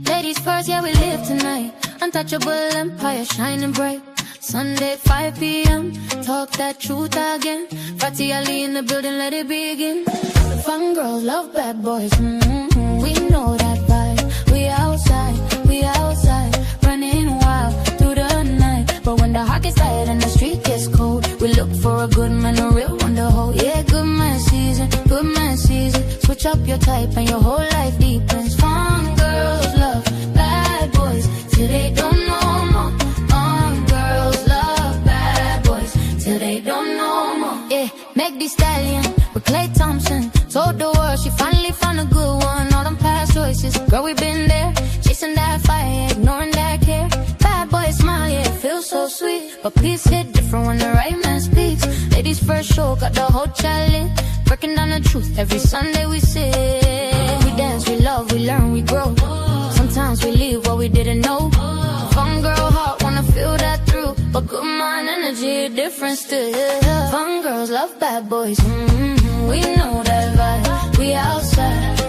Ladies first, yeah, we live tonight. Untouchable empire shining bright. Sunday 5 p.m. Talk that truth again. Farry Ali in the building, let it begin. Fun girls love bad boys. We know that vibe. We outside, running wild through the night. But when the heart gets tired and the street gets cold, we look for a good man, a real one to hold. Yeah, good man season, good man season. Switch up your type and your whole life deepens. Fun girls love bad boys till they don't know more. Fun girls love bad boys till they don't know more. Yeah, make Thee Stallion with Klay Thompson. Told the world she finally found a good one. All them past choices, girl, we been there. Chasing that fire, ignoring that care. Bad boy smile, yeah, it feels so sweet. But peace hit different when the right man speaks. Ladies first show, got the whole challenge. Breaking down the truth, every Sunday we sit. We dance, we love, we learn, we grow. Sometimes we leave what we didn't know. Fun girl heart, wanna feel that through. But good mind energy, different still. Fun girls love bad boys. We know that vibe. We outside,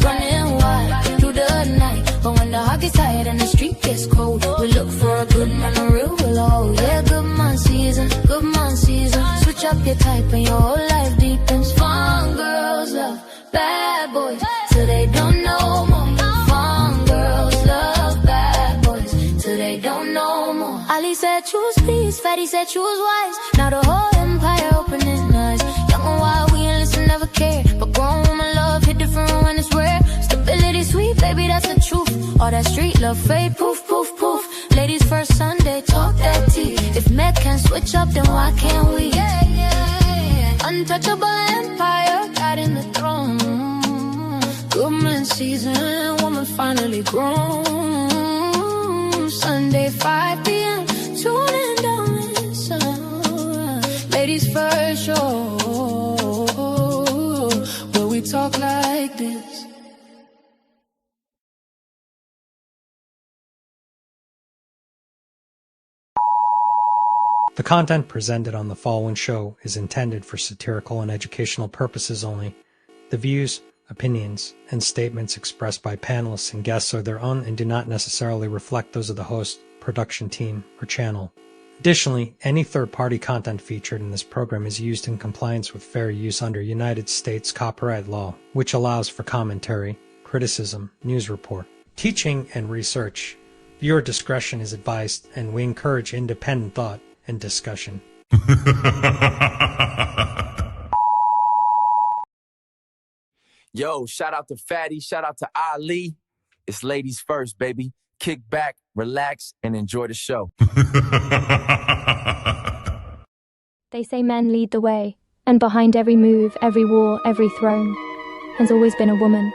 running wild through the night. But when the heart gets tired and the street gets cold, we look for a good man, a real willow. Yeah, good man season, good man season. Switch up your type and your whole life deepens. Fun girls love bad boys till they don't know more. Fun girls love bad boys till they don't know more. Ali said choose peace, Farry said choose wise. Now the whole empire opening eyes. Young and wild, we ain't listen, never care. But grown woman love hit different when it's rare. Stability sweet, baby, that's the truth. All that street love fade, poof, poof, poof. Ladies first Sunday, talk that tea. If men can switch up, then why can't we? Yeah, yeah, yeah. Untouchable empire, guiding the throne. Good man season, woman finally grown. Sunday 5 p.m. Tune in, don't miss out. Ladies first show, where we talk like this. The content presented on the following show is intended for satirical and educational purposes only. The views, opinions, and statements expressed by panelists and guests are their own and do not necessarily reflect those of the host, production team, or channel. Additionally, any third-party content featured in this program is used in compliance with fair use under United States copyright law, which allows for commentary, criticism, news report, teaching, and research. Viewer discretion is advised, and we encourage independent thought and discussion. Yo, shout out to Fatty, shout out to Ali. It's ladies first, baby. Kick back, relax, and enjoy the show. They say men lead the way, and behind every move, every war, every throne, has always been a woman.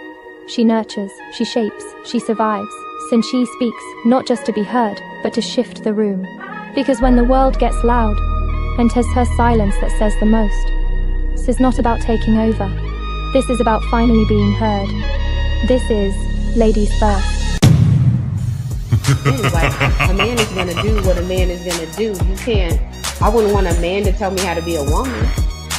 She nurtures, she shapes, she survives, since she speaks, not just to be heard, but to shift the room. Because when the world gets loud, and 'tis her silence that says the most, this is not about taking over. This is about finally being heard. This is Ladies First. Like, a man is gonna do what a man is gonna do. You can't, I wouldn't want a man to tell me how to be a woman.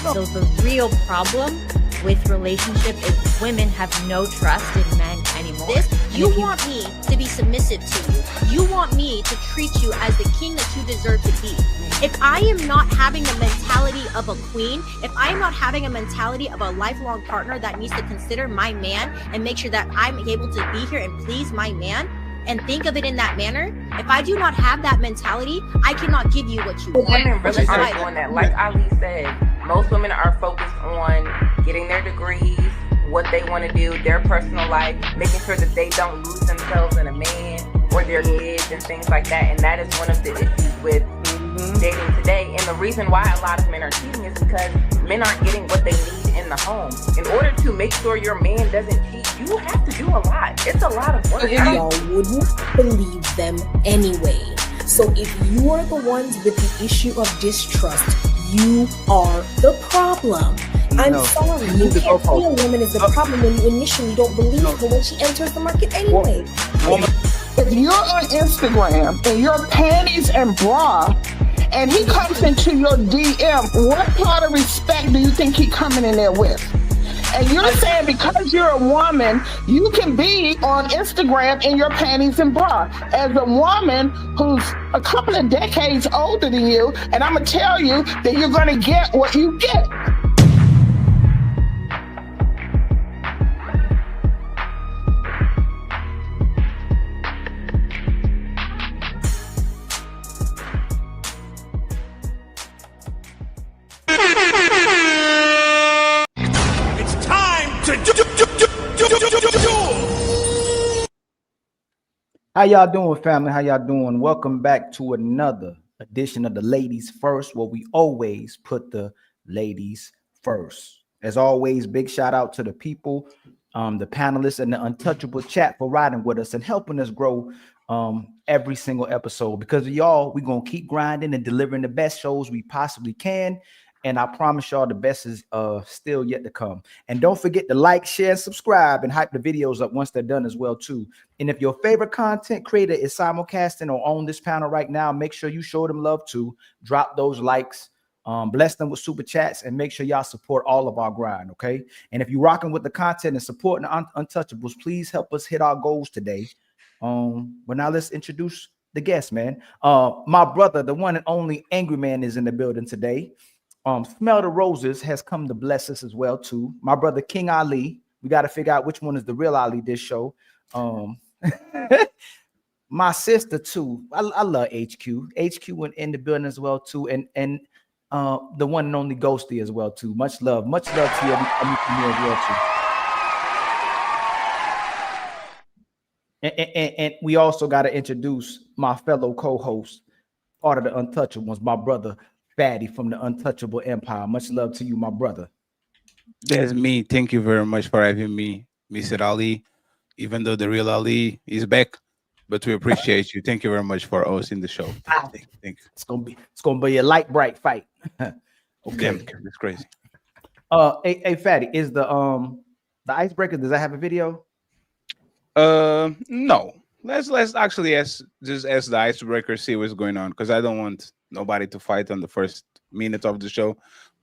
So the real problem with relationship is women have no trust in men anymore. You want me to be submissive to you. You want me to treat you as the king that you deserve to be. If I am not having the mentality of a queen, if I am not having a mentality of a lifelong partner that needs to consider my man and make sure that I'm able to be here and please my man and think of it in that manner, if I do not have that mentality, I cannot give you what you want. Women really aren't doing that. Like Ali said, most women are focused on getting their degrees, what they want to do, their personal life, making sure that they don't lose themselves in a man or their kids and things like that. And that is one of the issues with dating today. And the reason why a lot of men are cheating is because men aren't getting what they need in the home. In order to make sure your man doesn't cheat, you have to do a lot. It's a lot of work. Y'all wouldn't believe them anyway. So if you are the ones with the issue of distrust, you are the problem. I'm sorry. You can't say a woman is a problem when you initially don't believe her when she enters the market anyway. If you're on Instagram and your panties and bra, and he comes into your DM, what part of respect do you think he coming in there with? And you're saying because you're a woman, you can be on Instagram in your panties and bra. As a woman who's a couple of decades older than you, and I'm going to tell you that you're going to get what you get. How y'all doing, family? How y'all doing? Welcome back to another edition of the Ladies First, where we always put the ladies first. As always, big shout out to the people, the panelists, and the Untouchable chat for riding with us and helping us grow every single episode. Because of y'all, we're going to keep grinding and delivering the best shows we possibly can. And I promise y'all the best is still yet to come. And don't forget to like, share, and subscribe and hype the videos up once they're done as well, too. And if your favorite content creator is simulcasting or on this panel right now, make sure you show them love, too. Drop those likes, bless them with super chats, and make sure y'all support all of our grind, okay? And if you're rocking with the content and supporting the Untouchables, please help us hit our goals today. But now let's introduce the guest, man. My brother, the one and only Angry Man, is in the building today. Smell the Roses has come to bless us as well too. My brother King Ali. We got to figure out which one is the real Ali this show. My sister too. I love HQ. HQ went in the building as well too, and the one and only Ghosty as well too. Much love to you as well too. And we also got to introduce my fellow co-host, part of the Untouchables, my brother Fatty from the Untouchable Empire. Much love to you, my brother. That's me. Thank you very much for having me, Mr. Ali. Even though the real Ali is back, but we appreciate you. Thank you very much for hosting the show. Thank you. It's gonna be a light bright fight. Okay, it's crazy. Hey, Fatty, is the icebreaker? Does that have a video? No. Let's actually ask the icebreaker, see what's going on, because I don't want nobody to fight on the first minute of the show.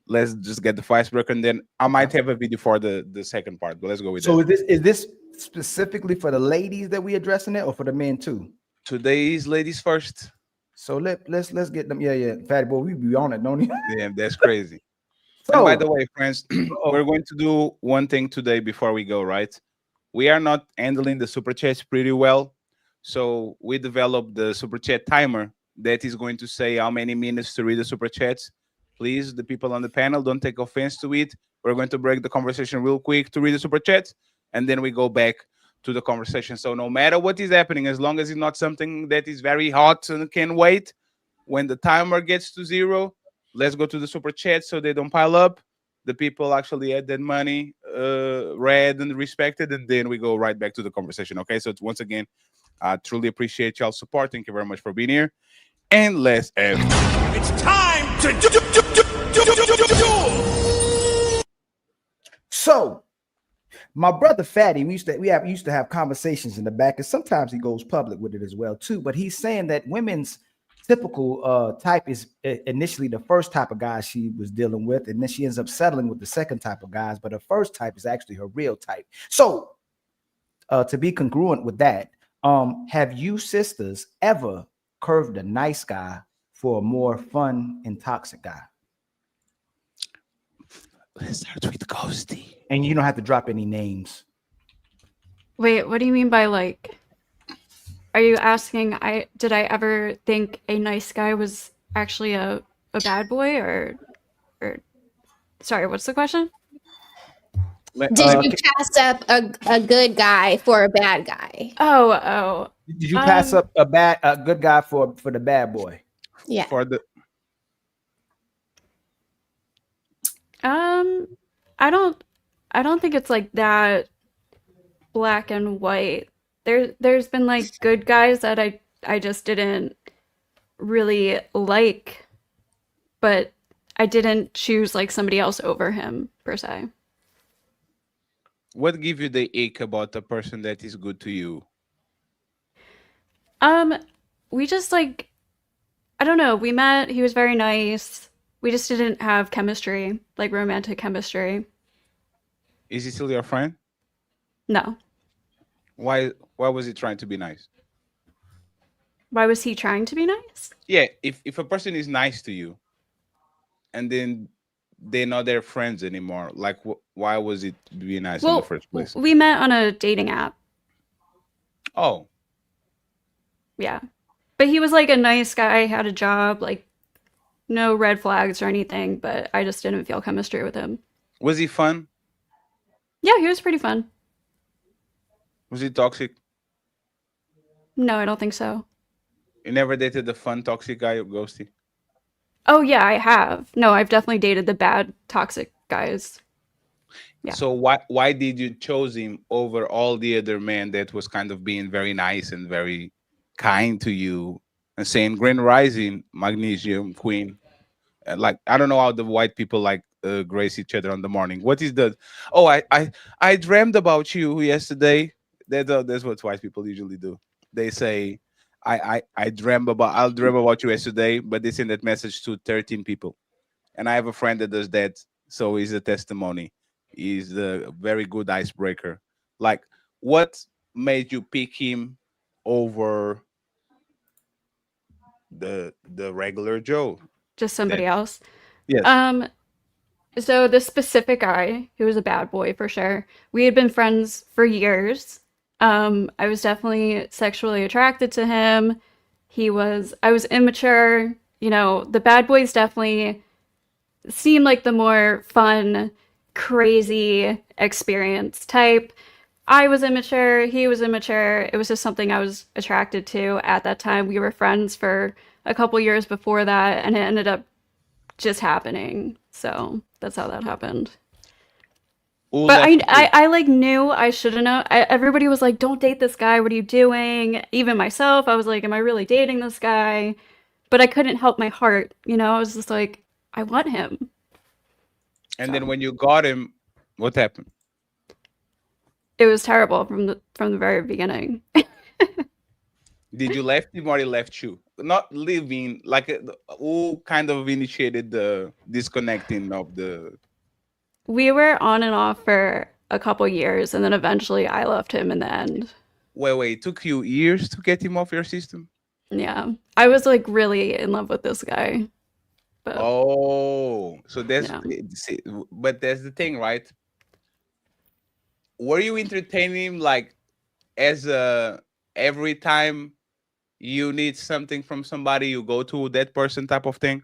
Let's just get the icebreaker, and then I might have a video for the second part. But let's go with that. So is this specifically for the ladies that we addressing it, or for the men too? Today's ladies first. So let's get them. Yeah. Fatty boy, we be on it, don't we? Yeah, that's crazy. So, and by the way, friends, we're going to do one thing today before we go. Right? We are not handling the super chats pretty well. So we developed the super chat timer that is going to say how many minutes to read the super chats. Please, the people on the panel, don't take offense to it. We're going to break the conversation real quick to read the super chats, and then we go back to the conversation. So no matter what is happening, as long as it's not something that is very hot and can wait, when the timer gets to 0, let's go to the super chat so they don't pile up. The people actually had that money read and respected, and then we go right back to the conversation. Okay, so once again, I truly appreciate y'all's support. Thank you very much for being here. And let's end. It's time to do. So, my brother Fatty, we used to have conversations in the back, and sometimes he goes public with it as well too. But he's saying that women's typical type is initially the first type of guy she was dealing with, and then she ends up settling with the second type of guys. But her first type is actually her real type. So, to be congruent with that, have you sisters ever curved a nice guy for a more fun and toxic guy? Let's start with Ghosty. And you don't have to drop any names. Wait, what do you mean by like? Are you asking? Did I ever think a nice guy was actually a bad boy, or sorry, what's the question? Did you pass up a good guy for a bad guy? Oh. Did you pass up a good guy for the bad boy? Yeah. For the I don't think it's like that black and white. There's been like good guys that I just didn't really like, but I didn't choose like somebody else over him per se. What gives you the ick about a person that is good to you? We just like, I don't know, we met, he was very nice. We just didn't have chemistry, like romantic chemistry. Is he still your friend? No. Why was he trying to be nice? Why was he trying to be nice? Yeah, if a person is nice to you and then they're not their friends anymore, like why was it being nice in the first place? We met on a dating app. Oh. Yeah. But he was like a nice guy, had a job, like no red flags or anything, but I just didn't feel chemistry with him. Was he fun? Yeah, he was pretty fun. Was he toxic? No, I don't think so. You never dated the fun toxic guy, Ghosty? Oh yeah, I have. No, I've definitely dated the bad toxic guys. Yeah. So why did you choose him over all the other men that was kind of being very nice and very kind to you and saying Grand Rising, Magnesium, Queen? Like I don't know how the white people like grace each other on the morning. What is the? Oh, I dreamed about you yesterday. That's what white people usually do. They say, I'll dream about you yesterday, but they send that message to 13 people. And I have a friend that does that, so he's a testimony. He's a very good icebreaker. Like, what made you pick him over the regular Joe? Just somebody else. Yes. So this specific guy, who was a bad boy for sure, we had been friends for years. I was definitely sexually attracted to him. I was immature. You know, the bad boys definitely seemed like the more fun, crazy experience type. I was immature. He was immature. It was just something I was attracted to at that time. We were friends for a couple years before that, and it ended up just happening. So that's how that happened. But I like knew I shouldn't have. Everybody was like, "Don't date this guy. What are you doing?" Even myself, I was like, "Am I really dating this guy?" But I couldn't help my heart. You know, I was just like, "I want him." And then when you got him, what happened? It was terrible from the very beginning. Did you left him or he left you? Not leaving, like who kind of initiated the disconnecting of the? We were on and off for a couple years, and then eventually I left him in the end. Wait, it took you years to get him off your system? Yeah, I was like really in love with this guy. But, oh, so that's but that's the thing, right? Were you entertaining him like as every time you need something from somebody, you go to that person type of thing?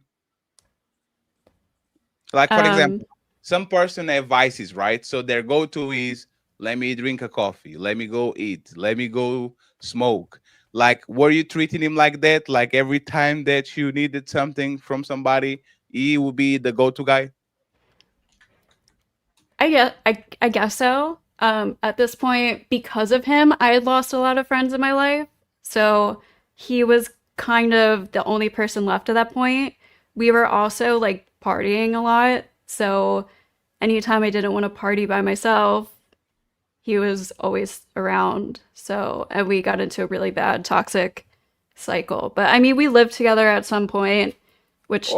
Like, for example, some person have vices, right? So their go-to is, let me drink a coffee, let me go eat, let me go smoke. Like, were you treating him like that? Like every time that you needed something from somebody, he would be the go-to guy? I guess so. At this point, because of him, I had lost a lot of friends in my life. So he was kind of the only person left at that point. We were also like partying a lot. So anytime I didn't want to party by myself, he was always around. So, and we got into a really bad toxic cycle. But I mean, we lived together at some point, which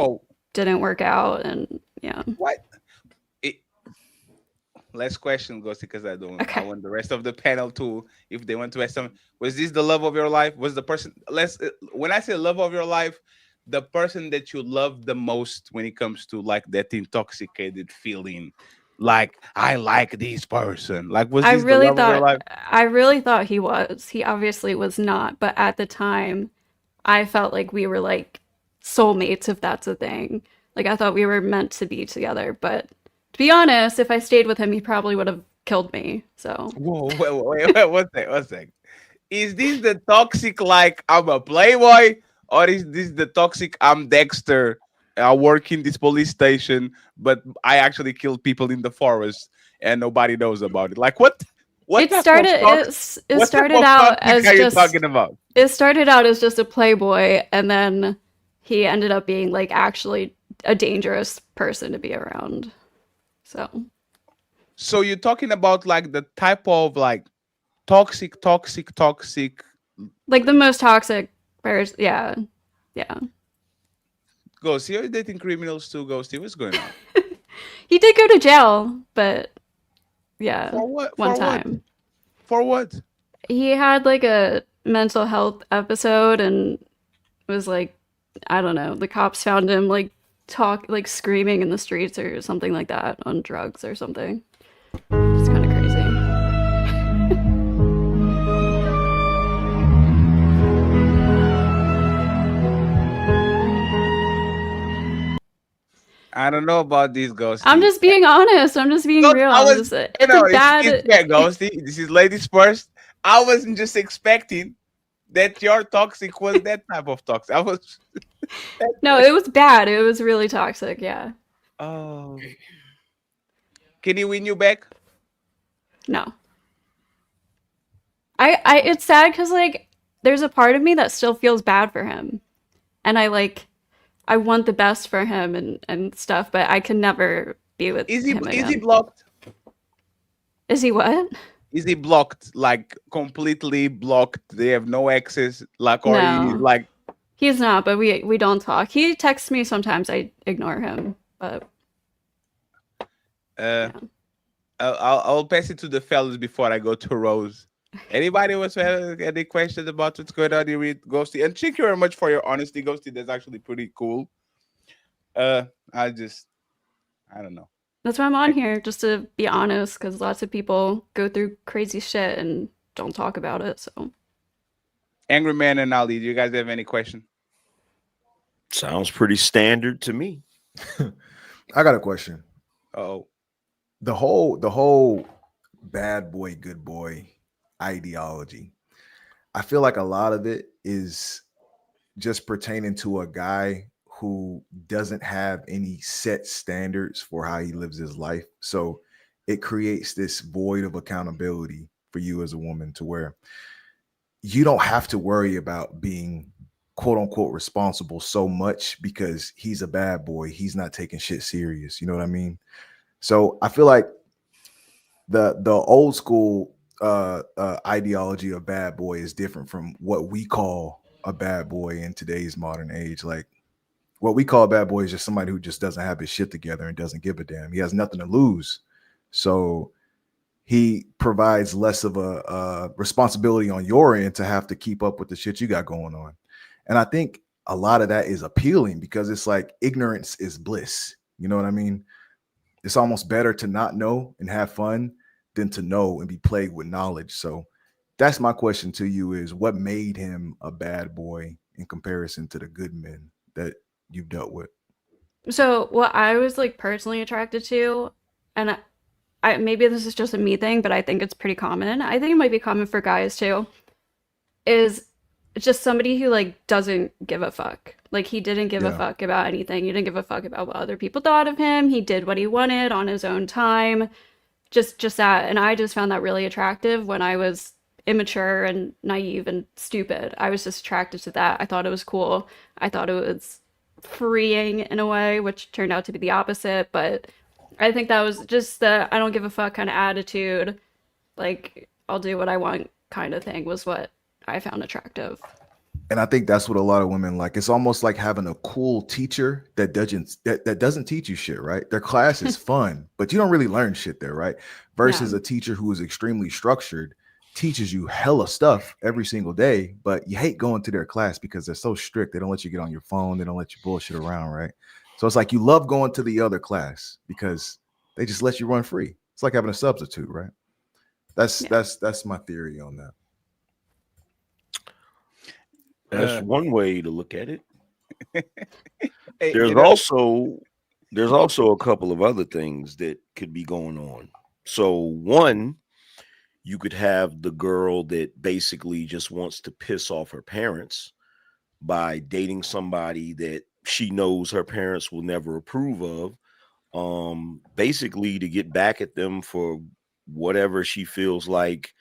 didn't work out. And yeah. What? Last question, Ghosty, because I want the rest of the panel to, if they want to ask something. Was this the love of your life? Was the person, when I say love of your life, the person that you love the most when it comes to like that intoxicated feeling, like I like this person. Like, was this the love of your life? I really thought he was. He obviously was not, but at the time, I felt like we were like soulmates, if that's a thing. Like I thought we were meant to be together, but to be honest, if I stayed with him, he probably would have killed me. So. Whoa, wait, one sec. Is this the toxic like I'm a playboy, or is this the toxic I'm Dexter? I work in this police station, but I actually killed people in the forest and nobody knows about it. Like what? It started out as just talking about? It started out as just a playboy, and then he ended up being like actually a dangerous person to be around. So you're talking about like the type of like toxic. Like the most toxic person. Yeah. Ghosty, you're dating criminals too, Ghosty. What's going on? He did go to jail, but yeah. For what? One time. For what? He had like a mental health episode and was like, I don't know, the cops found him like screaming in the streets or something like that on drugs or something. It's kind of crazy. I don't know about these Ghosty. I'm just being honest. I'm just being real. It's a bad. It's Ghosty. This is ladies first. I wasn't just expecting that your toxic was that type of toxic. I was. No, it was bad. It was really toxic. Yeah. Oh. Can he win you back? No. It's sad because like there's a part of me that still feels bad for him, and I want the best for him and stuff, but I can never be with him again. Is he blocked? Is he what? Is he blocked? Like completely blocked? They have no access. Like, or No. he, like He's not, but we don't talk. He texts me sometimes. I ignore him, but I'll pass it to the fellas before I go to Rose. Anybody wants to have any questions about what's going on here with Ghosty? And thank you very much for your honesty, Ghosty. That's actually pretty cool. I don't know. that's why I'm on here, just to be honest, because lots of people go through crazy shit and don't talk about it. So, Angry Man and Ali, do you guys have any question? Sounds pretty standard to me. I got a question. Oh, the whole bad boy, good boy ideology. I feel like a lot of it is just pertaining to a guy who doesn't have any set standards for how he lives his life. So it creates this void of accountability for you as a woman to where you don't have to worry about being quote unquote responsible so much because he's a bad boy. He's not taking shit serious. You know what I mean? So I feel like the old school ideology of bad boy is different from what we call a bad boy in today's modern age. Like what we call a bad boy is just somebody who just doesn't have his shit together and doesn't give a damn. He has nothing to lose. So he provides less of a responsibility on your end to have to keep up with the shit you got going on. And I think a lot of that is appealing because it's like ignorance is bliss. You know what I mean? It's almost better to not know and have fun than to know and be plagued with knowledge. So that's my question to you is what made him a bad boy in comparison to the good men that you've dealt with? So what I was like personally attracted to, and I maybe this is just a me thing, but I think it's pretty common. I think it might be common for guys too, is just somebody who like doesn't give a fuck. Like he didn't give a fuck about anything. He didn't give a fuck about what other people thought of him. He did what he wanted on his own time. Just that. And I just found that really attractive when I was immature and naive and stupid. I was just attracted to that. I thought it was cool. I thought it was freeing in a way, which turned out to be the opposite. But I think that was just the I don't give a fuck kind of attitude. Like I'll do what I want kind of thing was what I found attractive. And I think that's what a lot of women like. It's almost like having a cool teacher that doesn't teach you shit, right? Their class is fun, but you don't really learn shit there, right? Versus a teacher who is extremely structured, teaches you hella stuff every single day, but you hate going to their class because they're so strict. They don't let you get on your phone. They don't let you bullshit around, right? So it's like you love going to the other class because they just let you run free. It's like having a substitute, right? That's my theory on that. That's one way to look at it. There's also a couple of other things that could be going on. So one, you could have the girl that basically just wants to piss off her parents by dating somebody that she knows her parents will never approve of, basically to get back at them for whatever she feels like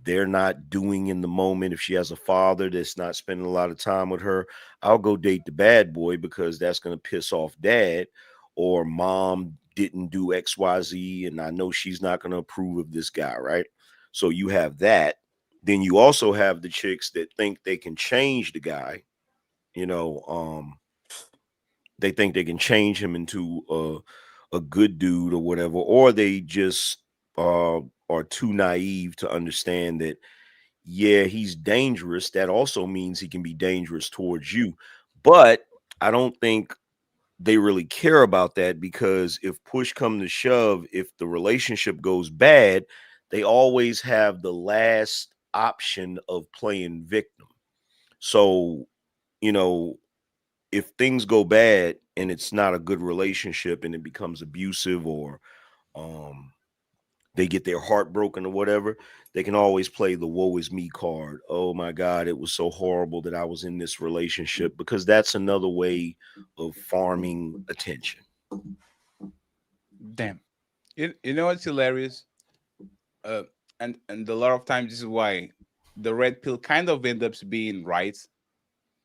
they're not doing in the moment, if she has a father that's not spending a lot of time with her, I'll go date the bad boy because that's going to piss off dad, or mom didn't do XYZ and I know she's not going to approve of this guy, right? So you have that. Then you also have the chicks that think they can change the guy, you know, they think they can change him into a good dude or whatever, or they just are too naive to understand that, yeah, he's dangerous. That also means he can be dangerous towards you. But I don't think they really care about that, because if push come to shove, if the relationship goes bad, they always have the last option of playing victim. So, you know, if things go bad and it's not a good relationship and it becomes abusive, or they get their heart broken or whatever, they can always play the woe is me card. Oh my God, it was so horrible that I was in this relationship, because that's another way of farming attention. Damn. You know what's hilarious? And a lot of times this is why the red pill kind of ends up being right.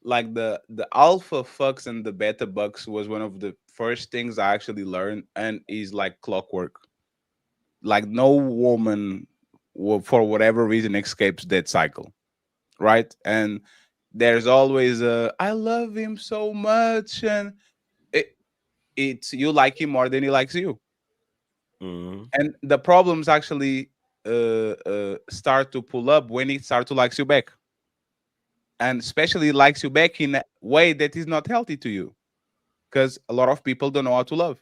Like the alpha fucks and the beta bucks was one of the first things I actually learned, and is like clockwork. Like no woman will, for whatever reason, escapes that cycle, right? And there's always a I love him so much, and it's you like him more than he likes you. And the problems actually start to pull up when he starts to likes you back, and especially likes you back in a way that is not healthy to you, because a lot of people don't know how to love,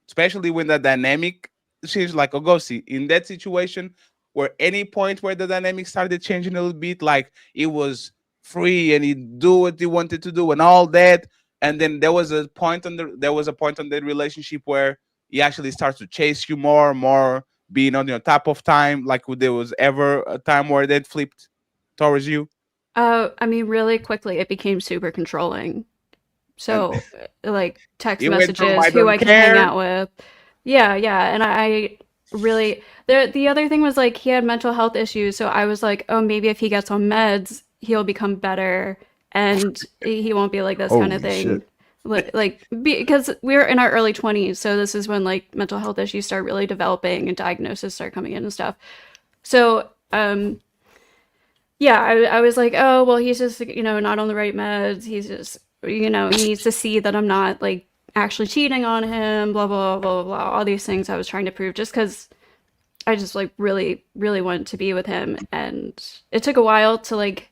especially when the dynamic seems like a ghosty. In that situation, where any point where the dynamic started changing a little bit, like it was free and he do what he wanted to do and all that, and then there was a point on the relationship where he actually starts to chase you more, being on your top of time, like there was ever a time where that flipped towards you. I mean, really quickly, it became super controlling. So, like text It went from, messages, "I who don't I can hang care." out with. Yeah, and I really the other thing was like he had mental health issues, so I was like, oh, maybe if he gets on meds, he'll become better and he won't be like this kind of Holy thing. shit. Because we're in our early 20s, so this is when like mental health issues start really developing and diagnoses start coming in and stuff. So, yeah, I was like, oh, well, he's just, not on the right meds. He's just, he needs to see that I'm not like actually cheating on him, blah, blah, blah, blah, blah. All these things I was trying to prove just because I just like really, really wanted to be with him. And it took a while to like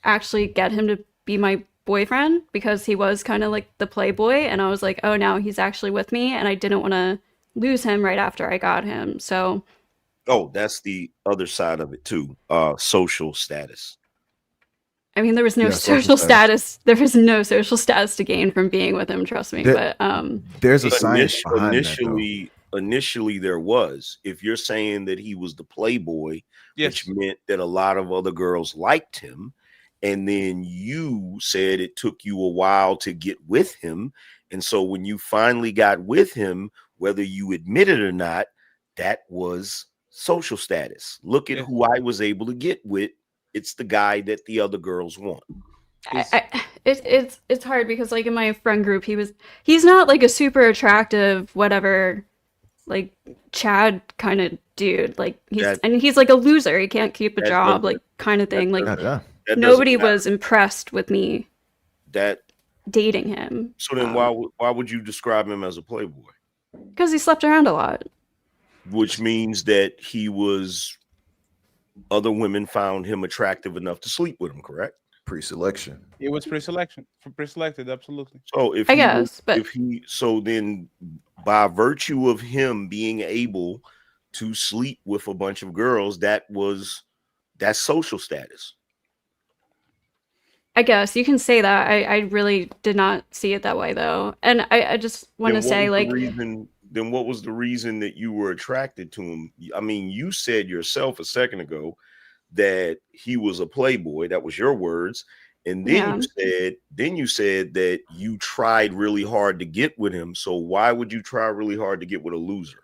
actually get him to be my boyfriend, because he was kind of like the playboy. And I was like, oh, now he's actually with me. And I didn't want to lose him right after I got him. So. Oh, that's the other side of it too. Social status. I mean, there was no social status. There was no social status to gain from being with him. Trust me. But there's a science behind initially there was. If you're saying that he was the playboy, which meant that a lot of other girls liked him, and then you said it took you a while to get with him, and so when you finally got with him, whether you admit it or not, that was social status. Look at who I was able to get with. It's the guy that the other girls want. It's hard because like in my friend group, he's not like a super attractive whatever, like Chad kind of dude. Like he's like a loser. He can't keep a job, like kind of thing. Like nobody was impressed with me dating him. So then why would you describe him as a playboy? Because he slept around a lot. Which means that other women found him attractive enough to sleep with him, correct? Pre-selection. It was pre-selected, absolutely. So so then by virtue of him being able to sleep with a bunch of girls, that's social status. I guess you can say that. I really did not see it that way though. And I just want to say like then what was the reason that you were attracted to him? I mean, you said yourself a second ago that he was a playboy. That was your words. And then you said that you tried really hard to get with him. So why would you try really hard to get with a loser?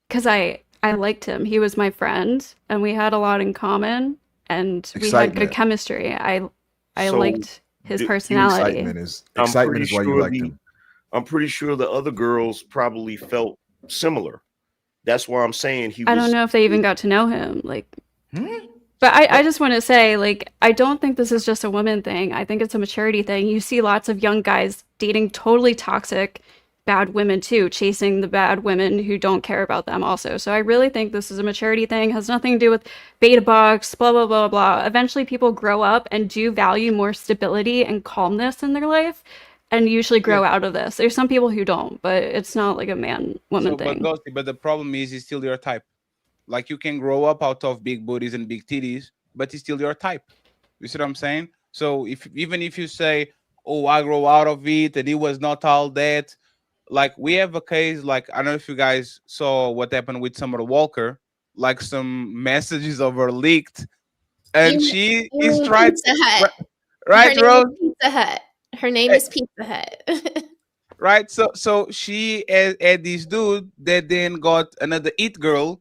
Because I I liked him. He was my friend, and we had a lot in common, and we had good chemistry. I liked his personality. Excitement is why you liked him. I'm pretty sure the other girls probably felt similar. That's why I'm saying I don't know if they even got to know him. Like, but I just want to say, like, I don't think this is just a woman thing. I think it's a maturity thing. You see lots of young guys dating totally toxic, bad women too, chasing the bad women who don't care about them also. So I really think this is a maturity thing. It has nothing to do with beta bucks, blah, blah, blah, blah. Eventually people grow up and do value more stability and calmness in their life and usually grow out of this. There's some people who don't, but it's not like a man-woman thing. But the problem is it's still your type. Like, you can grow up out of big booties and big titties, but it's still your type. You see what I'm saying? So even if you say, oh, I grow out of it and it was not all that, like, we have a case, like, I don't know if you guys saw what happened with Summer Walker, like some messages of her leaked, and she is trying to, right, Rose? Pizza Hut. Her name is Pizza Hut. Right, so she had this dude that then got another it girl,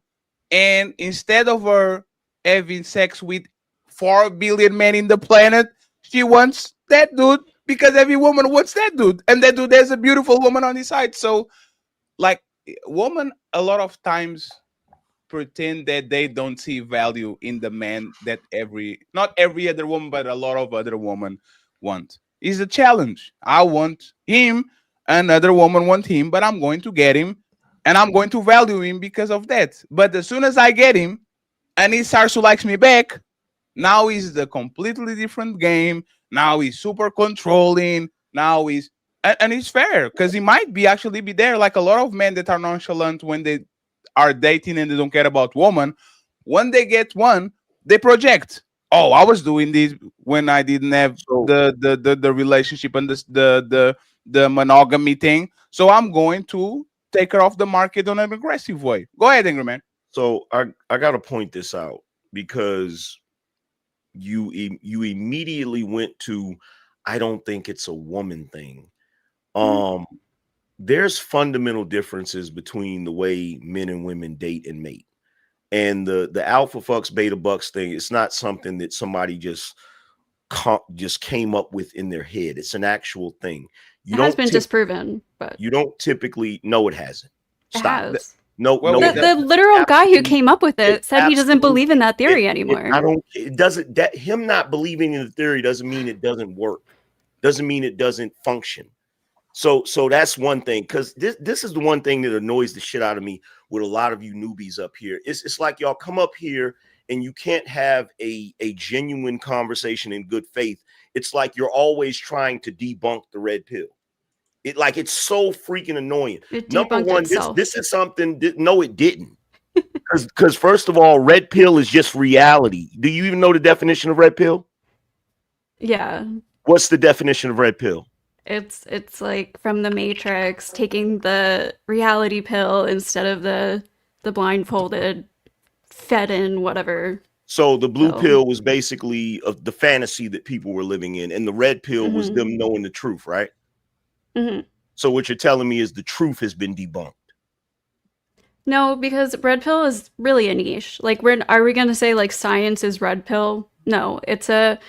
and instead of her having sex with 4 billion men in the planet, she wants that dude because every woman wants that dude, and that dude has a beautiful woman on his side. So, like, women a lot of times pretend that they don't see value in the man that not every other woman, but a lot of other women want. It's a challenge. I want him, another woman want him, but I'm going to get him, and I'm going to value him because of that. But as soon as I get him, and he starts to like me back, now is the completely different game. Now he's super controlling. Now he's and it's fair because he might be actually be there. Like a lot of men that are nonchalant when they are dating and they don't care about woman. When they get one, they project. Oh, I was doing this when I didn't have the relationship and the monogamy thing. So I'm going to take her off the market on an aggressive way. Go ahead, Angry Man. So I got to point this out because you immediately went to, I don't think it's a woman thing. There's fundamental differences between the way men and women date and mate. And the alpha fucks, beta bucks thing, it's not something that somebody just came up with in their head. It's an actual thing. It has been disproven, but you don't typically. No, it hasn't. Stop. It has. No, the literal guy who came up with it said he doesn't believe in that theory anymore. It doesn't. That him not believing in the theory doesn't mean it doesn't work. Doesn't mean it doesn't function. So that's one thing, because this is the one thing that annoys the shit out of me with a lot of you newbies up here. It's like y'all come up here and you can't have a genuine conversation in good faith. It's like you're always trying to debunk the red pill. It's so freaking annoying. Number one, this is something no, it didn't. Because first of all, red pill is just reality. Do you even know the definition of red pill? Yeah. What's the definition of red pill? It's like from the Matrix, taking the reality pill instead of the blindfolded, fed in whatever. So the blue pill was basically the fantasy that people were living in, and the red pill was them knowing the truth, right? Mm-hmm. So what you're telling me is the truth has been debunked. No, because red pill is really a niche. Like, are we going to say like science is red pill? No, it's a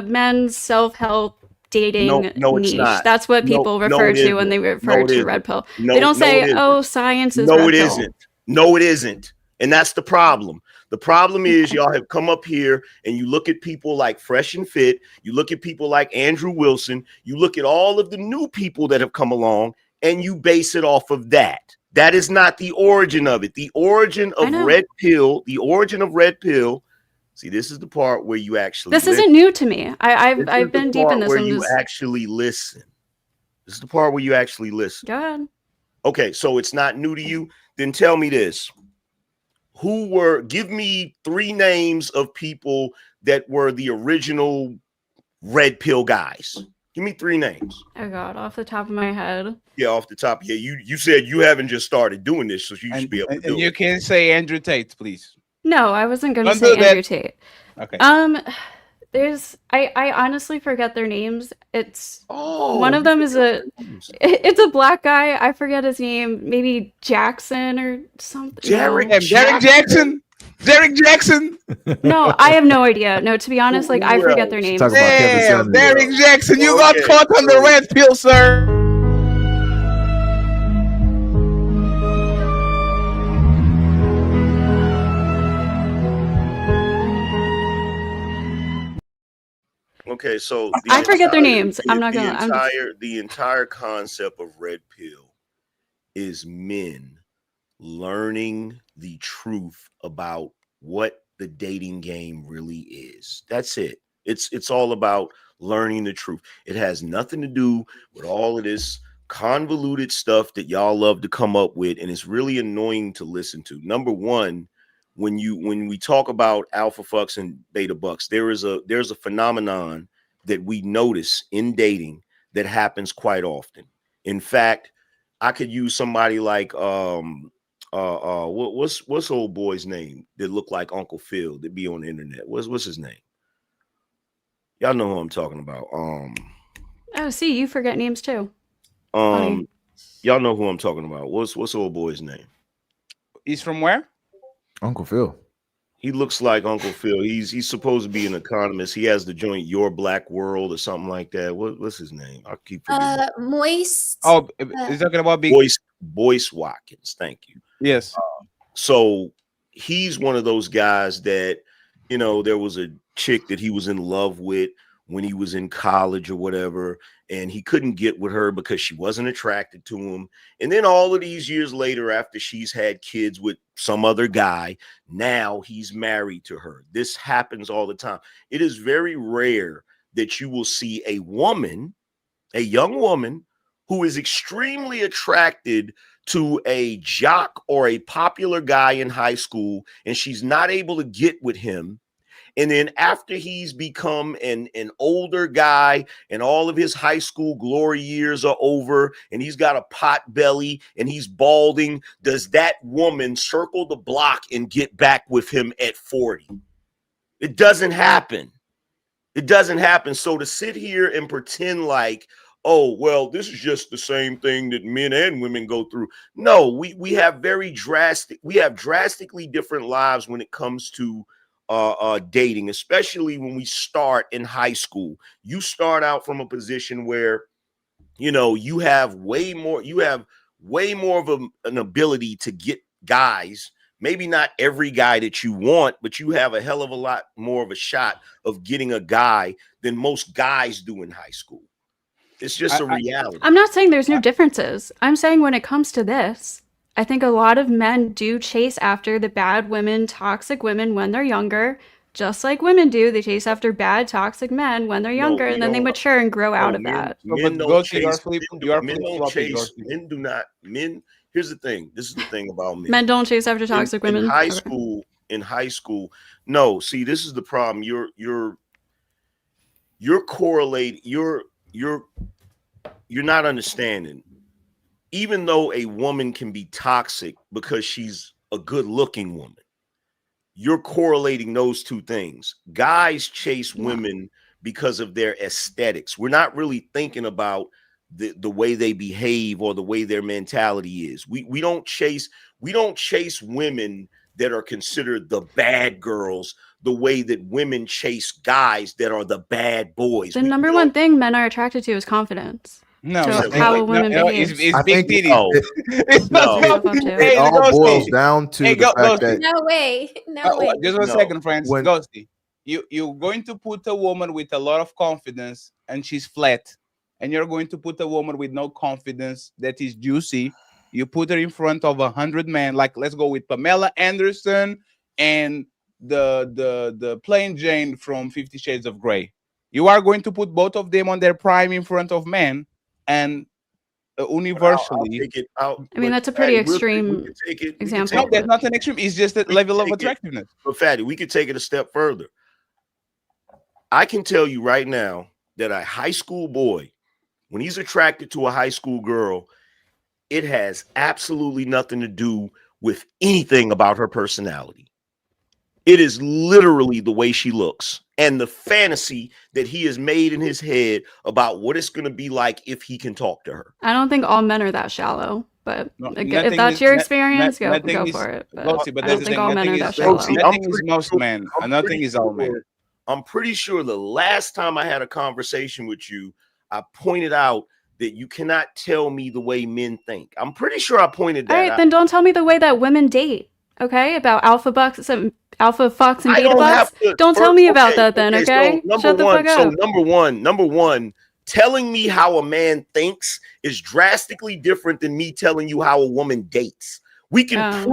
men's self-help dating niche. That's what people refer to when they refer to red pill. They don't say, oh, science is red pill. No, it isn't. No, it isn't. And that's the problem. The problem is y'all have come up here and you look at people like Fresh and Fit. You look at people like Andrew Wilson. You look at all of the new people that have come along and you base it off of that. That is not the origin of it. The origin of red pill, see, this is the part where you actually This isn't new to me. I've been deep in this. Where you actually listen. This is the part where you actually listen. Go ahead. Okay, so it's not new to you. Then tell me this. Give me 3 names of people that were the original red pill guys. Give me 3 names. Oh God, off the top of my head. Yeah, off the top. Yeah, you said you haven't just started doing this, so you should be able to do it. You can say Andrew Tate, please. No, I wasn't going to say Andrew Tate. Okay. I honestly forget their names. It's one of them is it's a black guy. I forget his name. Maybe Jackson or something. Derek Jackson. Derek Jackson. No, I have no idea. No, to be honest, like I forget their names. Damn, Derek Jackson, you got caught on the red pill, sir. Okay, so I forget their names. I'm not gonna. The entire concept of red pill is men learning the truth about what the dating game really is. That's it. It's all about learning the truth. It has nothing to do with all of this convoluted stuff that y'all love to come up with, and it's really annoying to listen to. Number one, when we talk about alpha fucks and beta bucks, there's a phenomenon that we notice in dating that happens quite often. In fact, I could use somebody like what's old boy's name that looked like Uncle Phil that be on the internet? What's his name? Y'all know who I'm talking about. Oh, see, you forget names too. Y'all know who I'm talking about. What's old boy's name? He's from where? Uncle Phil. He looks like Uncle Phil. He's supposed to be an economist. He has the joint Your Black World or something like that. What's his name? I keep forgetting. Moist. Oh, he's talking about big Boyce Watkins. Thank you. Yes. So he's one of those guys that, you know, there was a chick that he was in love with when he was in college or whatever, and he couldn't get with her because she wasn't attracted to him. And then all of these years later, after she's had kids with some other guy, now he's married to her. This happens all the time. It is very rare that you will see a woman, a young woman, who is extremely attracted to a jock or a popular guy in high school, and she's not able to get with him. And then after he's become an older guy and all of his high school glory years are over and he's got a pot belly and he's balding, does that woman circle the block and get back with him at 40? It doesn't happen. It doesn't happen. So to sit here and pretend like, oh, well, this is just the same thing that men and women go through. No, we have drastically different lives when it comes to dating, especially when we start in high school. You start out from a position where, you know, you have way more of an ability to get guys. Maybe not every guy that you want, but you have a hell of a lot more of a shot of getting a guy than most guys do in high school. It's just a reality. I'm not saying there's no differences. I'm saying when it comes to this, I think a lot of men do chase after the bad women, toxic women when they're younger, just like women do. They chase after bad, toxic men when they're younger, and then they mature and grow out of that. Men do not. Here's the thing. This is the thing about men. Men don't chase after toxic women. In high school, no. See, this is the problem. You're correlating. You're not understanding. Even though a woman can be toxic because she's a good-looking woman, you're correlating those two things. Guys chase women because of their aesthetics. We're not really thinking about the way they behave or the way their mentality is. We don't chase women that are considered the bad girls the way that women chase guys that are the bad boys. The number one thing men are attracted to is confidence. No, so how a woman behaves. It's big titties. It all boils down to the fact that no way. Just 1 second, friends. Ghosty, you're going to put a woman with a lot of confidence and she's flat, and you're going to put a woman with no confidence that is juicy. You put her in front of 100 men. Like, let's go with Pamela Anderson and the plain Jane from 50 Shades of Grey. You are going to put both of them on their prime in front of men. And universally, I mean, that's a pretty extreme example. No, that's not an extreme. It's just a level of attractiveness. But Fatty, we could take it a step further. I can tell you right now that a high school boy, when he's attracted to a high school girl, it has absolutely nothing to do with anything about her personality. It is literally the way she looks and the fantasy that he has made in his head about what it's going to be like if he can talk to her. I don't think all men are that shallow, but if that's your experience, go for it. But I don't think all men are that shallow. Nothing is most men, and nothing is all men. I'm pretty sure the last time I had a conversation with you, I pointed out that you cannot tell me the way men think. I'm pretty sure I pointed that out. All right, then don't tell me the way that women date. Okay, about alpha fucks and beta bucks. Don't tell me about that then. Okay, so shut the fuck up. So number one, telling me how a man thinks is drastically different than me telling you how a woman dates. We can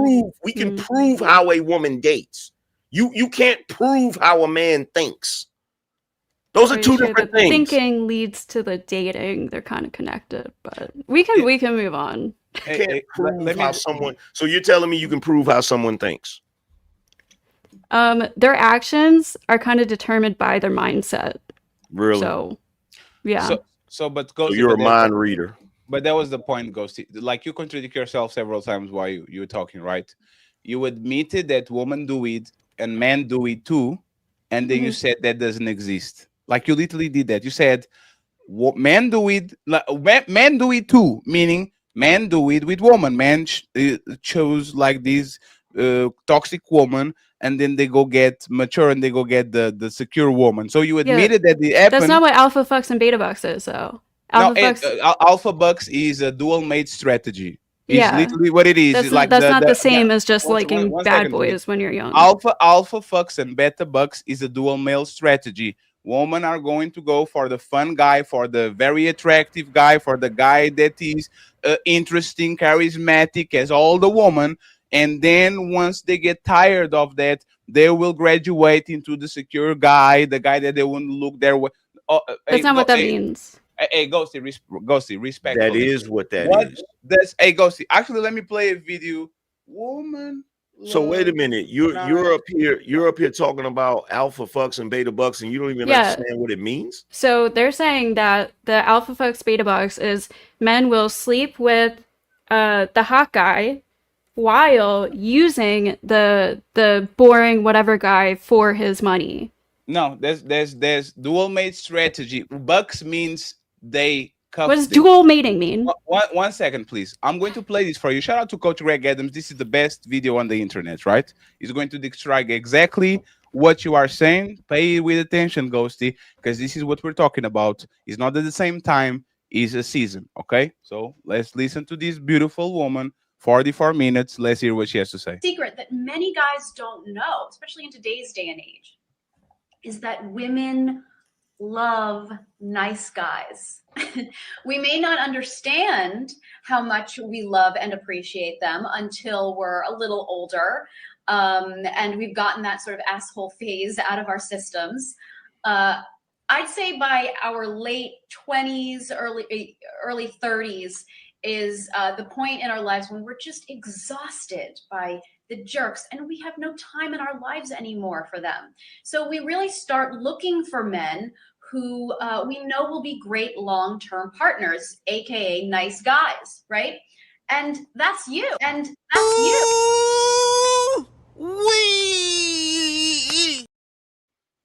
prove how a woman dates. You can't prove how a man thinks. Those are two different things. Thinking leads to the dating. They're kind of connected, but we can move on. You can't prove how someone. So you're telling me you can prove how someone thinks? Their actions are kind of determined by their mindset. Really? So, yeah. So you're a mind reader. But that was the point, Ghosty. Like, you contradict yourself several times while you were talking, right? You admitted that women do it and men do it too, and then you said that doesn't exist. Like, you literally did that. You said men do it, men do it too, meaning men do it with women. Men chose like this toxic woman, and then they go get mature and they go get the secure woman. So you admitted that the that's not what alpha fucks and beta bucks is, though. Alpha bucks is a dual mate strategy. It's literally what it is. That's, like that's not the same as just liking bad boys when you're young. Alpha fucks and beta bucks is a dual male strategy. Women are going to go for the fun guy, for the very attractive guy, for the guy that is interesting, charismatic as all the woman. And then once they get tired of that, they will graduate into the secure guy, the guy that they wouldn't look their way. That's not what that means. Hey, Ghosty, respect. That is what that is. That's Ghosty. Actually, let me play a video. Woman. So wait a minute. You're up here talking about alpha fucks and beta bucks, and you don't even understand what it means. So they're saying that the alpha fucks beta bucks is men will sleep with the hot guy while using the boring whatever guy for his money. No, there's dual mate strategy. Bucks means they. What does dual mating mean? One second, please. I'm going to play this for you. Shout out to Coach Greg Adams. This is the best video on the internet, right? He's going to describe exactly what you are saying. Pay with attention, Ghosty, because this is what we're talking about. It's not at the same time. It's a season, okay? So let's listen to this beautiful woman. 44 minutes. Let's hear what she has to say. Secret that many guys don't know, especially in today's day and age, is that women love nice guys. We may not understand how much we love and appreciate them until we're a little older, and we've gotten that sort of asshole phase out of our systems. I'd say by our late 20s, early 30s is the point in our lives when we're just exhausted by the jerks, and we have no time in our lives anymore for them. So we really start looking for men who we know will be great long-term partners, aka nice guys, right? And that's you.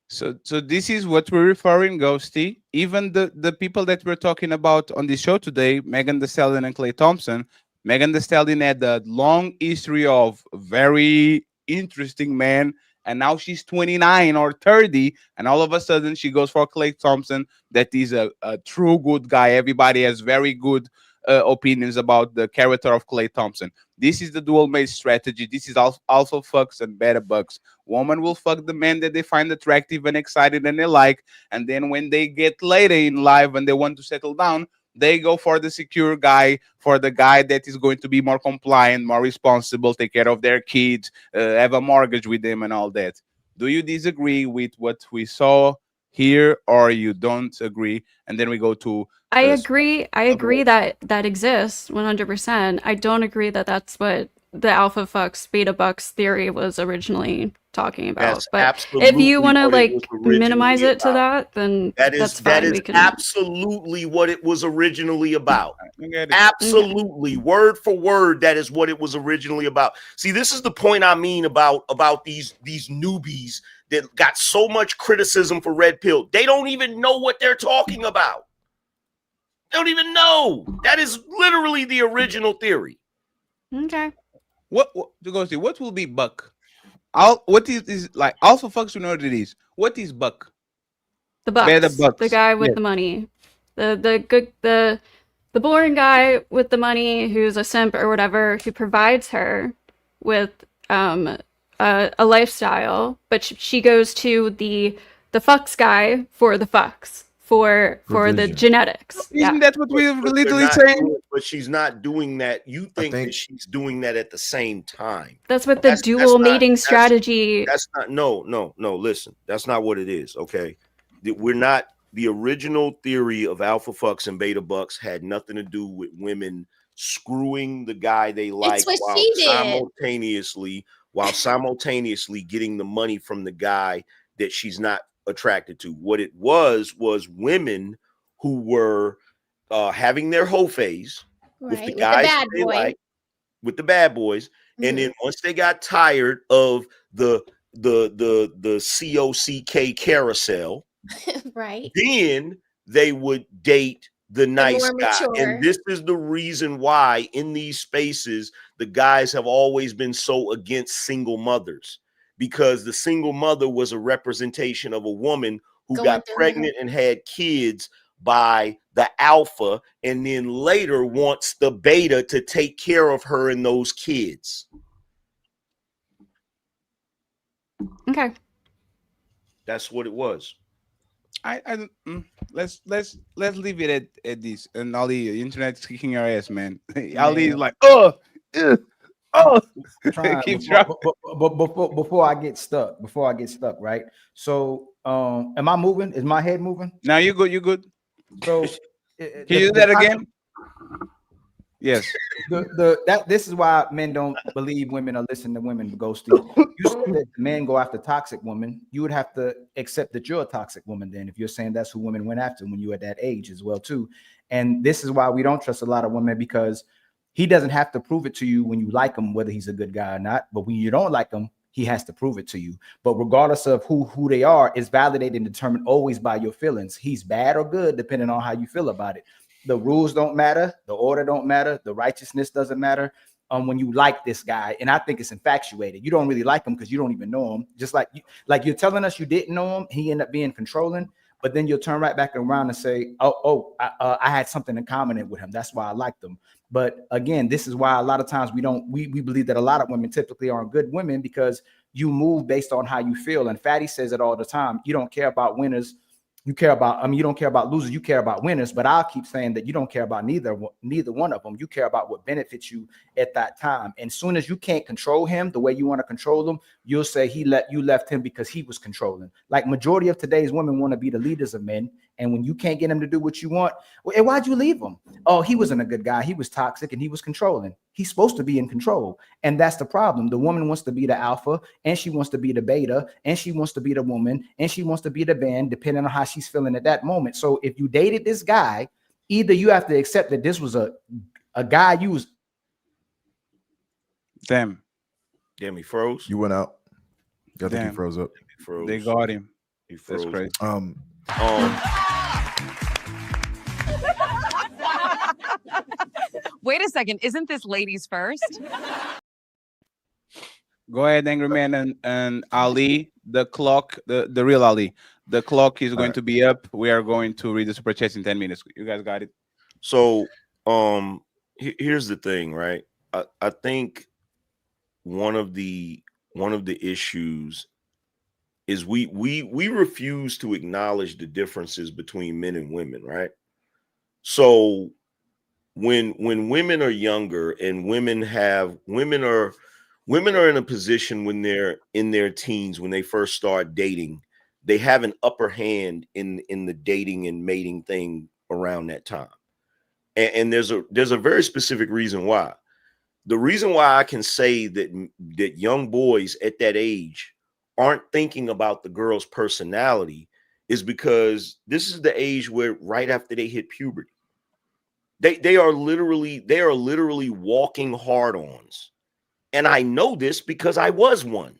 So this is what we're referring, Ghosty. Even the people that we're talking about on this show today, Megan Thee Stallion and Klay Thompson. Megan Thee Stallion had a long history of very interesting men, and now she's 29 or 30, and all of a sudden she goes for Klay Thompson. That is a true good guy. Everybody has very good opinions about the character of Klay Thompson. This is the dual mate strategy. This is alpha fucks and beta bucks. Woman will fuck the men that they find attractive and excited and they like, and then when they get later in life and they want to settle down, they go for the secure guy, for the guy that is going to be more compliant, more responsible, take care of their kids, have a mortgage with them and all that. Do you disagree with what we saw here, or you don't agree? And then we go to... I agree that exists 100%. I don't agree that that's what the alpha fucks, beta bucks theory was originally talking about. That's But if absolutely you want to what it like was originally minimize it to about. that, then That that's fine. is We can. absolutely what it was originally about. Okay. Absolutely, word for word, that is what it was originally about. See, this is the point I mean about these newbies that got so much criticism for red pill. They don't even know what they're talking about. They don't even know. That is literally the original theory. Okay. What to go see? What will be buck? What is like alpha fucks? You know what it is. What is buck? The bucks, Beta bucks. the guy with Yes. the money, the good the boring guy with the money who's a simp or whatever, who provides her with a lifestyle, but she goes to the fucks guy for the fucks for the Provision. genetics. Isn't that what we were But literally they're not saying? doing- but she's not doing that. You think that she's doing that at the same time. That's what the dual mating strategy. That's not. No. Listen, that's not what it is. Okay, we're not. The original theory of alpha fucks and beta bucks had nothing to do with women screwing the guy they like what while she did. simultaneously getting the money from the guy that she's not attracted to. What it was women who were having their hoe phase with the Right, with the guys bad they boy. like, with the bad boys, and then once they got tired of the COCK carousel, Right. then they would date the nice more guy. mature. And this is the reason why in these spaces the guys have always been so against single mothers, because the single mother was a representation of a woman who Going got through pregnant and had kids by the alpha, and then later wants the beta to take care of her and those kids. Okay. That's what it was. Let's leave it at this. And Ali, the internet's kicking our ass, man. Ali is like, oh. Trying, Keep before I get stuck, right? So am I moving? Is my head moving? Now you good. So can you do that again? Yes. This is why men don't believe women or listen to women, Ghosty. You said that men go after toxic women. You would have to accept that you're a toxic woman then, if you're saying that's who women went after when you were at that age as well too. And this is why we don't trust a lot of women, because he doesn't have to prove it to you when you like him, whether he's a good guy or not. But when you don't like him, he has to prove it to you. But regardless of who they are, it's validated and determined always by your feelings. He's bad or good, depending on how you feel about it. The rules don't matter. The order don't matter. The righteousness doesn't matter. When you like this guy, and I think it's infatuated. You don't really like him because you don't even know him. Just like you're telling us you didn't know him. He ended up being controlling. But then you'll turn right back around and say, I had something in common with him. That's why I liked him. But again, this is why a lot of times we believe that a lot of women typically aren't good women, because you move based on how you feel. And Fatty says it all the time. You don't care about winners. You care about, you don't care about losers. You care about winners. But I'll keep saying that you don't care about neither one of them. You care about what benefits you at that time. And soon as you can't control him the way you want to control him, you'll say you left him because he was controlling. Like majority of today's women want to be the leaders of men. And when you can't get him to do what you want, well, why'd you leave him? Oh, he wasn't a good guy. He was toxic and he was controlling. He's supposed to be in control. And that's the problem. The woman wants to be the alpha, and she wants to be the beta, and she wants to be the woman, and she wants to be the man, depending on how she's feeling at that moment. So if you dated this guy, either you have to accept that this was a guy you was. Damn, he froze. You went out. I think he froze up. They got him. He froze. That's crazy. Wait a second, isn't this ladies first? Go ahead, Angry Man and Ali. The clock, the real Ali. The clock is going to be up. We are going to read the super chats in 10 minutes. You guys got it? So here's the thing, right? I think one of the issues is we refuse to acknowledge the differences between men and women, right? So when women are younger and women are in a position when they're in their teens, when they first start dating, they have an upper hand in the dating and mating thing around that time. And there's a very specific reason why. The reason why I can say that young boys at that age aren't thinking about the girl's personality is because this is the age where right after they hit puberty, they are literally walking hard-ons. And I know this because I was one,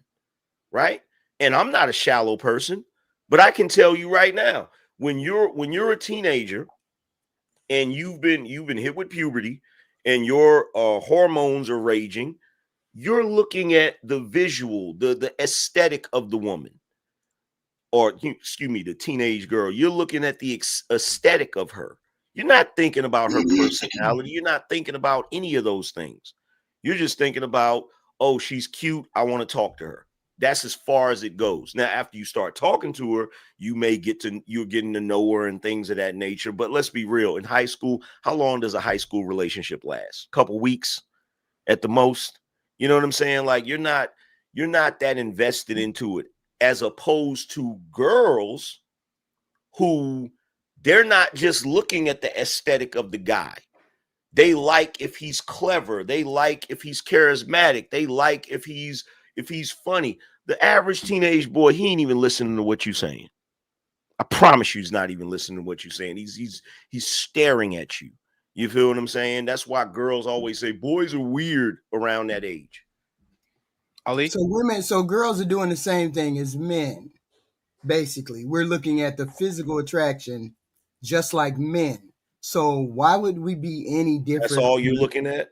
right? And I'm not a shallow person, but I can tell you right now, when you're a teenager and you've been hit with puberty and your hormones are raging, you're looking at the visual, the aesthetic of the woman, or excuse me, the teenage girl. You're looking at the aesthetic of her. You're not thinking about her personality. You're not thinking about any of those things. You're just thinking about, oh, she's cute, I want to talk to her. That's as far as it goes. Now, after you start talking to her, you're getting to know her and things of that nature. But let's be real. In high school, how long does a high school relationship last? A couple weeks at the most. You know what I'm saying? Like you're not that invested into it, as opposed to girls who they're not just looking at the aesthetic of the guy. They like if he's clever. They like if he's charismatic. They like if he's funny. The average teenage boy, he ain't even listening to what you're saying. I promise you he's not even listening to what you're saying. He's staring at you. You feel what I'm saying? That's why girls always say boys are weird around that age. Ali? So girls are doing the same thing as men. Basically, we're looking at the physical attraction just like men. So why would we be any different? That's all you're looking at?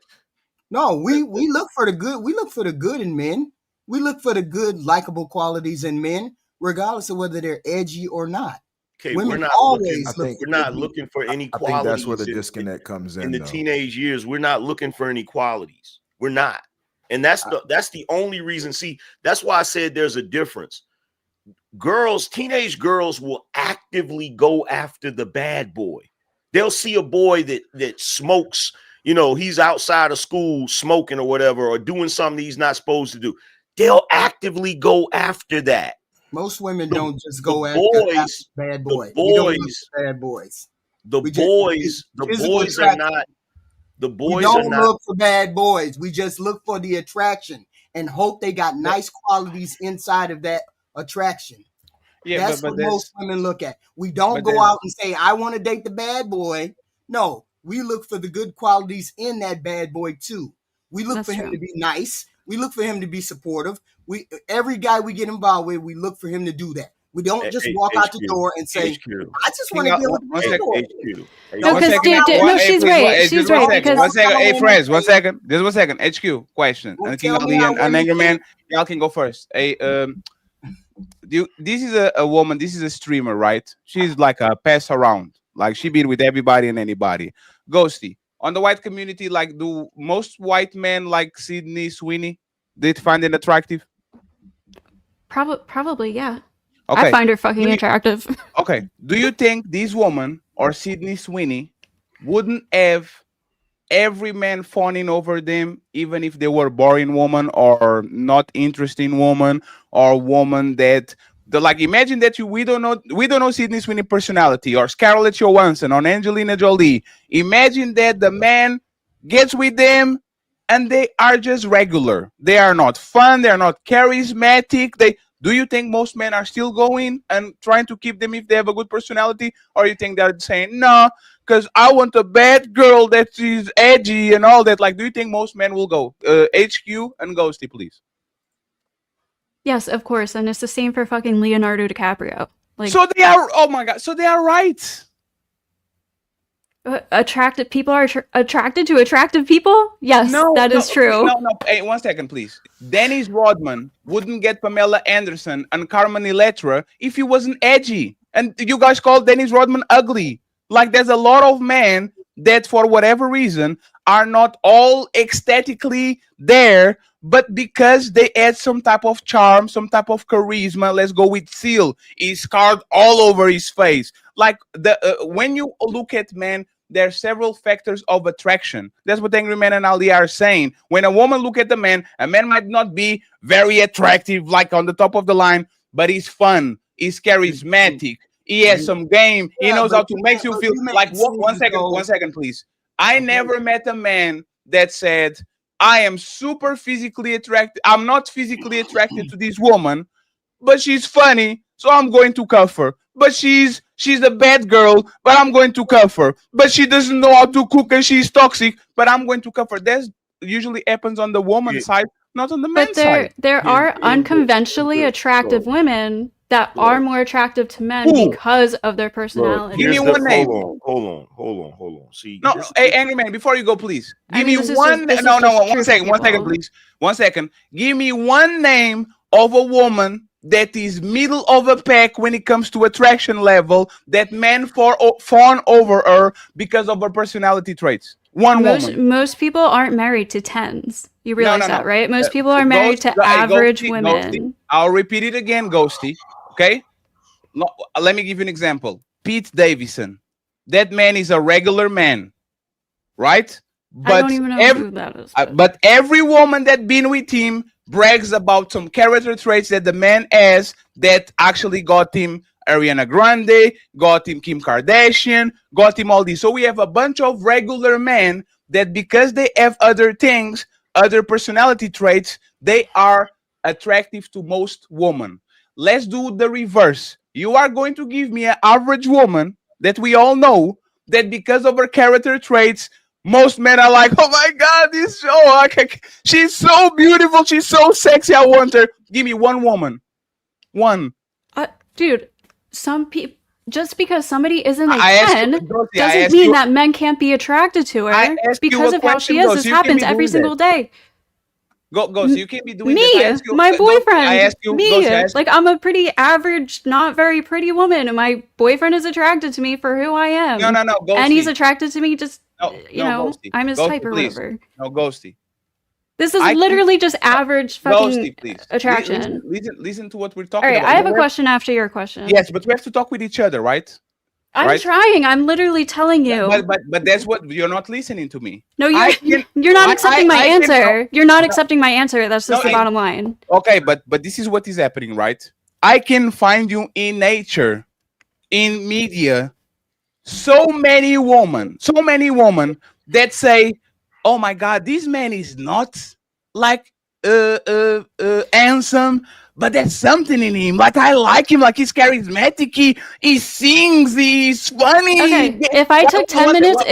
No, we look for the good. We look for the good in men. We look for the good, likable qualities in men, regardless of whether they're edgy or not. Okay, We're not looking for any qualities. I think that's where the disconnect comes in. In the teenage years, we're not looking for any qualities. We're not. And that's the only reason. See, that's why I said there's a difference. Teenage girls will actively go after the bad boy. They'll see a boy that smokes, he's outside of school smoking or whatever, or doing something he's not supposed to do. They'll actively go after that. Most women don't just go after bad boys. Bad boys. The boys are not. The boys we don't look for bad boys. We just look for the attraction and hope they got nice qualities inside of that attraction. Yeah, that's what most women look at. We don't go out and say, I want to date the bad boy. No, we look for the good qualities in that bad boy too. We look for him to be nice. We look for him to be supportive. Every guy we get involved with, we look for him to do that. We don't just walk out the door and say, I just want to deal with the boy. No, she's right. She's right. One second. Hey, friends, 1 second. Just 1 second. HQ, question. And King Ali and Angry Man, y'all can go first. Hey, this is a woman, this is a streamer, right? She's like a pass around. Like she been with everybody and anybody. Ghosty. On the white community, like, do most white men like Sydney Sweeney? They find it attractive? Probably, yeah. Okay. I find her fucking attractive. Okay. Do you think this woman or Sydney Sweeney wouldn't have every man fawning over them, even if they were boring woman or not interesting woman or woman that imagine that we don't know Sydney Sweeney personality or Scarlett Johansson or Angelina Jolie. Imagine that the man gets with them and they are just regular. They are not fun. They are not charismatic. Do you think most men are still going and trying to keep them if they have a good personality? Or you think they're saying, no, because I want a bad girl that is edgy and all that? Like, do you think most men will go? HQ and Ghosty, please. Yes, of course. And it's the same for fucking Leonardo DiCaprio. Like, so they are, oh my God. So they are right. Attractive people are attracted to attractive people? Yes, that is true. No. Hey, 1 second, please. Dennis Rodman wouldn't get Pamela Anderson and Carmen Electra if he wasn't edgy. And you guys call Dennis Rodman ugly. Like, there's a lot of men that, for whatever reason, are not all ecstatically there, but because they add some type of charm, some type of charisma. Let's go with Seal. He's scarred all over his face. Like, when you look at men, there are several factors of attraction. That's what Angry Man and Ali are saying. When a woman look at the man, a man might not be very attractive, like on the top of the line, but he's fun, he's charismatic, he has some game, he knows how to make you feel like, 1 second, please. I never met a man that said, I am super physically attracted. I'm not physically attracted to this woman, but she's funny, so I'm going to cuff her. But she's a bad girl, but I'm going to cuff her. But she doesn't know how to cook and she's toxic, but I'm going to cuff her. That usually happens on the woman's side, not on the man's side. There are unconventionally attractive women that are more attractive to men because of their personality. Give me one name. Hold on. See, no, hey, Angry Man, before you go, please give me one. One second, please. 1 second. Give me one name of a woman that is middle of a pack when it comes to attraction level, that men fawn over her because of her personality traits. Woman. Most people aren't married to 10s. You realize that, right? Most people are married to average women. Ghosty. I'll repeat it again, Ghosty. Okay? Let me give you an example. Pete Davidson. That man is a regular man, right? But I don't even know who that is. But every woman that been with him brags about some character traits that the man has that actually got him Ariana Grande, got him Kim Kardashian, got him all these. So we have a bunch of regular men that because they have other things, other personality traits, they are attractive to most women. Let's do the reverse. You are going to give me an average woman that we all know that because of her character traits, most men are like, oh my God, this show, she's so beautiful, she's so sexy, I want her. Give me one woman. One. Dude, some people, just because somebody isn't a 10 doesn't mean that men can't be attracted to her because of how she is. This happens every single day. Go, so you can't be doing this. My boyfriend. Like, I'm a pretty average, not very pretty woman, and my boyfriend is attracted to me for who I am. No. And he's attracted to me just, Ghosty. I'm his Ghosty, type or please. whatever. No, Ghosty. This is literally just average fucking Ghosty, attraction. Listen to what we're talking All right, about. I have a question after your question. Yes, but we have to talk with each other, right? I'm trying. I'm literally telling you. But that's what you're not listening to me. No, you're not accepting my answer. You're not accepting my answer. That's just the bottom line. Okay, but this is what is happening, right? I can find you in nature, in media, so many women that say, oh my God, this man is not like handsome, but there's something in him. Like, I like him. Like, he's charismatic. He sings. He's funny. Okay. If I took 10 minutes,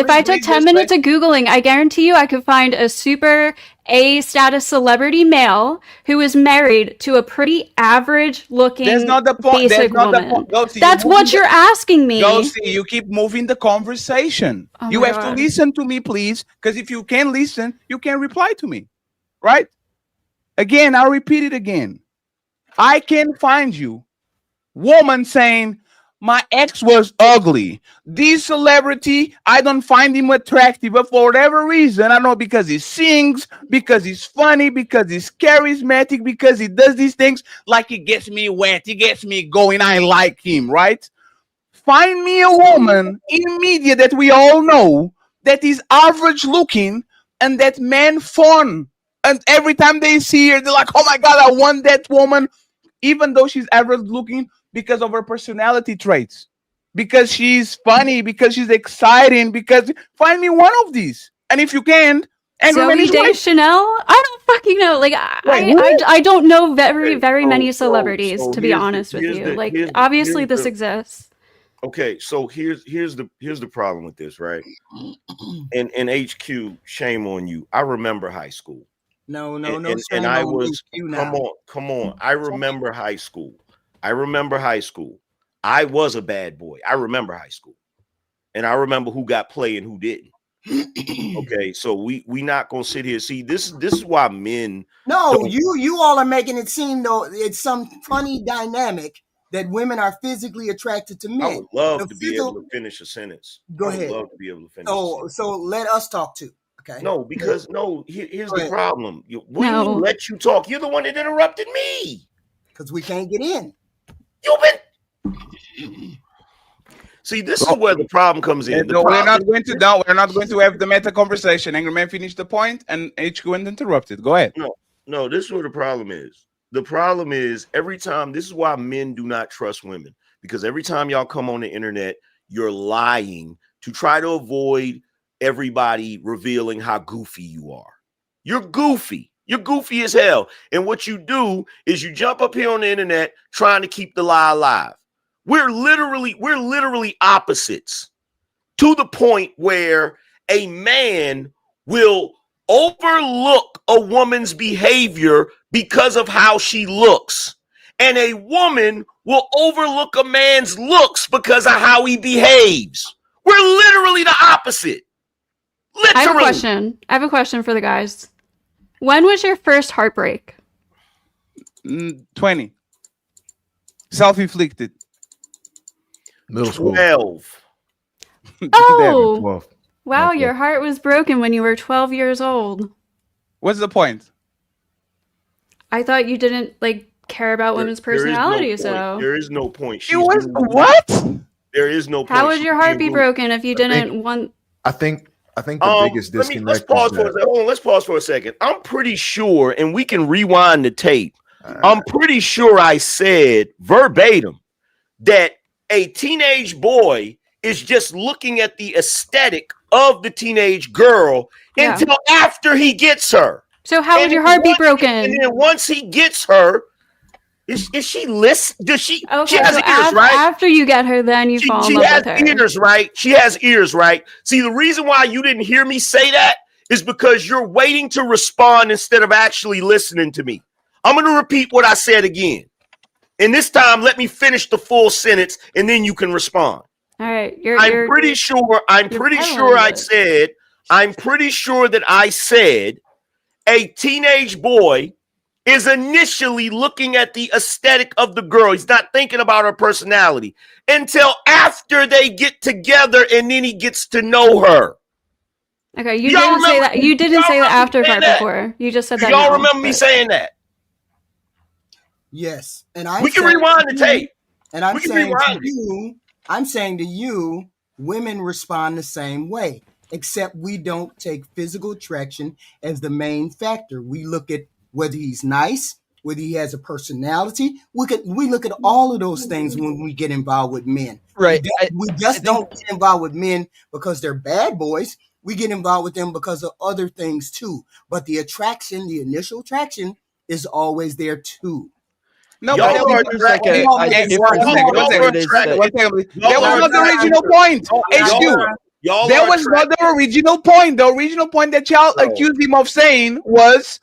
of Googling, I guarantee you I could find a super A status celebrity male who is married to a pretty average looking basic woman. That's what you're asking me. Ghosty, you keep moving the conversation. You have to listen to me, please. Because if you can listen, you can reply to me. Right? Again, I'll repeat it again. I can find you woman saying, my ex was ugly. This celebrity, I don't find him attractive, but for whatever reason, I don't know, because he sings, because he's funny, because he's charismatic, because he does these things, like he gets me wet, he gets me going, I like him, right? Find me a woman in media that we all know that is average looking and that men fawn. And every time they see her, they're like, oh my God, I want that woman. Even though she's average looking, because of her personality traits, because she's funny, because she's exciting, because find me one of these. And if you can't, Zooey Deschanel, I don't fucking know. Like, I don't know very many celebrities, to be honest with you. Like, obviously this exists. Okay, so here's the problem with this, right? And HQ, shame on you. I remember high school. No. And I was, come on. I remember high school. I was a bad boy. I remember high school. And I remember who got play and who didn't. Okay, so we not gonna sit here. See, this is why men. No, you all are making it seem though it's some funny dynamic that women are physically attracted to men. I would love to be able to finish a sentence. Go ahead. I would love to be able to finish. So let us talk too. Okay. No, because here's the problem. We didn't let you talk. You're the one that interrupted me. Because we can't get in. You've been. See, this is where the problem comes in. We're not going to have the meta conversation. Angry Man finished the point, and HQ went interrupted. Go ahead. No, this is where the problem is. The problem is every time. This is why men do not trust women, because every time y'all come on the internet, you're lying to try to avoid everybody revealing how goofy you are. You're goofy. You're goofy as hell. And what you do is you jump up here on the internet trying to keep the lie alive. We're literally opposites, to the point where a man will overlook a woman's behavior because of how she looks. And a woman will overlook a man's looks because of how he behaves. We're literally the opposite. Literally. I have a question for the guys. When was your first heartbreak? 20. Self-inflicted. Middle school. 12. Oh, 12. wow, your heart was broken when you were 12 years old. What's the point? I thought you didn't care about women's personalities, though. There is no point. It was what? There is no point. How would your heart be broken if you didn't want? I think the biggest disconnect. Let's pause for a second. Hold on, let's pause for a second. I'm pretty sure, and we can rewind the tape. I'm pretty sure I said verbatim that a teenage boy is just looking at the aesthetic of the teenage girl until after he gets her. So how would your heart be broken? And then once he gets her, is she listen? Does she? Okay, she has ears, right? After you get her, then you fall in love with her. She has ears, right? She has ears, right? See, the reason why you didn't hear me say that is because you're waiting to respond instead of actually listening to me. I'm going to repeat what I said again. And this time, let me finish the full sentence, and then you can respond. All right. I'm pretty sure that I said a teenage boy is initially looking at the aesthetic of the girl. He's not thinking about her personality until after they get together, and then he gets to know her. Okay, you didn't say that. You didn't say the after part before. You just said that. Y'all remember me saying that? Yes, and we can rewind the tape. And I'm saying to you, women respond the same way, except we don't take physical attraction as the main factor. We look at whether he's nice, whether he has a personality. We look at all of those things when we get involved with men. Right. We just don't get involved with men because they're bad boys. We get involved with them because of other things too. But the attraction, the initial attraction, is always there too. No, but that was not the original point. That was not the original point. The original point that y'all accused him of saying was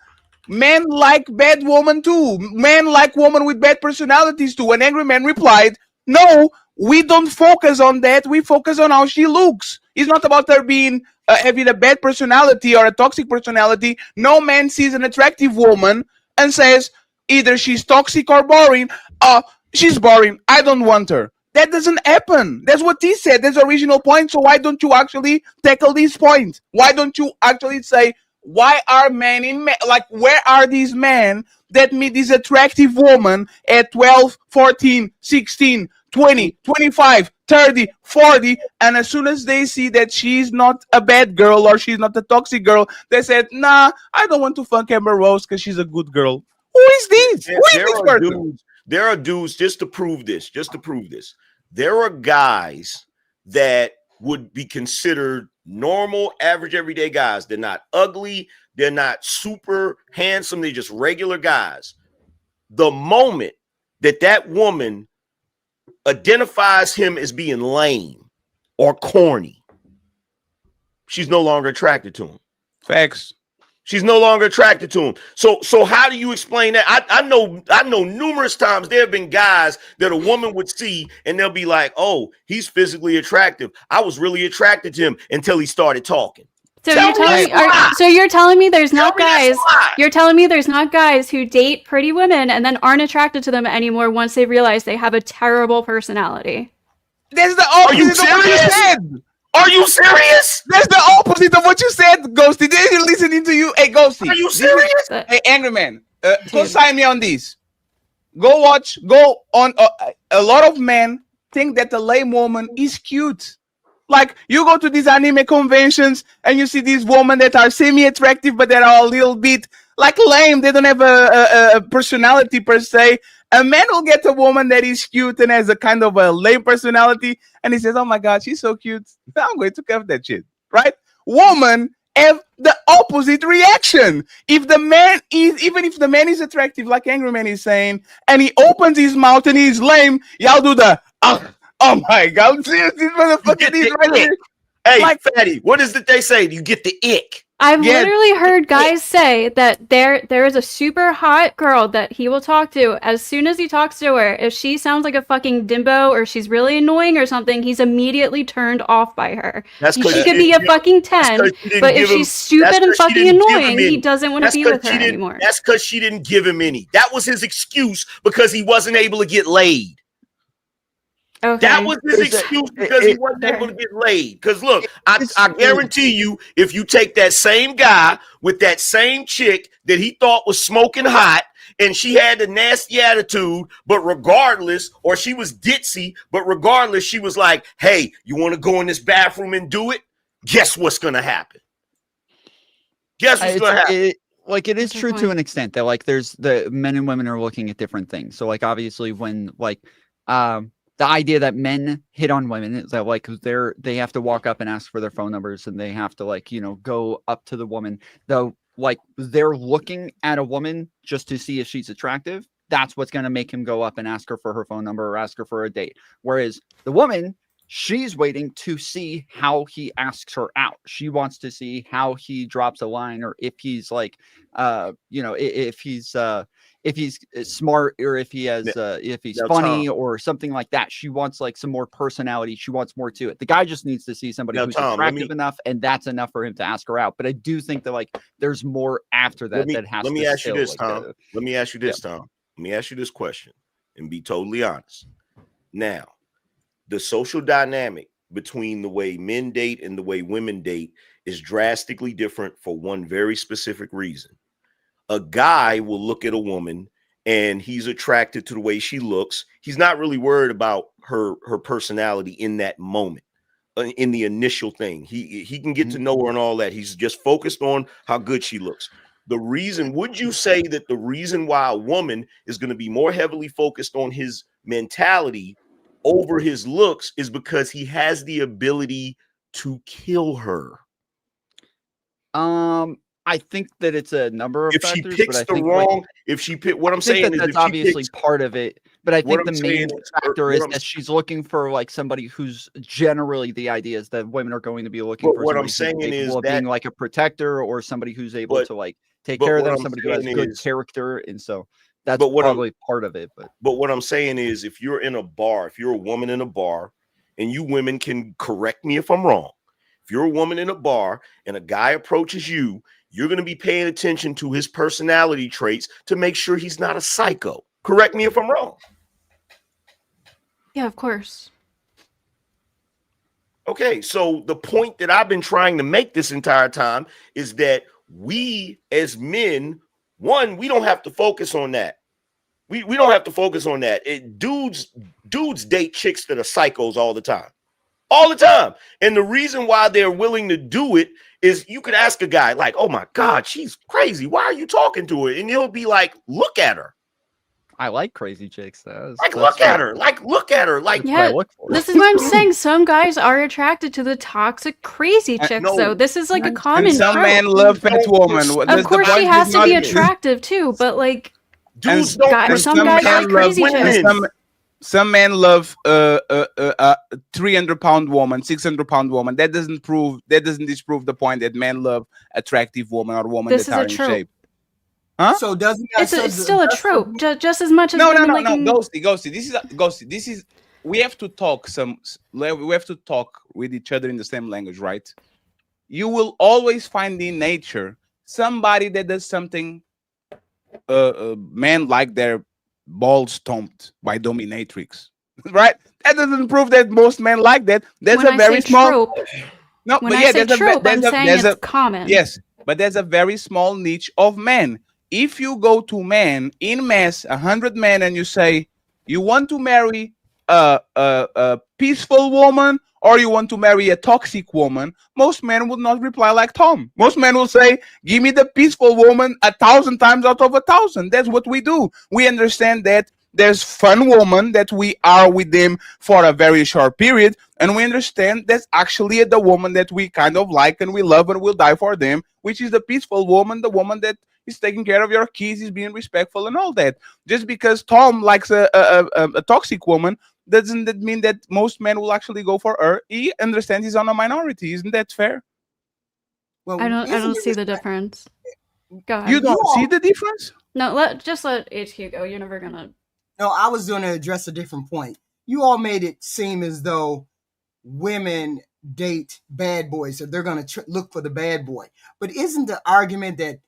men like bad women too. Men like women with bad personalities too. An angry man replied, no, we don't focus on that. We focus on how she looks. It's not about her being having a bad personality or a toxic personality. No man sees an attractive woman and says, either she's toxic or boring. She's boring. I don't want her. That doesn't happen. That's what he said. That's the original point. So why don't you actually tackle this point? Why don't you actually say, why are men where are these men that meet this attractive woman at 12, 14, 16, 20, 25, 30, 40, and as soon as they see that she's not a bad girl or she's not a toxic girl, they said, nah, I don't want to fuck Amber Rose because she's a good girl. Who is this? There are dudes, just to prove this, there are guys that would be considered normal, average, everyday guys. They're not ugly. They're not super handsome. They're just regular guys. The moment that woman identifies him as being lame or corny, she's no longer attracted to him. Facts. She's no longer attracted to him. So how do you explain that? I know numerous times there have been guys that a woman would see and they'll be like, oh, he's physically attractive. I was really attracted to him until he started talking. So you're telling me there's not guys. You're telling me there's not guys who date pretty women and then aren't attracted to them anymore once they realize they have a terrible personality. That's the opposite of what you said. Are you serious? That's the opposite of what you said, Ghosty. They're listening to you. Hey, Ghosty. Are you serious? Hey, Angry Man, go sign me on this. Go on. A lot of men think that a lame woman is cute. Like, you go to these anime conventions and you see these women that are semi-attractive, but that are a little bit like lame. They don't have a personality per se. A man will get a woman that is cute and has a kind of a lame personality, and he says, oh my God, she's so cute. I'm going to have that shit, right? Woman have the opposite reaction. If the man is, even if the man is attractive, like Angry Man is saying, and he opens his mouth and he's lame, y'all do the oh my god, this motherfucker is right here. Hey, like, Fatty, what is it they say? You get the ick. I've literally heard guys say that there is a super hot girl that he will talk to. As soon as he talks to her, if she sounds like a fucking dimbo or she's really annoying or something, he's immediately turned off by her. She could be a fucking 10, but if she's stupid and fucking annoying, he doesn't want to be with her anymore. That's because she didn't give him any. That was his excuse because he wasn't able to get laid. Okay. That was his excuse because he wasn't able to get laid. Because look, I guarantee you, if you take that same guy with that same chick that he thought was smoking hot, and she had a nasty attitude, but regardless, or she was ditzy, but regardless, she was like, hey, you want to go in this bathroom and do it? Guess what's going to happen? Guess what's going to happen? Like, it is true to an extent that, like, there's the men and women are looking at different things. So, like, obviously when, like, the idea that men hit on women is that, like, they have to walk up and ask for their phone numbers, and they have to, like, you know, go up to the woman, though, like, they're looking at a woman just to see if she's attractive. That's what's going to make him go up and ask her for her phone number or ask her for a date. Whereas the woman, she's waiting to see how he asks her out. She wants to see how he drops a line, or if he's like, you know, if he's smart, or if he has, if he's funny, Tom, or something like that. She wants like some more personality. She wants more to it. The guy just needs to see somebody who's attractive enough, and that's enough for him to ask her out. But I do think that, like, there's more after that that has to. Let me ask you this, Tom. Let me ask you this, Tom. Let me ask you this question, and be totally honest. Now, the social dynamic between the way men date and the way women date is drastically different for one very specific reason. A guy will look at a woman and he's attracted to the way she looks. He's not really worried about her personality in that moment, in the initial thing. He can get to know her and all that. He's just focused on how good she looks. The reason, would you say that the reason why a woman is going to be more heavily focused on his mentality over his looks is because he has the ability to kill her? I think that it's a number of factors. If she picks the wrong, if she pick, what I'm saying is that's obviously part of it. But I think the main factor is that she's looking for, like, somebody who's generally, the idea is that women are going to be looking for. What I'm saying is that being like a protector, or somebody who's able to, like, take care of them, somebody who has good character, and so that's probably part of it. But what I'm saying is, if you're in a bar, if you're a woman in a bar, and you women can correct me if I'm wrong. If you're a woman in a bar and a guy approaches you, you're going to be paying attention to his personality traits to make sure he's not a psycho. Correct me if I'm wrong. Yeah, of course. Okay, so the point that I've been trying to make this entire time is that we as men, one, we don't have to focus on that. We don't have to focus on that. Dudes date chicks that are psychos all the time. All the time. And the reason why they're willing to do it is, you could ask a guy like, oh my God, she's crazy. Why are you talking to her? And he'll be like, look at her. I like crazy chicks, though. Look at her. Look at her. Like, yeah, this is what I'm saying. Some guys are attracted to the toxic, crazy chicks, though. This is like a common trope. Some men love fat women. Of course, she has to be attractive too, but like, dudes some guys like crazy chicks. Some men love 300-pound woman, 600-pound woman. That doesn't disprove the point that men love attractive woman or woman that are in shape. Huh? So doesn't it's still a trope, just as much as no. Ghosty. This is. We have to talk we have to talk with each other in the same language, right? You will always find in nature somebody that does something. Men like their balls stomped by dominatrix, right? That doesn't prove that most men like that. There's a very small trope. No, when but yeah, there's a common. Yes, but there's a very small niche of men. If you go to men in mass, 100 men, and you say you want to marry a peaceful woman or you want to marry a toxic woman, most men would not reply like Tom. Most men will say, give me the peaceful woman 1,000 times out of 1,000. That's what we do. We understand that There's fun women that we are with them for a very short period, and we understand that's actually the woman that we kind of like and we love and will die for them, which is the peaceful woman, the woman that is taking care of your kids, is being respectful and all that. Just because Tom likes a toxic woman doesn't that mean that most men will actually go for her. He understands he's on a minority. Isn't that fair? Well, I don't see the difference. Go ahead. You don't see the difference? No, let HQ go. You're never gonna. No, I was going to address a different point. You all made it seem as though women date bad boys, so they're going to look for the bad boy. But isn't the argument that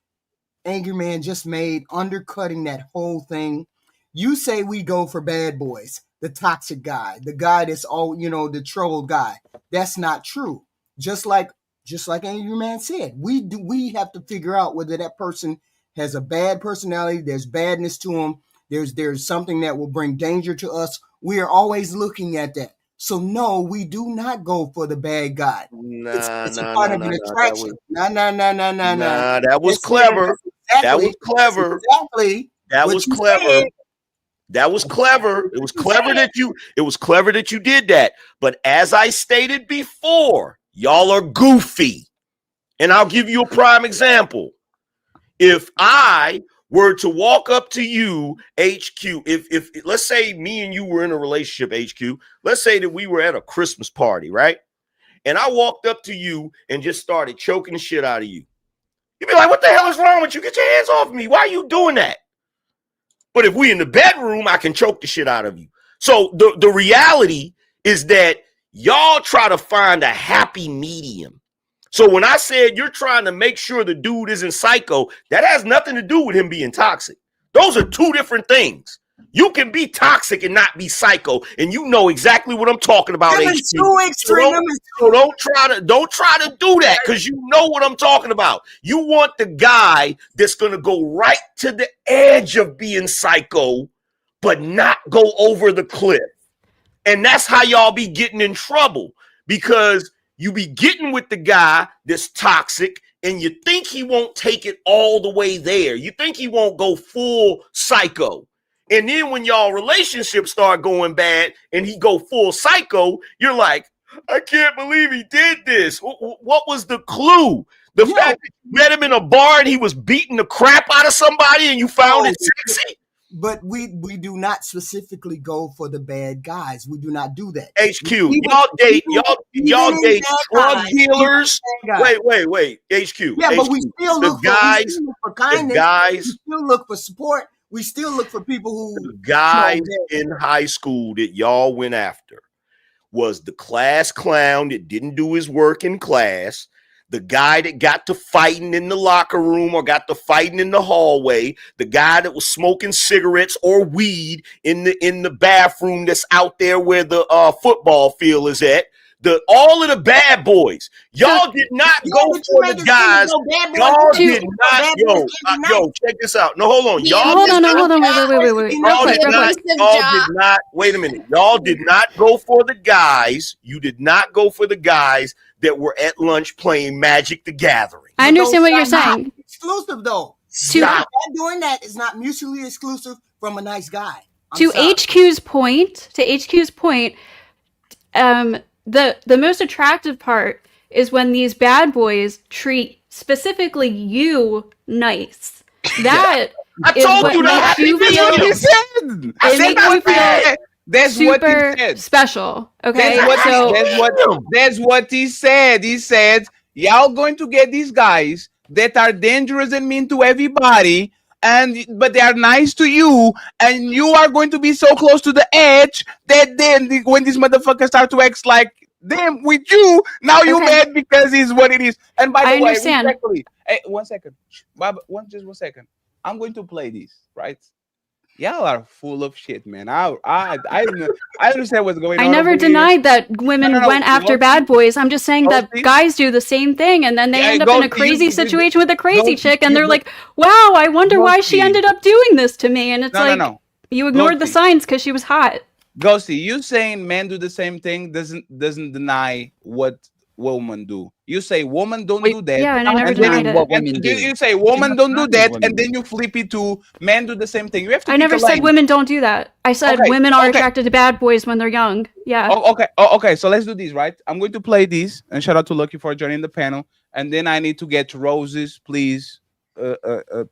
Angry Man just made undercutting that whole thing? You say we go for bad boys, the toxic guy, the guy that's all, the troll guy. That's not true. Just like Angry Man said, we have to figure out whether that person has a bad personality, there's badness to him, there's something that will bring danger to us. We are always looking at that. So no, we do not go for the bad guy. It's a part of an attraction. No. That was clever. That was clever. Exactly. That was clever. That was clever. It was clever that you did that. But as I stated before, y'all are goofy. And I'll give you a prime example. If I were to walk up to you, HQ, if let's say me and you were in a relationship, HQ, let's say that we were at a Christmas party, right? And I walked up to you and just started choking the shit out of you. You'd be like, what the hell is wrong with you? Get your hands off me. Why are you doing that? But if we in the bedroom, I can choke the shit out of you. So the reality is that y'all try to find a happy medium. So when I said you're trying to make sure the dude isn't psycho, that has nothing to do with him being toxic. Those are two different things. You can be toxic and not be psycho, and you know exactly what I'm talking about. So don't try to do that, because you know what I'm talking about. You want the guy that's gonna go right to the edge of being psycho, but not go over the cliff. And that's how y'all be getting in trouble, because you be getting with the guy that's toxic and you think he won't take it all the way there. You think he won't go full psycho. And then when y'all relationships start going bad and he go full psycho, you're like, I can't believe he did this. What was the clue? The fact that you met him in a bar and he was beating the crap out of somebody and you found it sexy? But we do not specifically go for the bad guys. We do not do that. HQ, y'all date drug dealers. Wait, HQ. Yeah, HQ. but we still look for kindness. We still look for support. We still look for people who. The guys in high school that y'all went after was the class clown that didn't do his work in class, the guy that got to fighting in the locker room or got to fighting in the hallway, the guy that was smoking cigarettes or weed in the bathroom that's out there where the football field is at. All of the bad boys. Y'all did not go for the guys. Y'all did not. Yo, check this out. No, hold on. Y'all did not. Wait a minute. Y'all did not go for the guys. You did not go for the guys that were at lunch playing Magic the Gathering. I understand what you're saying. Exclusive though. Doing that is not mutually exclusive from a nice guy. To HQ's point, the most attractive part is when these bad boys treat specifically you nice. That I told you that. That's what he said. Special. Okay. That's what he said. He said, y'all going to get these guys that are dangerous and mean to everybody, but they are nice to you, and you are going to be so close to the edge that then when these motherfuckers start to act like them with you, now you mad because it's what it is. And by the way, respectfully, hey, 1 second, Bob, just 1 second. I'm going to play this, right? Y'all are full of shit, man. I understand what's going on. I never denied that women went after bad boys. I'm just saying that guys do the same thing, and then they end up in a crazy situation with a crazy chick, and they're like, "Wow, I wonder why she ended up doing this to me." And it's you ignored the signs because she was hot. Ghosty, you saying men do the same thing doesn't deny what women do. You say women don't do that. Yeah, and I never and then denied it. and you say women don't do that, and then you flip it to men do the same thing. You have to. I never said women don't do that. I said women are attracted to bad boys when they're young. Yeah. Okay. So let's do this, right? I'm going to play this, and shout out to Lucky for joining the panel. And then I need to get roses, please.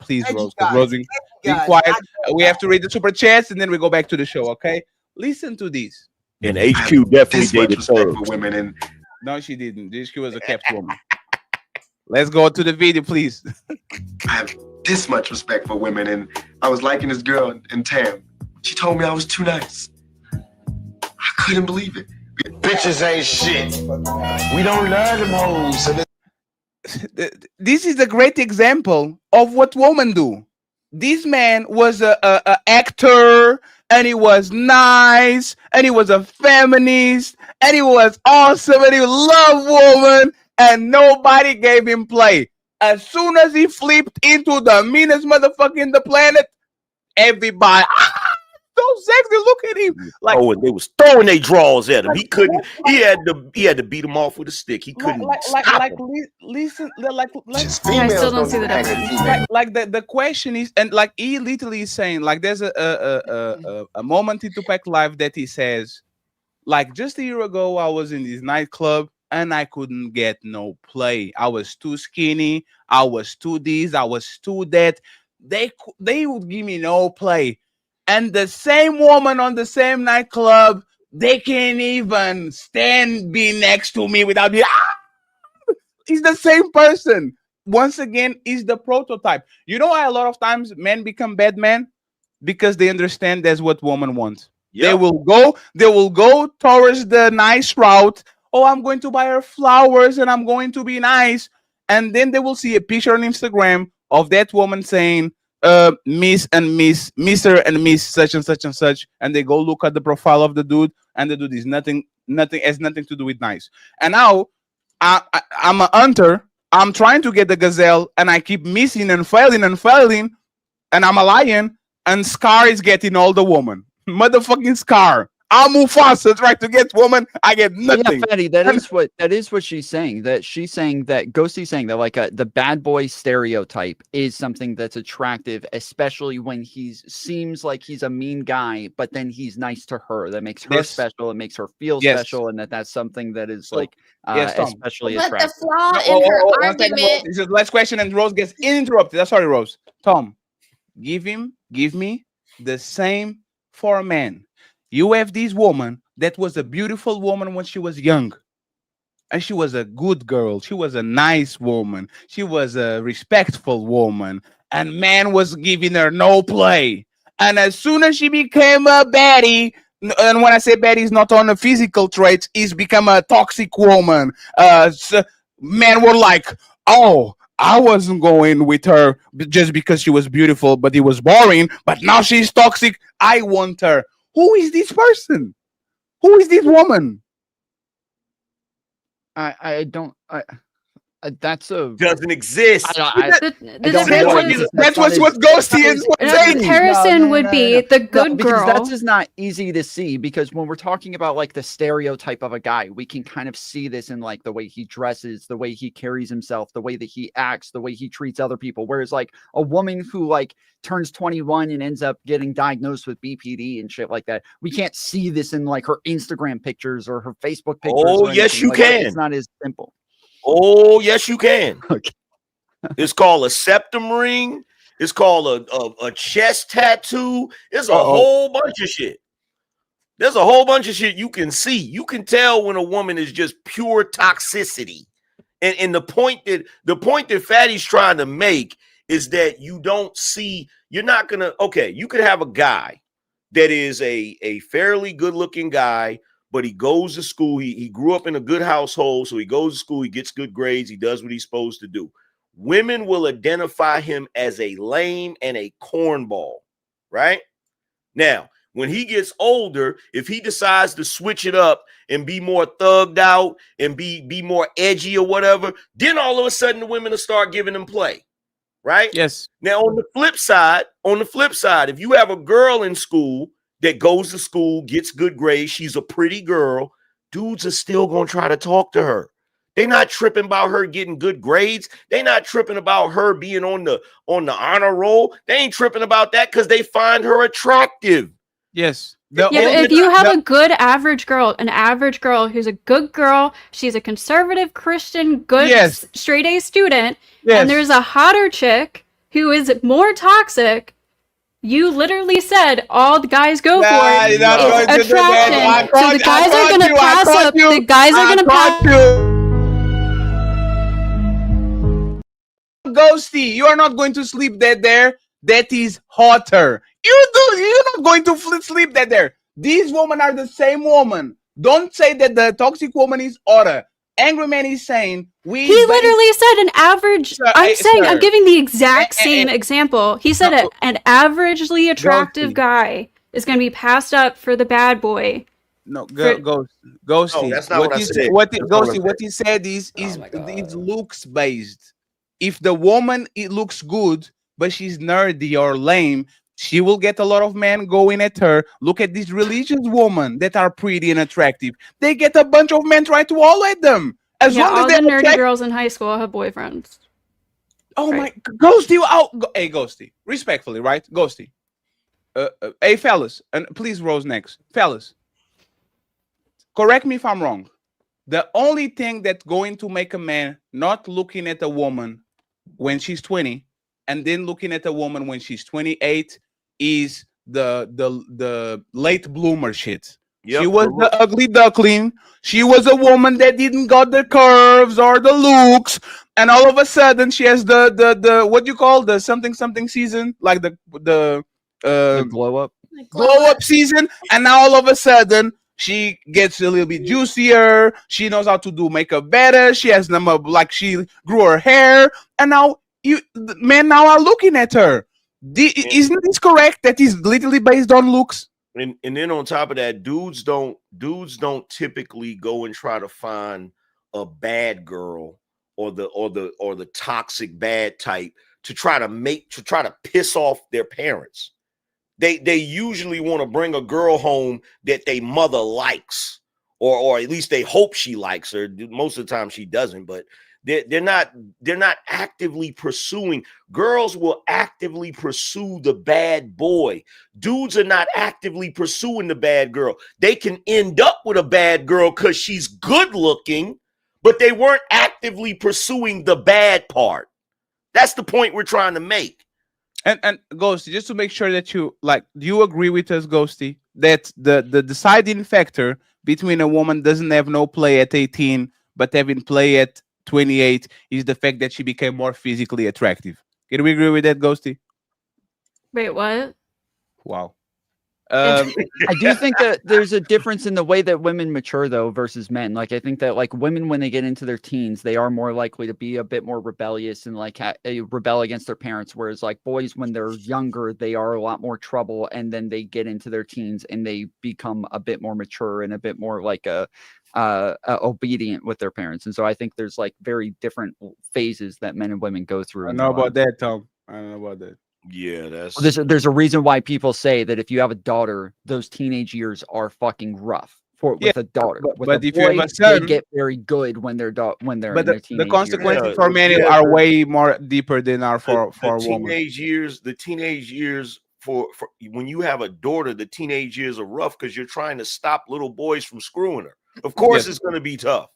Please, Rose. Rose, be quiet. We have to read the super chats, and then we go back to the show. Okay? Listen to this. And HQ definitely dated for women, and no, she didn't. HQ was a kept woman. Let's go to the video, please. I have this much respect for women, and I was liking this girl in Tam. She told me I was too nice. I couldn't believe it. Bitches ain't shit. We don't learn them hoes. So This is a great example of what women do. This man was a actor, and he was nice, and he was a feminist, and he was awesome, and he loved women, and nobody gave him play. As soon as he flipped into the meanest motherfucker in the planet, everybody, so sexy, look at him. Like, and they was throwing their draws at him. He couldn't. He had to beat him off with a stick. He couldn't. Listen, I still don't see the difference. Like the question is, and like he literally is saying, like there's a moment in Tupac life that he says, like just a year ago I was in this nightclub and I couldn't get no play. I was too skinny. I was too this. I was too that. They would give me no play. And the same woman on the same nightclub, they can't even stand be next to me without me. He's the same person. Once again, he's the prototype. You know why a lot of times men become bad men? Because they understand that's what women want. Yep. They will go towards the nice route. Oh, I'm going to buy her flowers and I'm going to be nice. And then they will see a picture on Instagram of that woman saying, Miss and Miss, Mr. and Miss such and such and such, and they go look at the profile of the dude, and the dude is nothing has nothing to do with nice. And now I'm a hunter. I'm trying to get the gazelle, and I keep missing and failing, and I'm a lion, and Scar is getting all the woman. Motherfucking Scar. I'm Mufasa trying to get woman. I get nothing. Yeah, Fatty, that is what she's saying. That she's saying that Ghosty's saying that like the bad boy stereotype is something that's attractive, especially when he seems like he's a mean guy, but then he's nice to her. That makes her special. It makes her feel special, and that's something that is like especially attractive. But the flaw in her argument. This is the last question, and Rose gets interrupted. Sorry, Rose. Tom, give me the same for a man. You have this woman that was a beautiful woman when she was young. And she was a good girl. She was a nice woman. She was a respectful woman. And man was giving her no play. And as soon as she became a baddie, and when I say baddie, it's not on the physical traits, it's become a toxic woman. So men were like, oh, I wasn't going with her just because she was beautiful, but it was boring. But now she's toxic. I want her. Who is this person? Who is this woman? I don't. That's a doesn't exist. That's what Ghosty is saying. Comparison would be the good girl. That's just not easy to see, because when we're talking about like the stereotype of a guy, we can kind of see this in like the way he dresses, the way he carries himself, the way that he acts, the way he treats other people. Whereas like a woman who like turns 21 and ends up getting diagnosed with BPD and shit like that, we can't see this in like her Instagram pictures or her Facebook pictures. Oh, yes, you can. It's not as simple. Oh, yes, you can. Okay. It's called a septum ring. It's called a chest tattoo. There's a whole bunch of shit. There's a whole bunch of shit you can see. You can tell when a woman is just pure toxicity. And the point that Fatty's trying to make is that you don't see, you're not going to, okay, you could have a guy that is a fairly good-looking guy, but he goes to school. He grew up in a good household, so he goes to school. He gets good grades. He does what he's supposed to do. Women will identify him as a lame and a cornball, right? Now, when he gets older, if he decides to switch it up and be more thugged out and be more edgy or whatever, then all of a sudden the women will start giving him play, right? Yes. Now, on the flip side, if you have a girl in school that goes to school, gets good grades, she's a pretty girl, dudes are still going to try to talk to her. They're not tripping about her getting good grades. They're not tripping about her being on the honor roll. They ain't tripping about that because they find her attractive. Yes. But if you have a good average girl, an average girl who's a good girl, she's a conservative Christian, good straight A student, and there's a hotter chick who is more toxic, you literally said all the guys go for is attraction. So the guys are going to pass up. The guys are going to pass. Ghosty, you are not going to sleep that there. That is hotter. You're not going to sleep that there. These women are the same woman. Don't say that the toxic woman is hotter. Angry Man is saying he literally said an average. I'm giving the exact same example. He said an averagely attractive guy is going to be passed up for the bad boy. No, Ghosty. No, that's not what I said. What he said is looks based. If the woman looks good, but she's nerdy or lame, she will get a lot of men going at her. Look at these religious women that are pretty and attractive. They get a bunch of men trying to all at them. As long all as the nerdy girls in high school have boyfriends. Oh my, Ghosty! Hey, Ghosty, respectfully, right? Ghosty. Hey, fellas, and please, Rose next. Fellas, correct me if I'm wrong. The only thing that's going to make a man not looking at a woman when she's 20 and then looking at a woman when she's 28 is the late bloomer shit. Yep. She was the ugly duckling. She was a woman that didn't got the curves or the looks, and all of a sudden she has the what you call the something season, like the glow up season, and now all of a sudden she gets a little bit juicier. She knows how to do makeup better. She has them up, like she grew her hair, and now men now are looking at her. Isn't this correct? That is literally based on looks. And then on top of that, dudes don't typically go and try to find a bad girl or the toxic bad type to try to piss off their parents. They usually want to bring a girl home that their mother likes, or at least they hope she likes her. Most of the time she doesn't, but they're not actively pursuing. Girls will actively pursue the bad boy. Dudes are not actively pursuing the bad girl. They can end up with a bad girl because she's good looking, but they weren't actively pursuing the bad part. That's the point we're trying to make. And Ghosty, just to make sure that do you agree with us, Ghosty, that the deciding factor between a woman doesn't have no play at 18, but having play at 28 is the fact that she became more physically attractive? Can we agree with that, Ghosty? Wait, what? Wow. I do think that there's a difference in the way that women mature, though, versus men. Like, I think that, like, women, when they get into their teens, they are more likely to be a bit more rebellious and, like, rebel against their parents. Whereas, like, boys, when they're younger, they are a lot more trouble. And then they get into their teens and they become a bit more mature and a bit more, like, obedient with their parents. And so I think there's, like, very different phases that men and women go through. I know about that, Tom. I don't know about that. Yeah, that's there's a reason why people say that if you have a daughter, those teenage years are fucking rough with a daughter. But if you have a son, they get very good when they're in their teenage the consequences years. for men are way more deeper than are for women. The teenage years for when you have a daughter, the teenage years are rough because you're trying to stop little boys from screwing her. Of course, it's going to be tough.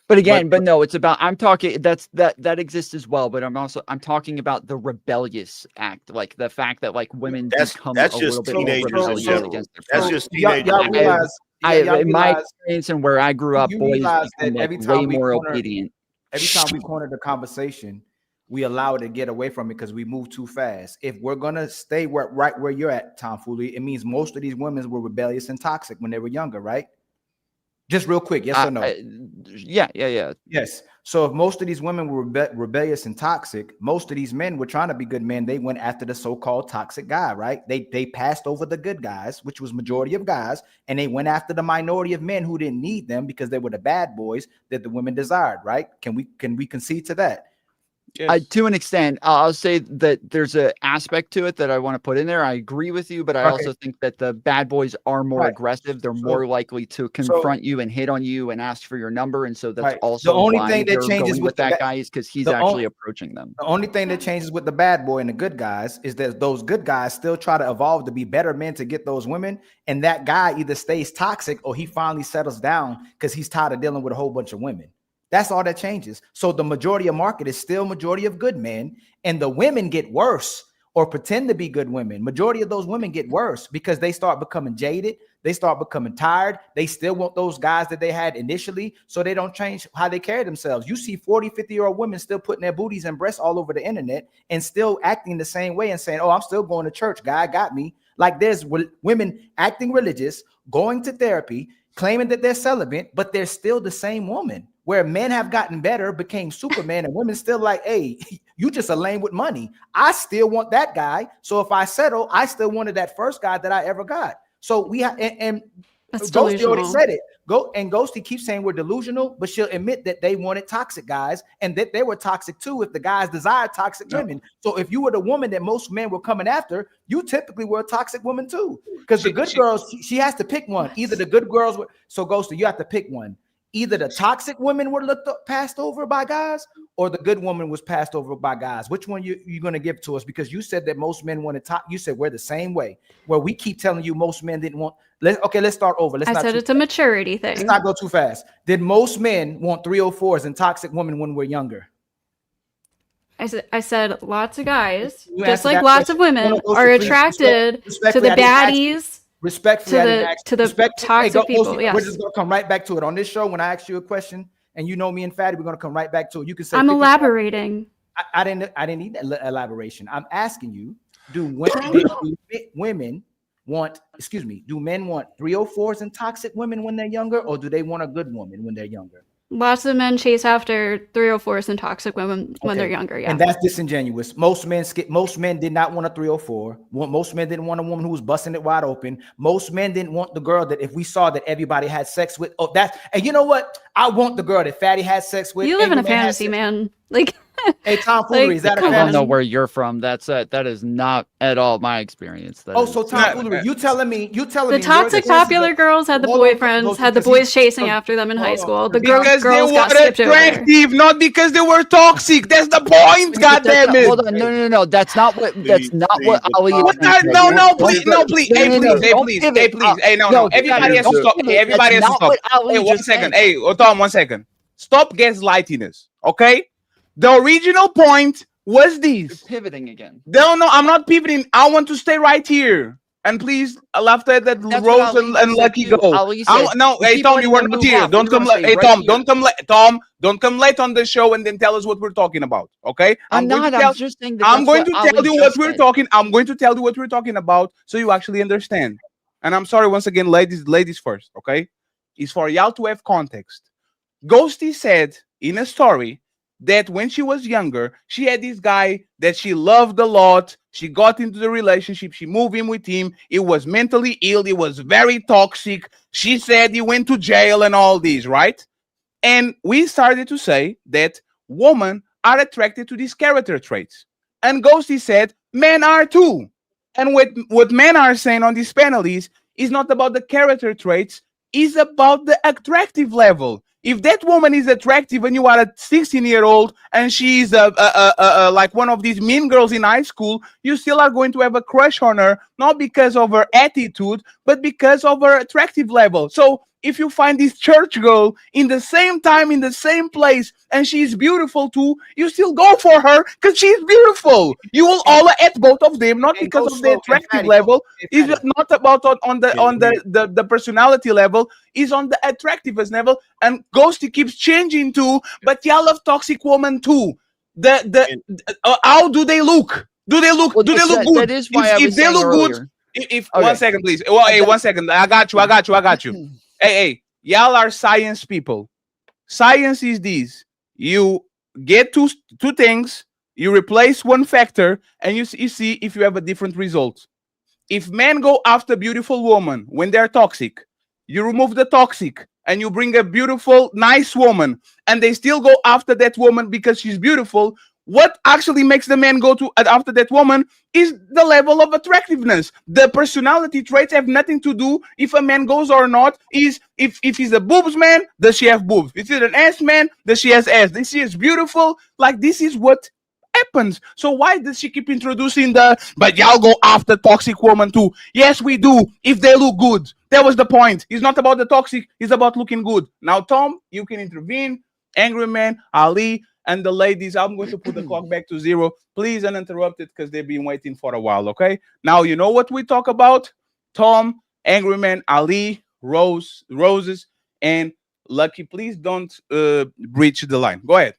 But again, but no, it's about, I'm talking, that exists as well, but I'm talking about the rebellious act, like the fact that, like, women become a little bit more rebellious against their That's just teenagers. In my experience and where I grew up, boys become, like, way more obedient. Every time we corner the conversation, we allow it to get away from it because we move too fast. If we're gonna stay right where you're at, Tom Foley, it means most of these women were rebellious and toxic when they were younger, right? Just real quick, yes or no? Yeah. Yes. So if most of these women were rebellious and toxic, most of these men were trying to be good men. They went after the so-called toxic guy, right? They passed over the good guys, which was majority of guys, and they went after the minority of men who didn't need them because they were the bad boys that the women desired, right? Can we concede to that? To an extent, I'll say that there's an aspect to it that I want to put in there. I agree with you, but I also think that the bad boys are more aggressive. They're more likely to confront you and hit on you and ask for your number, and so that's also the only why thing that they're changes going with that guy is because he's actually approaching them. The only thing that changes with the bad boy and the good guys is that those good guys still try to evolve to be better men to get those women, and that guy either stays toxic or he finally settles down because he's tired of dealing with a whole bunch of women. That's all that changes. So the majority of market is still majority of good men, and the women get worse or pretend to be good women. Majority of those women get worse because they start becoming jaded. They start becoming tired. They still want those guys that they had initially, so they don't change how they carry themselves. You see 40, 50-year-old women still putting their booties and breasts all over the internet and still acting the same way and saying, oh, I'm still going to church. God got me. Like there's women acting religious, going to therapy, claiming that they're celibate, but they're still the same woman. Where men have gotten better, became Superman, and women still like, hey, you just a lame with money. I still want that guy. So if I settle, I still wanted that first guy that I ever got. So we have, and Ghosty already said it. Ghosty keeps saying we're delusional, but she'll admit that they wanted toxic guys and that they were toxic too if the guys desired toxic women. So if you were the woman that most men were coming after, you typically were a toxic woman too. Because the good girls, she has to pick one. Either the good girls were, so Ghosty, you have to pick one. Either the toxic women were passed over by guys or the good woman was passed over by guys. Which one you're going to give to us? Because you said that most men wanted top. You said we're the same way. Where we keep telling you most men didn't want. Let's start over. I said it's a maturity thing. Let's not go too fast. Did most men want 304s and toxic women when we're younger? I said lots of guys, just like lots of women, are attracted to the baddies. Respectfully, to the toxic people. Yes. We're just gonna come right back to it on this show. When I ask you a question, and you know me and Fatty, we're gonna come right back to it. You can say I'm elaborating. I didn't need that elaboration. I'm asking you: do women want? Excuse me. Do men want 304s and toxic women when they're younger, or do they want a good woman when they're younger? Lots of men chase after 304s and toxic women when they're younger. Yeah, and that's disingenuous. Most men did not want a 304. Most men didn't want a woman who was busting it wide open. Most men didn't want the girl that if we saw that everybody had sex with. Oh, that's and you know what? I want the girl that Fatty had sex with. You live in a fantasy, man. Like, hey, tomfoolery, is that a fantasy? I don't know where you're from. That is not at all my experience. So tomfoolery. You telling me the toxic popular girls had the boyfriends, had the boys chasing after them in high school. The girls got skipped over. Not because they were toxic. That's the point. God damn it. Hold on. No. That's not what Ali. No, please. Hey, please. Hey, no. Everybody has to stop. Everybody has to stop. Hey, 1 second. Hey, Tom, 1 second. Stop gaslighting us, okay? The original point was this. You're pivoting again. No, I'm not pivoting. I want to stay right here. And please, after that, Rose and Lucky go. No, hey, Tom, you were not here. Don't come late. Hey, Tom, don't come late. Tom, don't come late on the show and then tell us what we're talking about, okay? I'm going to tell you what we're talking. I'm going to tell you what we're talking about so you actually understand. And I'm sorry, once again, ladies first, okay? It's for y'all to have context. Ghosty said in a story that when she was younger, she had this guy that she loved a lot. She got into the relationship. She moved in with him. It was mentally ill. It was very toxic. She said he went to jail and all these, right? And we started to say that women are attracted to these character traits. And Ghosty said men are too. And what men are saying on this panel is not about the character traits, it's about the attractive level. If that woman is attractive and you are a 16-year-old and she's like one of these mean girls in high school, you still are going to have a crush on her, not because of her attitude, but because of her attractive level. So if you find this church girl in the same time, in the same place, and she's beautiful too, you still go for her because she's beautiful. You will all at both of them, not because of the attractive level. It's not about on the personality level. It's on the attractiveness level. And Ghosty keeps changing too. But y'all love toxic women too. How do they look? Do they look good? That is why if they look good. Okay. 1 second, please. Well, hey, 1 second. I got you. Hey, y'all are science people. Science is this. You get two things, you replace one factor, and you see if you have a different result. If men go after beautiful woman when they're toxic, you remove the toxic and you bring a beautiful, nice woman, and they still go after that woman because she's beautiful. what actually makes the man go to after that woman is the level of attractiveness. The personality traits have nothing to do if a man goes or not. Is if he's a boobs man, does she have boobs? If he's an ass man, does she has ass? This is beautiful. Like, this is what happens. So why does she keep introducing but y'all go after toxic woman too? Yes, we do, if they look good. That was the point. It's not about the toxic, it's about looking good. Now, Tom, you can intervene. Angry Man, Ali, and the ladies, I'm going to put the clock back to 0. Please uninterrupt it because they've been waiting for a while, okay? Now, you know what we talk about? Tom, Angry Man, Ali, Roses, and Lucky. Please don't breach the line. Go ahead.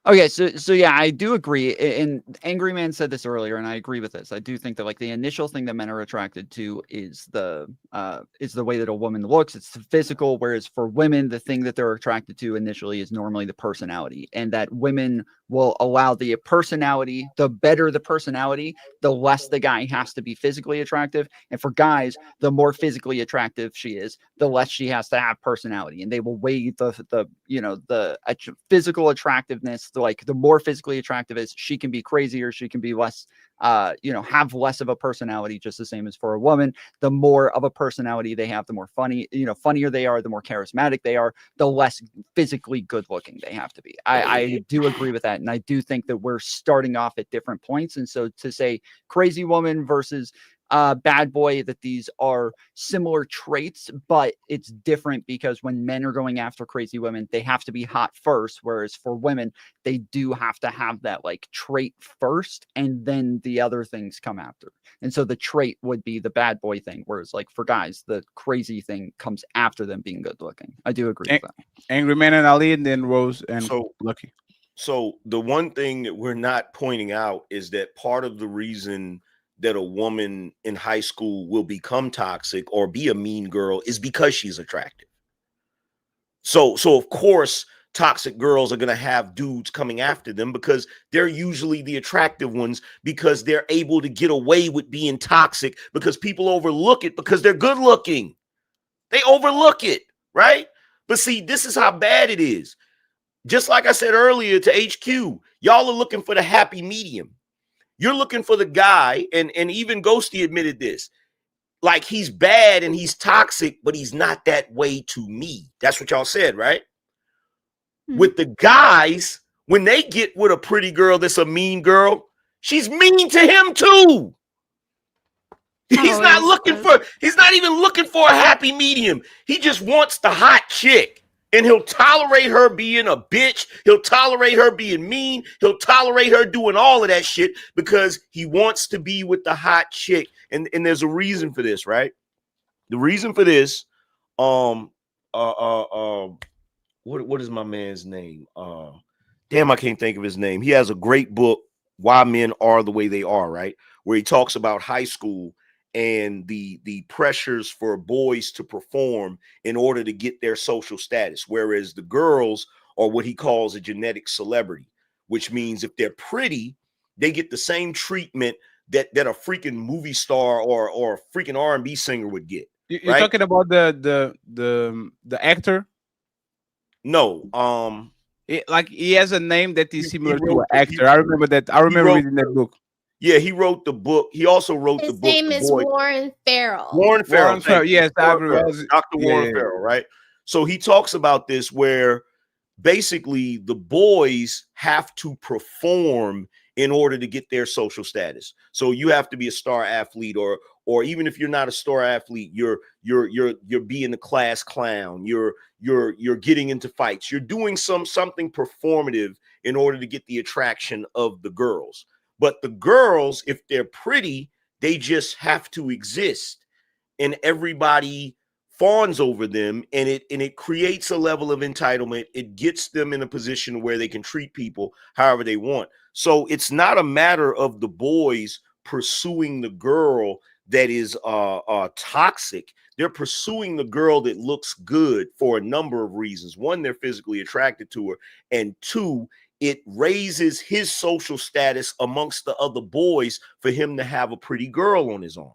Okay, so yeah, I do agree. And Angry Man said this earlier, and I agree with this. I do think that like the initial thing that men are attracted to is the way that a woman looks. It's the physical, whereas for women, the thing that they're attracted to initially is normally the personality, and that women will allow the personality. The better the personality, the less the guy has to be physically attractive. And for guys, the more physically attractive she is, the less she has to have personality. And they will weigh the physical attractiveness. Like the more physically attractive is, she can be crazier, she can be less, have less of a personality, just the same as for a woman. The more of a personality they have, the more funnier they are, the more charismatic they are, the less physically good looking they have to be. I do agree with that. And I do think that we're starting off at different points. And so to say crazy woman versus bad boy, that these are similar traits, but it's different because when men are going after crazy women, they have to be hot first, whereas for women, they do have to have that like trait first, and then the other things come after. And so the trait would be the bad boy thing, whereas like for guys, the crazy thing comes after them being good looking. I do agree with that. Angry Man and Ali, and then Rose and Lucky. So the one thing that we're not pointing out is that part of the reason that a woman in high school will become toxic or be a mean girl is because she's attractive. So of course, toxic girls are going to have dudes coming after them because they're usually the attractive ones, because they're able to get away with being toxic because people overlook it because they're good looking. They overlook it, right? But see, this is how bad it is. Just like I said earlier to HQ, y'all are looking for the happy medium. You're looking for the guy, and even Ghosty admitted this, like he's bad and he's toxic, but he's not that way to me. That's what y'all said, right? With the guys, when they get with a pretty girl that's a mean girl, she's mean to him too. He's not even looking for a happy medium. He just wants the hot chick. And he'll tolerate her being a bitch. He'll tolerate her being mean. He'll tolerate her doing all of that shit because he wants to be with the hot chick. And there's a reason for this, right? The reason for this, what is my man's name? Damn, I can't think of his name. He has a great book, Why Men Are the Way They Are, right? Where he talks about high school and the pressures for boys to perform in order to get their social status, whereas the girls are what he calls a genetic celebrity, which means if they're pretty, they get the same treatment that a freaking movie star or a freaking R&B singer would get. You're right? Talking about the actor? No, like he has a name that is similar to an actor. I remember that. I remember reading that book. Yeah, he wrote the book. He also wrote the book. His name is Warren Farrell. Warren Farrell. Yes, Dr. Warren Farrell, right? So he talks about this where basically the boys have to perform in order to get their social status. So you have to be a star athlete, or even if you're not a star athlete, you're being the class clown. You're getting into fights. You're doing something performative in order to get the attraction of the girls. But the girls, if they're pretty, they just have to exist, and everybody fawns over them, and it creates a level of entitlement. It gets them in a position where they can treat people however they want. So it's not a matter of the boys pursuing the girl that is toxic. They're pursuing the girl that looks good for a number of reasons. One, they're physically attracted to her, and two, it raises his social status amongst the other boys for him to have a pretty girl on his arm.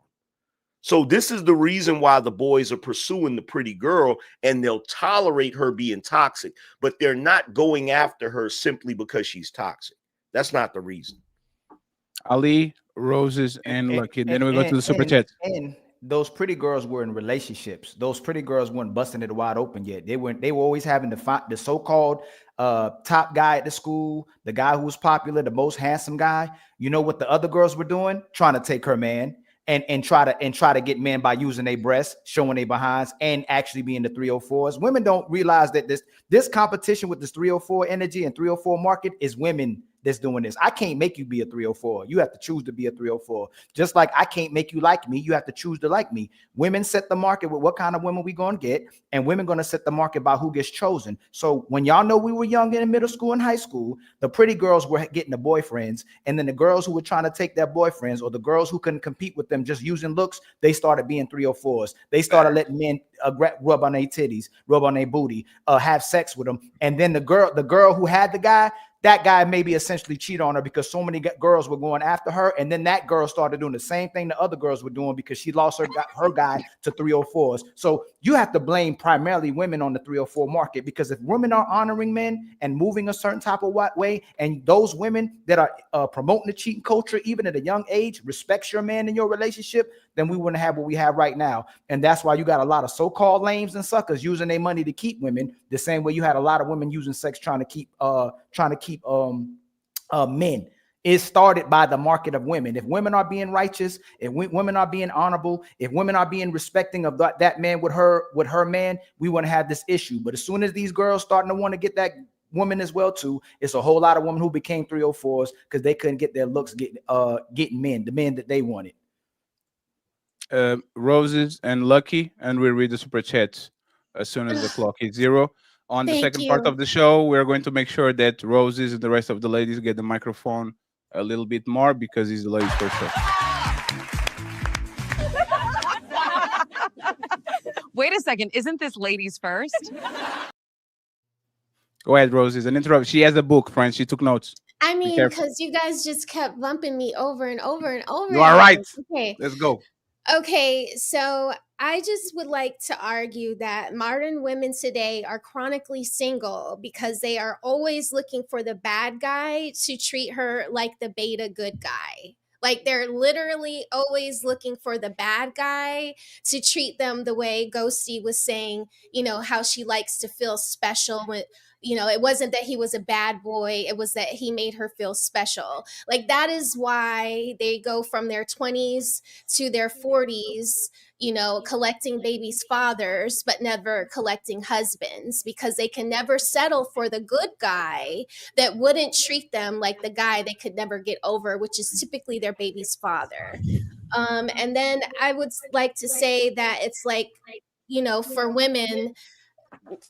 So this is the reason why the boys are pursuing the pretty girl, and they'll tolerate her being toxic, but they're not going after her simply because she's toxic. That's not the reason. Ali, Roses, and Lucky. Then we go to the super chat. And those pretty girls were in relationships. Those pretty girls weren't busting it wide open yet. They weren't. They were always having the so-called top guy at the school, the guy who was popular, the most handsome guy. You know what the other girls were doing? Trying to take her man. And try to get men by using their breasts, showing their behinds, and actually being the 304s. Women don't realize that this competition with this 304 energy and 304 market is women that's doing this. I can't make you be a 304. You have to choose to be a 304. Just like I can't make you like me. You have to choose to like me. Women set the market with what kind of women we going to get, and women going to set the market by who gets chosen. So when y'all know we were young in middle school and high school, the pretty girls were getting the boyfriends, and then the girls who were trying to take their boyfriends, or the girls who couldn't compete with them just using looks, they started being 304s. They started letting men rub on their titties, rub on their booty, have sex with them. And then the girl who had the guy, that guy maybe essentially cheat on her because so many girls were going after her. And then that girl started doing the same thing the other girls were doing because she lost her guy to 304s. So you have to blame primarily women on the 304 market, because if women are honoring men and moving a certain type of way, and those women that are promoting the cheating culture, even at a young age, respects your man in your relationship, then we wouldn't have what we have right now. And that's why you got a lot of so-called lames and suckers using their money to keep women, the same way you had a lot of women using sex trying to keep men. It started by the market of women. If women are being righteous, if women are being honorable, if women are being respecting of that man with her man, we wouldn't have this issue. But as soon as these girls starting to want to get that woman as well too, it's a whole lot of women who became 304s because they couldn't get their looks getting men, the men that they wanted. Roses and Lucky, and we'll read the super chats as soon as the clock is 0. On the second part of the show, we're going to make sure that Roses and the rest of the ladies get the microphone a little bit more, because it's the ladies' first show. Wait a second, isn't this ladies first? Go ahead, Roses, and interrupt. She has a book, friends. She took notes. I mean, because you guys just kept bumping me over and over and over. You are right. Okay. Let's go. Okay, so I just would like to argue that modern women today are chronically single because they are always looking for the bad guy to treat her like the beta good guy. Like they're literally always looking for the bad guy to treat them the way Ghosty was saying, how she likes to feel special with, it wasn't that he was a bad boy. It was that he made her feel special. Like that is why they go from their 20s to their 40s, collecting babies' fathers, but never collecting husbands, because they can never settle for the good guy that wouldn't treat them like the guy they could never get over, which is typically their baby's father. And then I would like to say that it's like, for women,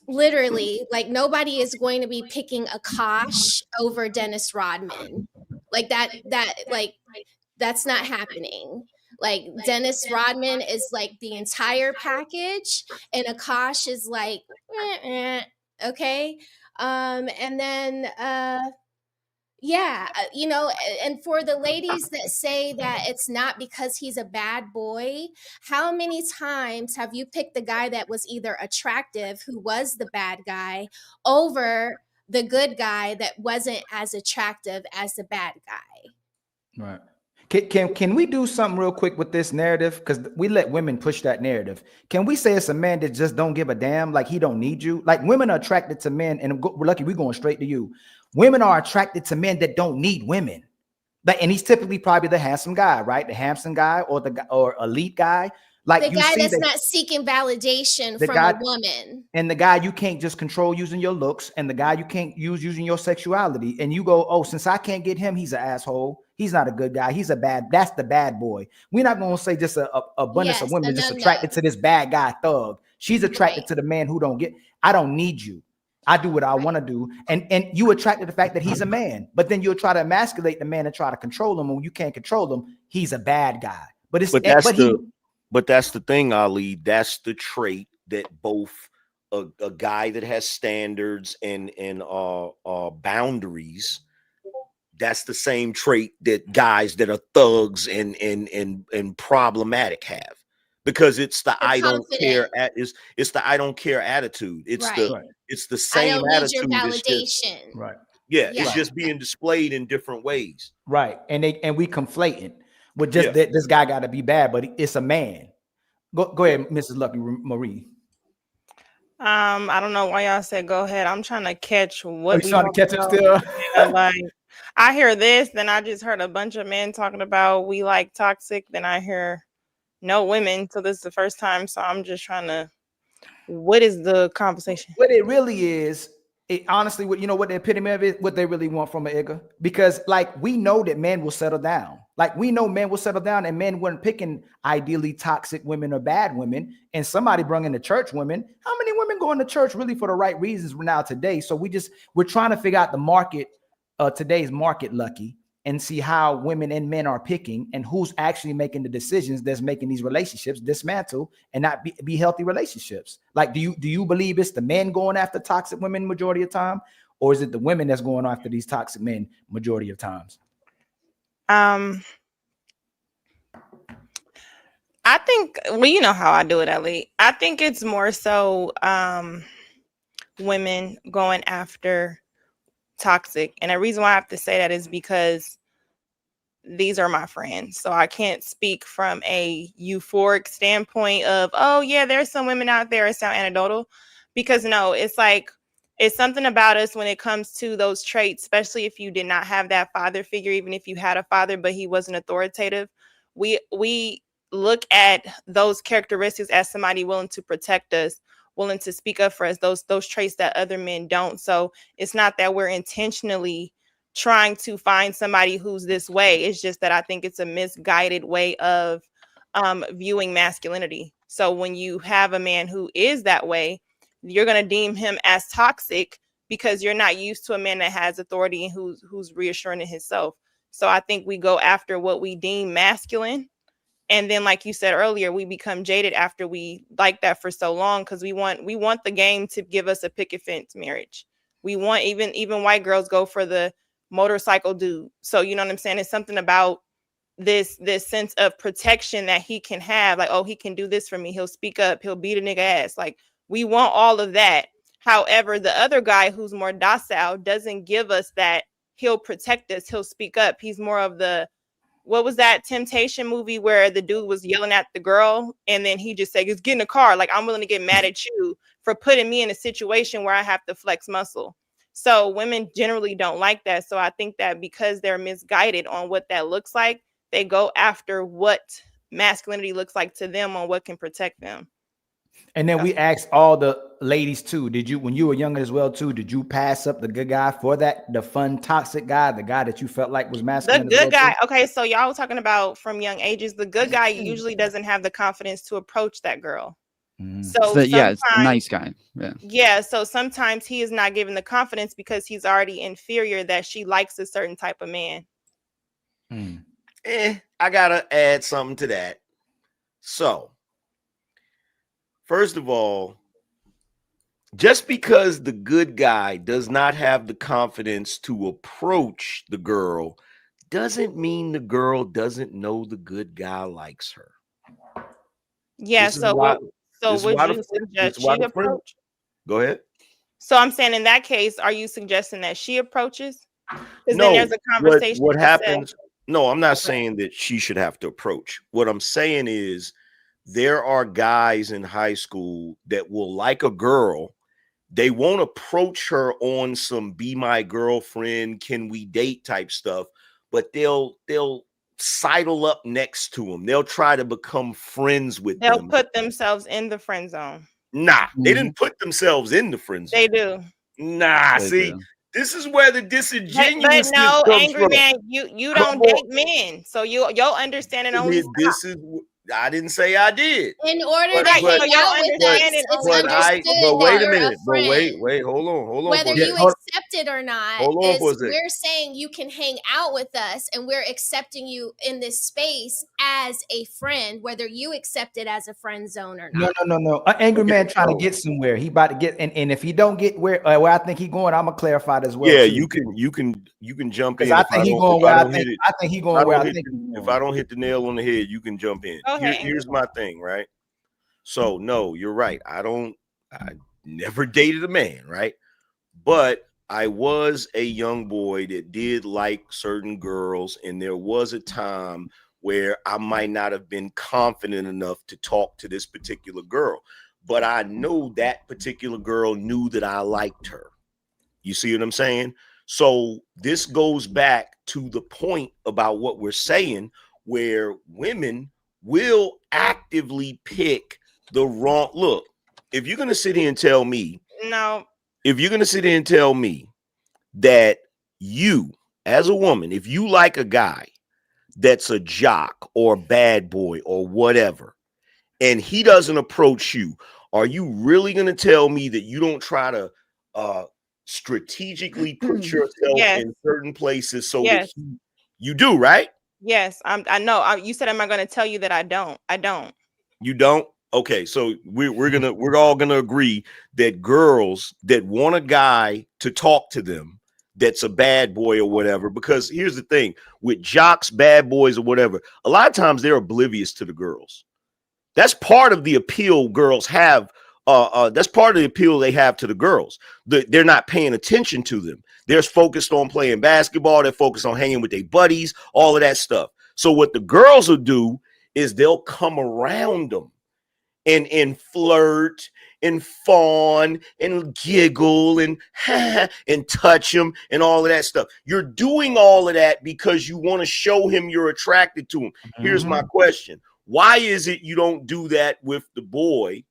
literally, like nobody is going to be picking Akash over Dennis Rodman. Like that's not happening. Like Dennis Rodman is like the entire package, and Akash is like, okay. And then, and for the ladies that say that it's not because he's a bad boy, how many times have you picked the guy that was either attractive, who was the bad guy, over the good guy that wasn't as attractive as the bad guy? Right. Can we do something real quick with this narrative? Because we let women push that narrative. Can we say it's a man that just don't give a damn, like he don't need you? Like women are attracted to men, and we're lucky we're going straight to you. Women are attracted to men that don't need women. And he's typically probably the handsome guy, right? The handsome guy or elite guy. Like the guy that's not seeking validation from a woman. And the guy you can't just control using your looks, and the guy you can't use using your sexuality. And you go, oh, since I can't get him, he's an asshole. He's not a good guy. That's the bad boy. We're not going to say just a abundance of women just attracted to this bad guy thug. She's attracted to the man who I don't need you. I do what I want to do. And you attracted to the fact that he's a man, but then you'll try to emasculate the man and try to control him. And when you can't control him, he's a bad guy. But that's the thing, Ali. That's the trait that both a guy that has standards and boundaries. That's the same trait that guys that are thugs and problematic have, because it's the I don't care it's the I don't care attitude. It's the same attitude. Validation. Right. Yeah, it's just being displayed in different ways. Right. And we conflating with just that this guy got to be bad, but it's a man. Go ahead, Mrs. Lucky Marie. I don't know why y'all said go ahead. I'm trying to catch what you trying to catch it still? Yeah, like I hear this, then I just heard a bunch of men talking about we like toxic. Then I hear no women. So this is the first time. So I'm just trying to. What is the conversation? What it really is, honestly, what you know, what the epitome of it, what they really want from an Igga, because like we know that men will settle down. Like we know men will settle down, and men weren't picking ideally toxic women or bad women. And somebody brought in the church women. How many women go into church really for the right reasons now today? So we're trying to figure out the market, today's market, Lucky, and see how women and men are picking and who's actually making the decisions that's making these relationships dismantle and not be healthy relationships. Like, do you believe it's the men going after toxic women majority of time, or is it the women that's going after these toxic men majority of times? I think, well, you know how I do it, Ali. I think it's more so women going after toxic. And the reason why I have to say that is because these are my friends. So I can't speak from a euphoric standpoint of, oh yeah, there's some women out there. It sound anecdotal, because no, it's like, it's something about us when it comes to those traits, especially if you did not have that father figure, even if you had a father, but he wasn't authoritative. We look at those characteristics as somebody willing to protect us, willing to speak up for us, those traits that other men don't. So it's not that we're intentionally trying to find somebody who's this way. It's just that I think it's a misguided way of viewing masculinity. So when you have a man who is that way, you're going to deem him as toxic because you're not used to a man that has authority and who's reassuring in himself. So I think we go after what we deem masculine. And then, like you said earlier, we become jaded after we like that for so long, because we want the game to give us a picket fence marriage. We want even white girls go for the motorcycle dude. So you know what I'm saying? It's something about this sense of protection that he can have. Like, oh, he can do this for me. He'll speak up. He'll beat a nigga ass. Like, we want all of that. However, the other guy who's more docile doesn't give us that. He'll protect us. He'll speak up. He's more of the, what was that Temptation movie where the dude was yelling at the girl and then he just said, "Just get in the car. Like, I'm willing to get mad at you for putting me in a situation where I have to flex muscle." So women generally don't like that. So I think that because they're misguided on what that looks like, they go after what masculinity looks like to them on what can protect them. And then we asked all the ladies too, did you, when you were younger as well too, did you pass up the good guy for that, the fun toxic guy, the guy that you felt like was masculine? The good guy. Okay, so y'all were talking about from young ages. The good guy usually doesn't have the confidence to approach that girl. So yeah, it's a nice guy. Yeah, so sometimes he is not given the confidence because he's already inferior, that she likes a certain type of man. I gotta add something to that. So first of all, just because the good guy does not have the confidence to approach the girl doesn't mean the girl doesn't know the good guy likes her. Yeah, so would you suggest she approach? Go ahead. So I'm saying, in that case, are you suggesting that she approaches? Because No, then there's a conversation. what happens? No, I'm not saying that she should have to approach. What I'm saying is there are guys in high school that will like a girl. They won't approach her on some "be my girlfriend, can we date" type stuff, but they'll sidle up next to them. They'll try to become friends with them. They'll put themselves in the friend zone. Nah, they didn't put themselves in the friend zone. They do. Nah, see, this is where the disingenuousness But no, comes angry from. man, you don't date men, so your understanding only This is, I didn't say I did. In order to But- hang but- out with us, it's but understood wait that a you're minute. a But friend. wait, hold on. Whether for a you second. accept it or not, Hold on is for a second. we're saying you can hang out with us and we're accepting you in this space as a friend, whether you accept it as a friend zone or not. No. An angry man trying to get somewhere. He about to get, and if he don't get where I think he going, I'm gonna clarify it as well. Yeah, too. you can jump in. I if think he don't- going if where I don't hit think. it. I think he going where I think. If I don't hit the nail on the head, you can jump in. Here's my thing, right? So no, you're right. I never dated a man, right? But I was a young boy that did like certain girls, and there was a time where I might not have been confident enough to talk to this particular girl, but I know that particular girl knew that I liked her. You see what I'm saying? So this goes back to the point about what we're saying, where women will actively pick the wrong look. If you're going to sit here and tell me, if you're going to sit here and tell me that you, as a woman, if you like a guy that's a jock or a bad boy or whatever, and he doesn't approach you, are you really going to tell me that you don't try to strategically put yourself in certain places so that you do, right? Yes, I know. You said, am I going to tell you that I don't? I don't. You don't? Okay, so we're all gonna agree that girls that want a guy to talk to them that's a bad boy or whatever, because here's the thing with jocks, bad boys or whatever, a lot of times they're oblivious to the girls. That's part of the appeal girls have. That's part of the appeal they have to the girls. They're not paying attention to them. They're focused on playing basketball. They're focused on hanging with their buddies, all of that stuff. So what the girls will do is they'll come around them and flirt and fawn and giggle and and touch him and all of that stuff. You're doing all of that because you want to show him you're attracted to him. Here's my question. Why is it you don't do that with the boy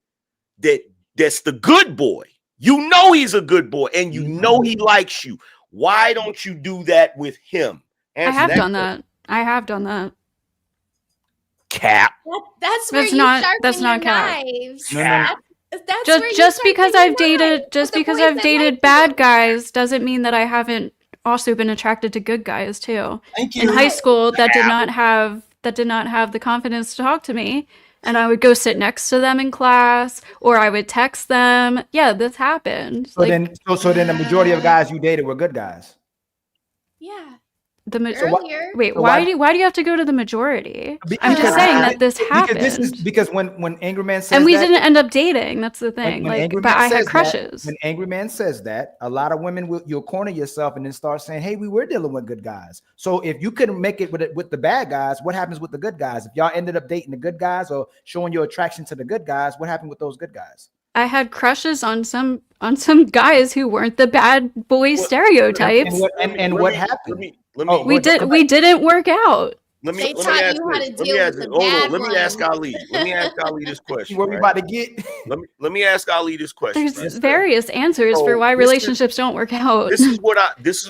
that's the good boy? You know he's a good boy and you know he likes you. Why don't you do that with him? I have done that. I have done that. Cap. That's where you not sharpen your cap. knives. No. That's just where you just because sharpen I've your dated knives. just But the because boys I've that dated like bad guys doesn't mean that I haven't also been attracted to good guys too. Thank In you. high school, that did not have the confidence to talk to me, and I would go sit next to them in class, or I would text them. Yeah, this happened. So then the majority of guys you dated were good guys. Yeah. Wait, so why do you have to go to the majority? I'm just saying that this happened. Because when Angry Man says And we that, didn't end up dating. That's the thing. when Angry But Man I had says crushes. when Angry Man says that, a lot of women you'll corner yourself and then start saying, "Hey, we were dealing with good guys." So if you couldn't make it with the bad guys, what happens with the good guys? If y'all ended up dating the good guys or showing your attraction to the good guys, what happened with those good guys? I had crushes on some guys who weren't the bad boy stereotypes. And what happened? We didn't work out. Let me They taught you how to deal with the bad Let me ask ones. Ali. Let me ask Ali this question. What we about to get? Let me ask Ali this question. There's various answers for why relationships don't work out. This is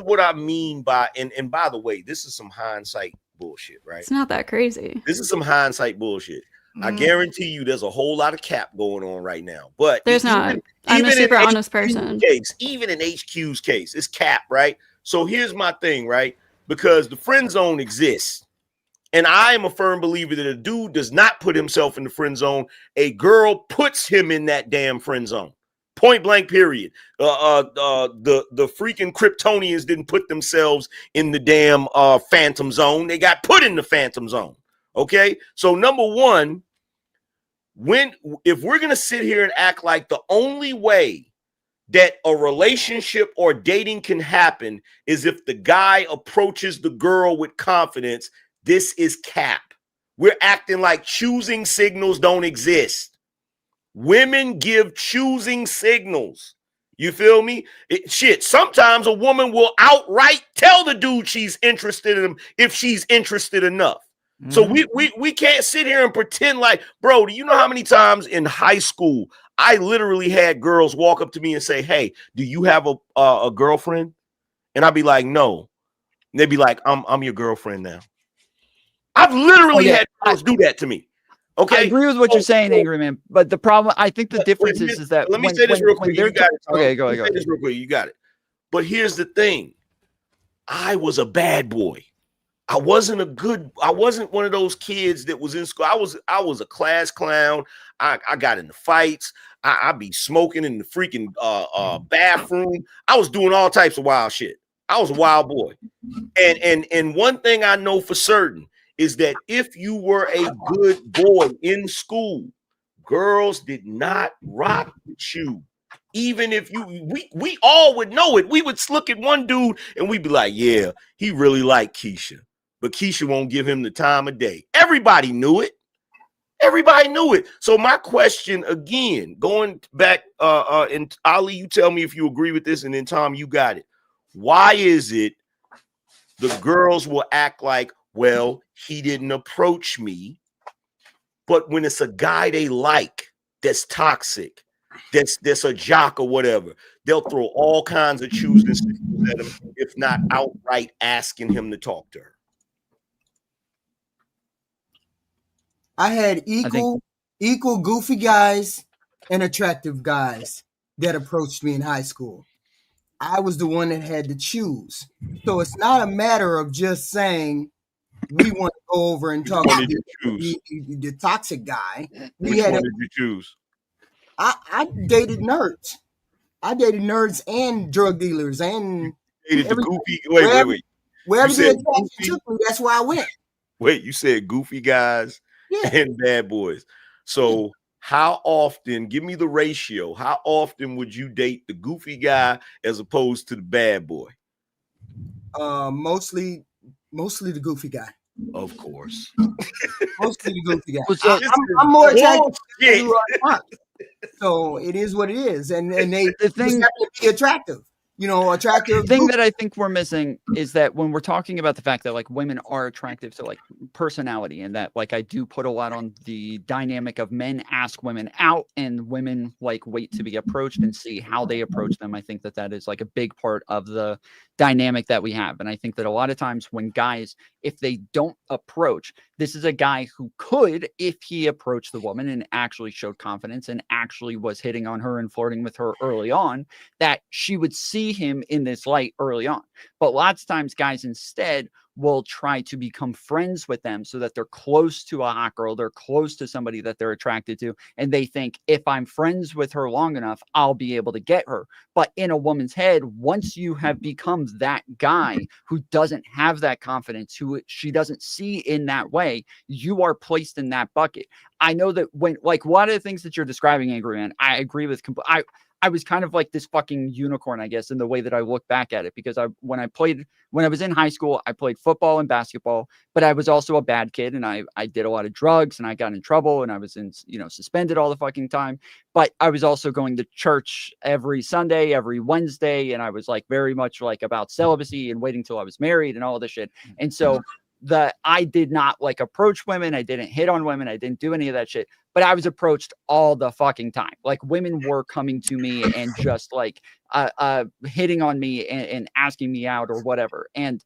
what I mean by and by the way, this is some hindsight bullshit, right? It's not that crazy. This is some hindsight bullshit. I guarantee you there's a whole lot of cap going on right now. But there's not. I'm a super honest person. Even in HQ's case, it's cap, right? So here's my thing, right? Because the friend zone exists. And I am a firm believer that a dude does not put himself in the friend zone. A girl puts him in that damn friend zone. Point blank, period. The freaking Kryptonians didn't put themselves in the damn phantom zone. They got put in the phantom zone. Okay, so number one, if we're gonna sit here and act like the only way that a relationship or dating can happen is if the guy approaches the girl with confidence, this is cap. We're acting like choosing signals don't exist. Women give choosing signals. You feel me? Sometimes a woman will outright tell the dude she's interested in him if she's interested enough. So we can't sit here and pretend like, bro, do you know how many times in high school I literally had girls walk up to me and say, "Hey, do you have a girlfriend?" And I'd be like, "No." And they'd be like, I'm your girlfriend now. I've literally had girls do that to me. Okay. I agree with what you're saying, Angry Man. But the problem, I think the difference is that let me say this real quick. You got it. Okay, go ahead. This real quick. You got it. But here's the thing. I was a bad boy. I wasn't one of those kids that was in school. I was a class clown. I got into fights. I'd be smoking in the freaking bathroom. I was doing all types of wild shit. I was a wild boy. And one thing I know for certain is that if you were a good boy in school, girls did not rock with you. Even if we all would know it. We would look at one dude and we'd be like, yeah, he really liked Keisha, but Keisha won't give him the time of day. Everybody knew it. Everybody knew it. So my question again, going back, and Ali, you tell me if you agree with this, and then Tom, you got it. Why is it the girls will act like, well, he didn't approach me, but when it's a guy they like that's toxic, that's a jock or whatever, they'll throw all kinds of choosing at him, if not outright asking him to talk to her? I had equal goofy guys and attractive guys that approached me in high school. I was the one that had to choose. So it's not a matter of just saying we want to go over and talk to the toxic guy. Which one did you choose? I dated nerds. I dated nerds and drug dealers and dated the goofy. Wait. Wherever the attraction took me, that's where I went. Wait, you said goofy guys and bad boys. So how often, give me the ratio, how often would you date the goofy guy as opposed to the bad boy? Mostly the goofy guy. Of course. Mostly the goofy guy. I'm more attracted to you are. So it is what it is. And they just happen to be attractive. You know, attractive. The thing that I think we're missing is that when we're talking about the fact that like women are attractive to like personality, and that like I do put a lot on the dynamic of men ask women out and women like wait to be approached and see how they approach them. I think that is like a big part of the dynamic that we have. And I think that a lot of times when guys, if they don't approach, this is a guy who could, if he approached the woman and actually showed confidence and actually was hitting on her and flirting with her early on, that she would see him in this light early on. But lots of times guys instead will try to become friends with them so that they're close to a hot girl, they're close to somebody that they're attracted to, and they think if I'm friends with her long enough, I'll be able to get her. But in a woman's head, once you have become that guy who doesn't have that confidence, who she doesn't see in that way, you are placed in that bucket. I know that when, like, a lot of the things that you're describing, Angry Man, I agree with. I was kind of like this fucking unicorn, I guess, in the way that I look back at it, because when I was in high school, I played football and basketball, but I was also a bad kid, and I did a lot of drugs, and I got in trouble, and I was suspended all the fucking time. But I was also going to church every Sunday, every Wednesday, and I was like very much like about celibacy and waiting till I was married and all this shit. And so I did not like approach women. I didn't hit on women. I didn't do any of that shit, but I was approached all the fucking time. Like women were coming to me and just like, hitting on me and asking me out or whatever. And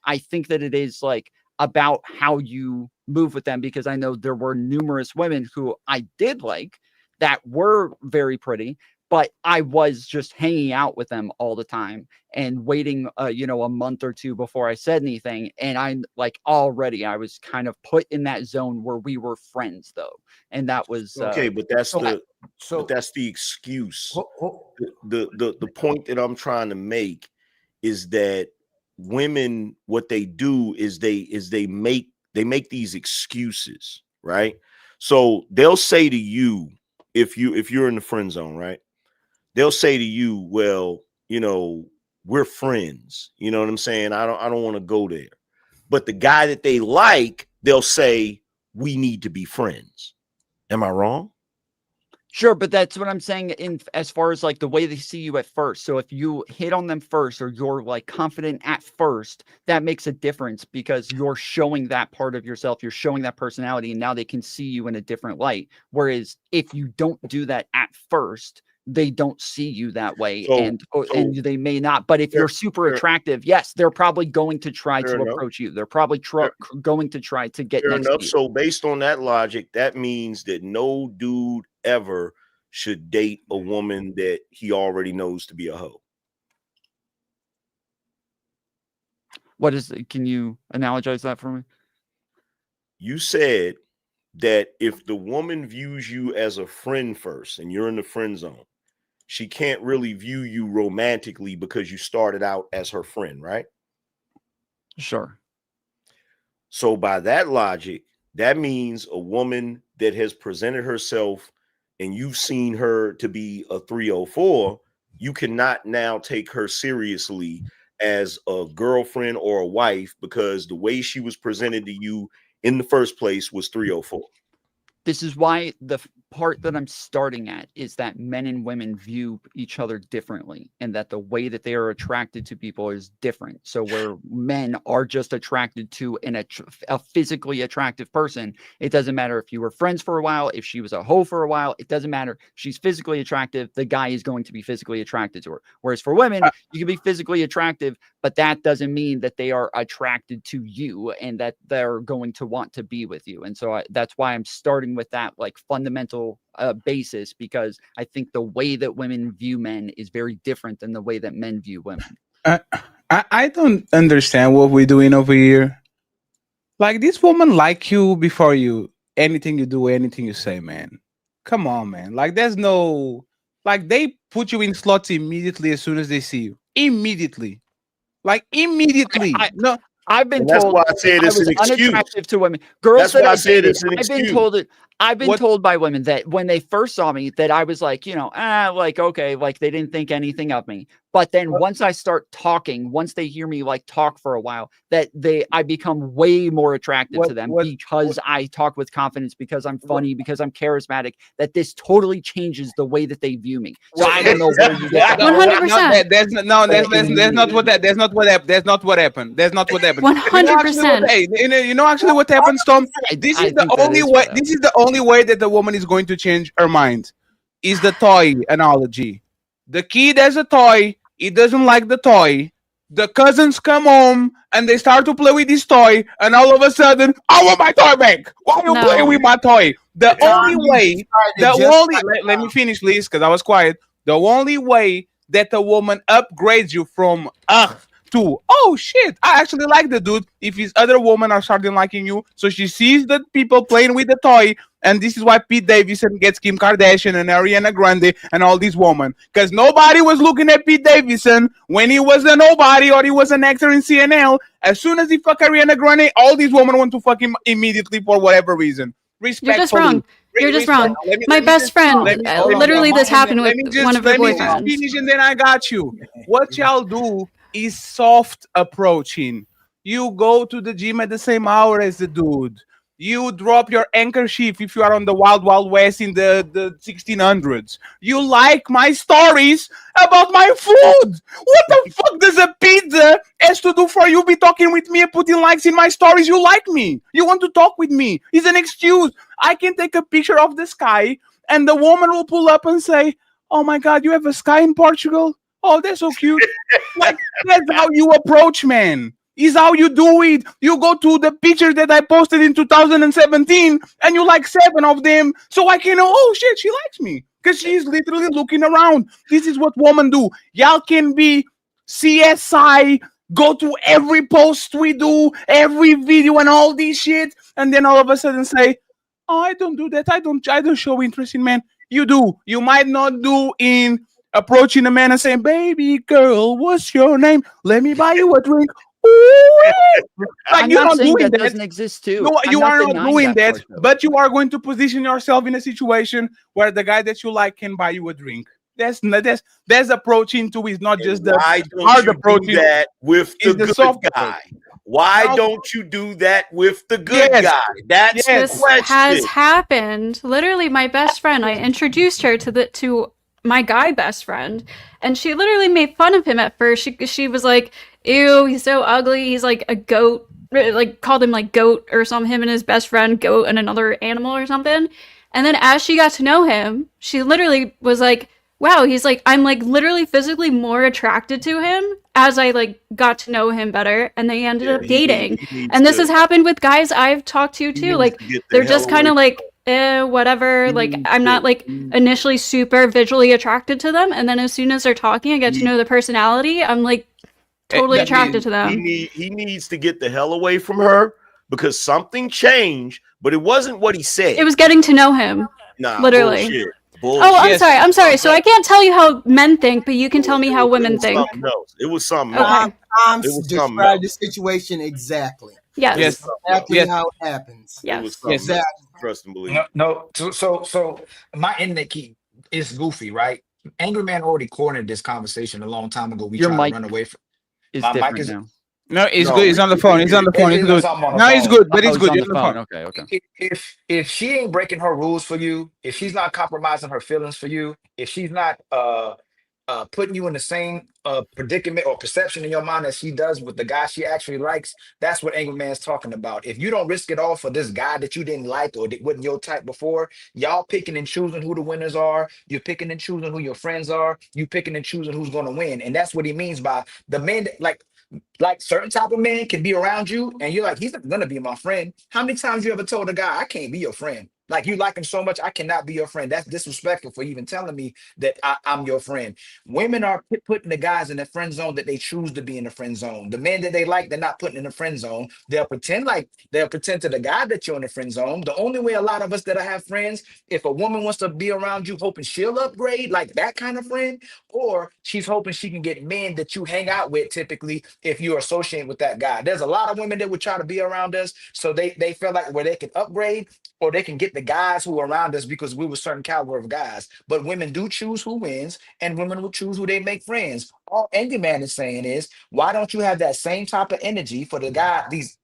I think that it is like about how you move with them, because I know there were numerous women who I did like that were very pretty, but I was just hanging out with them all the time and waiting, a month or two before I said anything. And I was kind of put in that zone where we were friends though. And that was okay, but that's the excuse. The point that I'm trying to make is that women, what they do is they make these excuses, right? So they'll say to you, if you're in the friend zone, right? They'll say to you, well, we're friends. You know what I'm saying? I don't want to go there. But the guy that they like, they'll say, we need to be friends. Am I wrong? Sure, but that's what I'm saying as far as like the way they see you at first. So if you hit on them first, or you're like confident at first, that makes a difference, because you're showing that part of yourself, you're showing that personality, and now they can see you in a different light. Whereas if you don't do that at first, they don't see you that way, and they may not. But if you're super attractive, yes, they're probably going to try to approach you. They're probably going to try to get next to you. So based on that logic, that means that no dude ever should date a woman that he already knows to be a hoe. What is it? Can you analogize that for me? You said that if the woman views you as a friend first and you're in the friend zone, she can't really view you romantically because you started out as her friend, right? Sure. So by that logic, that means a woman that has presented herself and you've seen her to be a 304, you cannot now take her seriously as a girlfriend or a wife because the way she was presented to you in the first place was 304. This is why the part that I'm starting at is that men and women view each other differently, and that the way that they are attracted to people is different. So where men are just attracted to a physically attractive person, it doesn't matter if you were friends for a while, if she was a hoe for a while, it doesn't matter. If she's physically attractive, the guy is going to be physically attracted to her. Whereas for women, you can be physically attractive, but that doesn't mean that they are attracted to you and that they're going to want to be with you. And so that's why I'm starting with that like fundamental basis, because I think the way that women view men is very different than the way that men view women. I don't understand what we're doing over here. Like, this woman like you before you anything you do, anything you say, man. Come on, man. Like, there's no, like, they put you in slots immediately as soon as they see you. Immediately. Like, immediately. No. I've been And that's told why I said it's an excuse. unattractive to women. Girls That's that why I said it's an I've been told by women that when they first saw me that I was like, like, okay, like they didn't think anything of me. But then once I start talking, once they hear me like talk for a while, that I become way more attractive to them because I talk with confidence, because I'm funny, because I'm charismatic, that this totally changes the way that they view me. So I don't know where you get that. 100%. That's not what happened. That's not what happened. 100%. You know actually what happens, Tom? This is the only way. This is the only way that the woman is going to change her mind. Is the toy analogy? The kid has a toy. He doesn't like the toy. The cousins come home and they start to play with this toy, and all of a sudden, I want my toy back. Why are you playing with my toy? Let me finish, please, because I was quiet. The only way that a woman upgrades you from to, oh shit, I actually like the dude, if his other women are starting liking you. So she sees the people playing with the toy, and this is why Pete Davidson gets Kim Kardashian and Ariana Grande and all these women, because nobody was looking at Pete Davidson when he was a nobody or he was an actor in CNL. As soon as he fucked Ariana Grande, all these women want to fuck him immediately for whatever reason. Respectfully. You're just wrong. You're just wrong. My best friend, literally this happened with one of her boyfriends. Let me just finish and then I got you. What y'all do is soft approaching. You go to the gym at the same hour as the dude. You drop your handkerchief if you are on the Wild Wild West in the 1600s. You like my stories about my food. What the fuck does a pizza has to do for you be talking with me and putting likes in my stories? You like me. You want to talk with me. It's an excuse. I can take a picture of the sky and the woman will pull up and say, oh my God, you have a sky in Portugal? Oh, that's so cute. Like, that's how you approach, man. Is how you do it. You go to the picture that I posted in 2017 and you like 7 of them, so I can know, oh shit, she likes me, because she's literally looking around. This is what women do. Y'all can be CSI, go to every post we do, every video and all this shit, and then all of a sudden say, oh, I don't do that. I don't show interest in men. You do. You might not do in approaching a man and saying, baby girl, what's your name? Let me buy you a drink. Like, you're not doing that. Doesn't exist too. No, you are not doing that, but you are going to position yourself in a situation where the guy that you like can buy you a drink. That's approaching to is not just the hard approach. That with the good guy. Why don't you do that with the good guy? That's this has happened. Literally, my best friend. I introduced her to my guy best friend, and she literally made fun of him at first. She was like, ew, he's so ugly, he's like a goat, like called him like goat or something, him and his best friend, goat and another animal or something. And then as she got to know him, she literally was like, wow, he's like, I'm like literally physically more attracted to him as I like got to know him better, and they ended up dating. And this has happened with guys I've talked to too, like they're just kind of like, whatever, like I'm not like initially super visually attracted to them, and then as soon as they're talking, I get to know the personality, I'm like totally attracted to them. He needs to get the hell away from her, because something changed, but it wasn't what he said. It was getting to know him. Nah, literally. Bullshit. Oh, I'm sorry. So I can't tell you how men think, but you can tell me how women think. It was something else. Tom described the situation exactly. Yes. Exactly how it happens. Yes. Exactly. trust and believe. No. So my internet key is goofy, right? Angry Man already cornered this conversation a long time ago. We Your tried to mic run away from. is My different mic is. now. No, it's good. It's on the phone. It's on the phone. It's good. No, it's good, but it's it's good. on It's the on the phone. phone. Okay. If she ain't breaking her rules for you, if she's not compromising her feelings for you, if she's not putting you in the same predicament or perception in your mind that she does with the guy she actually likes, that's what Angry Man's talking about. If you don't risk it all for this guy that you didn't like or that wasn't your type before, y'all picking and choosing who the winners are. You're picking and choosing who your friends are. You picking and choosing who's going to win, and that's what he means by the man that like certain type of man can be around you and you're like, he's not gonna be my friend. How many times you ever told a guy, I can't be your friend? Like, you like him so much, I cannot be your friend. That's disrespectful for even telling me that I'm your friend. Women are putting the guys in the friend zone that they choose to be in the friend zone. The men that they like, they're not putting in the friend zone. They'll pretend to the guy that you're in the friend zone. The only way a lot of us that have friends, if a woman wants to be around you hoping she'll upgrade, like that kind of friend, or she's hoping she can get men that you hang out with typically if you're associating with that guy. There's a lot of women that would try to be around us so they feel like where they can upgrade or they can get the guys who are around us because we were certain caliber of guys. But women do choose who wins, and women will choose who they make friends. All Angry Man is saying is, why don't you have that same type of energy for the guy, these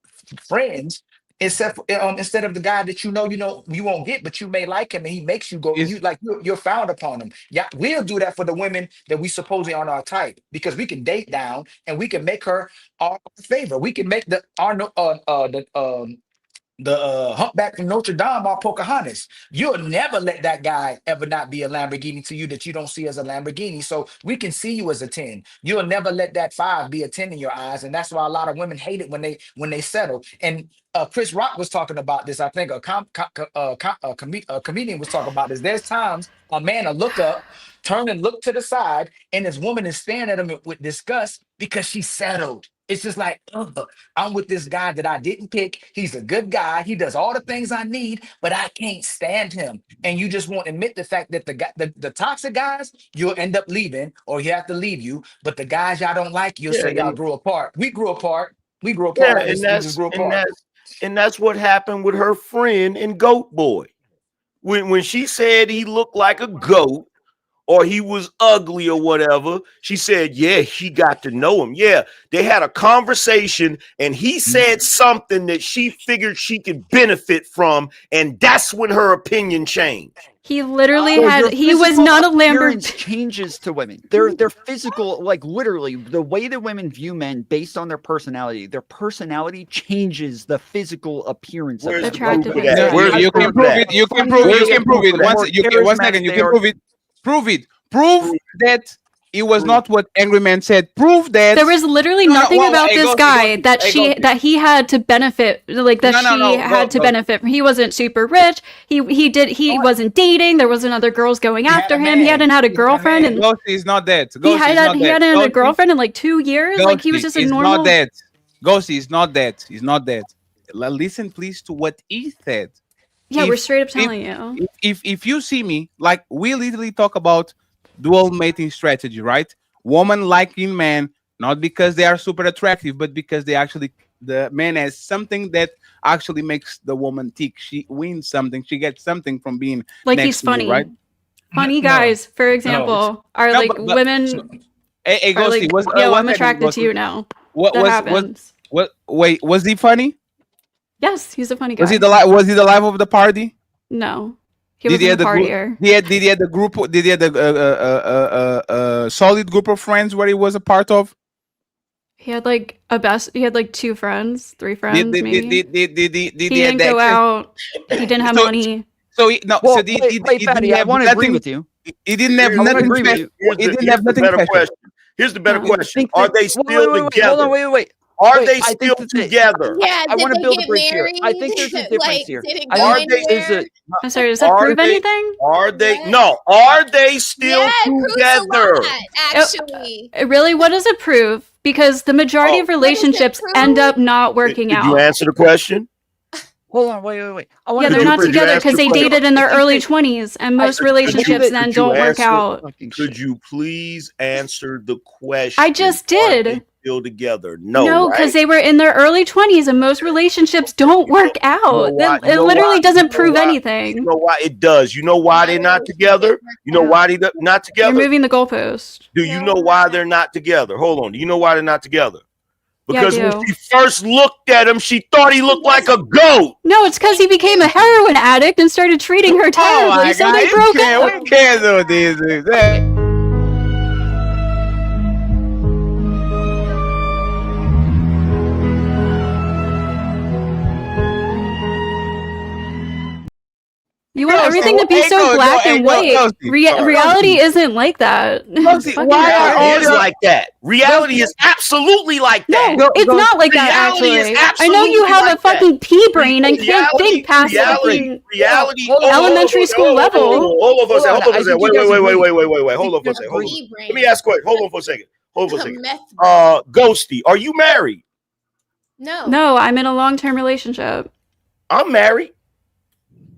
friends, instead of the guy that you won't get, but you may like him and he makes you go, you're found upon him. Yeah, we'll do that for the women that we supposedly aren't our type, because we can date down and we can make her our favor. We can make the Humpback from Notre Dame or Pocahontas. You'll never let that guy ever not be a Lamborghini to you that you don't see as a Lamborghini. So we can see you as a 10. You'll never let that 5 be a 10 in your eyes. And that's why a lot of women hate it when they settle. And Chris Rock was talking about this. I think a comedian was talking about this. There's times a man will look up, turn and look to the side, and this woman is staring at him with disgust because she's settled. It's just like, I'm with this guy that I didn't pick. He's a good guy. He does all the things I need, but I can't stand him. And you just won't admit the fact that the toxic guys, you'll end up leaving or he have to leave you. But the guys y'all don't like, you'll say y'all grew apart. We grew apart. We grew apart. Yeah, and that's what happened with her friend and Goat Boy. When she said he looked like a goat, or he was ugly or whatever, she said, yeah, she got to know him. Yeah, they had a conversation and he said something that she figured she could benefit from, and that's when her opinion changed. He literally he was not a Lamborghini. Changes to women. Their physical, like literally the way that women view men based on their personality changes the physical appearance of them. You can prove it. You can prove it. One second, you can prove it. Prove it. Prove that it was not what Angry Man said. Prove that there was literally nothing about this guy that he had to benefit, benefit. He wasn't super rich. He wasn't dating. There wasn't other girls going after him. He hadn't had a girlfriend, and Ghosty is not that. He hadn't had a girlfriend in like 2 years. Like, he was just a normal. Not that. Ghosty is not that. He's not that. Listen, please, to what he said. Yeah, we're straight up telling you. If you see me, like, we literally talk about dual mating strategy, right? Woman liking man, not because they are super attractive, but because the man has something that actually makes the woman tick. She wins something. She gets something from being like next he's to funny, you, right? Funny guys, for example, are like women. Hey, Ghosty, I'm attracted to you now. Wait, was he funny? Yes, he's a funny guy. Was he the life of the party? No, he wasn't a partier. Did he have the group? Did he have a solid group of friends where he was a part of? He had like He had like 2 friends, 3 friends. Maybe. He didn't go out. He didn't have money. So Fatty, I want to agree with you. He didn't have nothing. He didn't have nothing special. Here's the better question: are they still together? Wait. Are they still together? Yeah, I want to build a bridge here. I think there's a difference here. I'm sorry, does that prove anything? Are they still together? Actually, really, what does it prove? Because the majority of relationships end up not working out. Did you answer the question? Hold on, wait. Yeah, they're not together because they dated in their early 20s, and most relationships then don't work out. Could you please answer the question? I just did. still together? No, No, right? because they were in their early 20s, and most relationships don't work out. It literally doesn't prove anything. You know why it does? You know why they're not together? You know why they're not together? You're moving the goalpost. Do you know why they're not together? Hold on. Do you know why they're not together? Because Yeah, I when do. she first looked at him, she thought he looked like a goat. No, it's because he became a heroin addict and started treating her terribly, so they broke up. Who cares about these things? You want everything to be so black and white. Reality isn't like that. Reality is like that. Reality is absolutely like that. No, it's not like that, actually. I know you have a fucking pea brain and can't think past fucking elementary school level. Hold on for a second. Wait. Hold on for a second. Let me ask a question. Hold on for a second. Ghosty, are you married? No, I'm in a long-term relationship. I'm married.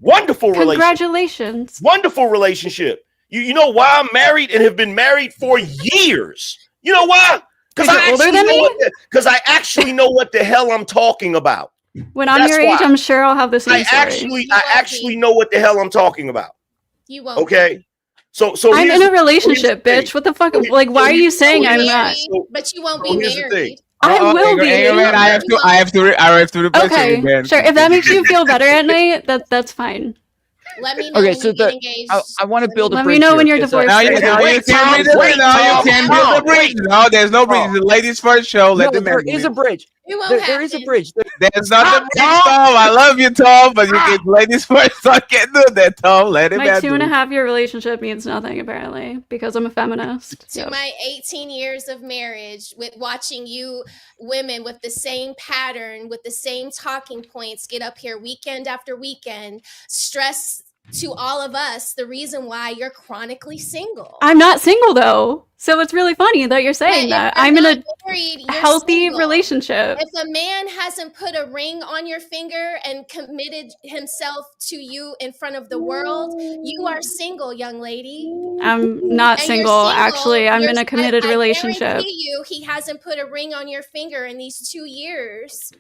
Wonderful relationship. Congratulations. Wonderful relationship. You know why I'm married and have been married for years? You know why? Because I actually know what the hell I'm talking about. When I'm your age, I'm sure I'll have the same story. I actually know what the hell I'm talking about. You won't. Okay. So I'm in a relationship, bitch. What the fuck? Like, why are you saying I'm not? But you won't be married. I will be. Man, I have to replace Okay, it again. sure. If that makes you feel better at night, that's fine. Let me know Okay, when so you get engaged. I want to build a Let bridge. me know when you're here, 'cause, divorced. Now you can't build the bridge. No, there's no bridge. It's the ladies first show. Let them there is a bridge. There is a bridge. There's not the bridge, Tom. I love you, Tom, but you get ladies first. So I can't do that, Tom. Let it My happen. 2.5-year relationship means nothing, apparently, because I'm a feminist. To my 18 years of marriage, with watching you women with the same pattern, with the same talking points, get up here weekend after weekend, stress to all of us the reason why you're chronically single. I'm not single, though. So it's really funny that you're saying that. I'm in a healthy relationship. If a man hasn't put a ring on your finger and committed himself to you in front of the world, you are single, young lady. I'm not single, actually. I'm in a committed relationship. I guarantee you he hasn't put a ring on your finger in these 2 years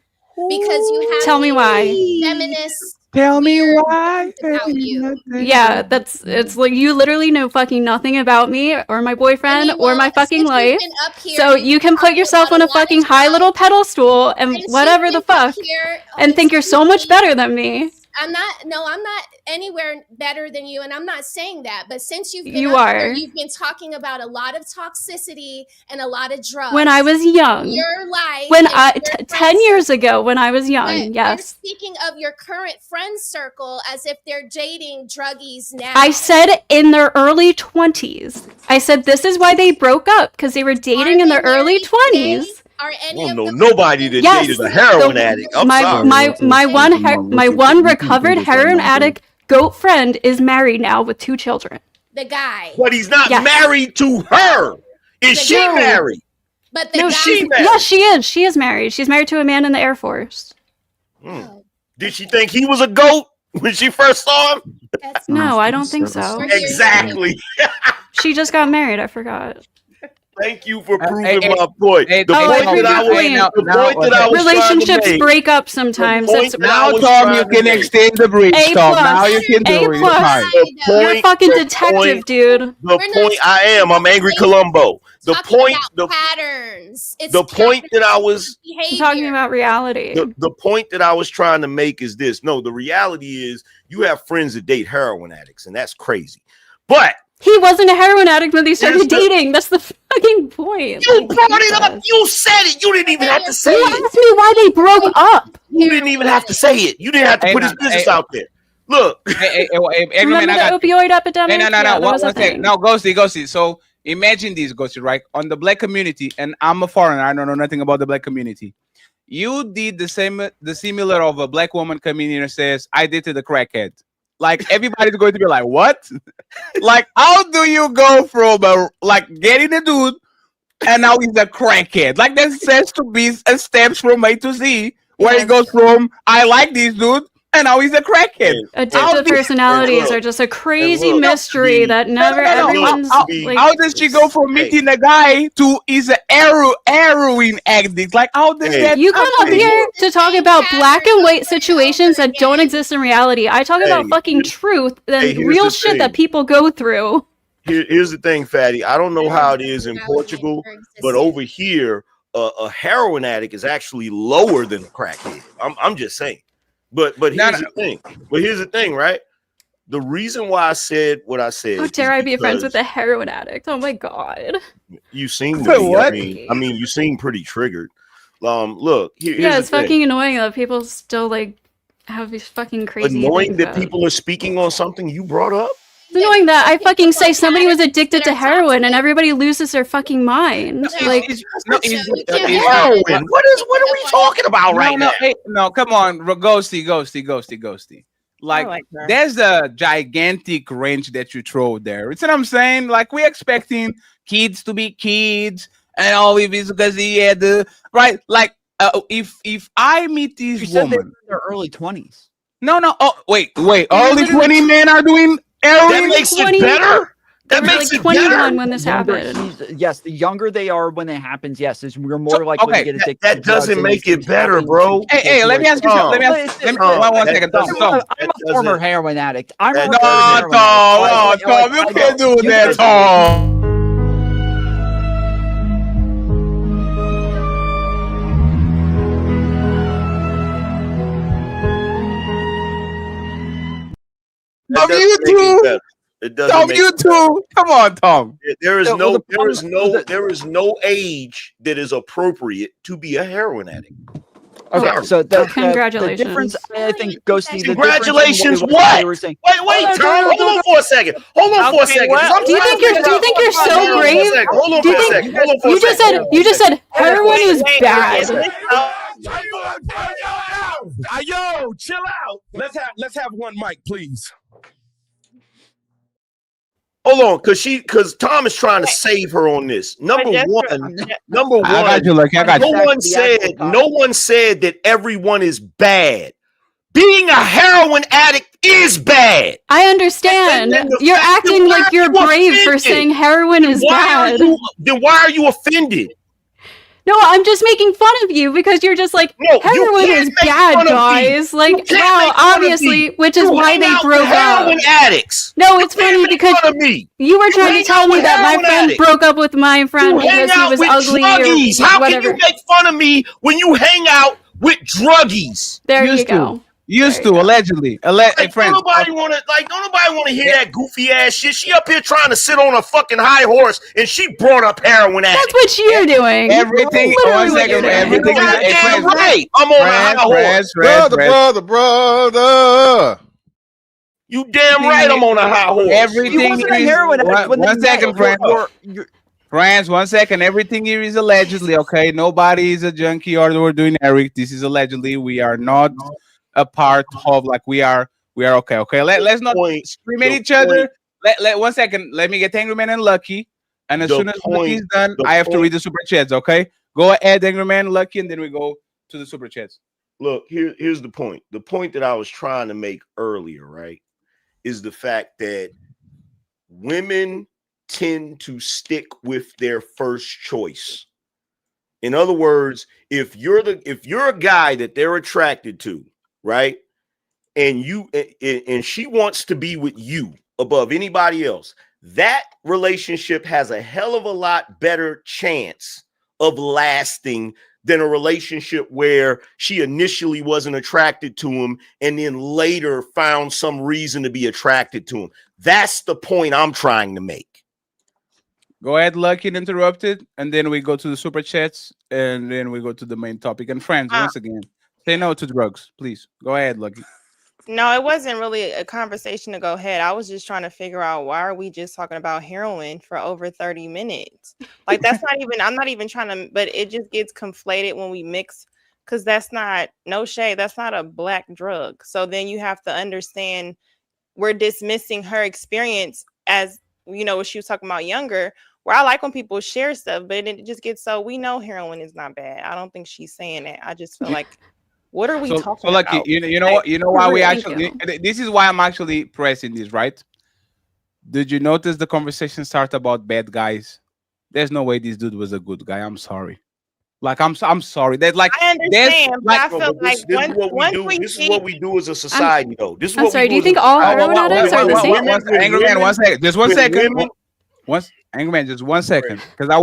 because you have Tell me why. feminist. Tell me why. Yeah, it's like you literally know fucking nothing about me or my boyfriend or my fucking life. So you can put yourself on a fucking high little pedestal and whatever the fuck and think you're so much better than me. I'm not anywhere better than you, and I'm not saying that. But since you've been you've been talking about a lot of toxicity and a lot of drugs. When I was young, your life. When 10 years ago, when I was young, yes. You're speaking of your current friend circle as if they're dating druggies now. I said in their early 20s. I said this is why they broke up, because they were dating in their early 20s. Nobody that dated a heroin addict. My one recovered heroin addict goat friend is married now with 2 children. The guy. But he's not married to her. Is she married? But she married? Yes, she is. She is married. She's married to a man in the Air Force. Did she think he was a goat when she first saw him? No, I don't think so. Exactly. She just got married. I forgot. Thank you for proving my point. The point that I was relationships break up sometimes. Now, Tom, you can extend the bridge, Tom. Now you can do it. You're a fucking detective, dude. The point I'm Angry Columbo. The point, patterns. The point that I was talking about reality. The point that I was trying to make is this. No, the reality is you have friends that date heroin addicts, and that's crazy. But he wasn't a heroin addict when they started dating. That's the fucking point. You brought it up. You said it. You didn't even have to say it. You asked me why they broke up. You didn't even have to say it. You didn't have to put his business out there. Look. Remember the opioid epidemic? No. One second. No, Ghosty. So imagine this, Ghosty, right? On the black community, and I'm a foreigner. I don't know nothing about the black community. You did the similar of a black woman coming in and says, I dated a crackhead. Like everybody's going to be like, what? Like, how do you go from getting a dude and now he's a crackhead? Like, that says to be steps from A to Z, where he goes from I like this dude and now he's a crackhead. Addictive personalities are just a crazy mystery that never everyone's like. How does she go from meeting a guy to he's a heroin addict? Like, how does that? You come up here to talk about black and white situations that don't exist in reality. I talk about fucking truth and real shit that people go through. Here's the thing, Fatty. I don't know how it is in Portugal, but over here, a heroin addict is actually lower than a crackhead. I'm just saying. But here's the thing. But here's the thing, right? The reason why I said what I said. How dare I be friends with a heroin addict? Oh my god. You seem to be, I mean, you seem pretty triggered. Look, here's yeah, the it's thing. fucking annoying that people still like have these fucking crazy. Annoying that people are speaking on something you brought up. It's annoying that I fucking say somebody was addicted to heroin and everybody loses their fucking mind. Like, heroin. What are we talking about right now? Hey, no, come on, ghosty. Like there's a gigantic range that you throw there. It's what I'm saying. Like, we're expecting kids to be kids and all of this because he had the right. Like, if I meet this woman in their early 20s. No. Oh, wait. Only 20 men are doing heroin. That makes it better. That makes like it 21 better. when this happened. Yes, the younger they are when it happens, yes, we're more likely to get addicted. That doesn't make it better, bro. Hey, let me ask you something. Let me one second. Tom. I'm a former heroin addict. I'm a Tom, you can't do that, Tom. Tom, you too. Tom, you too. Come on, Tom. There is no age that is appropriate to be a heroin addict. Okay, so the congratulations. The difference, I think, Ghosty. Congratulations. What? Wait, Tom. Hold on for a second. Do you think you're so brave? Hold on for a second. You just said heroin is bad. Yo, chill out. Let's have one mic, please. Hold on, because Tom is trying to save her on this. Number one, I got you, Lucky. I got you. No one said that everyone is bad. Being a heroin addict is bad. I understand. You're acting like you're brave for saying heroin is bad. Then why are you offended? No, I'm just making fun of you because you're just like, heroin is bad, guys. Like, now, obviously, which is why they broke up. Heroin addicts. No, it's funny because you were trying to tell me that my friend broke up with my friend because he was ugly or How whatever. can you make fun of me when you hang out with druggies? There you go. Used to, allegedly. Don't nobody want to hear that goofy ass shit. She up here trying to sit on a fucking high horse, and she brought up heroin addict. That's what you're doing. Everything. One second. Everything. Right. I'm on a high horse. Brother. You damn right. I'm on a high horse. Everything. One second, friend. Friends, 1 second. Everything here is allegedly. Okay, nobody is a junkie or we're doing Eric. This is allegedly. We are not a part of, like, we are okay. Let's not scream at each other. Let 1 second. Let me get Angry Man and Lucky, and as soon as Lucky's done, I have to read the super chats. Okay, go ahead, Angry Man, Lucky, and then we go to the super chats. Look, here's the point. The point that I was trying to make earlier, right, is the fact that women tend to stick with their first choice. In other words, if you're a guy that they're attracted to, right? And she wants to be with you above anybody else, that relationship has a hell of a lot better chance of lasting than a relationship where she initially wasn't attracted to him and then later found some reason to be attracted to him. That's the point I'm trying to make. Go ahead, Lucky, and interrupted, and then we go to the super chats, and then we go to the main topic. And friends, once again, say no to drugs, please. Go ahead, Lucky. No, it wasn't really a conversation to go ahead. I was just trying to figure out, why are we just talking about heroin for over 30 minutes? Like, that's not even, I'm not even trying to, but it just gets conflated when we mix, because that's not, no shade, that's not a black drug. So then you have to understand, we're dismissing her experience as, you know, what she was talking about younger, where I like when people share stuff, but it just gets so, we know heroin is not bad. I don't think she's saying that. I just feel like What are we talking So Lucky, about? you know what? You know why we Thank actually. This is why I'm actually pressing this, right? Did you notice the conversation start about bad guys? There's no way this dude was a good guy. I'm sorry. Like I'm sorry. There's like I there's understand, but like I feel like This is what we once do. we This is see, what we do as a society, though. This is I'm what sorry, we do you do as think a all society. heroin addicts are the same? Angry man, 1 second. Just 1 second. Angry man, just 1 second. Because I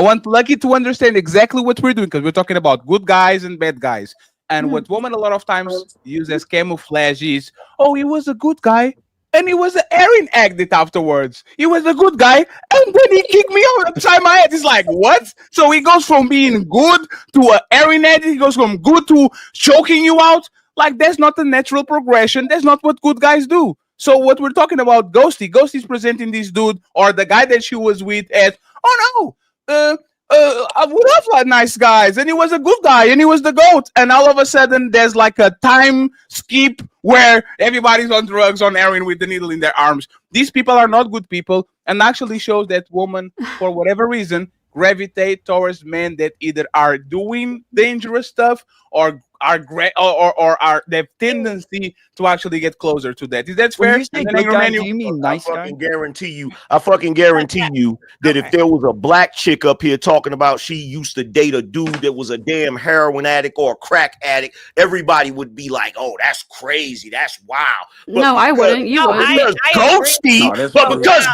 want Lucky to understand exactly what we're doing, because we're talking about good guys and bad guys. And what women a lot of times use as camouflage is, oh, he was a good guy, and he was an Aaron addict afterwards. He was a good guy, and then he kicked me out upside my head. It's like, what? So he goes from being good to an Aaron addict. He goes from good to choking you out. Like, that's not a natural progression. That's not what good guys do. So what we're talking about, Ghosty's presenting this dude or the guy that she was with as, oh no, I would have like nice guys, and he was a good guy, and he was the GOAT. And all of a sudden, there's like a time skip where everybody's on drugs, on heroin with the needle in their arms. These people are not good people, and actually shows that women, for whatever reason, gravitate towards men that either are doing dangerous stuff or are great or are they have tendency to actually get closer to that. Is that fair? When you say good guy, do you mean nice guy? I fucking guarantee you that if there was a black chick up here talking about she used to date a dude that was a damn heroin addict or a crack addict, everybody would be like, "Oh, that's crazy. That's wild." But No, I wouldn't. You would. because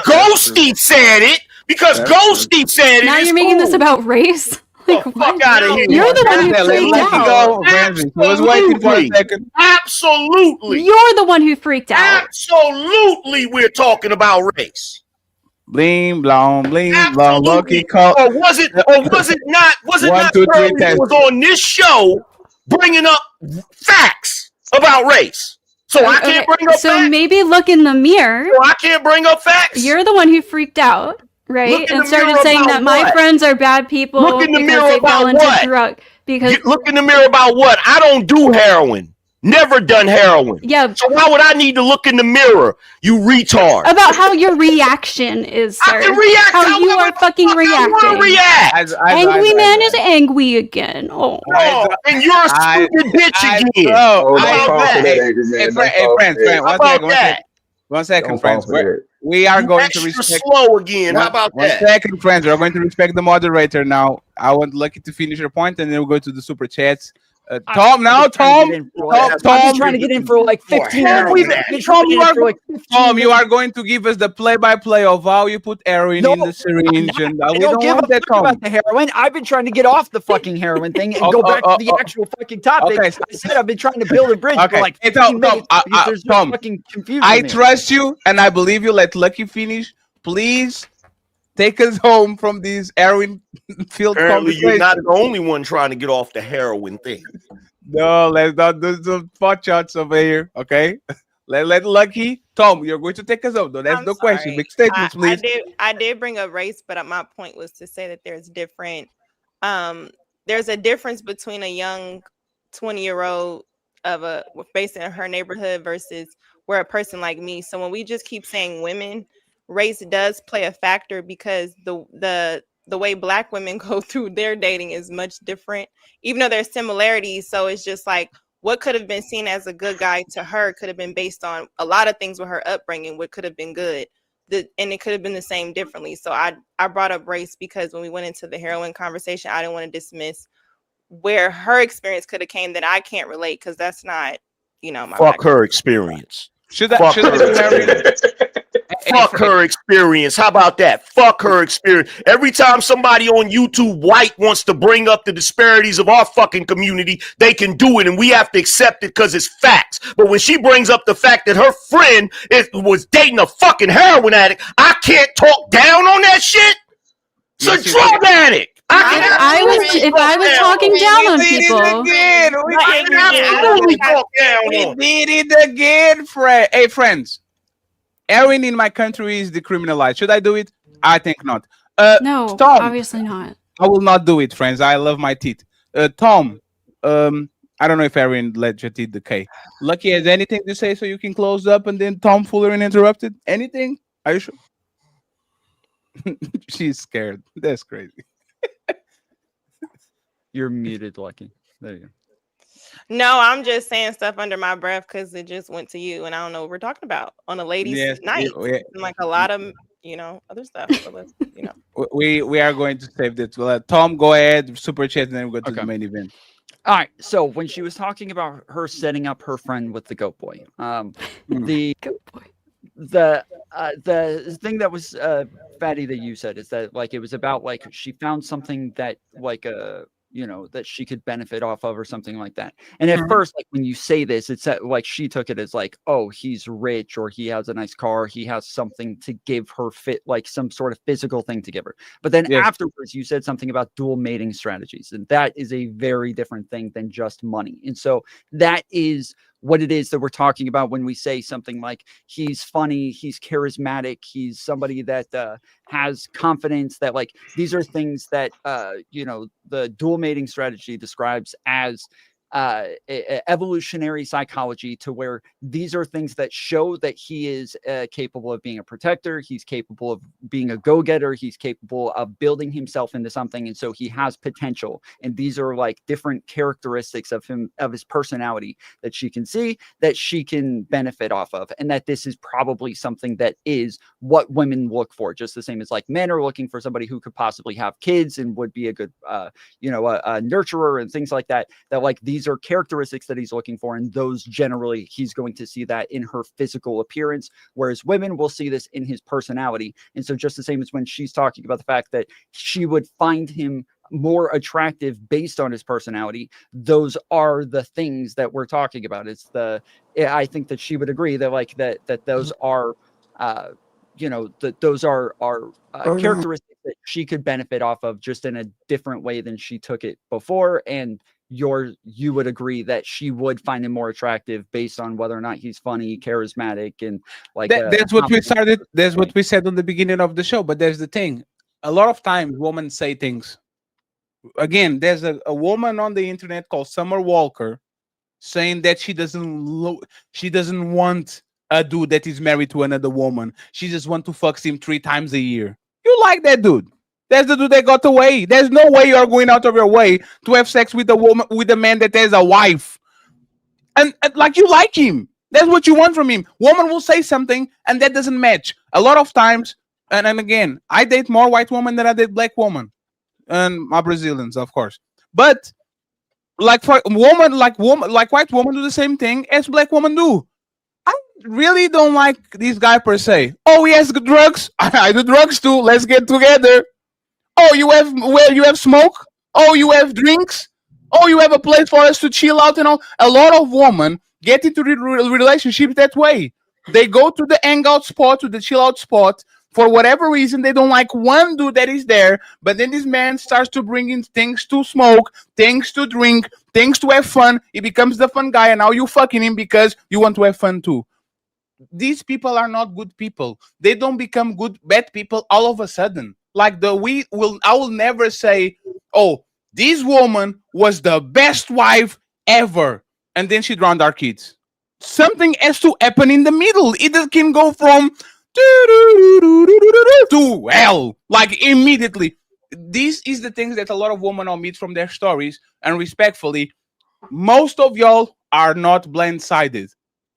Ghosty said it. Because Ghosty said it. Now it's you're making this cool. about race. Like, Fuck out of here. You're the one who freaked out. Was waiting for a second. Absolutely. You're the one who freaked out. Absolutely, we're talking about race. Bling blong, bling blong. Lucky call. Or was it not? Was it One, not two, three, Curly test. who was on this show bringing up facts about race? So I can't bring up So facts. maybe look in the mirror. So I can't bring up facts. You're the one who freaked out, right? Look in And the started mirror saying about that my what? friends are bad people Look in the because mirror they fell about into what? drug. Because Look in the mirror about what? I don't do heroin. Never done heroin. Yeah. So why would I need to look in the mirror? You retard. about how your reaction is, sir. I can react how you are fucking reacting. react. Angry man is angry again. Oh, and you're a stupid bitch again. Hey, one second, friends. We are going to respect. Slow again. How about that? 1 second, friends. We're going to respect the moderator now. I want Lucky to finish your point, and then we'll go to the super chats. Tom, I've been trying to get in for like 15 minutes. Tom, you are going to give us the play-by-play of how you put heroin in the syringe, and we don't don't give want a that, fuck Tom. about the heroin. I've been trying to get off the fucking heroin thing and go back to the actual fucking topic. Okay. I said I've been trying to build a bridge for like Hey, 15 minutes because there's no Tom, fucking confusion. I there. trust you, and I believe you. Let Lucky finish. Please take us home from these heroin-filled Apparently, you're conversations. not the only one trying to get off the heroin thing. No, let's not do some pot shots over here, okay? Let Lucky. Tom, you're going to take us home, though. That's the question. Big statements, please. I did bring up race, but my point was to say that there's a difference between a young 20-year-old based in her neighborhood versus where a person like me. So when we just keep saying women, race does play a factor because the way Black women go through their dating is much different, even though there's similarities. So it's just like what could have been seen as a good guy to her could have been based on a lot of things with her upbringing, what could have been good. And it could have been the same differently. So I brought up race because when we went into the heroin conversation, I didn't want to dismiss where her experience could have came that I can't relate because that's not, my Fuck her experience. Fuck her experience. How about that? Fuck her experience. Every time somebody on YouTube white wants to bring up the disparities of our fucking community, they can do it, and we have to accept it because it's facts. But when she brings up the fact that her friend was dating a fucking heroin addict, I can't talk down on that shit. It's a drug addict. If I was talking down on people, We did it again, friend. Hey, friends. Heroin in my country is decriminalized. Should I do it? I think not. no, Tom, obviously not. I will not do it, friends. I love my teeth. Tom, I don't know if heroin let your teeth decay. Lucky has anything to say so you can close up and then Tom Fuller interrupted? Anything? Are you sure? She's scared. That's crazy. You're muted, Lucky. There you go. No, I'm just saying stuff under my breath because it just went to you, and I don't know what we're talking about on a ladies' Yes, night, and like a lot of other stuff. So let's we are going to save that. Tom, go ahead, super chat, and then we go to the main event. All right. So when she was talking about her setting up her friend with the goat boy, the goat boy, the thing that was Fatty that you said is that like it was about like she found something that like that she could benefit off of or something like that. And at first, like when you say this, it's like she took it as like, oh, he's rich or he has a nice car, he has something to give her, like some sort of physical thing to give her. But then afterwards, you said something about dual mating strategies, and that is a very different thing than just money. And so that is what it is that we're talking about when we say something like he's funny, he's charismatic, he's somebody that has confidence, that like these are things that the dual mating strategy describes as evolutionary psychology, to where these are things that show that he is capable of being a protector, he's capable of being a go-getter, he's capable of building himself into something, and so he has potential. And these are like different characteristics of him, of his personality, that she can see, that she can benefit off of, and that this is probably something that is what women look for, just the same as like men are looking for somebody who could possibly have kids and would be a good a nurturer and things like that, that like these are characteristics that he's looking for, and those generally he's going to see that in her physical appearance, whereas women will see this in his personality. And so just the same as when she's talking about the fact that she would find him more attractive based on his personality, those are the things that we're talking about. I think that she would agree that like that those are those are characteristics that she could benefit off of, just in a different way than she took it before. And you would agree that she would find him more attractive based on whether or not he's funny, charismatic, and like that's what we started. That's what we said on the beginning of the show. But there's the thing: a lot of times women say things. Again, there's a woman on the internet called Summer Walker saying that she doesn't want a dude that is married to another woman. She just wants to fuck him 3 times a year. You like that dude? That's the dude that got away. There's no way you are going out of your way to have sex with a woman, with a man that has a wife, and like you like him. That's what you want from him. Woman will say something and that doesn't match. A lot of times, and again, I date more white women than I date black women, and my Brazilians, of course. But like for like white women do the same thing as black women do. I really don't like this guy per se. Oh, he has drugs. I do drugs too. Let's get together. Oh, you have smoke. Oh, you have drinks. Oh, you have a place for us to chill out and all. A lot of women get into relationships that way. They go to the hangout spot, to the chill out spot. For whatever reason, they don't like one dude that is there. But then this man starts to bring in things to smoke, things to drink, things to have fun. He becomes the fun guy, and now you fucking him because you want to have fun too. These people are not good people. They don't become bad people all of a sudden. Like I will never say, oh, this woman was the best wife ever, and then she drowned our kids. Something has to happen in the middle. It can go from to hell, like immediately. This is the things that a lot of women omit from their stories, and respectfully, most of y'all are not blindsided.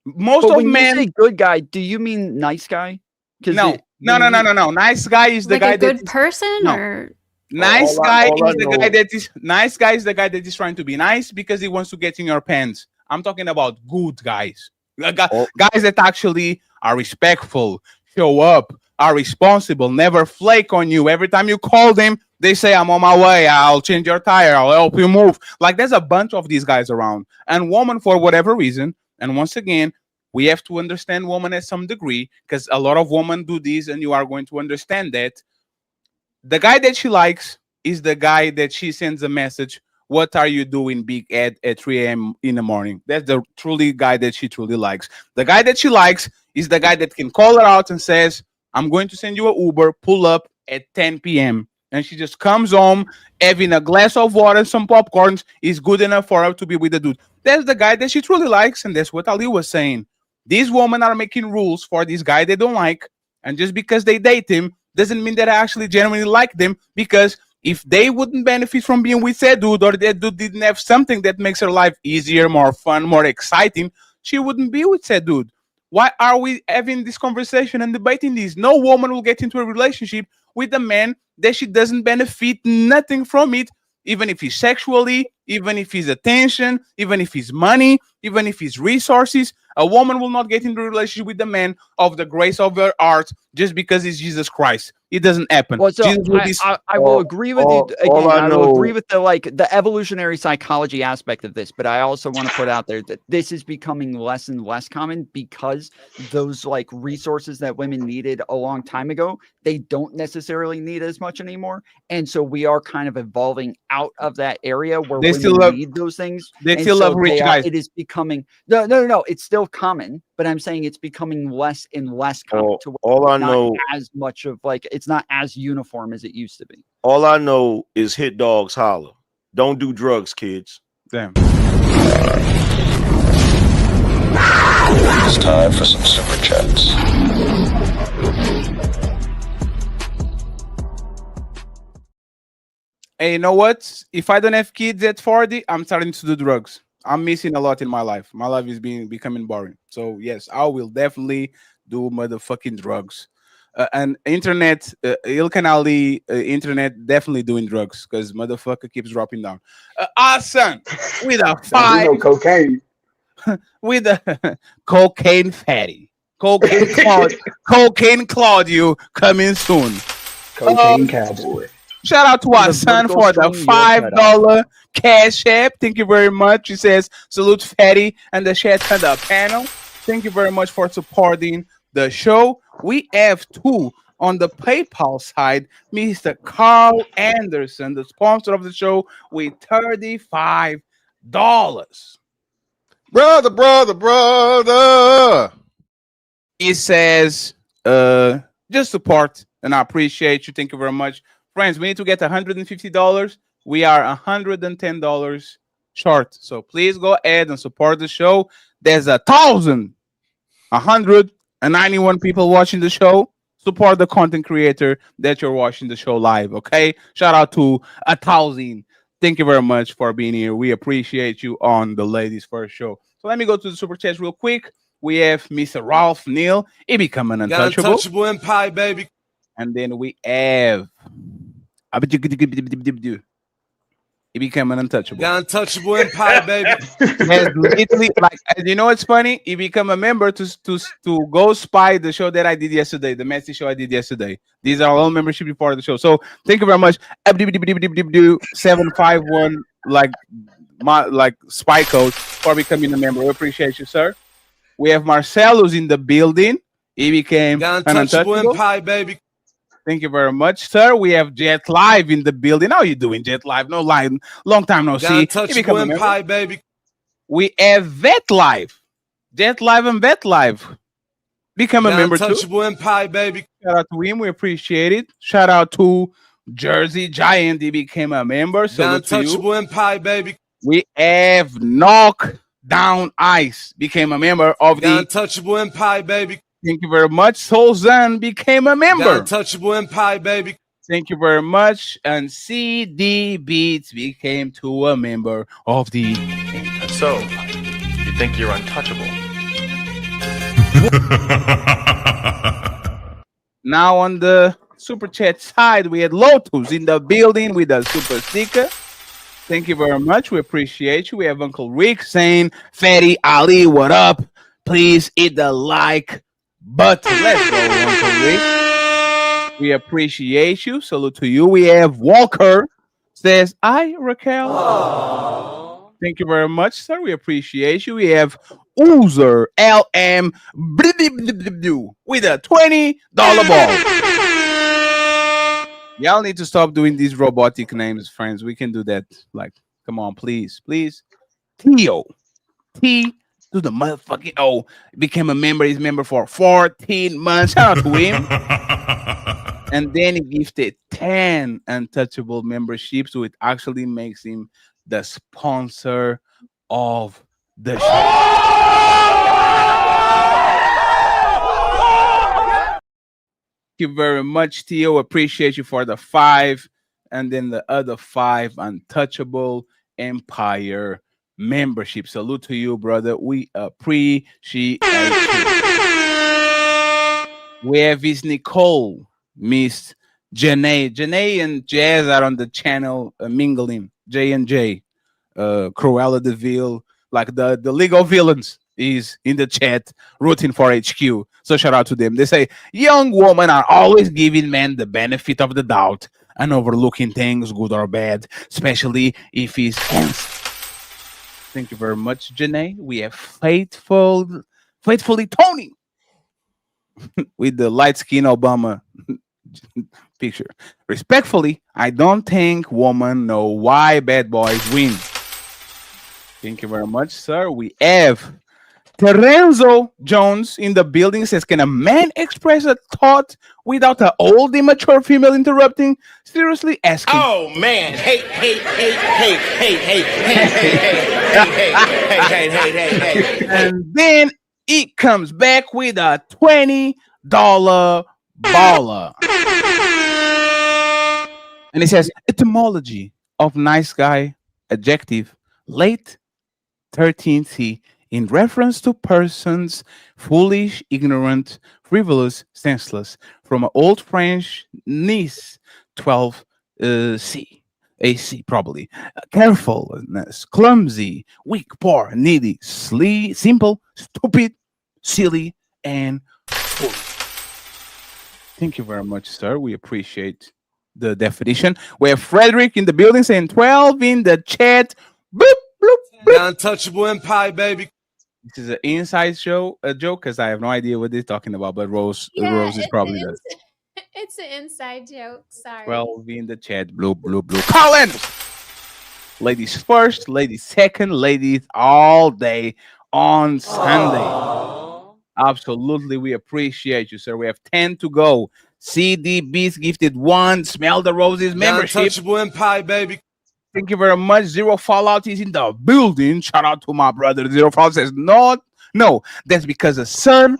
Most of men. You say good guy, do you mean nice guy? No. Nice guy is the like guy a good that person, or nice guy is the guy that is nice. Guy is the guy that is trying to be nice because he wants to get in your pants. I'm talking about good guys, guys that actually are respectful, show up, are responsible, never flake on you. Every time you call them, they say, "I'm on my way. I'll change your tire. I'll help you move." Like there's a bunch of these guys around, and women for whatever reason. And once again, we have to understand women at some degree, because a lot of women do this, and you are going to understand that the guy that she likes is the guy that she sends a message, "What are you doing, Big Ed, at 3 a.m. in the morning?" That's the truly guy that she truly likes. The guy that she likes is the guy that can call her out and says, "I'm going to send you an Uber, pull up at 10 p.m. And she just comes home, having a glass of water and some popcorns is good enough for her to be with the dude. That's the guy that she truly likes, and that's what Ali was saying. These women are making rules for this guy they don't like, and just because they date him doesn't mean that I actually genuinely like them, because If they wouldn't benefit from being with that dude, or that dude didn't have something that makes her life easier, more fun, more exciting, she wouldn't be with that dude. Why are we having this conversation and debating this? No woman will get into a relationship with a man that she doesn't benefit nothing from it, even if he's sexually, even if he's attention, even if he's money, even if he's resources. A woman will not get into a relationship with the man of the grace of her heart just because he's Jesus Christ. It doesn't happen. Well, so Jesus will I will agree with you again. I will agree with the evolutionary psychology aspect of this, but I also want to put out there that this is becoming less and less common because those like resources that women needed a long time ago, they don't necessarily need as much anymore, and so we are kind of evolving out of that area where They women still need those things. They and still so love rich guys. It is becoming no. It's still common, but I'm saying it's becoming less and less common. To where all I it's not know- as much of like it's not as uniform as it used to be. All I know is hit dogs holler. Don't do drugs, kids. Damn. It's time for some super chats. Hey, you know what? If I don't have kids at 40, I'm starting to do drugs. I'm missing a lot in my life. My life is becoming boring. So yes, I will definitely do motherfucking drugs. And internet, Ali, internet definitely doing drugs because motherfucker keeps dropping down. Awesome with a five, cocaine, with a cocaine fatty, cocaine Claudio coming soon. Cocaine cowboy. Shout out to our son for the $5 cash app. Thank you very much. He says, salute Fatty and the chat and the panel. Thank you very much for supporting the show. We have two on the PayPal side, Mr. Carl Anderson, the sponsor of the show, with $35. Brother. He says, just support, and I appreciate you. Thank you very much. Friends, we need to get $150. We are $110 short. So please go ahead and support the show. There's 191 people watching the show. Support the content creator that you're watching the show live, okay? Shout out to 1,000. Thank you very much for being here. We appreciate you on the Ladies First show. So let me go to the super chat real quick. We have Mr. Ralph Neal. He become an untouchable. Untouchable Empire, baby. And then we have he became an untouchable. Untouchable Empire, baby. Yes, literally, like, you know what's funny? He became a member to go spy the show that I did yesterday, the messy show I did yesterday. These are all membership before the show. So thank you very much. 751 like spy code for becoming a member. We appreciate you, sir. We have Marcelo's in the building. He became an untouchable Empire, baby. Thank you very much, sir. We have Jet Live in the building. How are you doing, Jet Live? No line, long time no see. Untouchable Empire, baby. We have Vet Live, Jet Live and Vet Live. Become a member too. Untouchable Empire, baby. Shout out to him. We appreciate it. Shout out to Jersey Giant. He became a member. So Untouchable Empire, baby. We have Knock Down Ice. Became a member of the Untouchable Empire, baby. Thank you very much. Soulzan became a member. Untouchable Empire, baby. Thank you very much. And CD Beats became to a member of the. So, you think you're untouchable? Now on the super chat side, we had Lotus in the building with a super sticker. Thank you very much. We appreciate you. We have Uncle Rick saying, Farry Ali, what up? Please hit the like button. Let's go, Uncle Rick. We appreciate you. Salute to you. We have Walker says, hi, Raquel. Aww. Thank you very much, sir. We appreciate you. We have Oozer LM with a $20 ball. Y'all need to stop doing these robotic names, friends. We can do that. Like, come on, please. Please. Theo. T to the motherfucking became a member. He's a member for 14 months. Shout out to him. And then he gifted 10 untouchable memberships, so it actually makes him the sponsor of the show. Thank you very much, Theo. Appreciate you for the 5 and then the other 5 Untouchable Empire membership. Salute to you, brother. We appreciate you. We have Miss Nicole, Miss Janae. Janae and Jazz are on the channel mingling. J and J, Cruella de Vil, like the League of Villains is in the chat rooting for HQ. So shout out to them. They say young women are always giving men the benefit of the doubt and overlooking things, good or bad, especially if he's handsome. Thank you very much, Janae. We have faithfully Tony with the light skin Obama picture. Respectfully, I don't think women know why bad boys win. Thank you very much, sir. We have Terenzo Jones in the building says, can a man express a thought without an old immature female interrupting? Seriously asking. Oh man. Hey. And then it comes back with a $20 baller. And it says, etymology of nice guy, adjective, late 13th in reference to persons foolish, ignorant, frivolous, senseless, from an old French Nice 12 C. AC probably. Carefulness, clumsy, weak, poor, needy, simple, stupid, silly, and foolish. Thank you very much, sir. We appreciate the definition. We have Frederick in the building saying 12 in the chat. Boop, bloop, bloop. Untouchable Empire, baby. This is an inside joke because I have no idea what they're talking about, but Rose is probably the It's an inside joke. Sorry. 12 in the chat. Bloop, bloop, bloop. Collins! Ladies first, ladies second, ladies all day on Sunday. Aww. Absolutely. We appreciate you, sir. We have 10 to go. CDB's gifted 1. Smell the Roses membership. Untouchable Empire, baby. Thank you very much. Zero Fallout is in the building. Shout out to my brother. Zero Fallout says, no, that's because a son,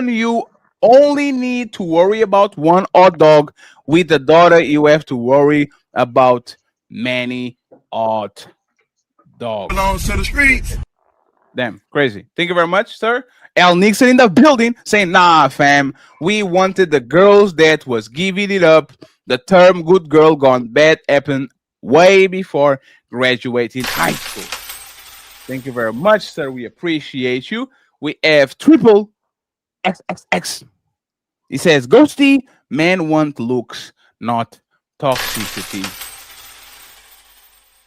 you only need to worry about one odd dog. With a daughter, you have to worry about many odd dogs. Belongs to the streets. Damn, crazy. Thank you very much, sir. Al Nixon in the building saying, nah, fam, we wanted the girls that was giving it up. The term good girl gone bad happened way before graduating high school. Thank you very much, sir. We appreciate you. We have triple XXX. He says, Ghosty, men want looks, not toxicity.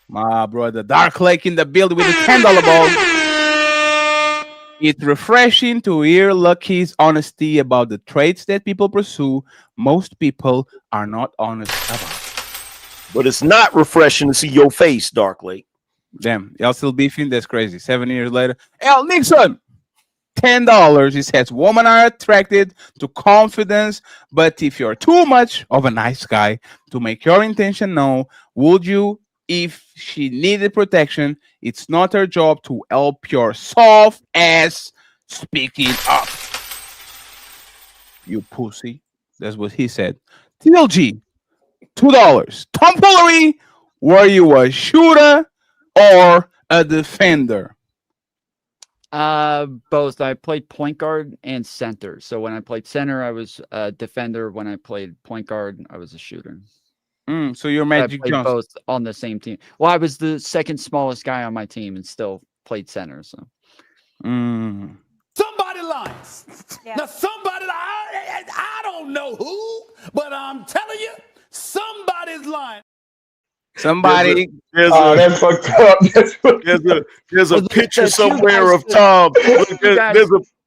My brother Dark Lake in the building with a $10 ball. It's refreshing to hear Lucky's honesty about the traits that people pursue. Most people are not honest about. But it's not refreshing to see your face, Dark Lake. Damn, y'all still beefing? That's crazy. 7 years later. Al Nixon, $10. He says, women are attracted to confidence, but if you're too much of a nice guy to make your intention known, would you? If she needed protection, it's not her job to help your soft ass speaking up. You pussy. That's what he said. TLG, $2. Tomfoolery, were you a shooter or a defender? Both. I played point guard and center. So when I played center, I was a defender. When I played point guard, I was a shooter. So you're Magic Johnson. Both on the same team. Well, I was the second smallest guy on my team and still played center. So Somebody lies. Yeah. Now somebody I don't know who, but I'm telling you, somebody's lying. Somebody. That's fucked up. There's a picture somewhere of Tom.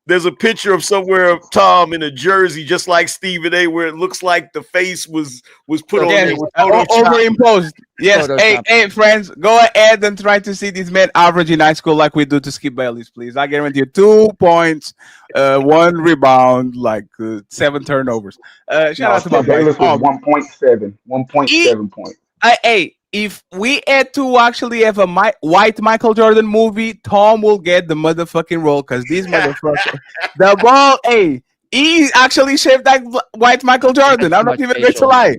There's a picture of somewhere of Tom in a jersey, just like Stephen A, where it looks like the face was put on there with overimposed. Yes. Hey, friends, go ahead and try to see this man average in high school like we do to Skip Bayless, please. I guarantee you 2 points, 1 rebound, like 7 turnovers. Shout out to my Bayless was 1.7 points. Hey, if we had to actually have a white Michael Jordan movie, Tom will get the motherfucking role because this motherfucker, the ball, hey, he actually shaped that white Michael Jordan. I'm not even going to lie.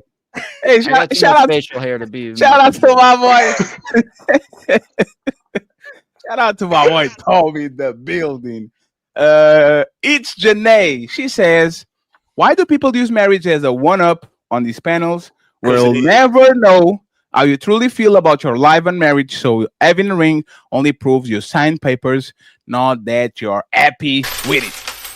Hey, shout out facial hair to be. Shout out to my boy. Shout out to my boy Tommy in the building. It's Janae. She says, "Why do people use marriage as a one-up on these panels? We'll never know how you truly feel about your life and marriage. So having a ring only proves you signed papers, not that you're happy with it."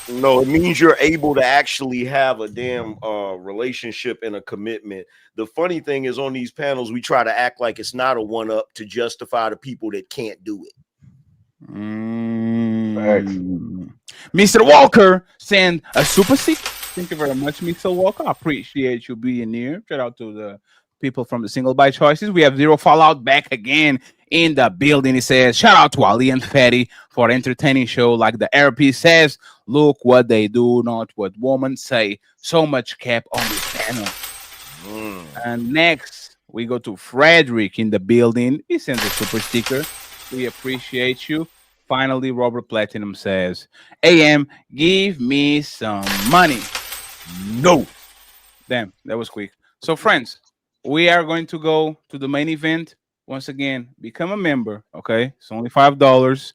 No, it means you're able to actually have a damn relationship and a commitment. The funny thing is, on these panels, we try to act like it's not a one-up to justify the people that can't do it. Mr. Walker send a super seat. Thank you very much, Mr. Walker. I appreciate you being here. Shout out to the people from the Single by Choices. We have Zero Fallout back again in the building. He says, shout out to Ali and Fatty for entertaining show. Like the RP says, look what they do, not what women say. So much cap on this panel. And next, we go to Frederick in the building. He sends a super sticker. We appreciate you. Finally, Robert Platinum says, AM, give me some money. No. Damn, that was quick. So, friends, we are going to go to the main event. Once again, become a member, okay? It's only $5.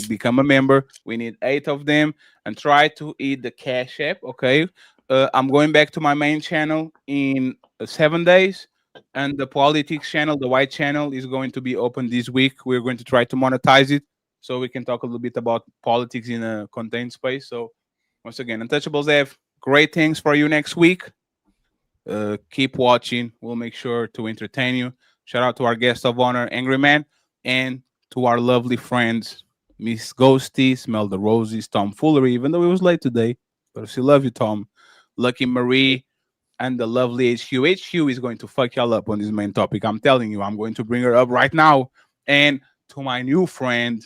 Become a member. We need 8 of them. And try to eat the Cash App, okay? I'm going back to my main channel in 7 days. And the politics channel, the white channel, is going to be open this week. We're going to try to monetize it so we can talk a little bit about politics in a contained space. So, once again, Untouchables have great things for you next week. Keep watching. We'll make sure to entertain you. Shout out to our guest of honor, Angry Man, and to our lovely friends, Miss Ghosty, Smell the Roses, Tom Foolery, even though it was late today. But I still love you, Tom. Lucky Marie, and the lovely HQ. HQ is going to fuck y'all up on this main topic. I'm telling you, I'm going to bring her up right now. And to my new friend,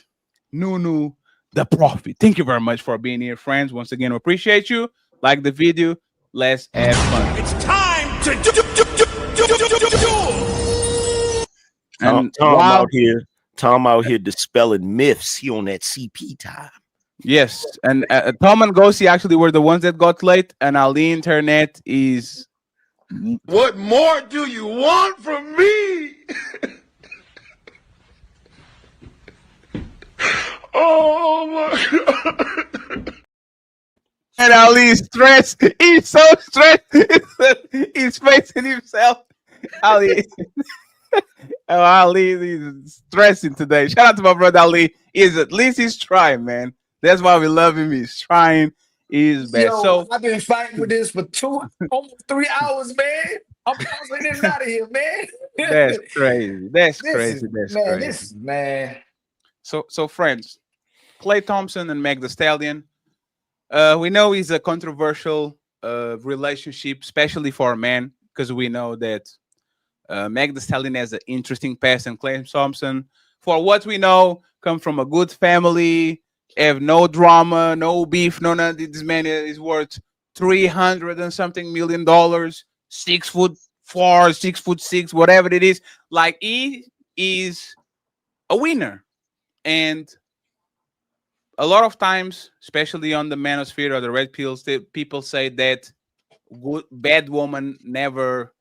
Nunu, the Prophet. Thank you very much for being here, friends. Once again, we appreciate you. Like the video. Let's have fun. It's time to do. And Tom out here dispelling myths. He on that CP time. Yes, and Tom and Gosi actually were the ones that got late, and Ali Internet is. What more do you want from me? Oh my God. And Ali is stressed. He's so stressed. He's facing himself. Ali. Ali is stressing today. Shout out to my brother Ali. At least he's trying, man. That's why we love him. He's trying his best. Yo, So I've been fighting with this for almost 3 hours, man. I'm bouncing in and out of here, man. that's crazy. That's crazy. That's man, crazy. Man. So friends, Klay Thompson and Meg Thee Stallion. We know it's a controversial relationship, especially for a man, because we know that Meg Thee Stallion has an interesting past, and Klay Thompson, for what we know, come from a good family, have no drama, no beef, no none. This man is worth $300 and something million, 6'4", 6'6", whatever it is. Like, he is a winner, and a lot of times, especially on the manosphere or the red pills, people say that bad women never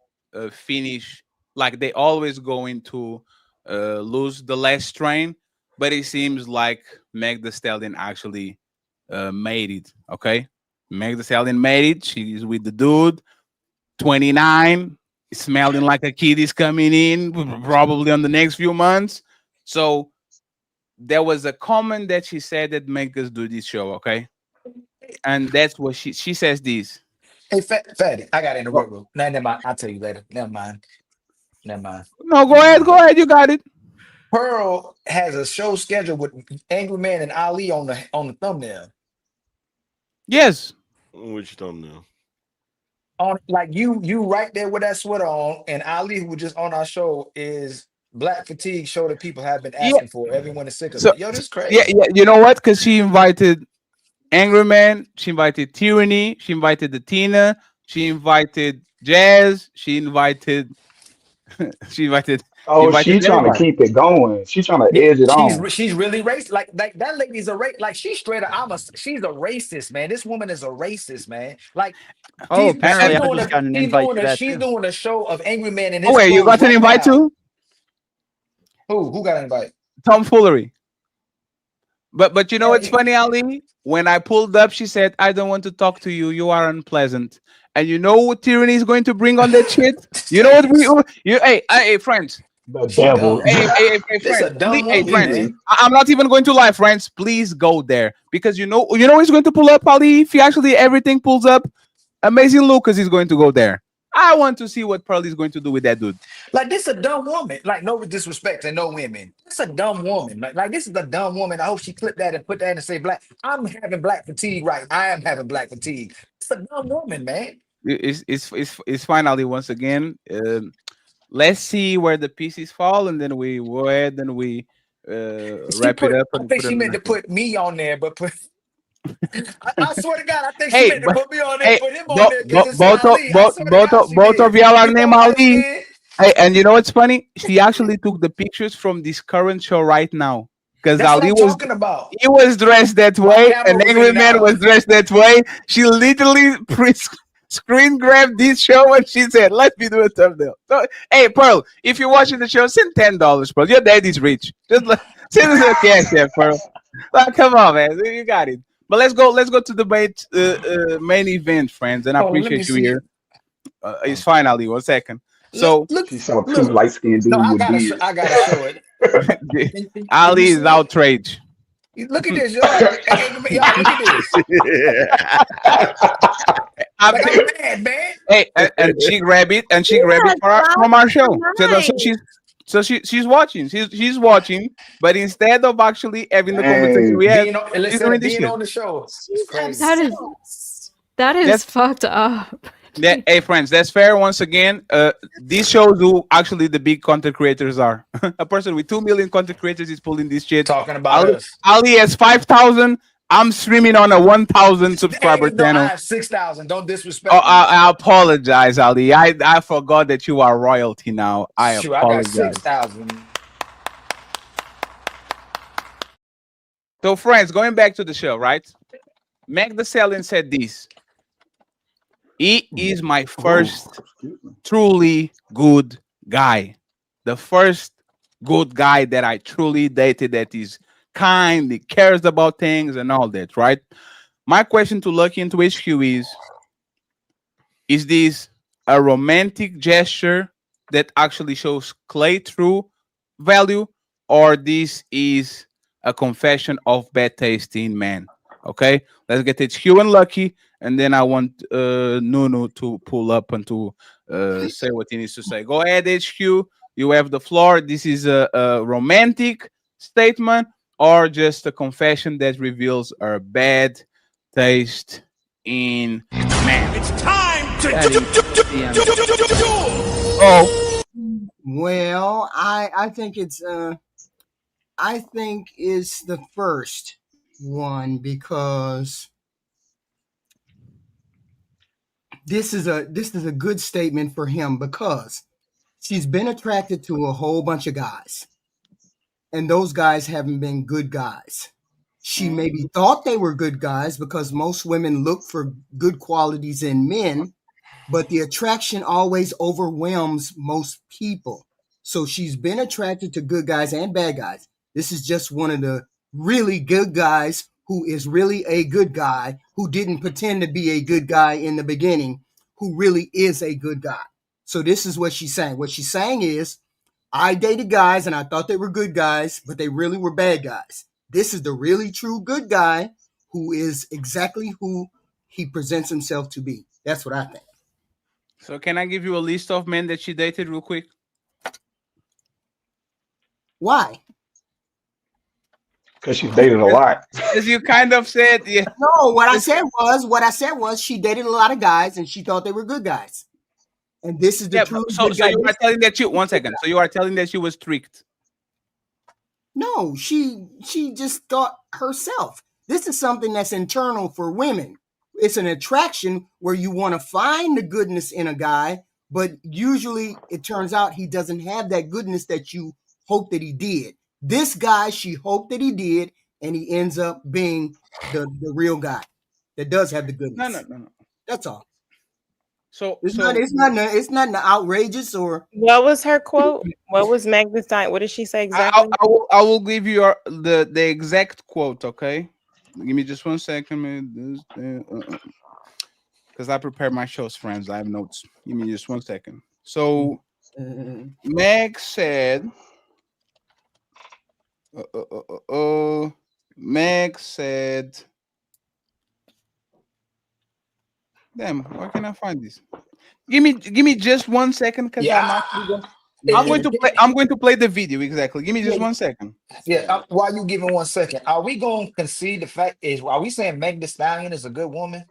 finish. Like, they always going to lose the last train. But it seems like Meg Thee Stallion actually made it. Okay, Meg Thee Stallion made it. She's with the dude, 29, smelling like a kid is coming in probably on the next few months. So there was a comment that she said that make us do this show, okay? And that's what she says this. Hey, Fatty, I got to interrupt. No, never mind. I'll tell you later. Never mind. No, go ahead. You got it. Pearl has a show scheduled with Angry Man and Ali on the thumbnail. Yes. Which thumbnail? On like you right there with that sweater on, and Ali, who was just on our show, is Black Fatigue show that people have been asking for. Everyone is sick of it. Yo, this is crazy. Yeah. You know what? Because she invited Angry Man, she invited Tyranny, she invited the Tina, she invited Jazz, she invited She invited. Oh, she Invited trying to everybody. keep it going. She trying to Yeah, edge it on. she's really racist. Like that lady's a like she's straight up. She's a racist, man. This woman is a racist, man. Like Oh, she's apparently I doing just got an invite to that she's too. doing a show of angry men in Oh his wait, you clothes got an right invite now. too? Who got an invite? Tomfoolery. But you know what's Yeah, funny, Ali? When I pulled up, she said, "I don't want to talk to you. You are unpleasant." And you know what tyranny is going to bring on that shit? You know what hey friends. The she devil. dumb. Hey This a friends, dumb hey woman, friends. man. I'm not even going to lie, friends. Please go there because you know he's going to pull up, Ali. If he actually everything pulls up, Amazing Lucas is going to go there. I want to see what Pearl is going to do with that dude. Like this a dumb woman. Like no disrespect to no women. This a dumb woman. Like this is a dumb woman. I hope she clip that and put that and say black. I'm having black fatigue right. I am having black fatigue. It's a dumb woman, man. It's finally once again. Let's see where the pieces fall, and then we go ahead and we wrap it up I and think put it she on the meant to next one. put me on there, but put I swear to God, I think she Hey, meant to put me on there, hey, put him on there because it's both of Ali. I swear to God, she both of did. y'all are You know named what, Ali. man? Hey, and you know what's funny? She actually took the pictures from this current show right now because That's what Ali I'm talking about. he was dressed that My way, camera and was in Angry and Man out. was dressed that way. She literally screen grabbed this show and she said, "Let me do a thumbnail." So, hey, Pearl, if you're watching the show, send $10, Pearl. Your daddy's rich. Just send us a cash app, Pearl. Like, come on, man, you got it. But let's go to the main event, friends, and I Hold on, let me appreciate you see. here. It's finally 1 second. So Look, She saw two look. light skinned No, dudes with beards. I gotta show it. Can you Ali is see it? outraged. Look at this, y'all. Hey, y'all, look at this. Like I'm mad, man. Hey, and she grabbed it from our show. She's watching. She's watching, but instead of actually having the conversation we Dang. have, she's Instead doing of this being shit. on the show, it's She's crazy. That is That's fucked up. hey friends, that's fair. Once again, this shows who actually the big content creators are. A person with 2 million content creators is pulling this shit. Talking about us. Ali has 5,000. I'm streaming on a 1,000 subscriber Hey, no, I channel. have 6,000. Don't disrespect Oh, me. I apologize, Ali. I forgot that you are royalty now. I Shoot, I got apologize. 6,000. So, friends, going back to the show, right? Meg Thee Stallion said this. He is my first truly good guy. The first good guy that I truly dated that is kind, he cares about things and all that, right? My question to Lucky into HQ is this a romantic gesture that actually shows Klay true value, or this is a confession of bad taste in men? Okay, let's get HQ and Lucky, and then I want Nunu to pull up and to say what he needs to say. Go ahead, HQ. You have the floor. This is a romantic statement or just a confession that reveals our bad taste in men. It's time to Oh, Well, I think it's the first one because this is a good statement for him because she's been attracted to a whole bunch of guys, and those guys haven't been good guys. She maybe thought they were good guys because most women look for good qualities in men, but the attraction always overwhelms most people. So she's been attracted to good guys and bad guys. This is just one of the really good guys who is really a good guy, who didn't pretend to be a good guy in the beginning, who really is a good guy. So this is what she's saying. What she's saying is, I dated guys and I thought they were good guys, but they really were bad guys. This is the really true good guy who is exactly who he presents himself to be. That's what I think. so can I give you a list of men that she dated real quick? Why? Because she's dated a lot. As you kind of said, yeah. No, what I said was she dated a lot of guys and she thought they were good guys. And this is the truth. So you are telling that you 1 second. So you are telling that she was tricked. No, she just thought herself. This is something that's internal for women. It's an attraction where you want to find the goodness in a guy, but usually it turns out he doesn't have that goodness that you hope that he did. This guy, she hoped that he did, and he ends up being the real guy that does have the goodness. No. That's all. So it's nothing outrageous or. What was her quote? What was Meg Thee Stallion? What did she say exactly? I will give you the exact quote. Okay, give me just 1 second, because I prepare my shows, friends. I have notes. Give me just 1 second. So Meg said, Meg said, damn, where can I find this? Give me just 1 second, because I'm going to play the video exactly. Give me just 1 second. Yeah, while you giving 1 second, are we going to concede the fact are we saying Meg Thee Stallion is a good woman?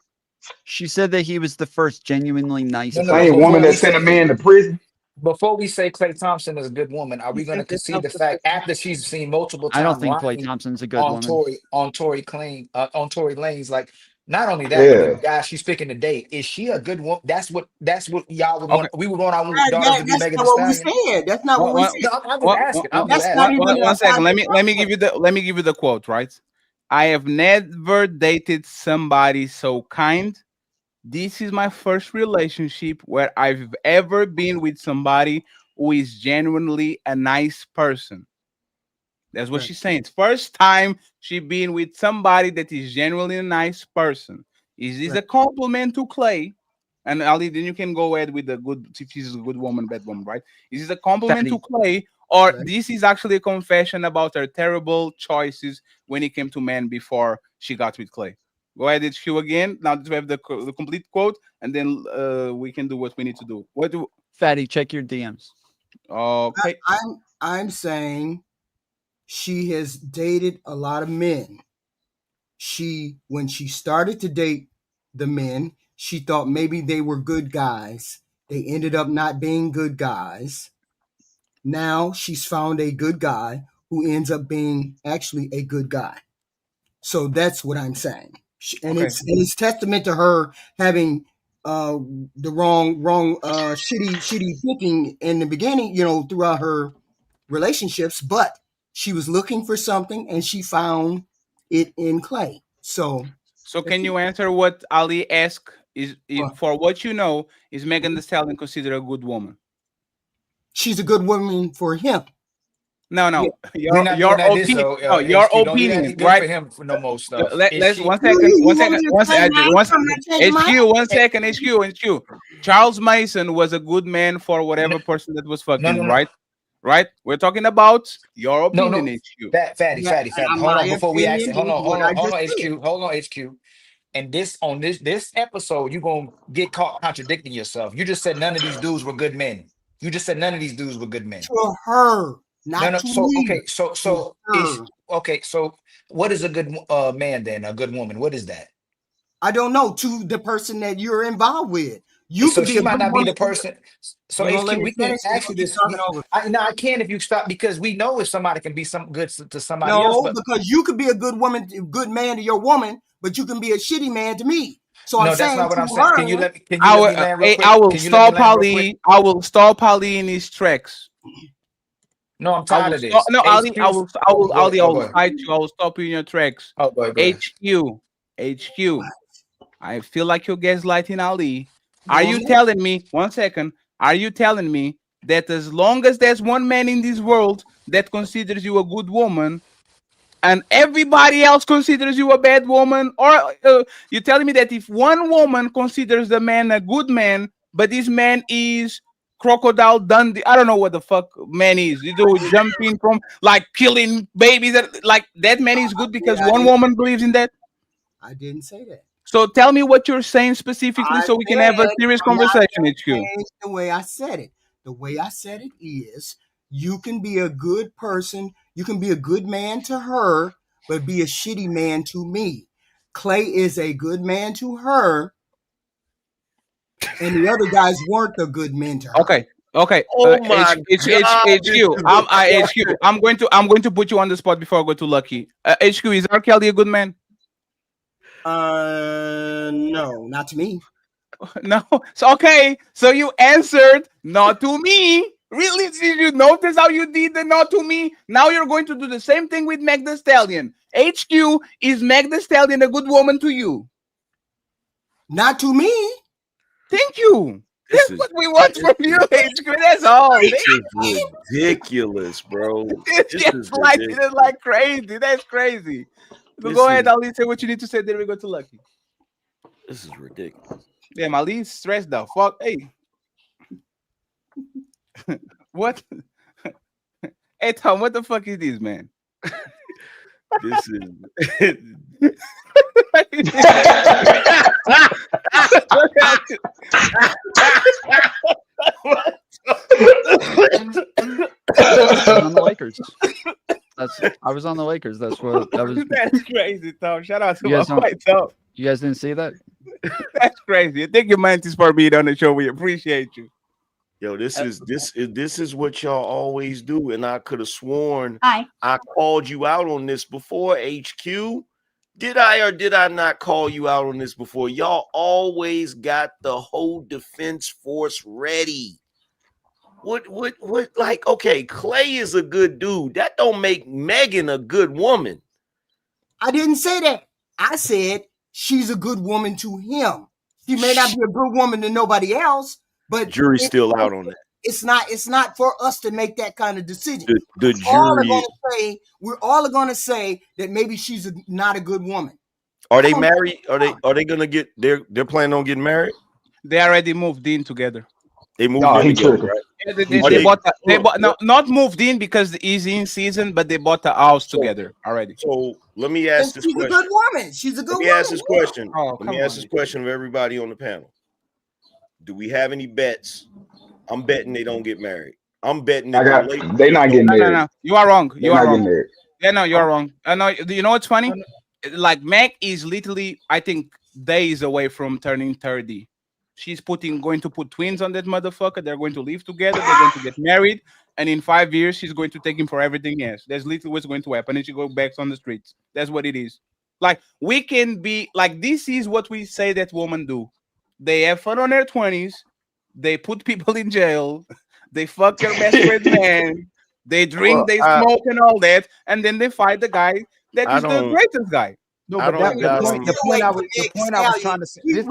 She said that he was the first genuinely nice. Same woman that sent a man to prison. Before we say Klay Thompson is a good woman, are we going to concede the fact after she's seen multiple times? I don't think Klay Thompson's a good woman. On Tory Lanez, like not only that, but the guy she's picking to date, is she a good woman? That's what y'all would want. We would want our daughters to be Megan Thee Stallion. That's not what we said. I'm just asking. That's not even 1 second. Let me give you the quote. Right, I have never dated somebody so kind. This is my first relationship where I've ever been with somebody who is genuinely a nice person. That's what she's saying. It's first time she been with somebody that is genuinely a nice person. Is this a compliment to Klay? And Ali, then you can go ahead with the good, if she's a good woman, bad woman, right? Is this a compliment to Klay, or this is actually a confession about her terrible choices when it came to men before she got with Klay? Go ahead, HQ again. Now that we have the complete quote, and then we can do what we need to do. Fatty, check your DMs. Okay. I'm saying she has dated a lot of men. When she started to date the men, she thought maybe they were good guys. They ended up not being good guys. Now she's found a good guy who ends up being actually a good guy. So that's what I'm saying. And it's testament to her having the wrong shitty thinking in the beginning, throughout her relationships, but she was looking for something and she found it in Klay. So can you answer what Ali asked? For what you know, is Megan Thee Stallion considered a good woman? She's a good woman for him. No. Your opinion. Your opinion, good right? For him for no more stuff. Let's 1 second. HQ. Charles Mason was a good man for whatever person that was fucking, right? Right? We're talking about your opinion, HQ. Fatty. Hold on, before we ask it. Hold on, HQ. And on this episode, you're gonna get caught contradicting yourself. You just said none of these dudes were good men. To her. Not to me. So what is a good man then? A good woman? What is that? I don't know. To the person that you're involved with, she might not be the person. So HQ, we can ask you this. I can't if you stop, because we know if somebody can be some good to somebody else. No, because you could be a good woman, good man to your woman, but you can be a shitty man to me. So I'm saying, that's not what I'm saying. Can you let me land real quick? I will stop Ali in his tracks. No, I'm tired of this. No, Ali, I will fight you. I will stop you in your tracks. HQ. I feel like you're gaslighting Ali. Are you telling me, 1 second, are you telling me that as long as there's one man in this world that considers you a good woman and everybody else considers you a bad woman, or you're telling me that if one woman considers the man a good man, but this man is Crocodile Dundee, I don't know what the fuck man is. You do jumping from, like, killing babies, that man is good because one woman believes in that? I didn't say that. So tell me what you're saying specifically so we can have a serious conversation, HQ. The way I said it is, you can be a good person, you can be a good man to her, but be a shitty man to me. Klay is a good man to her, and the other guys weren't a good men to her. Okay. Oh my God. HQ. I'm going to put you on the spot before I go to Lucky. HQ, is R. Kelly a good man? No, not to me. No. So okay. So you answered not to me. Really? Did you notice how you did the not to me? Now you're going to do the same thing with Meg Thee Stallion. HQ, is Meg Thee Stallion a good woman to you? Not to me. Thank you. That's what we want from you, HQ. That's all. This is ridiculous, bro. It's This just is like ridiculous. it's like crazy. That's crazy. So go ahead, Ali. Say what you need to say. Then we go to Lucky. This is ridiculous. Damn, Ali's stressed the fuck. Hey. What? Hey, Tom, what the fuck is this, man? This is. On the Lakers. I was on the Lakers. That's what that was. That's crazy, Tom. Shout out to You my guys don't- white Tom. You guys didn't see that? That's crazy. Thank you, Mantis, for being on the show. We appreciate you. Yo, this is what y'all always do, and I could have sworn Hi. I called you out on this before. HQ, did I or did I not call you out on this before? Y'all always got the whole defense force ready. What? Like, okay, Klay is a good dude. That don't make Megan a good woman. I didn't say that. I said she's a good woman to him. She may not be a good woman to nobody else, but Jury's still out on that. It's not for us to make that kind of decision. The jury. We're all gonna say that maybe she's not a good woman. Are they married? Are they gonna get? They're planning on getting married. They already moved in together. They moved in together, right? Yeah, they bought no, not moved in because he's in season, but they bought the house together already. So let me ask this She's question. a good woman. She's a good woman. Let me ask this question. Oh, Let me ask this question of everybody on the panel. Do we have any bets? I'm betting they don't get married. I'm betting They not getting married. No. You are wrong. They You are not wrong. getting married. Yeah, no, you're wrong. No, do you know what's funny? Like Meg is literally, I think, days away from turning 30. She's going to put twins on that motherfucker. They're going to live together. They're going to get married. And in 5 years, she's going to take him for everything. Yes, that's literally what's going to happen. And she goes back on the streets. That's what it is. Like, we can be like, this is what we say that women do. They have fun on their 20s. They put people in jail. They fuck their best friend man. They drink, they smoke, and all that. And then they fight the guy that is the greatest guy. No, but the point I was trying to say. Let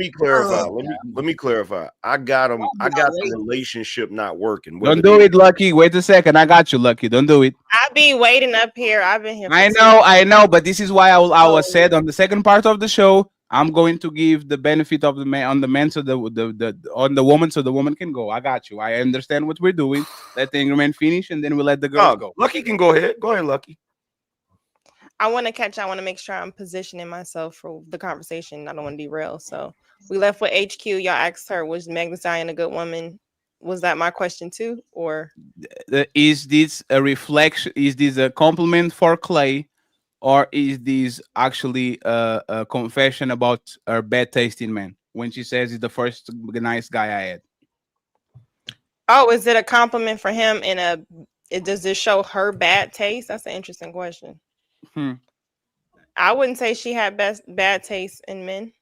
me clarify. I got him. I got the relationship not working. Don't do it, Lucky. Wait a second. I got you, Lucky. Don't do it. I've been waiting up here. I've been here. I know, but this is why I was said on the second part of the show. I'm going to give the benefit of the man on the man, so on the woman, so the woman can go. I got you. I understand what we're doing. Let the man finish, and then we'll let the girls go. Lucky can go ahead. Go ahead, Lucky. I want to make sure I'm positioning myself for the conversation. I don't want to derail. So we left with HQ. Y'all asked her, was Meg Thee Stallion a good woman? Was that my question too? Or is this a reflection? Is this a compliment for Klay? Or is this actually a confession about her bad taste in men when she says he's the first nice guy I had? Oh, is it a compliment for him? Does this show her bad taste? That's an interesting question. I wouldn't say she had bad taste in men.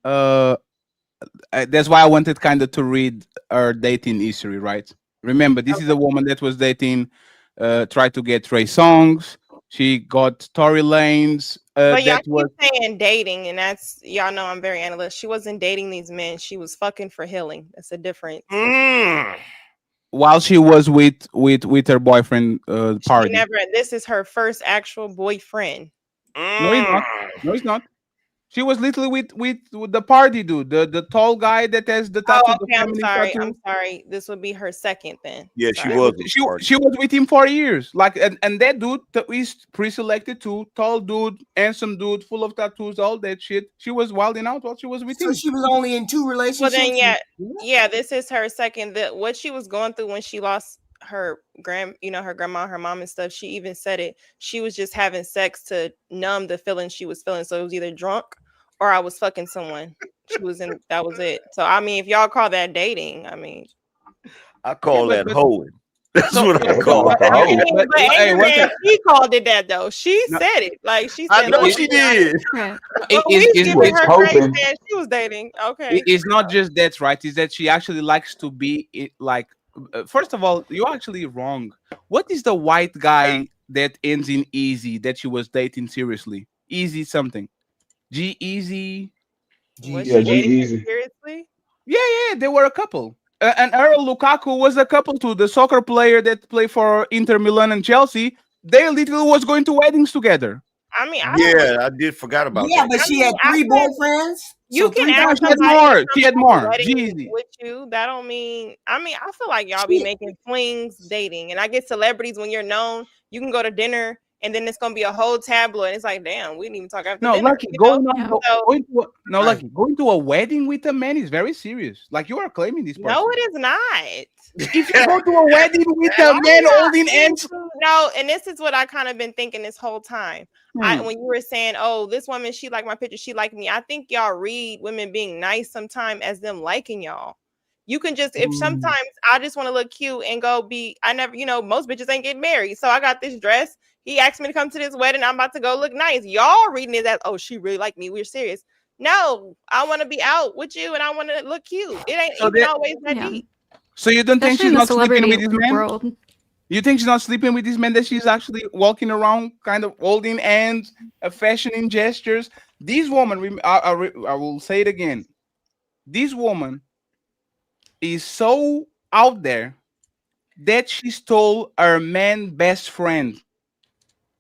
That's why I wanted kind of to read her dating history, right? Remember, this is a woman that was dating. Tried to get Trey Songz. She got Tory Lanez. But y'all keep saying dating, and that's, y'all know I'm very analyst. She wasn't dating these men. She was fucking for healing. That's a difference. While she was with her boyfriend, party. This is her first actual boyfriend. No, he's not. No, he's not. She was literally with the party dude, the tall guy that has the tattoo. Oh, okay, I'm sorry. This would be her second then. Yeah, Sorry. She was with him for years. Like, and that dude is pre-selected too. Tall dude, handsome dude, full of tattoos, all that shit. She was wilding out while she was with him. So she was only in 2 relationships. Well, then yeah, this is her second. What she was going through when she lost her grandma, her mom and stuff. She even said it. She was just having sex to numb the feeling she was feeling. So it was either drunk or I was fucking someone. That was it. So I mean, if y'all call that dating, I mean, I call that hoeing. That's what I call but, it. but Angry Man, she called it that though. She said it. Like she said, I know look, she did. Right. But we giving her credit hoping. saying she was dating. Okay. It's not just that, right? It's that she actually likes to be like. First of all, you're actually wrong. What is the white guy that ends in easy that she was dating seriously? Easy something. G Easy. Was Yeah, she dating him G-Eazy. seriously? Yeah, they were a couple. And Earl Lukaku was a couple too. The soccer player that played for Inter Milan and Chelsea. They literally was going to weddings together. I mean, I don't. Yeah, I did forgot about Yeah, that. but I she mean, had 3 boyfriends. You So can 3 ask She had somebody more. to She had come to a more. wedding Jeezy. with you. That don't mean. I mean, I feel like y'all be making flings dating, and I get celebrities when you're known. You can go to dinner, and then it's gonna be a whole tabloid. And it's like, damn, we didn't even talk after No, dinner. Lucky, You know? So, Lucky, going to a wedding with a man is very serious. Like you are claiming this person. no, it is not. If you go to a wedding with a man holding hands, No, and this is what I kind of been thinking this whole time. When you were saying, "Oh, this woman, she liked my picture, she liked me," I think y'all read women being nice sometime as them liking y'all. You can just, if sometimes I just want to look cute and go be, I never, most bitches ain't getting married, so I got this dress. He asked me to come to this wedding. I'm about to go look nice. Y'all reading it as, oh, she really liked me. We're serious. No, I want to be out with you and I want to look cute. It ain't So even that- always that deep. so you don't think Especially she's in the not sleeping with celebrity this man? world. You think she's not sleeping with this man? That she's actually walking around, kind of holding hands, fashioning gestures. This woman, I will say it again. This woman is so out there that she stole her man best friend.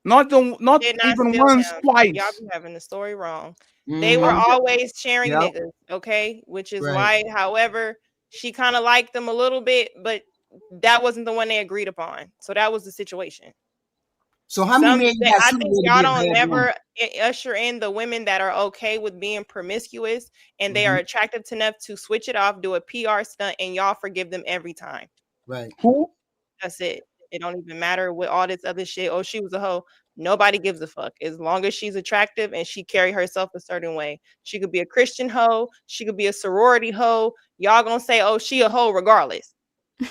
Not Did not even steal once, him. twice. Y'all be having the story wrong. They were always sharing niggas, okay? Which is why, however, she kind of liked them a little bit, but that wasn't the one they agreed upon. So that was the situation. So how many men you got I shooting think to y'all be a don't bad woman? never usher in the women that are okay with being promiscuous and they are attractive enough to switch it off, do a PR stunt, and y'all forgive them every time. Right. Who? That's it. It don't even matter with all this other shit. Oh, she was a hoe. Nobody gives a fuck. As long as she's attractive and she carry herself a certain way. She could be a Christian hoe. She could be a sorority hoe. Y'all gonna say, oh, she a hoe regardless.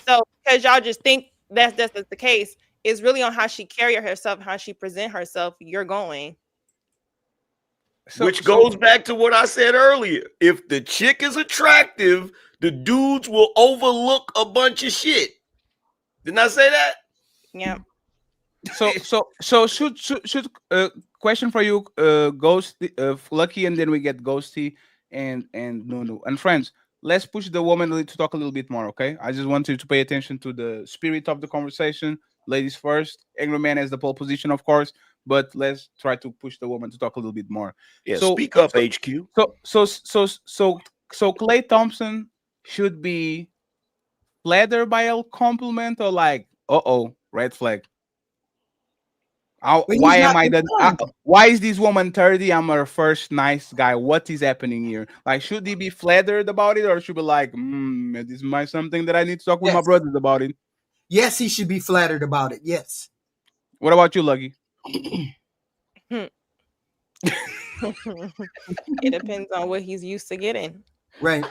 So because y'all just think that's the case, it's really on how she carry herself, how she present herself. You're going. Which goes back to what I said earlier. If the chick is attractive, the dudes will overlook a bunch of shit. Didn't I say that? Yeah. So should question for you, Ghost, Lucky, and then we get Ghosty and Nunu and friends. Let's push the woman to talk a little bit more, okay? I just want you to pay attention to the spirit of the conversation. Ladies first. Angry Man has the pole position, of course, but let's try to push the woman to talk a little bit more. Yeah, speak up, HQ. So Klay Thompson should be flattered by a compliment or like, red flag. Why am I why is this woman 30? I'm her first nice guy. What is happening here? Like, should he be flattered about it, or should be like, this might something that I need to talk with my brothers about it? Yes, he should be flattered about it. Yes. What about you, Lucky? It depends on what he's used to getting. Right.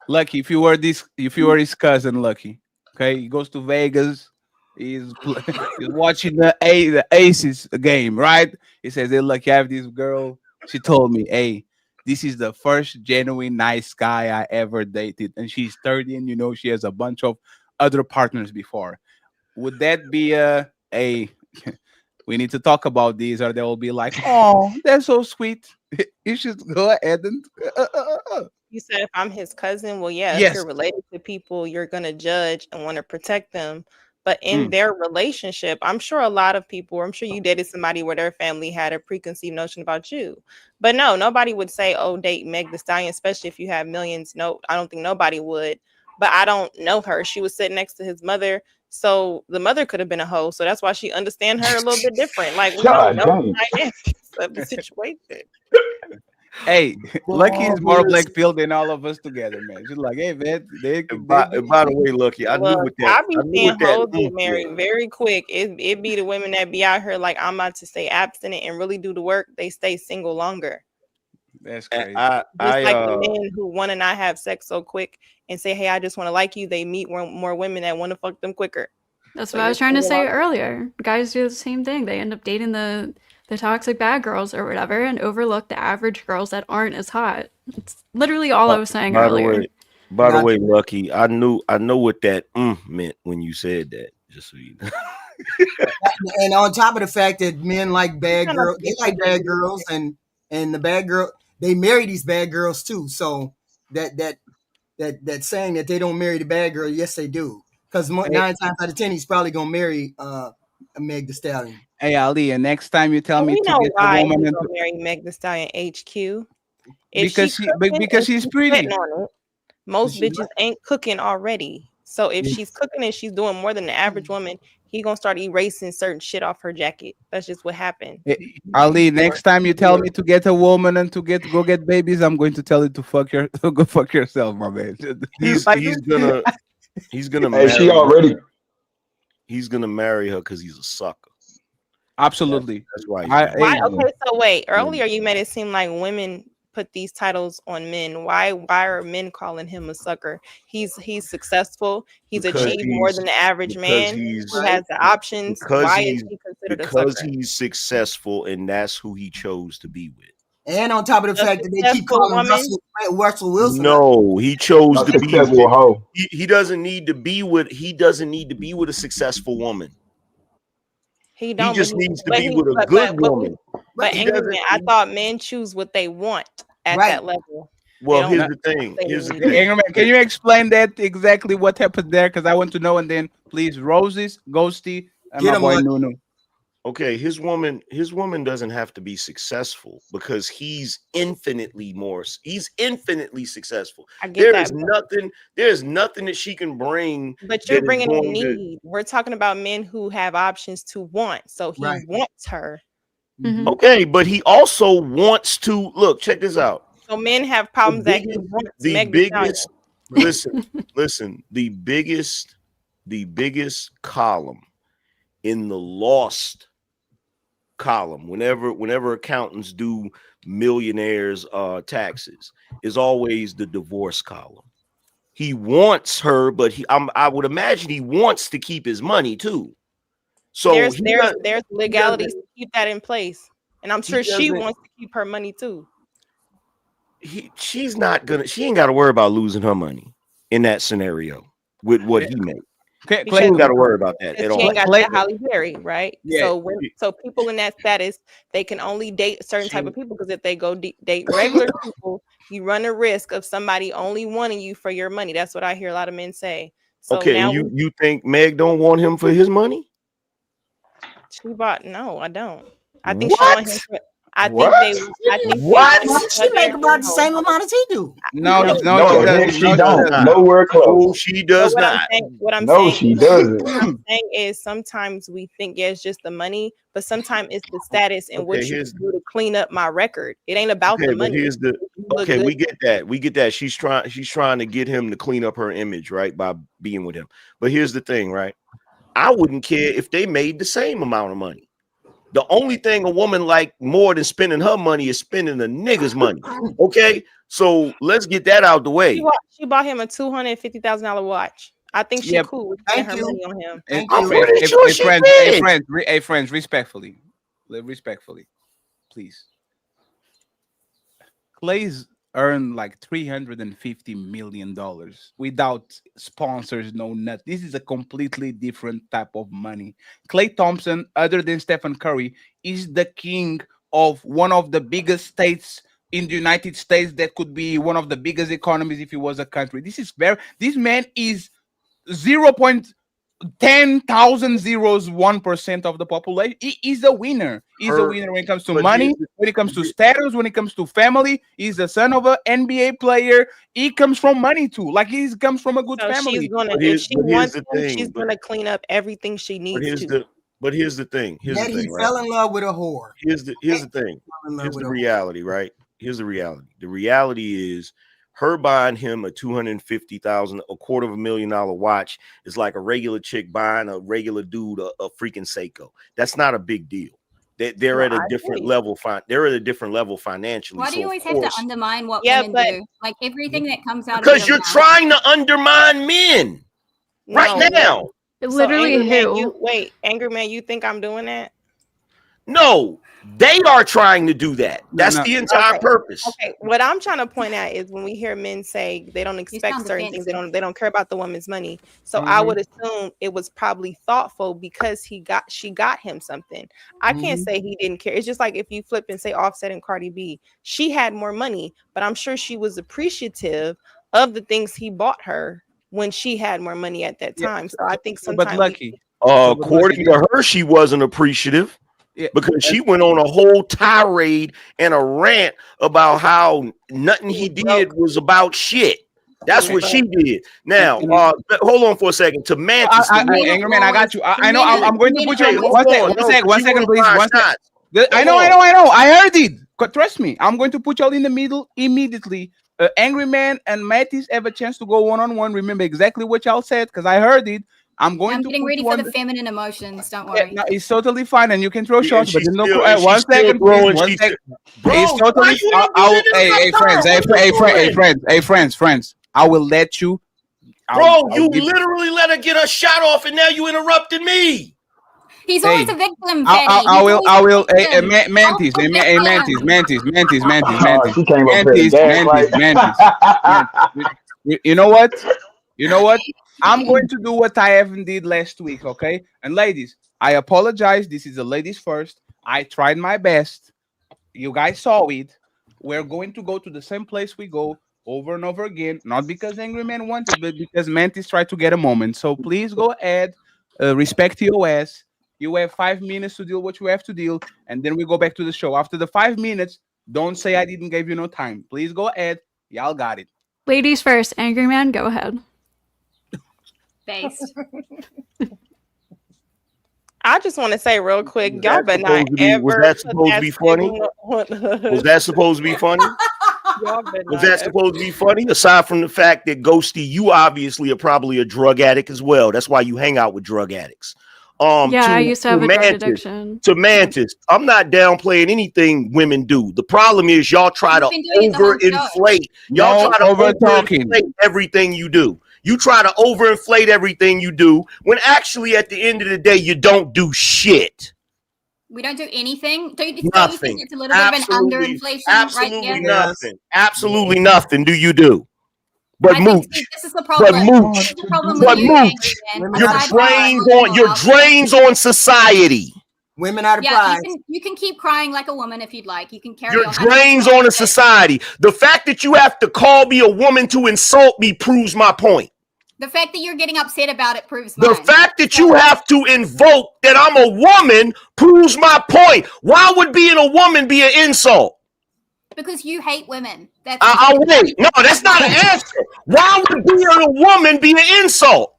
Lucky, if you were his cousin, Lucky, okay, he goes to Vegas. He's watching the Aces game, right? He says, "Hey, look, I have this girl. She told me, hey, this is the first genuine nice guy I ever dated, and she's 30, and she has a bunch of other partners before. Would that be we need to talk about these, or they will be like, oh, that's so sweet. You should go ahead and." You said if I'm his cousin, well, yeah, Yes. if you're related to people, you're gonna judge and want to protect them. But in their relationship, I'm sure a lot of people, I'm sure you dated somebody where their family had a preconceived notion about you. But no, nobody would say, oh, date Meg Thee Stallion, especially if you have millions. No, I don't think nobody would. But I don't know her. She was sitting next to his mother. So the mother could have been a hoe. So that's why she understand her a little bit different. Like, we don't know the dynamics of the situation. Hey, Lucky is more black pill than all of us together, man. She's like, hey, man. By the way, Lucky, I knew Look, with that. I be I knew seeing with that. hoes get married very quick. It be the women that be out here like, I'm about to stay abstinent and really do the work. They stay single longer. That's crazy. Just like the men who want to not have sex so quick and say, hey, I just want to like you. They meet more women that want to fuck them quicker. That's what I was trying to say earlier. Guys do the same thing. They end up dating the toxic bad girls or whatever and overlook the average girls that aren't as hot. It's literally all I was saying earlier. By the way, Lucky, I know what that meant when you said that. Just so you know. And on top of the fact that men like bad girls, they like bad girls, and the bad girl, they marry these bad girls too. So that saying that they don't marry the bad girl, yes, they do. Because 9 times out of 10, he's probably gonna marry Meg Thee Stallion. Hey Ali, and next time you tell me we to know get why a woman he's into, gonna marry Meg Thee Stallion HQ. because she's pretty. Most bitches ain't cooking already. So if she's cooking and she's doing more than the average woman, he gonna start erasing certain shit off her jacket. That's just what happened. Ali, next time you tell me to get a woman and to go get babies, I'm going to tell you to go fuck yourself, my man. He's gonna Hey, she already. He's gonna marry her because he's a sucker. Absolutely. That's why. Why? Okay, so wait. Earlier you made it seem like women put these titles on men. Why are men calling him a sucker? He's successful. He's achieved more than the average man. He has the options. Why is he considered a sucker? Because he's successful, and that's who he chose to be with. And on top of the fact that they keep calling Russell Wilson. No, he chose to be successful hoe. He doesn't need to be with. He doesn't need to be with a successful woman. He don't. He just needs to be with a good woman. But I thought men choose what they want at that level. Well, here's the thing. Angerman, can you explain that exactly what happened there? Because I want to know, and then please, Roses, Ghosty, and my boy Nunu. Okay, his woman doesn't have to be successful because he's infinitely successful. There's nothing that she can bring. But you're bringing a need. We're talking about men who have options to want. So he wants her. Mm-hmm. Okay, but he also wants to look. Check this out. So men have problems that he wants. Listen. The biggest column in the lost column, whenever accountants do millionaires taxes, is always the divorce column. He wants her, but I would imagine he wants to keep his money too. So there's legalities to keep that in place, and I'm sure she wants to keep her money too. She ain't got to worry about losing her money in that scenario with what he made. Klay ain't got to worry about that at all. She ain't got that Halle Berry, right? Yeah. So people in that status, they can only date certain type of people, because if they go date regular people, you run a risk of somebody only wanting you for your money. That's what I hear a lot of men say. So okay, now you think Meg don't want him for his money? No, I don't. I think she want him for, I think she make about the same amount as he do. No, she don't. Nowhere close. She does not. What I'm saying is sometimes we think it's just the money, but sometimes it's the status in which you do to clean up my record. It ain't about the money. We get that. She's trying to get him to clean up her image, right, by being with him. But here's the thing, right? I wouldn't care if they made the same amount of money. The only thing a woman like more than spending her money is spending a nigga's money. Okay, so let's get that out the way. She bought him a $250,000 watch. I think she's cool with spending her money on him. Hey, friends, respectfully, please. Klay's earned like $350 million without sponsors, no nut. This is a completely different type of money. Klay Thompson, other than Stephen Curry, is the king of one of the biggest states in the United States that could be one of the biggest economies if it was a country. This man is 0.10,001% of the population. He is a winner. He's a winner when it comes to money, when it comes to status, when it comes to family. He's the son of an NBA player. He comes from money too. Like he comes from a good family. If she wants him, she's gonna clean up everything she needs to. But here's the thing. He fell in love with a whore. Here's the thing. Here's the reality, right? Here's the reality. The reality is, her buying him a $250,000, $250,000 watch is like a regular chick buying a regular dude a freaking Seiko. That's not a big deal. They're at a different level. They're at a different level financially. Why do you always have to undermine what women do? Like everything that comes out because you're trying to undermine men right now. Literally Angry man, you think I'm doing that? No, they are trying to do that. That's the entire purpose. Okay, what I'm trying to point out is when we hear men say they don't expect certain things, they don't care about the woman's money. So I would assume it was probably thoughtful because she got him something. I can't say he didn't care. It's just like if you flip and say Offset and Cardi B, she had more money, but I'm sure she was appreciative of the things he bought her when she had more money at that time. So I think sometimes according to her, she wasn't appreciative. Because she went on a whole tirade and a rant about how nothing he did was about shit. That's what she did. Now, hold on for a second. To Mantis, Angry man, I got you. I know. I'm going to put you. One second, please. One second. I know. I heard it. Trust me. I'm going to put y'all in the middle immediately. Angry man and Mattis have a chance to go one-on-one. Remember exactly what y'all said because I heard it. I'm getting ready for the feminine emotions. Don't worry. No, it's totally fine, and you can throw shots, but no. One second, please. 1 second. It's totally. Hey, friends. I will let you. You literally let her get her shot off, and now you interrupted me. He's always a victim. I will. Mantis. You know what? I'm going to do what I haven't did last week, okay? And ladies, I apologize. This is the ladies first. I tried my best. You guys saw it. We're going to go to the same place we go over and over again, not because Angry Man wanted, but because Mantis tried to get a moment. So please go ahead, respect your ass. You have 5 minutes to deal what you have to deal, and then we go back to the show. After the 5 minutes, don't say I didn't give you no time. Please go ahead. Y'all got it. Ladies first. Angry Man, go ahead. Based. I just want to say real quick, y'all better not ever. Was that supposed to be funny? Was that supposed to be funny? Was that supposed to be funny? Aside from the fact that Ghosty, you obviously are probably a drug addict as well. That's why you hang out with drug addicts. I used to have a drug addiction. To Mantis, I'm not downplaying anything women do. The problem is y'all try to overinflate. Y'all try to overinflate everything you do. You try to overinflate everything you do when actually at the end of the day, you don't do shit. We don't do anything. Don't you nothing. Think it's a little bit of an underinflation? Absolutely right? Nothing. Absolutely nothing do you do. But mooch. This is the problem. But mooch. Your drains on society. Women out of pride. You can keep crying like a woman if you'd like. You can carry your on. Drains on a society. The fact that you have to call me a woman to insult me proves my point. The fact that you're getting upset about it proves the fact that you have to invoke that I'm a woman proves my point. Why would being a woman be an insult? Because you hate women. That's wait. No, that's not an answer. Why would being a woman be an insult?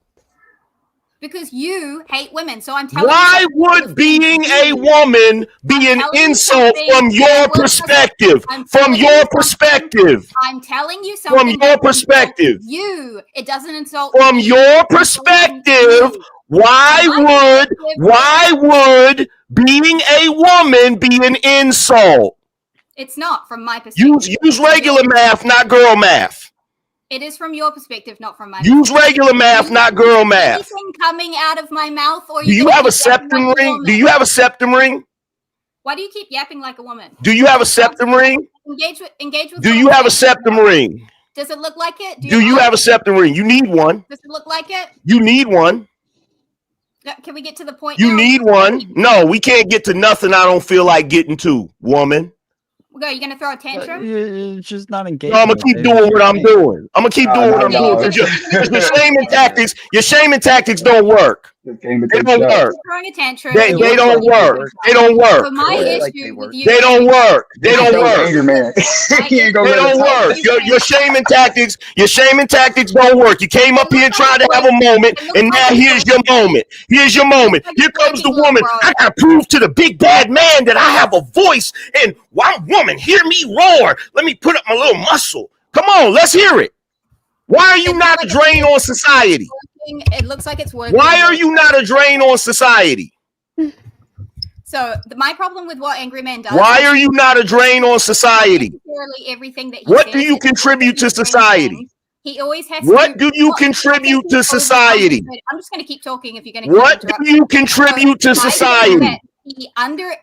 Because you hate women. So I'm telling you. Why would being a woman be an insult from your perspective? From your perspective. I'm telling you something. From your perspective. It doesn't insult from me. your perspective. Why would being a woman be an insult? It's not from my perspective. Use regular math, not girl math. It is from your perspective, not from my Use regular math, not girl math. Anything coming out of my mouth, or do you have a septum ring? Do you have a septum ring? Why do you keep yapping like a woman? Do you have a septum ring? Engage with. Do you have a septum ring? Does it look like it? Do you have a septum ring? You need one. Does it look like it? You need one. Can we get to the point? You need one. No, we can't get to nothing I don't feel like getting to, woman. Are you gonna throw a tantrum? It's just not engaged. No, I'm gonna keep doing what I'm doing. I'm gonna keep doing what I'm doing. Your shaming tactics don't work. They don't work. Throwing a tantrum. They don't work. They don't work. But my issue with you. They don't work. They don't work. Angry man. They don't work. Your shaming tactics. Your shaming tactics don't work. You came up here trying to have a moment, and now here's your moment. Here's your moment. Here comes the woman. I gotta prove to the big bad man that I have a voice, and I'm woman. Hear me roar. Let me put up my little muscle. Come on, let's hear it. Why are you not a drain on society? It looks like it's working. Why are you not a drain on society? So my problem with what Angry Man does. Why are you not a drain on society? Everything that what do you contribute to society? He always has What to. do you contribute to society? I'm just going to keep talking if you're going to. What do you contribute to society?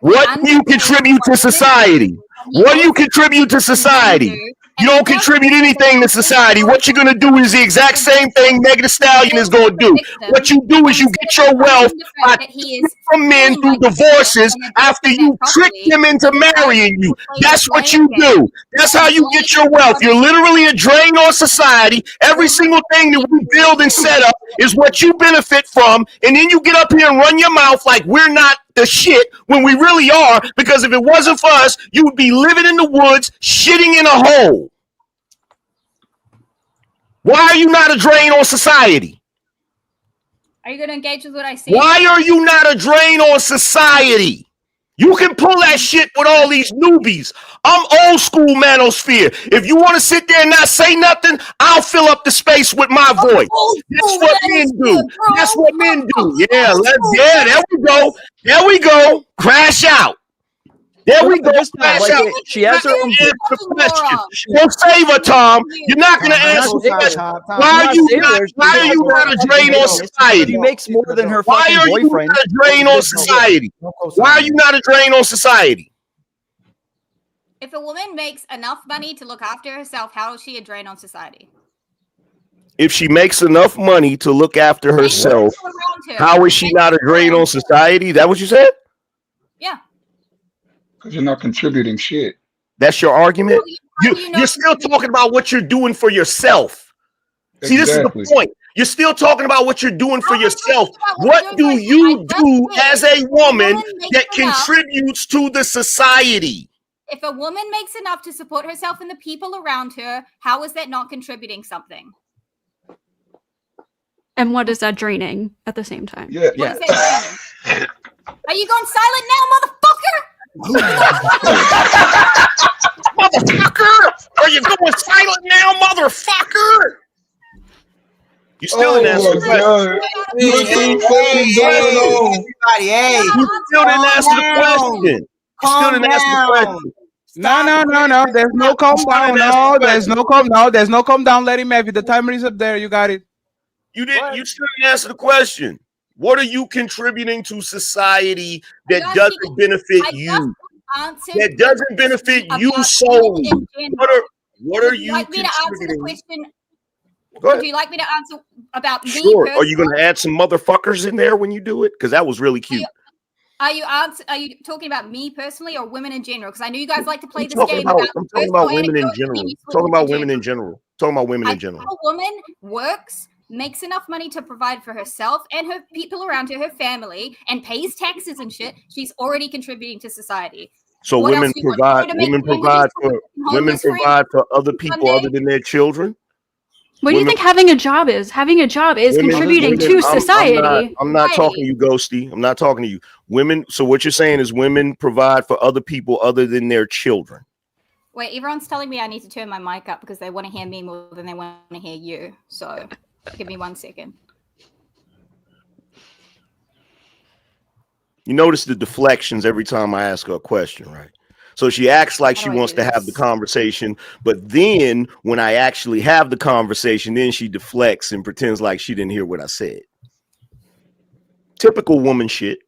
What do you contribute to society? What do you contribute to society? You don't contribute anything to society. What you're going to do is the exact same thing Thee Stallion is going to do. What you do is you get your wealth by from men through divorces after you trick them into marrying you. That's what you do. That's how you get your wealth. You're literally a drain on society. Every single thing that we build and set up is what you benefit from. And then you get up here and run your mouth like we're not the shit when we really are, because if it wasn't for us, you would be living in the woods, shitting in a hole. Why are you not a drain on society? Are you going to engage with what I say? Why are you not a drain on society? You can pull that shit with all these newbies. I'm old school manosphere. If you want to sit there and not say nothing, I'll fill up the space with my voice. That's what men do. That's what men do. Yeah, there we go. There we go. Crash out. There we go. Crash out. She has her own question. Don't save her, Tom. You're not going to answer the question. Why are you not a drain on society? She makes more than her Why fucking are you boyfriend. not a drain on society? Why are you not a drain on society? If a woman makes enough money to look after herself, how is she a drain on society? If she makes enough money to look after herself, how is she not a drain on society? Is that what you said? Yeah. Because you're not contributing shit. That's your argument? You're still talking about what you're doing for yourself. See, this is the point. You're still talking about what you're doing for yourself. What do you do as a woman that contributes to the society? If a woman makes enough to support herself and the people around her, how is that not contributing something? And what is that draining at the same time? Yeah. What is that draining? Are you going silent now, motherfucker? Motherfucker! Are you going silent now, motherfucker? You still didn't answer the question. You still didn't answer the question. You still didn't answer the question. No. There's no calm down. No, there's no calm. No, there's no calm down. Let him have it. The timer is up there. You got it. You still didn't answer the question. What are you contributing to society that doesn't benefit you? That doesn't benefit you solely. What are you contributing? Would you like me to answer about me? Sure. Are you going to add some motherfuckers in there when you do it? Because that was really cute. Are you talking about me personally or women in general? Because I know you guys like to play this game. I'm talking about women in general. Talking about women in general. Talking about women in general. A woman works, makes enough money to provide for herself and her people around her, her family, and pays taxes and shit. She's already contributing to society. So women provide for other people other than their children. What do you think having a job is? Having a job is contributing to society. I'm not talking to you, Ghosty. I'm not talking to you. Women. So what you're saying is women provide for other people other than their children. Wait, everyone's telling me I need to turn my mic up because they want to hear me more than they want to hear you. So give me 1 second. You notice the deflections every time I ask her a question, right? So she acts like she wants to have the conversation, but then when I actually have the conversation, then she deflects and pretends like she didn't hear what I said. Typical woman shit.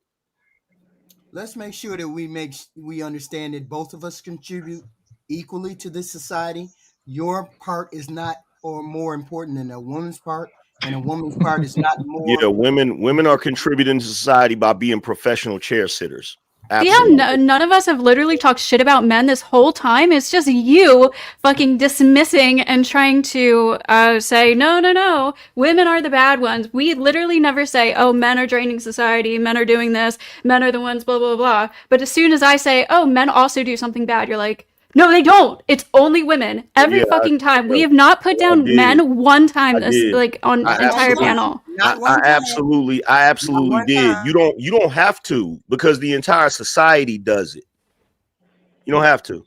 Let's make sure that we understand that both of us contribute equally to this society. Your part is not or more important than a woman's part, and a woman's part is not more. Yeah, women are contributing to society by being professional chair sitters. Absolutely. Yeah, none of us have literally talked shit about men this whole time. It's just you fucking dismissing and trying to say, no, women are the bad ones. We literally never say, oh, men are draining society, men are doing this, men are the ones, blah, blah, blah. But as soon as I say, oh, men also do something bad, you're like, no, they don't. It's only women. Every fucking time. We have not put down men one time on the entire panel. I absolutely did. You don't have to, because the entire society does it. You don't have to,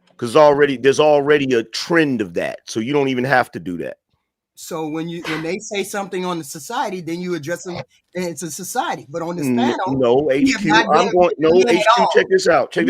because there's already a trend of that, so you don't even have to do that. So when they say something on the society, then you address them, and it's a society. But on this panel, HQ. Check this out. HQ.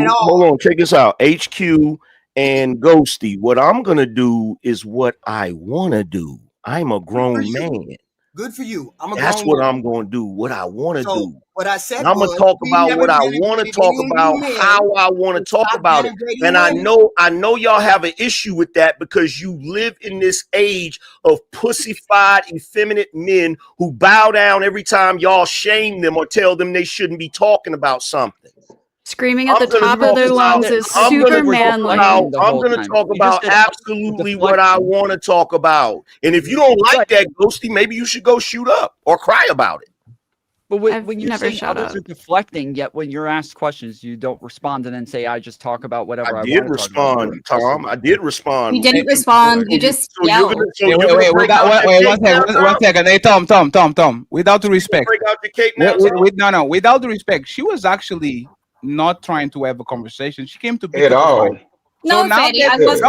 Hold on. Check this out. HQ And Ghosty, what I'm gonna do is what I wanna do. I'm a grown man. Good for you. I'm a That's grown what man. I'm gonna do. What I want to So do. what I said And I'm gonna was, talk we about never what I want to denigrated talk any of about, you men, how I want to so talk stop about it. denigrating And I women. know y'all have an issue with that because you live in this age of pussified, effeminate men who bow down every time y'all shame them or tell them they shouldn't be talking about something. Screaming at the top of their lungs is I'm super manly. gonna talk about absolutely what I want to talk about. And if you don't like that, Ghosty, maybe you should go shoot up or cry about it. But when you're saying others are deflecting, yet when you're asked questions, you don't respond and then say, I just talk about whatever I I did want to talk about. respond, Tom. I did respond. You didn't respond. You just yelled. Wait, one second. Hey, Tom. Without the respect. Break out your cape now, No. Without the respect, she was actually not trying to have a conversation. She came to pick At up a all. fight. So No, now Fatty, I that was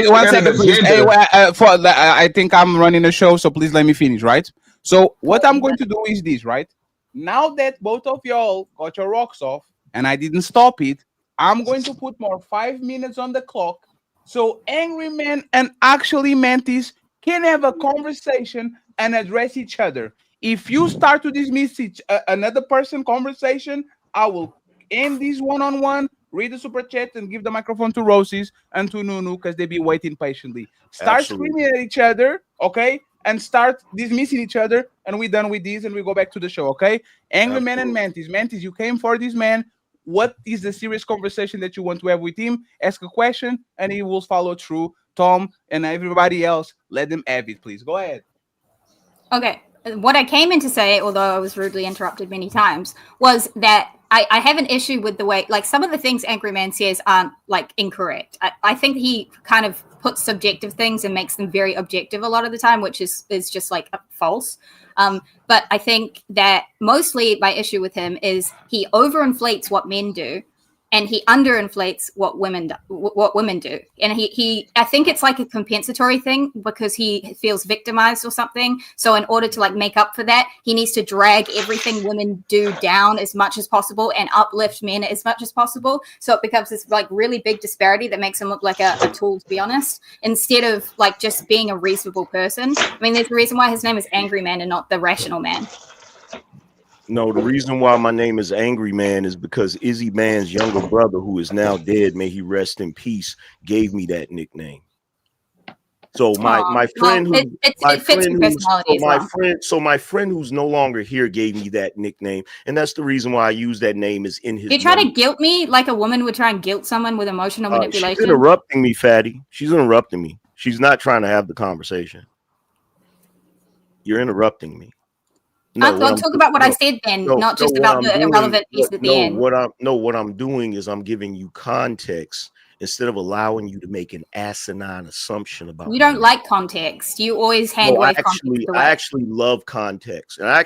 one second, please. Hey, I think I'm running a show, so please let me finish, right? So what I'm going to do is this, right? Now that both of y'all got your rocks off and I didn't stop it, I'm going to put more 5 minutes on the clock so angry men and actually Mantis can have a conversation and address each other. If you start to dismiss another person conversation, I will end this one-on-one, read the super chat, and give the microphone to Roses and to Nunu because they be waiting patiently. Start screaming at each other, okay? And start dismissing each other, and we're done with this, and we go back to the show, okay? Angry Man and Mantis. Mantis, you came for this man. What is the serious conversation that you want to have with him? Ask a question, and he will follow through. Tom and everybody else, let them have it, please. Go ahead. Okay. What I came in to say, although I was rudely interrupted many times, was that I have an issue with the way, like, some of the things Angry Man says aren't, like, incorrect. I think he kind of puts subjective things and makes them very objective a lot of the time, which is just, like, false. But I think that mostly my issue with him is he overinflates what men do, and he underinflates what women do. And he I think it's like a compensatory thing because he feels victimized or something. So in order to like make up for that, he needs to drag everything women do down as much as possible and uplift men as much as possible. So it becomes this like really big disparity that makes him look like a tool, to be honest, instead of like just being a reasonable person. I mean, there's a reason why his name is Angry Man and not the Rational Man. No, the reason why my name is Angry Man is because Izzy Man's younger brother, who is now dead, may he rest in peace, gave me that nickname. So my friend who's no longer here gave me that nickname, and that's the reason why I use that name is in his. You try to guilt me like a woman would try and guilt someone with emotional manipulation. She's interrupting me, Fatty. She's interrupting me. She's not trying to have the conversation. You're interrupting me. I'll talk about what I said then, not just about the irrelevant piece at the end. What I'm doing is I'm giving you context instead of allowing you to make an asinine assumption about. You don't like context. You always hand away context away. I actually love context, and I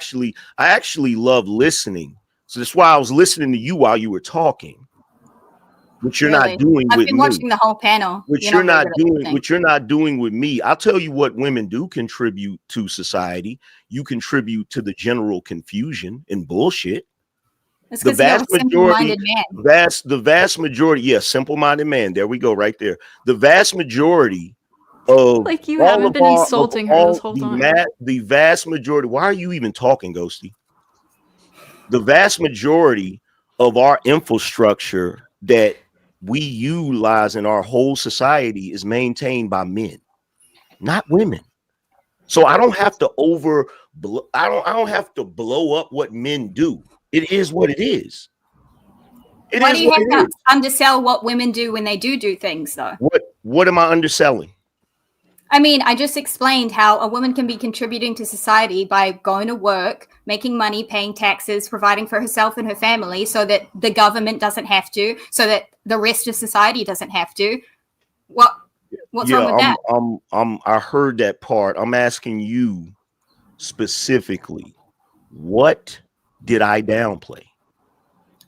actually love listening. So that's why I was listening to you while you were talking. Which you're not doing with me. I've been watching the whole panel. Which you're not doing with me. I'll tell you what women do contribute to society. You contribute to the general confusion and bullshit. It's the vast majority, the vast majority, yes, simple-minded man. There we go, right there. The vast majority of like you haven't been insulting her this whole time. The vast majority. Why are you even talking, Ghosty? The vast majority of our infrastructure that we utilize in our whole society is maintained by men, not women. So I don't have to I don't have to blow up what men do. It is what it is. Why do you have to undersell what women do when they do things, though? What am I underselling? I mean, I just explained how a woman can be contributing to society by going to work, making money, paying taxes, providing for herself and her family so that the government doesn't have to, so that the rest of society doesn't have to. What's wrong with that? I heard that part. I'm asking you specifically, what did I downplay?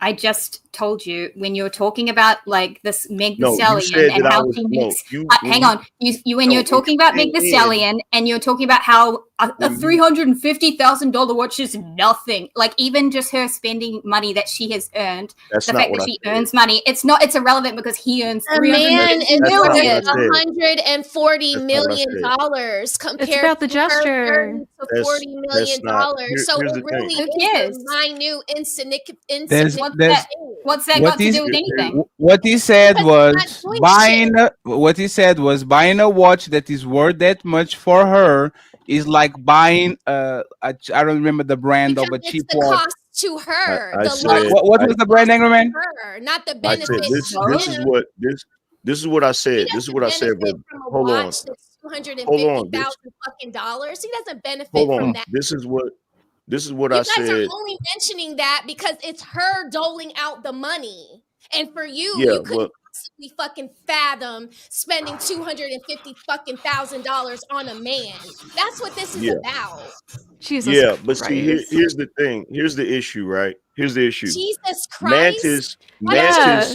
I just told you when you're talking about like this Meg Thee Stallion and how she makes. Hang on, when you're talking about Meg Thee Stallion and you're talking about how a $350,000 watch is nothing. Like, even just her spending money that she has earned, That's the not fact what that I she said. earns money, it's irrelevant because he earns A man is That's not what I worth said. $140 That's not what I million said. compared It's about the to her gesture. $30 to That's $40 million. not. So Here's it the really thing. Who is cares? a minute, insignificant There's thing. What's that what got to is do with anything? what he said Because he's not was doing buying shit. what he said was buying a watch that is worth that much for her is like buying I don't remember the brand of Because a it's cheap the watch. cost to her. I The said. loss What was is the the brand, cost Angry to Man? her, not the I said benefit this. to This is him. what this is what I He said. This is doesn't what I said, benefit brother. from a Hold on. watch that's Hold $250,000 on. fucking dollars. He doesn't benefit Hold from on. that. This is what You I guys are said. only mentioning that because it's her doling out the money. And for you, Yeah. you couldn't Well. possibly fucking fathom spending $250,000 on a man. That's what this is Yeah. about. Jesus Yeah. But see, Christ. here's the thing. Here's the issue. Right. Here's the issue. Jesus Christ. Mantis. Yeah.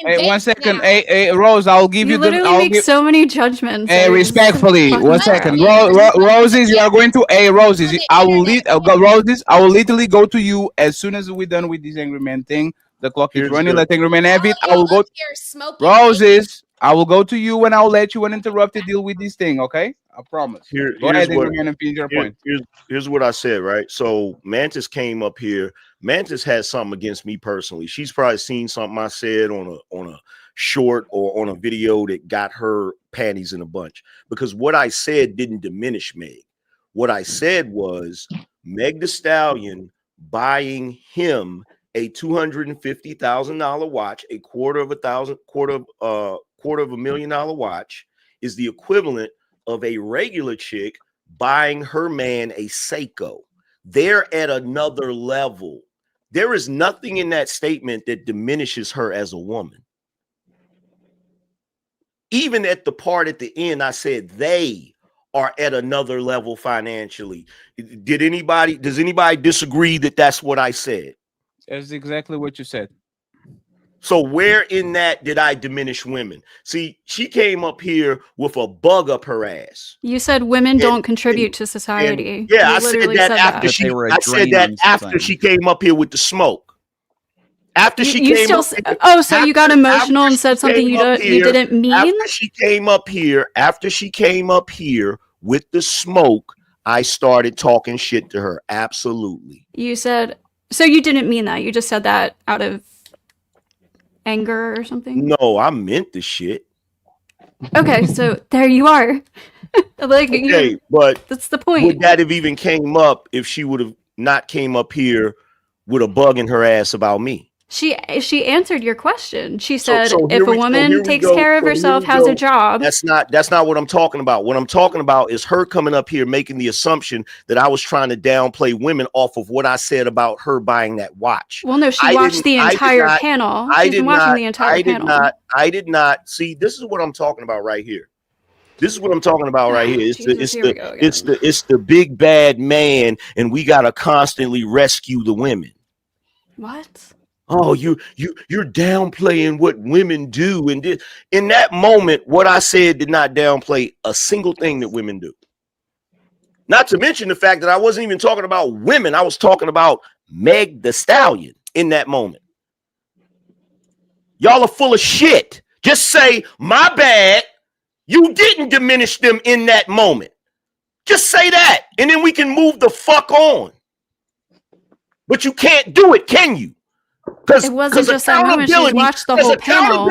Hey, 1 second. Hey, Rose, I'll give You you the. literally I'll make give. so many judgments. Hey, That is respectfully, fucking 1 second. crap. Roses, you are going to. Hey, Roses, I will lead. Roses, I will literally go to you as soon as we're done with this Angry Man thing. The clock is Here's running. the. Let Angry Man have it. I Y'all will go. up here smoking Roses, I will go to you and I'll let you uninterrupted deal with this thing. Okay, I promise. Go Here's ahead, what. Angry Man, and finish your point. Here's what I said. Right. So Mantis came up here. Mantis has something against me personally. She's probably seen something I said on a short or on a video that got her panties in a bunch, because what I said didn't diminish Meg. What I said was Meg Thee Stallion buying him a $250,000 watch, a quarter of $1,000,000 watch, is the equivalent of a regular chick buying her man a Seiko. They're at another level. There is nothing in that statement that diminishes her as a woman. Even at the part at the end, I said they are at another level financially. Does anybody disagree that that's what I said? That's exactly what you said. So where in that did I diminish women? See, she came up here with a bug up her ass. You said women don't contribute to society. Yeah, You I said literally that said after that. she came up here with the smoke. After she You came still up s- here, oh, so you got after emotional and she said something came up you didn't mean? After she came up here with the smoke, I started talking shit to her. Absolutely. You said so you didn't mean that. You just said that out of anger or something? No, I meant the shit. Okay, so there you are. Like, Okay, but that's the point. Would that have even came up if she would have not came up here with a bug in her ass about me? She answered your question. She said So if a here woman we takes go. care of So here herself, we has a go. job. That's not what I'm talking about. What I'm talking about is her coming up here making the assumption that I was trying to downplay women off of what I said about her buying that watch. Well, no, she watched the entire panel. She's been watching the entire panel. I did not see. This is what I'm talking about right here. This is what I'm talking about right here. It's the big bad man, and we gotta constantly rescue the women. What? Oh, you're downplaying what women do, and in that moment, what I said did not downplay a single thing that women do. Not to mention the fact that I wasn't even talking about women; I was talking about Meg Thee Stallion in that moment. Y'all are full of shit. Just say my bad. You didn't diminish them in that moment. Just say that, and then we can move the fuck on. But you can't do it, can you? It wasn't just that moment. She watched the whole panel.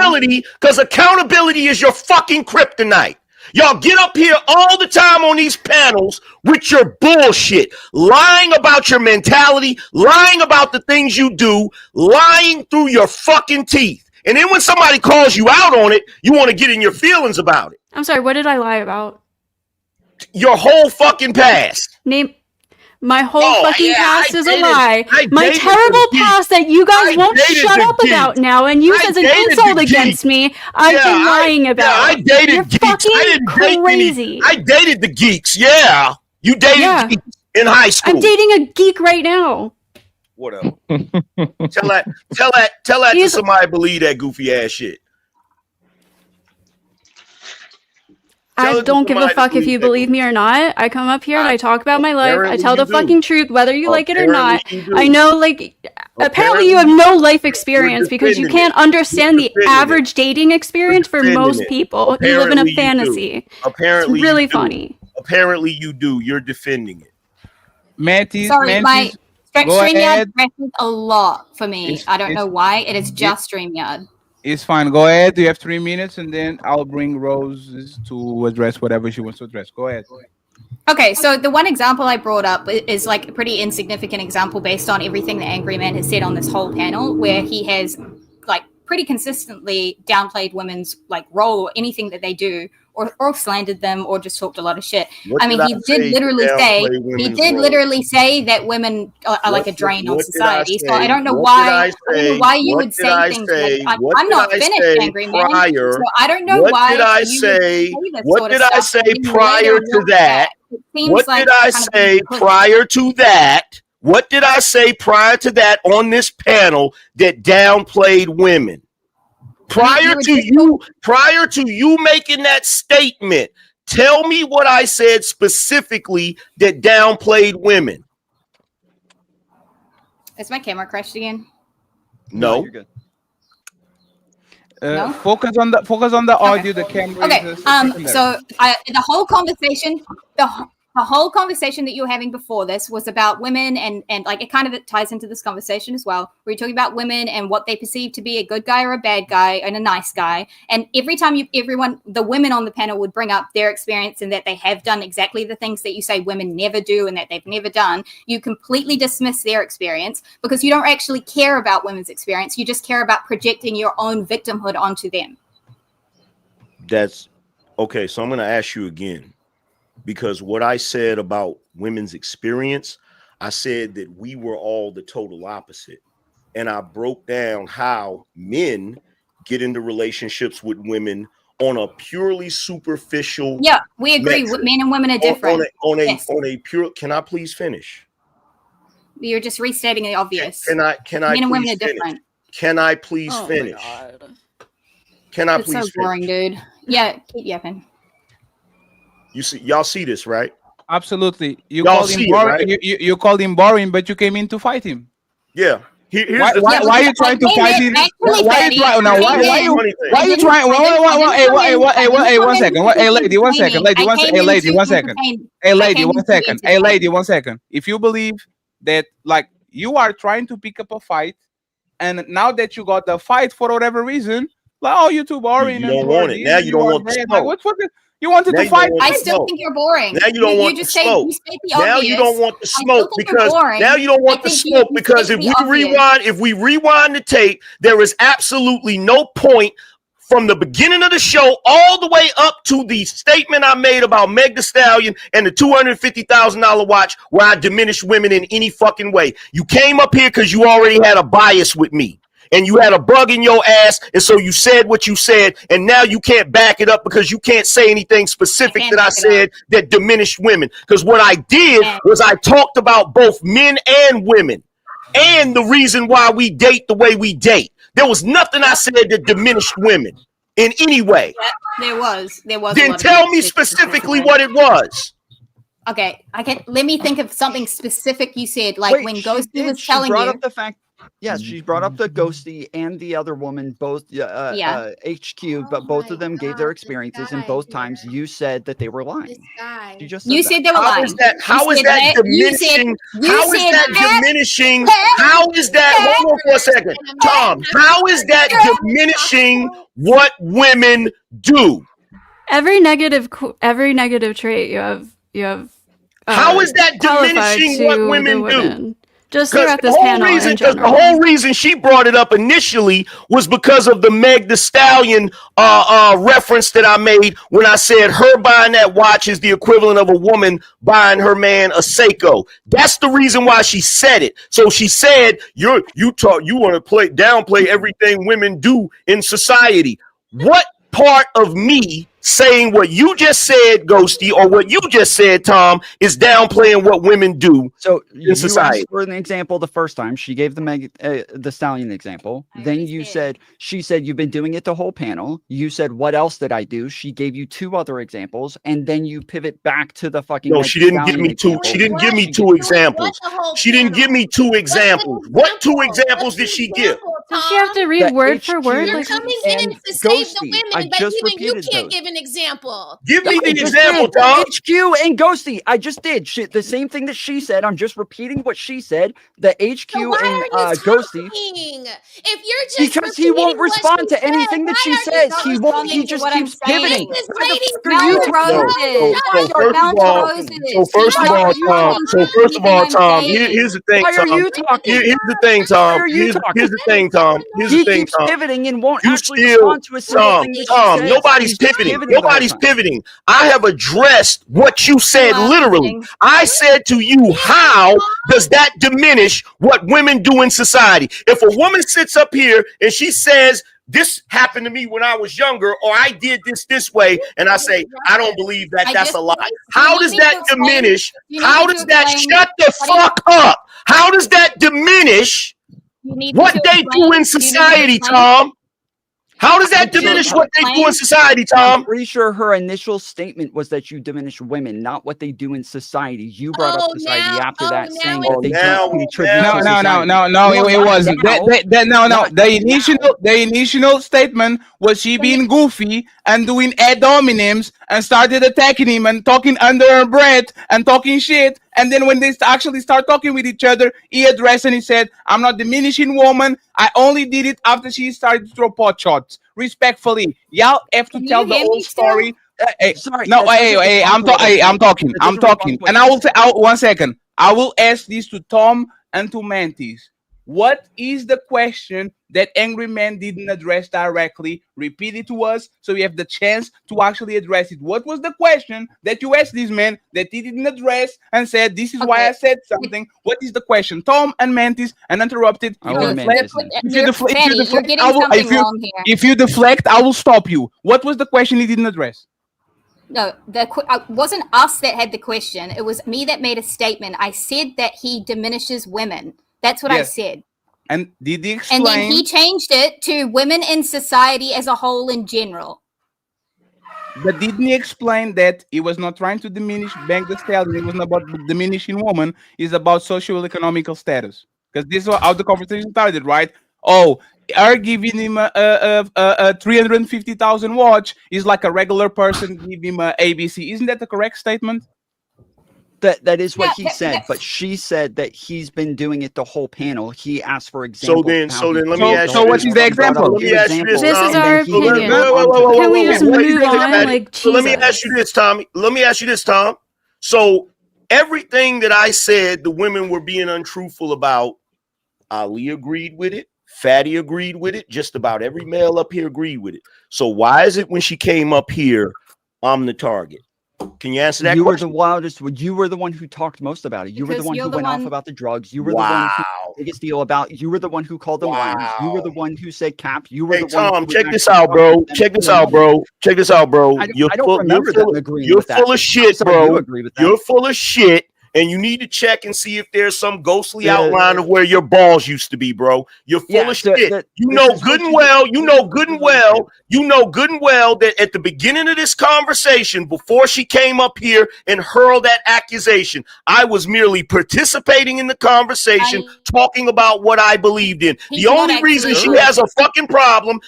Because accountability is your fucking kryptonite. Y'all get up here all the time on these panels with your bullshit, lying about your mentality, lying about the things you do, lying through your fucking teeth. And then when somebody calls you out on it, you want to get in your feelings about it. I'm sorry, what did I lie about? Your whole fucking past. Name my whole fucking past is a lie. My dated terrible the past that you guys won't shut up about now and use as an insult against me. I've been lying about. Yeah, I dated You're geeks. fucking crazy. I dated the geeks. Yeah. You dated geeks in high school. I'm dating a geek right now. Whatever. Tell that to somebody believe that goofy ass shit. I don't give a fuck if you believe me or not. I come up here and I talk about my life. I tell the fucking truth, whether you like it or not. I know, like, apparently you have no life experience because you can't understand the average dating experience for most people. You live in a fantasy. Apparently, it's really funny. Apparently, you do. You're defending it. Sorry, my go StreamYard ahead. crashes a lot for me. I don't know why. It is just StreamYard. It's fine. Go ahead. You have 3 minutes, and then I'll bring Rose to address whatever she wants to address. Go ahead. Okay, so the one example I brought up is like a pretty insignificant example based on everything the Angry Man has said on this whole panel, where he has like pretty consistently downplayed women's like role or anything that they do, or slandered them, or just talked a lot of shit. I mean, he did literally say that women are like a drain on society. So I don't know why you would say things like I'm not finished, Angry Man. So I don't know why. What did I say? What did I say prior to that? What did I say prior to that? What did I say prior to that on this panel that downplayed women? Prior to you making that statement, tell me what I said specifically that downplayed women. Is my camera crashed again? No. You're good. No? Focus on the audio. The camera. Okay. So the whole conversation, the whole conversation that you were having before this was about women, and like it kind of ties into this conversation as well. Where you're talking about women and what they perceive to be a good guy or a bad guy and a nice guy. And every time the women on the panel would bring up their experience and that they have done exactly the things that you say women never do and that they've never done, you completely dismiss their experience because you don't actually care about women's experience. You just care about projecting your own victimhood onto them. That's okay. So I'm going to ask you again. Because what I said about women's experience, I said that we were all the total opposite. And I broke down how men get into relationships with women on a purely superficial. Yeah, we agree. Men and women are different. On a pure. Can I please finish? You're just restating the obvious. Can I Men and women are finish? different. Can I please finish? Can I It's please so boring, dude. Yeah, keep yapping. Y'all see this, right? Absolutely. You called him boring. Right? You called him boring, but you came in to fight him. Yeah. Why are you trying to fight him? Why are you trying? Hey, 1 second. Hey, lady, 1 second. Hey, lady, 1 second. If you believe that, like, you are trying to pick up a fight, and now that you got the fight for whatever reason, like, oh, you're too boring. You don't want it. Now you don't want the smoke. Like, what fucking? You wanted to fight. I still think you're boring. Now you don't want the smoke. Now you don't want the smoke because now you don't want the smoke because if we rewind the tape, there is absolutely no point from the beginning of the show all the way up to the statement I made about Meg Thee Stallion and the $250,000 watch where I diminished women in any fucking way. You came up here because you already had a bias with me. And you had a bug in your ass, and so you said what you said, and now you can't back it up because you can't say anything specific that I said that diminished women. Because what I did was I talked about both men and women and the reason why we date the way we date. There was nothing I said that diminished women in any way. There was. Then tell me specifically what it was. Okay, let me think of something specific you said, like when Ghosty was telling you. Up the fact. Yes, she brought up the Ghosty and the other woman, both HQ, but both of them gave their experiences, and both times you said that they were lying. You said they were lying. How is that diminishing? How is that diminishing? How is that? Hold on for a second, Tom. How is that diminishing what women do? Every negative trait you have. How is that diminishing what women do? Just throughout this panel in general. The whole reason she brought it up initially was because of the Meg Thee Stallion reference that I made when I said her buying that watch is the equivalent of a woman buying her man a Seiko. That's the reason why she said it. So she said you want to downplay everything women do in society. What part of me saying what you just said, Ghosty, or what you just said, Tom, is downplaying what women do in society. Asked for an example the first time. She gave the Stallion example. Then she said, you've been doing it the whole panel. You said, what else did I do? She gave you 2 other examples, and then you pivot back to the fucking. No, she didn't give me 2. She didn't give me 2 examples. She didn't give me 2 examples. What 2 examples did she give? Does she have to read word for word? You're Like, coming in to save the women, but even you can't give an example. Give me the example, Tom. HQ and Ghosty. I just did the same thing that she said. I'm just repeating what she said. The HQ and Ghosty. If you're just because he won't respond to anything that she says. He won't. He just keeps pivoting. First of all, Tom. Here's the thing, Tom. Why are you talking? Here's the thing, Tom. Here's the thing, Tom. He keeps pivoting and won't actually respond to a single thing that she says. Nobody's pivoting. Nobody's pivoting. I have addressed what you said literally. I said to you, how does that diminish what women do in society? If a woman sits up here and she says, this happened to me when I was younger, or I did this way, and I say, I don't believe that, that's a lie. How does that diminish? How does that shut the fuck up? How does that diminish what they do in society, Tom? How does that diminish what they do in society, Tom? I'm pretty sure her initial statement was that you diminish women, not what they do in society. You brought up society after that, saying that they don't contribute to society. No, it wasn't. The initial statement was she being goofy and doing ad hominems and started attacking him and talking under her breath and talking shit. And then when they actually start talking with each other, he addressed and he said, I'm not diminishing woman. I only did it after she started to throw pot shots. Respectfully, y'all have to tell the whole story. I'm talking. And I will say, 1 second. I will ask this to Tom and to Mantis. What is the question that Angry Man didn't address directly? Repeat it to us so we have the chance to actually address it. What was the question that you asked this man that he didn't address and said, this is why I said something? What is the question? Tom and Mantis, uninterrupted. If you deflect, I will stop you. What was the question he didn't address? No, it wasn't us that had the question. It was me that made a statement. I said that he diminishes women. That's what I said. And did he explain? And then he changed it to women in society as a whole in general. But didn't he explain that he was not trying to diminish Bang the Stallion? It wasn't about diminishing women. It's about social economical status. Because this is how the conversation started, right? Oh, are giving him a 350,000 watch is like a regular person give him a ABC. Isn't that the correct statement? That is what he said, but she said that he's been doing it the whole panel. He asked for examples. So then let me ask you. So what is the example? Let me ask you this. This is our opinion. Can we just move on? Like, Jesus. Let me ask you this, Tommy. Let me ask you this, Tom. So everything that I said, the women were being untruthful about. Ali agreed with it. Fatty agreed with it. Just about every male up here agreed with it. So why is it when she came up here, I'm the target? Can you answer that? You were the wildest. You were the one who talked most about it. You were the one who went off about the drugs. You were the one who biggest deal about. You were the one who called them liars. You were the one who said cap. You were the one. Tom, check this out, bro. Check this out, bro. Check this out, bro. You're full of shit, bro. You're full of shit. And you need to check and see if there's some ghostly outline of where your balls used to be, bro. You're full of shit. You know good and well that at the beginning of this conversation, before she came up here and hurled that accusation, I was merely participating in the conversation, talking about what I believed in. The only reason she has a fucking problem,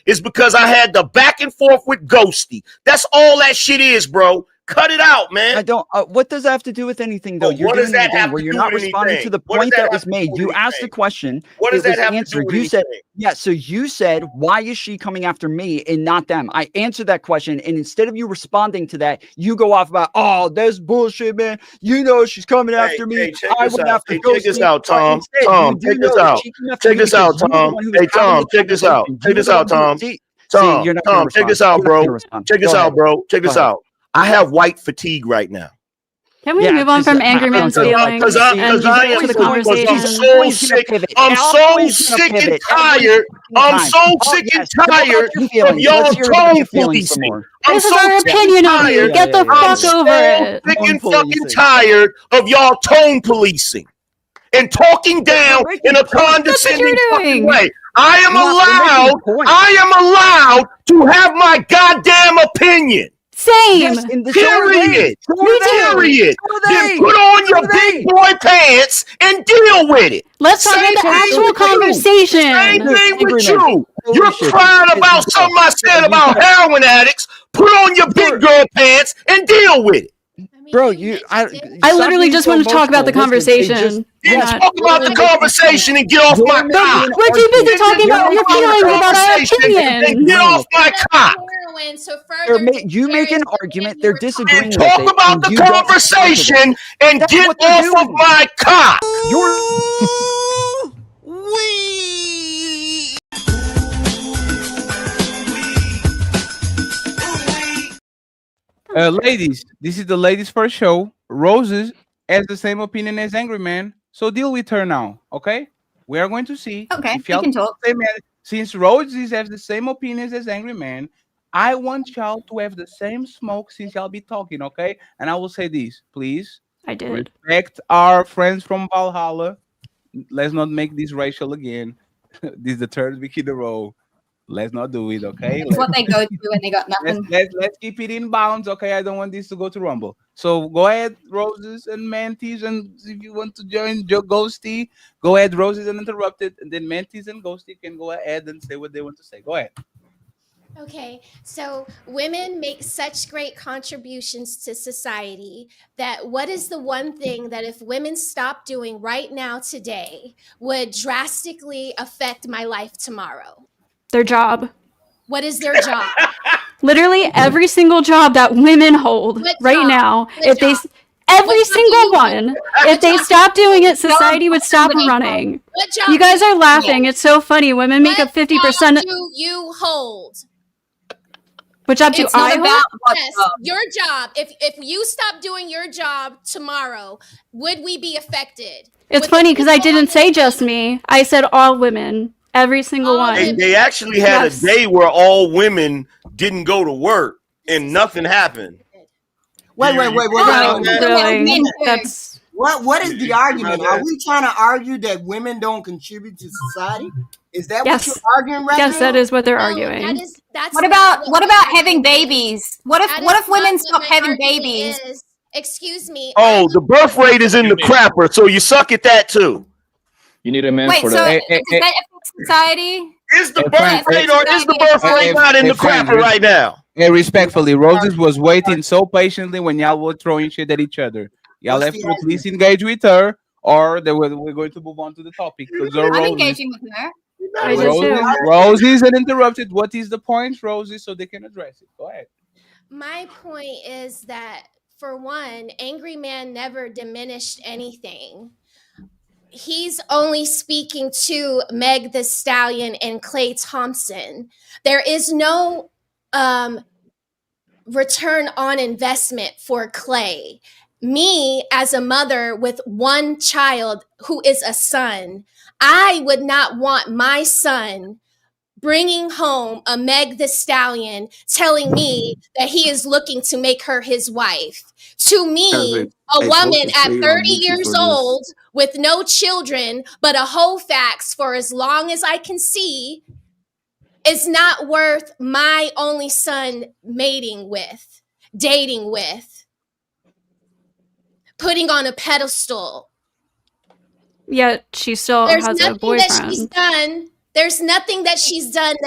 is because I had the back and forth with Ghosty. That's all that shit is, bro. Cut it out, man. I don't. What does that have to do with anything, though? You're doing the thing where you're not responding to the point that was made. You asked the question. What does that have to do with anything? Yeah. So you said, "Why is she coming after me and not them?" I answered that question, and instead of you responding to that, you go off about, "Oh, that's bullshit, man. You know she's coming after me. I went after Ghosty." Check this out, Tom. Tom, check this out. Check this out, Tom. Hey, Tom, check this out. Check this out, Tom. Tom, check this out, bro. Check this out, bro. Check this out. I have white fatigue right now. Can we move on from Angry Man's feelings and get to the conversation? I'm so sick and tired I'm so sick and tired of y'all tone policing. I'm This is so our sick and opinionated. tired. Get the I'm fuck over it. sick and fucking tired of y'all tone policing and talking down in a condescending fucking way. I am allowed to have my goddamn opinion. Same. Yes, period. Period. Then put on your big boy pants and deal with it. Let's talk about the actual conversation. Same thing with you. You're crying about something I said about heroin addicts. Put on your big girl pants and deal with it. Bro, I literally just wanted to talk about the conversation. Talk about the conversation and get off my cock. We're too busy talking about your feelings about our opinion. Get off my cock. You make an argument, they're disagreeing with Talk it, about and the you don't conversation and That's get what they're off of doing. my cock. Ladies, this is the ladies' first show. Roses has the same opinion as Angry Man, so deal with her now, okay? We are going to see. Okay, if y'all we can talk. Since Roses has the same opinions as Angry Man, I want y'all to have the same smoke since y'all be talking, okay? And I will say this, please. I did. Respect our friends from Valhalla. Let's not make this racial again. This is the third week in a row. Let's not do it, okay? It's what they go through when they got nothing. Let's keep it in bounds, okay? I don't want this to go to Rumble. So go ahead, Roses and Mantis, and if you want to join Ghosty, go ahead, Roses and Interrupted, and then Mantis and Ghosty can go ahead and say what they want to say. Go ahead. Okay, so women make such great contributions to society that what is the one thing that if women stop doing right now today would drastically affect my life tomorrow? Their job. What is their job? Literally every single job that women hold right now, every single one, if they stop doing it, society would stop running. What job You guys do are laughing. It's so funny. Women make up 50%. What do you hold? What job do It's I not hold? about yes, your job. If you stop doing your job tomorrow, would we be affected? It's funny because I didn't say just me. I said all women. Every single one. They actually had a day where all women didn't go to work and nothing happened. Wait. That's what is the argument? Are we trying to argue that women don't contribute to society? Is that what you're arguing right now? Yes, that is what they're arguing. What about having babies? What if women stop having babies? Excuse me. Oh, the birth rate is in the crapper, so you suck at that too. You need a man Wait, for so that. does that affect society? Is the birth rate or is the birth rate not in the crapper right now? Hey, respectfully, Roses was waiting so patiently when y'all were throwing shit at each other. Y'all have to at least engage with her, or we're going to move on to the topic. I'm engaging with her. Roses and Interrupted. What is the point, Roses, so they can address it? Go ahead. My point is that, for one, Angry Man never diminished anything. He's only speaking to Meg Thee Stallion and Klay Thompson. There is no return on investment for Klay. Me, as a mother with one child who is a son, I would not want my son bringing home a Meg Thee Stallion telling me that he is looking to make her his wife. To me, a woman at 30 years old with no children but a whole fax for as long as I can see is not worth my only son mating with, dating with, putting on a pedestal. Yet she still There's has a nothing boyfriend. that she's done. There's nothing that she's done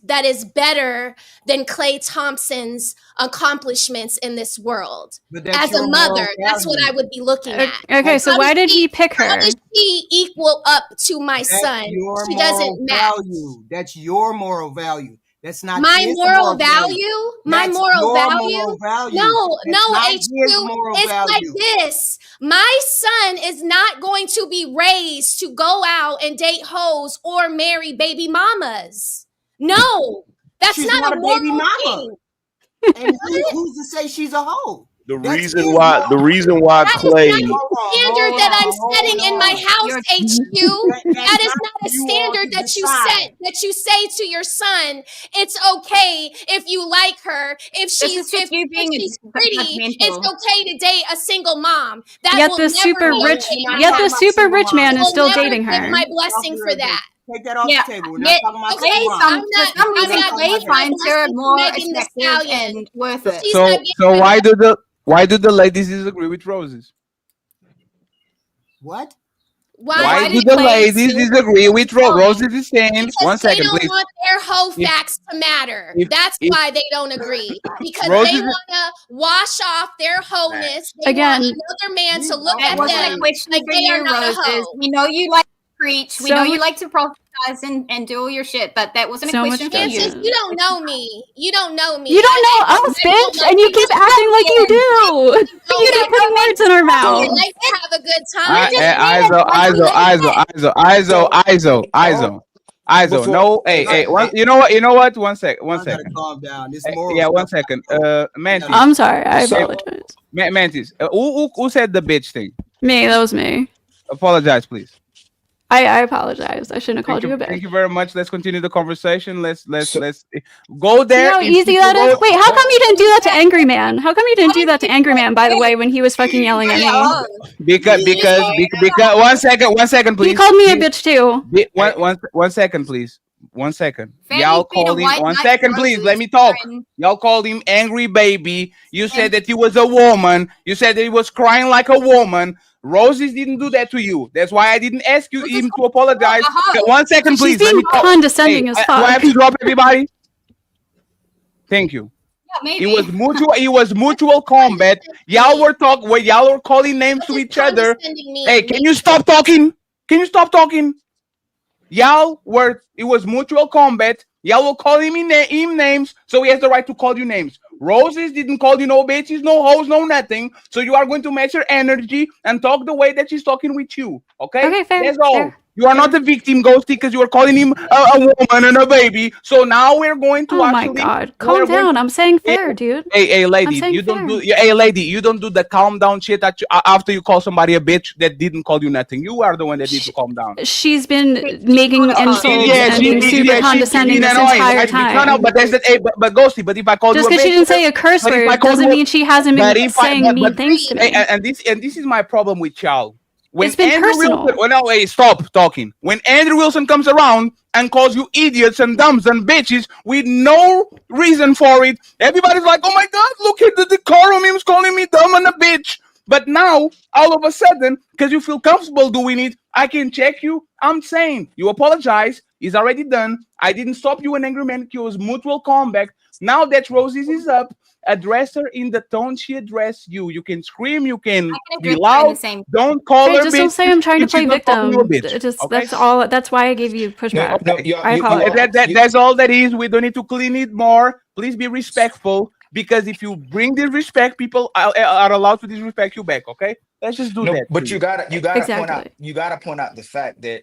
that is better than Klay Thompson's accomplishments in this world. As a mother, that's what I would be looking at. Okay, so why did he pick her? How does she equal up to my son? She doesn't match. That's your moral value. That's not My his moral value? My That's moral your value? moral value. No, That's not H2. his moral It's value. like this. My son is not going to be raised to go out and date hoes or marry baby mamas. No, that's She's not a a moral baby mama. thing. And who's to say she's a hoe? The reason why That is Klay, not the standard that I'm setting in my house, HQ. That is not a standard that you set, that you say to your son, it's okay if you like her, if she's pretty, it's okay to date a single mom. That Yet will the never super be rich, okay in my yet the house. super rich man I is will still never dating give her. my blessing for that. Take that off the table. We're not talking about Okay, mom. I'm not reason, giving Klay my finds her blessing to more Megan Thee attractive Stallion. and worth it. She's not So getting my why do the ladies disagree with Roses? What? Why do the ladies disagree with Roses is saying? Because One they second, don't please. want their whole If- facts to matter. if- That's if- why they don't agree. Because Roses they is- want to wash off their wholeness. They Again, want another man to look That at wasn't them a question like for they are you, not a Roses. hoe. We know you like to preach. We So know you much- like to prophesize and do all your shit, but that wasn't a So question much for Francis, you. you don't know me. You don't know me. You don't know us, bitch, and you keep acting like you do. You keep putting words in our I mouth. like to have a good time. ISO. No, hey, you know what? One second. Calm down. This moral Yeah, one stuff. second. Mantis. I'm sorry. I apologize. Mantis. Who said the bitch thing? Me. That was me. Apologize, please. I apologize. I shouldn't have called you a bitch. Thank you very much. Let's continue the conversation. Let's go there. See how easy that is? Wait, how come you didn't do that to Angry Man? How come you didn't do that to Angry Man, by the way, when he was fucking yelling at me? Because one second, please. He called me a bitch too. One second, please. 1 second. Fanny Y'all Free to called him. White 1 Knight second, please. Roses Let me talk. friend. Y'all called him angry baby. You said that he was a woman. You said that he was crying like a woman. Roses didn't do that to you. That's why I didn't ask you even to apologize. Okay, 1 second, please. She's Let being me talk. condescending as Do I fuck. have to drop everybody? Thank you. Maybe. It was mutual combat. Y'all were y'all were calling names to each other. Hey, can you stop talking? Can you stop talking? It was mutual combat. Y'all were calling him names, so he has the right to call you names. Roses didn't call you no bitches, no hoes, no nothing. So you are going to match her energy and talk the way that she's talking with you. Okay? Okay, fair. That's all. Fair. You are not the victim, Ghosty, because you are calling him a woman and a baby. So now we're going to Oh my actually. god. Calm down. I'm saying fair, dude. Hey, lady, I'm saying you don't fair. do. Hey, lady, you don't do the calm down shit after you call somebody a bitch that didn't call you nothing. You are the one that needs to calm down. She's been making insults and being super condescending this entire time. No, but that's the. Hey, but Ghosty, but if I call Just you a bitch, because she didn't say a curse but if I word call doesn't you a- mean she hasn't but been if I- saying but- mean but- things to me. And this is my problem with y'all. When It's been Andrew personal. Wilson, well, no, hey, stop talking. When Andrew Wilson comes around and calls you idiots and dumbs and bitches with no reason for it, everybody's like, "Oh my God, look at the decorum! He was calling me dumb and a bitch." But now, all of a sudden, because you feel comfortable doing it, I can check you. I'm saying you apologize. It's already done. I didn't stop you, an angry man. It was mutual combat. Now that Roses is up, address her in the tone she addressed you. You can scream, you can be address her in loud. the same- Don't call Hey, her just bitch. don't say I'm trying to if she's play not calling you a victim. bitch, Just okay? that's all. That's why I gave you pushback. I apologize. That's all that is. We don't need to clean it more. Please be respectful, because if you bring disrespect, people are allowed to disrespect you back. Okay, let's just do that. But please. you gotta Exactly. point out the fact that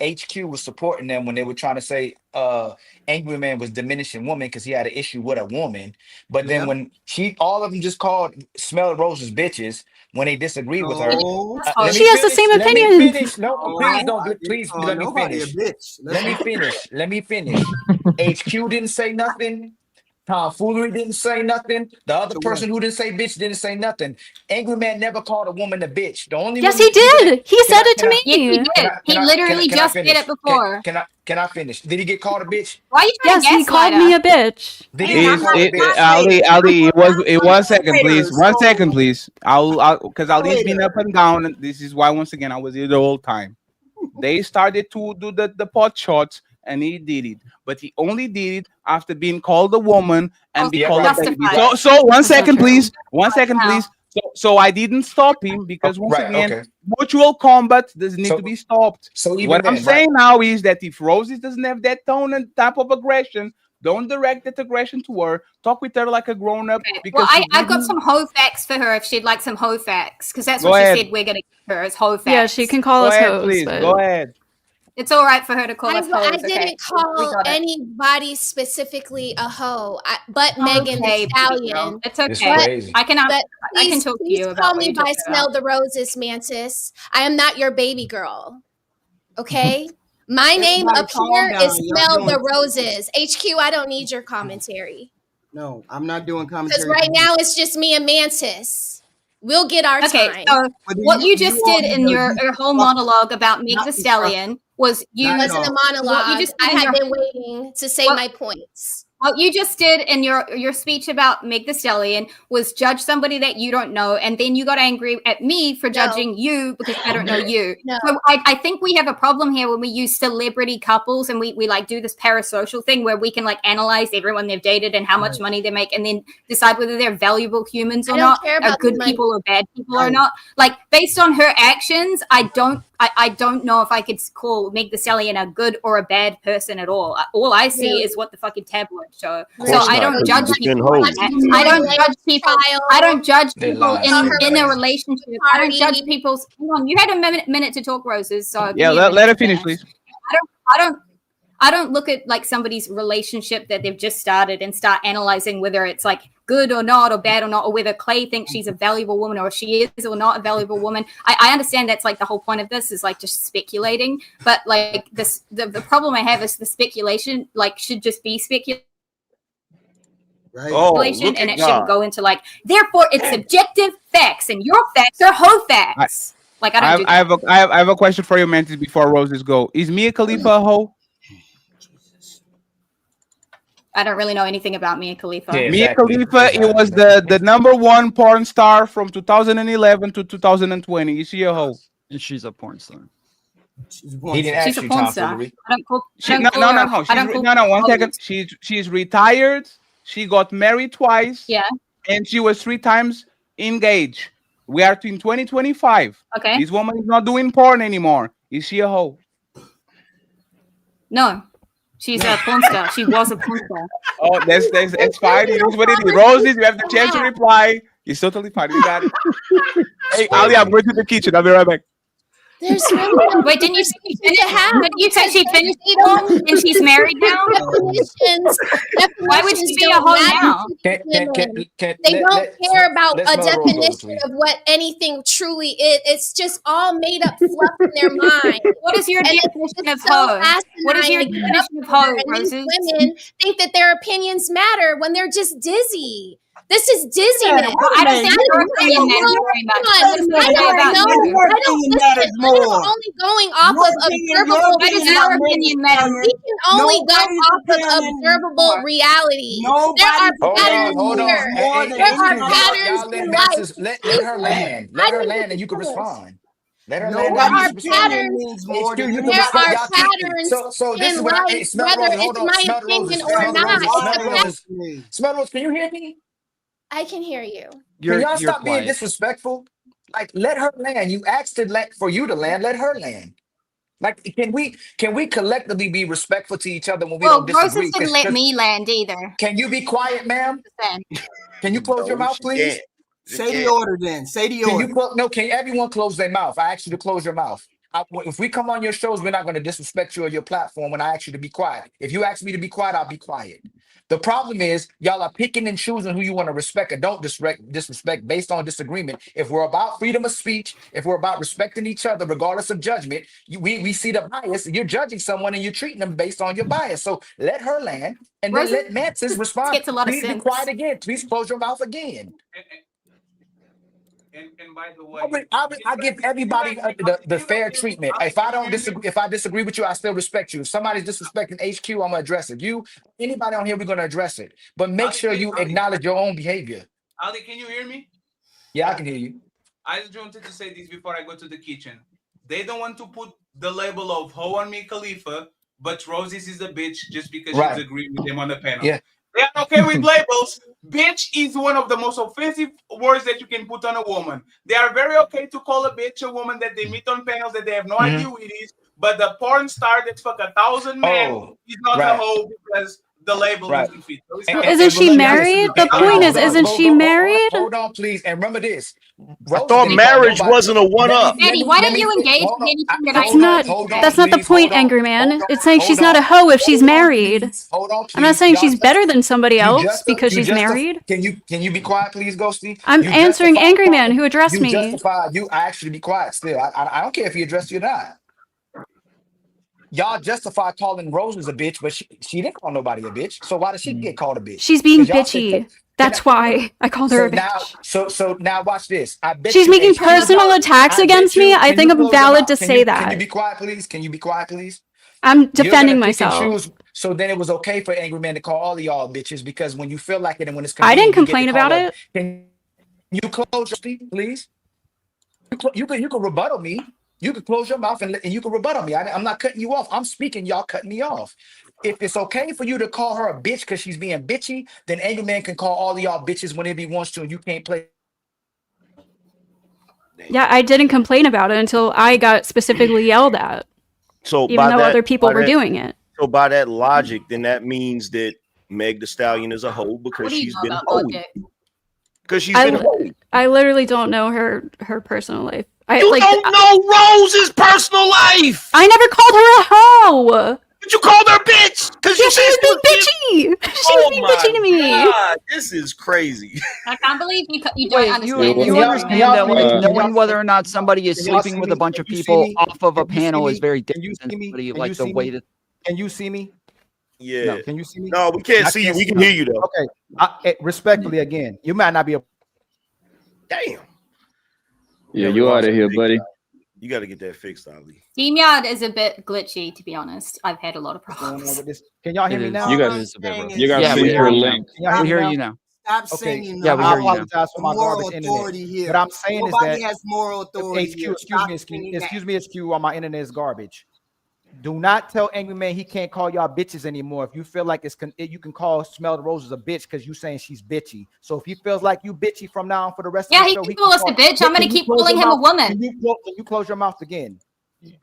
HQ was supporting them when they were trying to say Angry Man was diminishing woman because he had an issue with a woman. But then when all of them just called Smell Roses bitches when they disagreed with her. She has the same Let me opinion. finish. No, please don't. Please let me finish. Let me finish. Let me finish. HQ didn't say nothing. Tomfoolery didn't say nothing. The other person who didn't say bitch didn't say nothing. Angry Man never called a woman a bitch. The only Yes, woman he did. He said it to me. Yes, he did. He literally just did it before. Can I finish? Did he get called a bitch? Why are you trying Yes, to he called me a bitch. Did he get called a bitch? Ali, it was 1 second, please. 1 second, please. Because Ali's been up and down, and this is why once again I was here the whole time. They started to do the pot shots, and he did it, but he only did it after being called a woman and be called a baby. So 1 second, please. 1 second, please. So I didn't stop him because once again, mutual combat doesn't need to be stopped. So even what I'm then, saying now is that if Roses doesn't have that tone and type of aggression, don't direct that aggression to her. Talk with her like a grown up. Because Well, I've got some hoe facts for her if she'd like some hoe facts, because that's what she said we're going to give her as hoe facts. Yeah, she can call us hoes. Please but go ahead. It's all right for her to call us I hoes. didn't Okay, we call got it. anybody specifically a hoe, but Megan the Okay, Stallion. it's okay. It's crazy. I can Please, talk to please you call about what me you're by talking Smell about. the Roses, Mantis. I am not your baby girl. Okay? My name Everybody up calm here down. is Y'all Smell doing the Roses. HQ, I don't need your commentary. No, I'm not doing Because commentary. right now it's just me and Mantis. We'll get our Okay, time. so what you just all did need in to your be whole fuck- monologue about Meg not the be Stallion was you. It wasn't a What you monologue. just I did in had your been waiting to say my points. What you just did in your speech about Meg the Stallion was judge somebody that you don't know, and then you got angry at me for judging you because I don't know you. No. So I think we have a problem here when we use celebrity couples and we like do this parasocial thing where we can like analyze everyone they've dated and how much money they make and then decide whether they're valuable humans or I don't not, care or about good the money. people or bad people or not. Like based on her actions, I don't know if I could call Meg the Stallion a good or a bad person at all. All I see Really? is what the fucking tabloids show. Of So course I not, don't 'cause judge you defend people. hoes. I don't judge people. I don't judge They people lying so in a bad. relationship. I don't judge people's. Hang on, you had a minute to talk, Roses. So give Yeah, me a let minute her to finish, please. I don't look at like somebody's relationship that they've just started and start analyzing whether it's like good or not or bad or not, or whether Klay thinks she's a valuable woman or she is or not a valuable woman. I understand that's like the whole point of this is like just speculating, but like this the problem I have is the speculation like should just be speculation. Oh, look And at it shouldn't God. go into like therefore it's subjective facts and your facts are hoe facts. Like I don't do that. I have a question for you, Mantis, before Roses go. Is Mia Khalifa a hoe? I don't really know anything about Mia Khalifa. Yeah, Mia exactly. Khalifa, it was the number one porn star from 2011 to 2020. Is she a hoe? And she's a porn star. He didn't She's ask a you, porn Tom star. Foolery. I don't call. She, I don't no, call no, her. no, no. I don't call No, no. One hoes. second. She's retired. She got married twice. Yeah. And she was 3 times engaged. We are in 2025. Okay. This woman is not doing porn anymore. Is she a hoe? No, she's a porn star. She was a porn star. Oh, that's fine. It is what it is. Roses, you have the chance to reply. It's totally fine. We got it. Hey, Ali, I'm going to the kitchen. I'll be right back. There's really no Wait, didn't you say she finished? have Didn't you say she finished they don't and she's married now? definitions. Why would she be a don't hoe matter now? to They don't care about let a Smell the Rose go, definition please. of what anything truly is. It's just all made up fluff in their mind. What is your And it's definition of just so hoe? What is asinine your to get definition up of hoe, there. And these Roses? women think that their opinions matter when they're just dizzy. This is dizziness. Well, I don't think your opinion matters very much. I don't know. What about I you? don't listen. I'm only going off of observable Why does your opinion matter? We can only go off of observable reality. There are patterns Hold on. here. Hey, There are y'all patterns let in Mantis, life. let her land. Let her land and you can respond. Let her land and you can respond. HQ, you can There respond. are Y'all keep patterns so this in is what I life, Smell the whether Roses. Hold it's on. my Smell the opinion Roses. or Smell the not. Roses. It's Smell the the fact. Roses. Smell the Roses. Can you hear me? I can hear you. Can y'all You're stop being quiet. disrespectful? Like, let her land. You asked for you to land. Let her land. Like, can we collectively be respectful to each other when we Well, don't Roses disagree? didn't let me land either. Can you be quiet, ma'am? Can you close your No, mouth, she please? can't. She Say the can't. order then. Say the Can order. you close? No, can everyone close their mouth? I asked you to close your mouth. If we come on your shows, we're not going to disrespect you or your platform when I ask you to be quiet. If you ask me to be quiet, I'll be quiet. The problem is y'all are picking and choosing who you want to respect and don't disrespect based on disagreement. If we're about freedom of speech, if we're about respecting each other regardless of judgment, we see the bias. You're judging someone and you're treating them based on your bias. So let her land and then Roses let Mantis respond. gets a lot of Please be sense. quiet again. Please close your mouth again. And by the way, I give everybody the fair treatment. If I disagree with you, I still respect you. If somebody's disrespecting HQ, I'm gonna address it. Anybody on here, we're gonna address it. But make sure you acknowledge your own behavior. Ali, can you hear me? Yeah, I can hear you. I just wanted to say this before I go to the kitchen. They don't want to put the label of hoe on me, Khalifa, but Roses is a bitch just because Right. she's agreeing with them on the panel. Yeah. They are okay with labels. Bitch is one of the most offensive words that you can put on a woman. They are very okay to call a bitch a woman that they meet on panels that they have no idea who it is. But the porn star that fuck 1,000 men is not a hoe because the label Right. doesn't fit. So And Isn't she married? The point is, isn't she married? Hold on, please. And remember this. I thought marriage wasn't a one-up. Eddie, why don't you engage hold in on. anything that That's I not. That's not the point, Angry Man. It's saying she's not a hoe if she's married. Hold on, please. I'm not saying she's Y'all- better than somebody you else just- because you she's just- married. Can you be quiet, please, Ghosty? I'm You answering justify Angry Man calling- who addressed you me. Justify, you actually be quiet still. I don't care if he addressed you or not. Y'all justify calling Roses a bitch, but she didn't call nobody a bitch. So why did she get called a bitch? She's being 'Cause y'all said- bitchy. That's why I called her a bitch. So now watch this. I bet She's you making ain't- personal attacks I bet against you- me. I can think you I'm close your valid mouth? to Can say you- that. Can you be quiet, please? Can you be quiet, please? I'm You're gonna defending pick and myself. choose. So then it was okay for Angry Man to call all of y'all bitches because when you feel like it and when it's I didn't convenient, you get to complain call about up. Can you close your speak, please? You can rebuttal me. You can close your mouth and you can rebuttal me. I'm not cutting you off. I'm speaking. Y'all cutting me off. If it's okay for you to call her a bitch because she's being bitchy, then Angry Man can call all of y'all bitches whenever he wants to, and you can't play. Yeah, I didn't complain about it until I got specifically yelled at. So even by though that, other people by were that- doing it. So by that logic, then that means that Meg Thee Stallion is a hoe because What do you she's know been about hoed. logic? Because she's been hoed. I literally don't know her personal life. You don't know Rose's personal life. I never called her a hoe. But you called her bitch because she was being bitchy. She was being bitchy to me. God, this is crazy. I can't believe you don't Wait, understand. you this. understand that like can y'all knowing whether or not somebody is can y'all sleeping see with me? a bunch of Can you see people me? off of a Can you see panel me? is very Can you different than see me? somebody Can like you the see way me? that. Can you see me? Yeah. No, can you see me? No, we can't I see you. We can you. hear you though. Okay. Respectfully, again, you might not be a. Damn. Yeah, you out of here, buddy. You got to get that fixed, Ali. SteamYard is a bit glitchy, to be honest. I've had a lot of What's going on problems. with this? Can y'all hear me now? You got to fix your link. Can y'all hear We me hear now? you now. Stop Okay. saying Yeah, we I hear you now. apologize for my moral garbage authority internet. here. What I'm saying Nobody is that has moral authority HQ, here. excuse Stop me, saying that. excuse me, HQ, while my internet is garbage. Do not tell Angry Man he can't call y'all bitches anymore. If you feel like you can call Smell the Roses a bitch because you saying she's bitchy. So if he feels like you bitchy from now on for the rest Yeah, of the he show, can call us a bitch. I'm Can gonna you keep close calling your him a mouth? woman. Can you close your mouth again?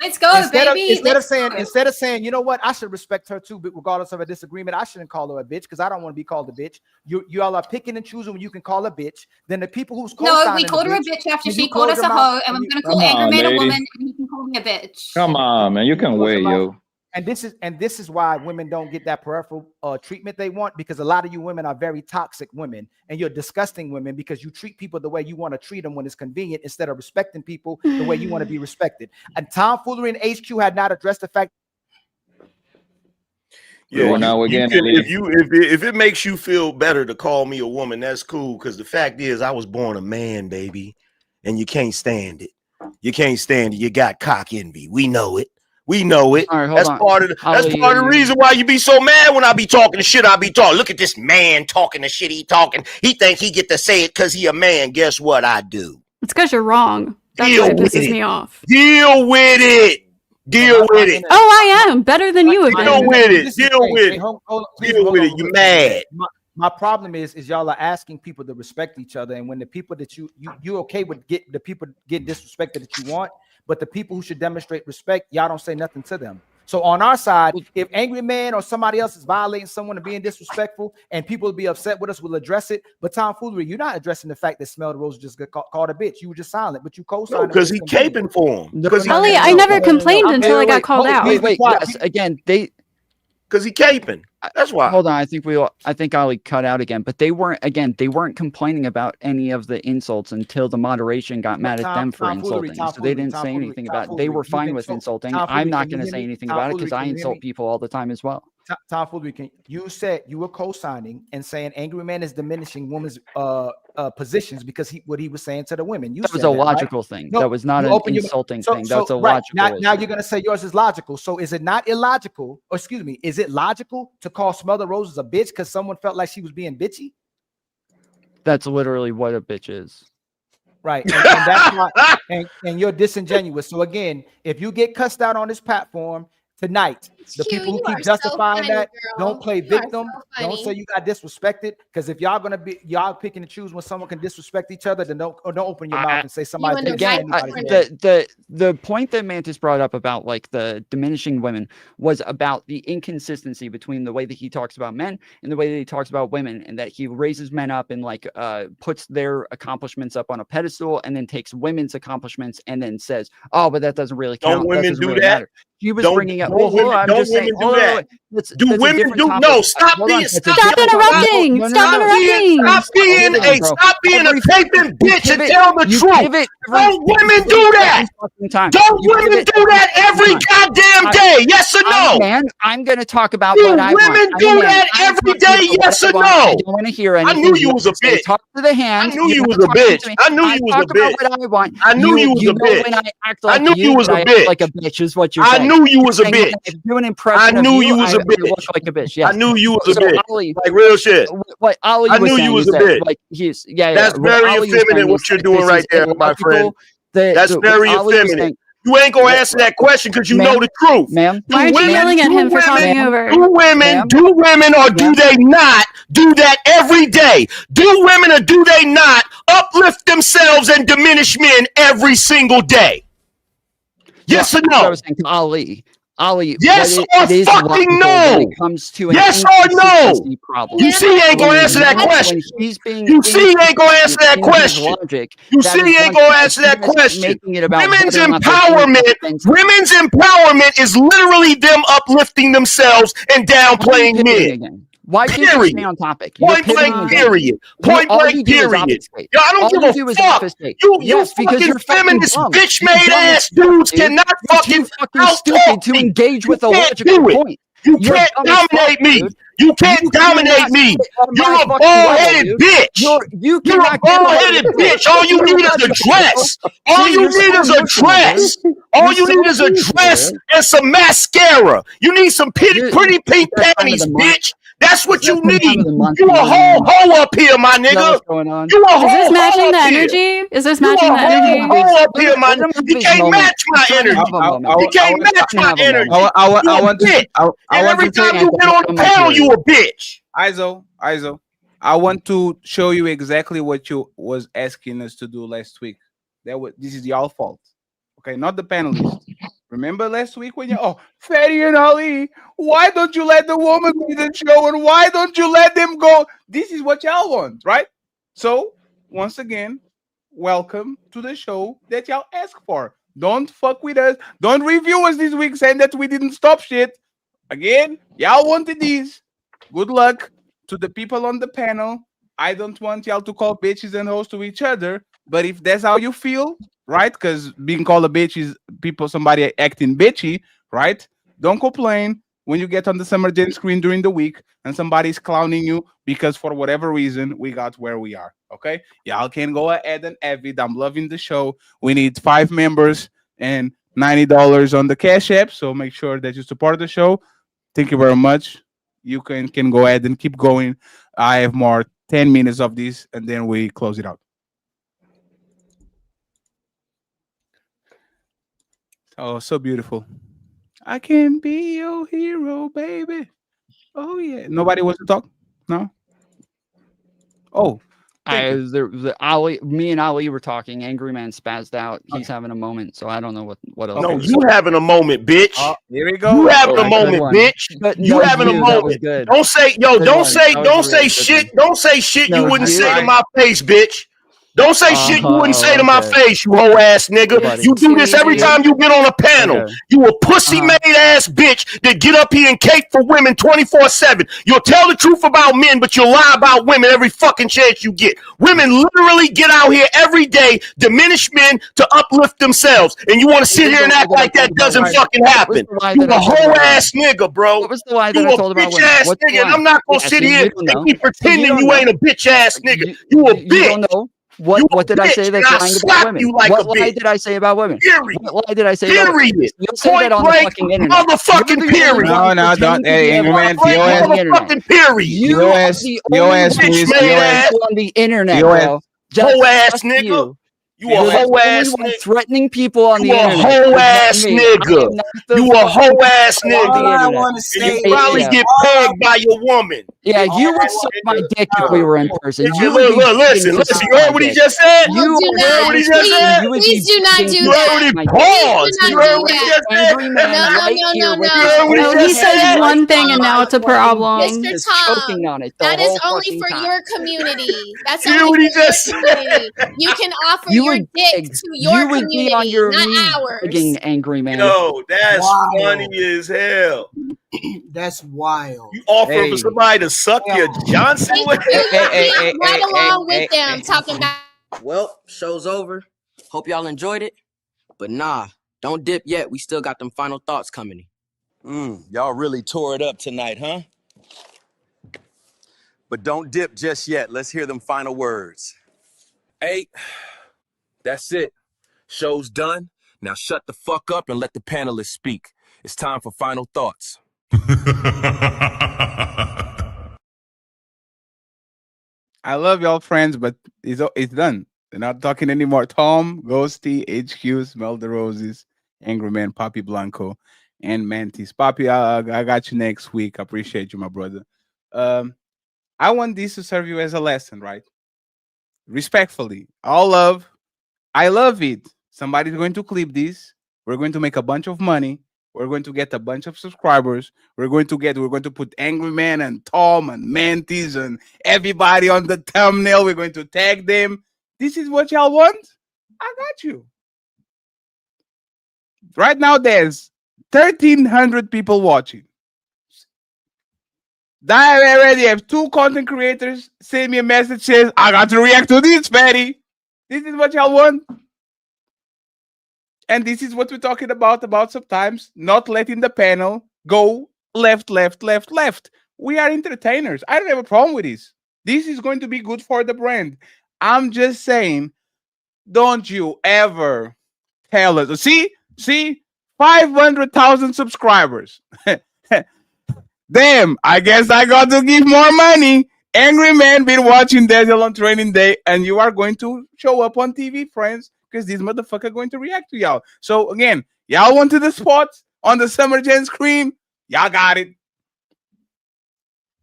Let's go, baby. Instead Let's of saying, you know what, I should respect her too, but regardless of a disagreement, I shouldn't call her a bitch because I don't want to be called a bitch. You all are picking and choosing when you can call a bitch. Then the people who's No, we called her a bitch after she called us a hoe, and I'm gonna call Angry Man a woman, and he can call me a bitch. Come on, man. You can wait, yo. And this is why women don't get that peripheral treatment they want, because a lot of you women are very toxic women, and you're disgusting women because you treat people the way you want to treat them when it's convenient instead of respecting people the way you want to be respected. And tomfoolery and HQ had not addressed the fact. Yeah, Now we're getting if it makes you feel better to call me a woman, that's cool. Because the fact is, I was born a man, baby, and you can't stand it. You can't stand it. You got cock envy. We know it. We know it. All right, hold That's on. part of the reason why you be so mad when I be talking the shit I be talking. Look at this man talking the shit he talking. He think he get to say it because he a man. Guess what I do? It's because you're wrong. That's Deal why it with pisses it. me off. Deal with it. Deal with it. Oh, I am better than you have Deal been. with it. This is Deal great. with Hey, it. please Deal hold with on it. You real quick. mad? My problem is y'all are asking people to respect each other, and when the people that you okay with get the people get disrespected that you want, but the people who should demonstrate respect, y'all don't say nothing to them. So on our side, if Angry Man or somebody else is violating someone and being disrespectful, and people will be upset with us, we'll address it. But tomfoolery, you're not addressing the fact that Smell the Rose just got called a bitch. You were just silent, but you co-signed. No, because he caping for him. Ellie, I never complained until I got called out. Wait, yes, again, because he caping. That's why. Hold on, I think Ali cut out again, but they weren't complaining about any of the insults until the moderation got mad at them for insulting. So they didn't say anything about it. They were fine with insulting. I'm not going to say anything about it because I insult people all the time as well. Tomfoolery, you said you were co-signing and saying Angry Man is diminishing women's positions because what he was saying to the women. That was a logical thing. That was not an insulting thing. That's a logical. Now you're gonna say yours is logical. So is it not illogical? Or excuse me, is it logical to call Smell the Roses a bitch because someone felt like she was being bitchy? That's literally what a bitch is. Right, and that's why, and you're disingenuous. So again, if you get cussed out on this platform, tonight. The Q, people who you keep are so justifying funny, that, girl. don't play You are victim. so Don't funny. say you got disrespected. Because if y'all gonna be y'all picking and choose when someone can disrespect each other, then don't open your mouth and say somebody's Again, the point that Mantis brought up about like the diminishing women was about the inconsistency between the way that he talks about men and the way that he talks about women, and that he raises men up and like puts their accomplishments up on a pedestal, and then takes women's accomplishments and then says, "Oh, but that doesn't really count. Don't women that doesn't do really that? matter." He was Don't, bringing up. don't Well, hold women, on. I'm don't just saying. women do Hold on, that? wait. Do That's a women different do? topic. No, stop Hold on. being, That's a stop, different stop, topic. No, no, stop no. being, stop being, Hold on, hey, bro. stop being a caping bitch and pivot. tell the You truth. pivot Don't women do that? Don't women do that every goddamn day? Yes or no? Man, I'm going to talk about Do what I want. women do that every day? Yes or no? I don't want to hear I anything. knew you was a bitch. Talk to the hand. I knew you You're was not a talking bitch. to me. I knew you was a talk about bitch. what I want. I knew you was a know bitch. when I act I like knew you was that a I act bitch. like a bitch is what you're I saying. knew you was a You're saying bitch. when I do an impression I knew of you was a I bitch. look like a bitch. Yes. I knew you was a So bitch. Ali, like real shit. what Ali I was knew saying you was is a that, bitch. like, he's what That's very Ali was effeminate saying what is you're that doing this right is there, my friend. illogical. That's What very Ali was effeminate. saying. You ain't gonna answer that question because you know the truth. Ma'am. Why aren't you yelling at him for talking over? Do women or do they not do that every day? Do women or do they not uplift themselves and diminish men every single day? Yes or I no? was saying to Ali. Ali, Yes or it is fucking logical no? when it comes to an Yes or no? inconsistency problem. You see, he ain't gonna When answer that question. When he's being You see, he ain't gonna answer that inconsistent in his question. logic, You that see, is he ain't one gonna thing. answer that As far as question. making it about Women's whether or not they're empowerment. Women's empowerment is literally them uplifting themselves and downplaying pivoting men. again. Why can't you stay on topic? You're Point pivoting blank, again. period. Point All blank, you do is period. obfuscate. Yo, I don't All give you a do is fuck. obfuscate. You Yes, because fucking you're fucking feminist, dumb. bitch You're made dumb as ass fuck, dudes dude. cannot You're fucking too fucking out stupid talk to me. engage with a You can't logical do it. point. You You're can't dumb as fuck, dominate me. dude. You can't dominate cannot me. sit on You're my a fucking level, bald-headed dude. bitch. You You're a cannot get above bald-headed the bitch. All you You're need is a logical. dress. All See, you you're so need is a emotional, dress. dude. All You're you so need is a emotional, dress dude. and some mascara. You need some pretty pink That time of panties, the month. bitch. That's what you That time need. of the month, You a whole man. hoe up here, my Is that nigga. what's going on? You a Is this whole matching hoe the up here. energy? Is this You a matching the energy? whole hoe up here, my Let him nigga. have You his can't moment. match my He's trying to energy. have a moment. You can't match Trying to my have a energy. moment. You a bitch. And want every to take time you get on the panel, you a bitch. Izo, I want to show you exactly what you was asking us to do last week. This is your fault. Okay, not the panelists. Remember last week when Farry and Ali, why don't you let the woman be the show and why don't you let them go? This is what y'all want, right? So, once again, welcome to the show that y'all ask for. Don't fuck with us. Don't review us this week saying that we didn't stop shit. Again, y'all wanted these. Good luck to the people on the panel. I don't want y'all to call bitches and hoes to each other, but if that's how you feel, right? Because being called a bitch is somebody acting bitchy, right? Don't complain when you get on the Summer Jam screen during the week and somebody's clowning you because for whatever reason we got where we are. Okay, y'all can go ahead and Evid. I'm loving the show. We need 5 members and $90 on the Cash App, so make sure that you support the show. Thank you very much. You can go ahead and keep going. I have more 10 minutes of this, and then we close it out. Oh, so beautiful. I can be your hero, baby. Oh yeah. Nobody wants to talk? No. Oh, Ali, me and Ali were talking. Angry Man spazzed out. He's having a moment, so I don't know what else. No, you having a moment, bitch. Here we go. You having a moment, bitch. You having a moment. Don't say, don't say shit. Don't say shit you wouldn't say to my face, bitch. Don't say shit you wouldn't say to my face, you hoe ass nigga. You do this every time you get on a panel. You a pussy made ass bitch that get up here and cape for women 24/7. You'll tell the truth about men, but you'll lie about women every fucking chance you get. Women literally get out here every day, diminish men to uplift themselves. And you want to sit here and act like that doesn't fucking happen. You a hoe ass nigga, bro. What was the lie You that I told a about bitch women? ass What's the nigga, and lie? I'm not gonna sit here and keep pretending you ain't a bitch ass nigga. You a bitch. You don't know. What did I say that's lying about women? You like what a lie bitch. did I say about women? Period. What lie did I say about women? Period. You'll say Point that on the blank, fucking internet. motherfucking period. No, don't. Hey, Angry Man, Motherfucking period. You are the only one bitch made ass on the internet, hoe bro. ass Just nigga. fuck you. You a hoe ass Only nigga. threatening people on You the a internet. hoe It's not ass me. I nigga. am not the You a hoe fucking ass people on nigga. the All I internet. want to And say you probably is, get all pegged by your woman. Yeah, Bitch you would ass suck my nigga. dick if we were in person. Yeah, You would be begging listen. to suck You heard my what he dick. just said? No, You do are You heard what not. he begging just to, Please, said? you would please be do not begging do You to heard suck what that. he my dick. Please do paused. not You You're a heard do what he that. rich just angry said? man No, no, right no, here no, with You his heard no. what he Oh, fucking he just head says said? one right thing on and now my it's a fucking dick, problem. Mr. just choking Tom, on it the that is whole only fucking for time. your community. That's You hear only what for he your just said? community. You can offer You your would dick beg. to your You would be on community, your not knees begging, ours. angry man. Yo, that's funny wild. as hell. That's wild. You offering for Hey, somebody to suck your Johnson HQ with? agrees right along with them, talking about. Well, show's over. Hope y'all enjoyed it. But nah, don't dip yet. We still got them final thoughts coming. Y'all really tore it up tonight, huh? But don't dip just yet. Let's hear them final words. Hey, that's it. Show's done. Now shut the fuck up and let the panelists speak. It's time for final thoughts. I love y'all friends, but it's done. They're not talking anymore. Tom, Ghosty, HQ, Smell the Roses, Angry Man, Papi Blanco, and Mantis. Papi, I got you next week. I appreciate you, my brother. Um, I want this to serve you as a lesson, right? Respectfully, all love. I love it. Somebody's going to clip this. We're going to make a bunch of money. We're going to get a bunch of subscribers. We're going to put Angry Man and Tom and Mantis and everybody on the thumbnail. We're going to tag them. This is what y'all want? I got you. Right now, there's 1,300 people watching. I already have 2 content creators send me a message says, I got to react to this, Fatty. This is what y'all want? And this is what we're talking about sometimes not letting the panel go left, left, left, left. We are entertainers. I don't have a problem with this. This is going to be good for the brand. I'm just saying, don't you ever tell us. See, 500,000 subscribers. Damn, I guess I got to give more money. Angry Man been watching Dazzle on training day, and you are going to show up on TV, friends, because this motherfucker going to react to y'all. So again, y'all wanted the spot on the Summer Jam screen. Y'all got it.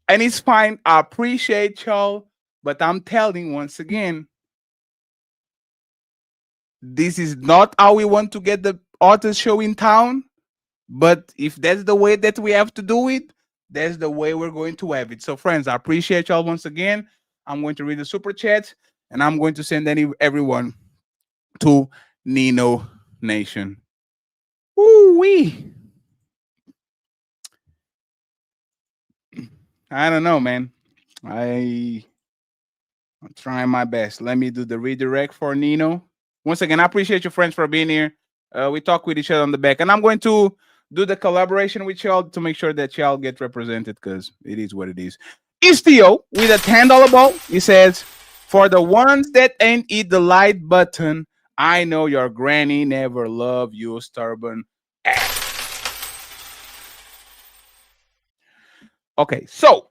And it's fine. I appreciate y'all. But I'm telling once again, this is not how we want to get the artist show in town. But if that's the way that we have to do it, that's the way we're going to have it. So, friends, I appreciate y'all once again. I'm going to read the super chat, and I'm going to send everyone to Nino Nation. Ooh-wee. I don't know, man. I'm trying my best. Let me do the redirect for Nino. Once again, I appreciate you, friends, for being here. We talk with each other on the back, and I'm going to do the collaboration with y'all to make sure that y'all get represented because it is what it is. Istio with a $10 ball. He says, for the ones that ain't eat the like button, I know your granny never loved you, stubborn ass. Okay, so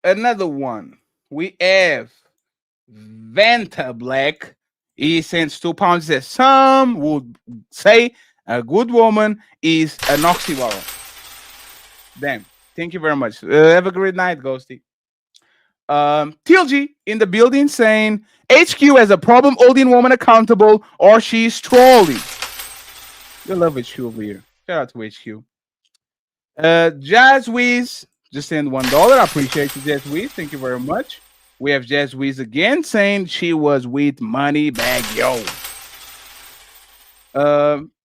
another one. We have Vanta Black. He sends £2. He says, some would say a good woman is an oxymoron. Damn. Thank you very much. Have a great night, Ghosty. TLG in the building saying HQ has a problem holding woman accountable or she's trolling. You love HQ over here. Shout out to HQ. Jazz Wiz just sent $1. I appreciate you, Jazz Wiz. Thank you very much. We have Jazz Wiz again saying she was with money bag yo.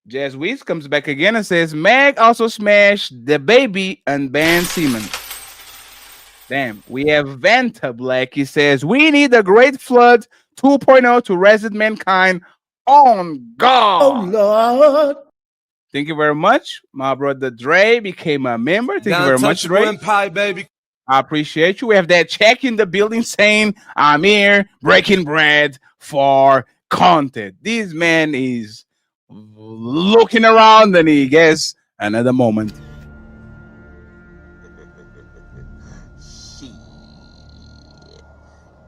Jazz Wiz comes back again and says Meg also smashed the baby and Ben Simmons. Damn, we have Vanta Black. He says we need a great flood 2.0 to reset mankind on God. Oh Lord. Thank you very much. My brother Dre became a member. Thank you very much, Untouchable Dre. and pie, baby. I appreciate you. We have that check in the building saying I'm here breaking bread for content. This man is looking around and he gets another moment.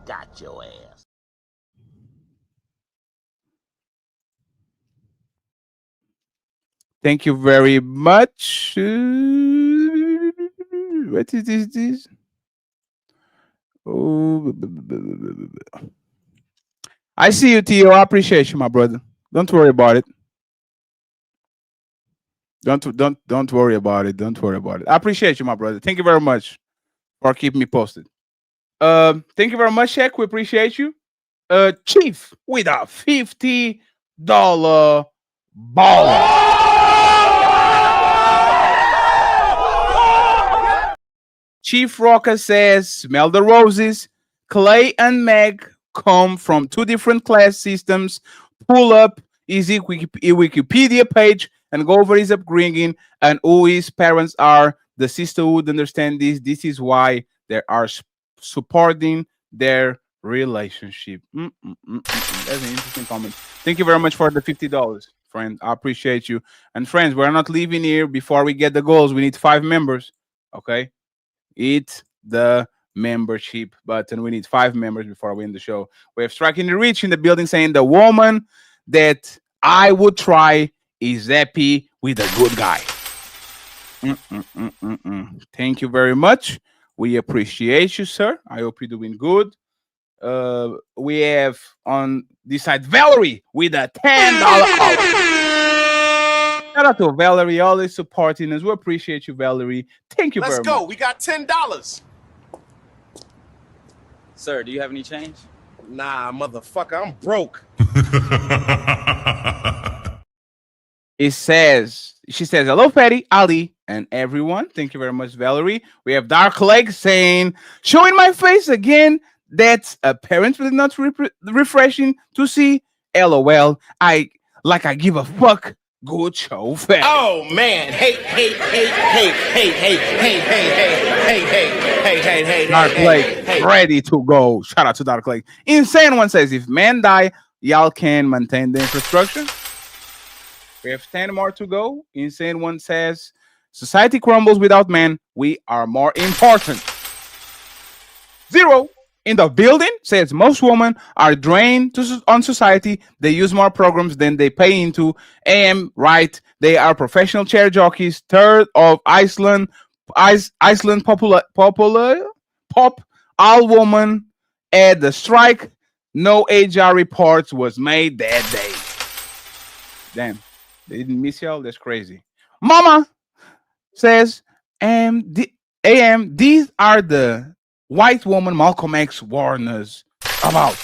Got your ass. Thank you very much. What is this? Oh, I see you, Theo. I appreciate you, my brother. Don't worry about it. Don't worry about it. Don't worry about it. I appreciate you, my brother. Thank you very much for keeping me posted. Thank you very much, Shaq. We appreciate you. Chief with a $50 ball. Chief Rocker says, smell the roses. Klay and Meg come from two different class systems. Pull up his Wikipedia page and go over his upbringing and who his parents are. The sister would understand this. This is why they are supporting their relationship. That's an interesting comment. Thank you very much for the $50, friend. I appreciate you. And friends, we're not leaving here before we get the goals. We need 5 members. Okay. Hit the membership button. We need 5 members before we end the show. We have Striking the Rich in the building saying the woman that I would try is happy with a good guy. Thank you very much. We appreciate you, sir. I hope you're doing good. We have on this side Valerie with a $10 offer. Shout out to Valerie, always supporting us. We appreciate you, Valerie. Thank you very much. Let's go. We got $10. Sir, do you have any change? Nah, motherfucker, I'm broke. She says, hello, Farry Ali, and everyone. Thank you very much, Valerie. We have Dark Leg saying, showing my face again. That's apparently not refreshing to see. LOL. I give a fuck. Good show, Farry. Oh man, hey. Dark Lake, ready to go. Shout out to Dark Lake. Insane One says, if men die, y'all can maintain the infrastructure. We have 10 more to go. Insane One says, society crumbles without men. We are more important. 0 in the building says most women are drained on society. They use more programs than they pay into. AM, right. They are professional chair jockeys. 3rd of Iceland pop all woman at the strike. No HR reports was made that day. Damn, they didn't miss y'all. That's crazy. Mama says, these are the white woman Malcolm X warned us about.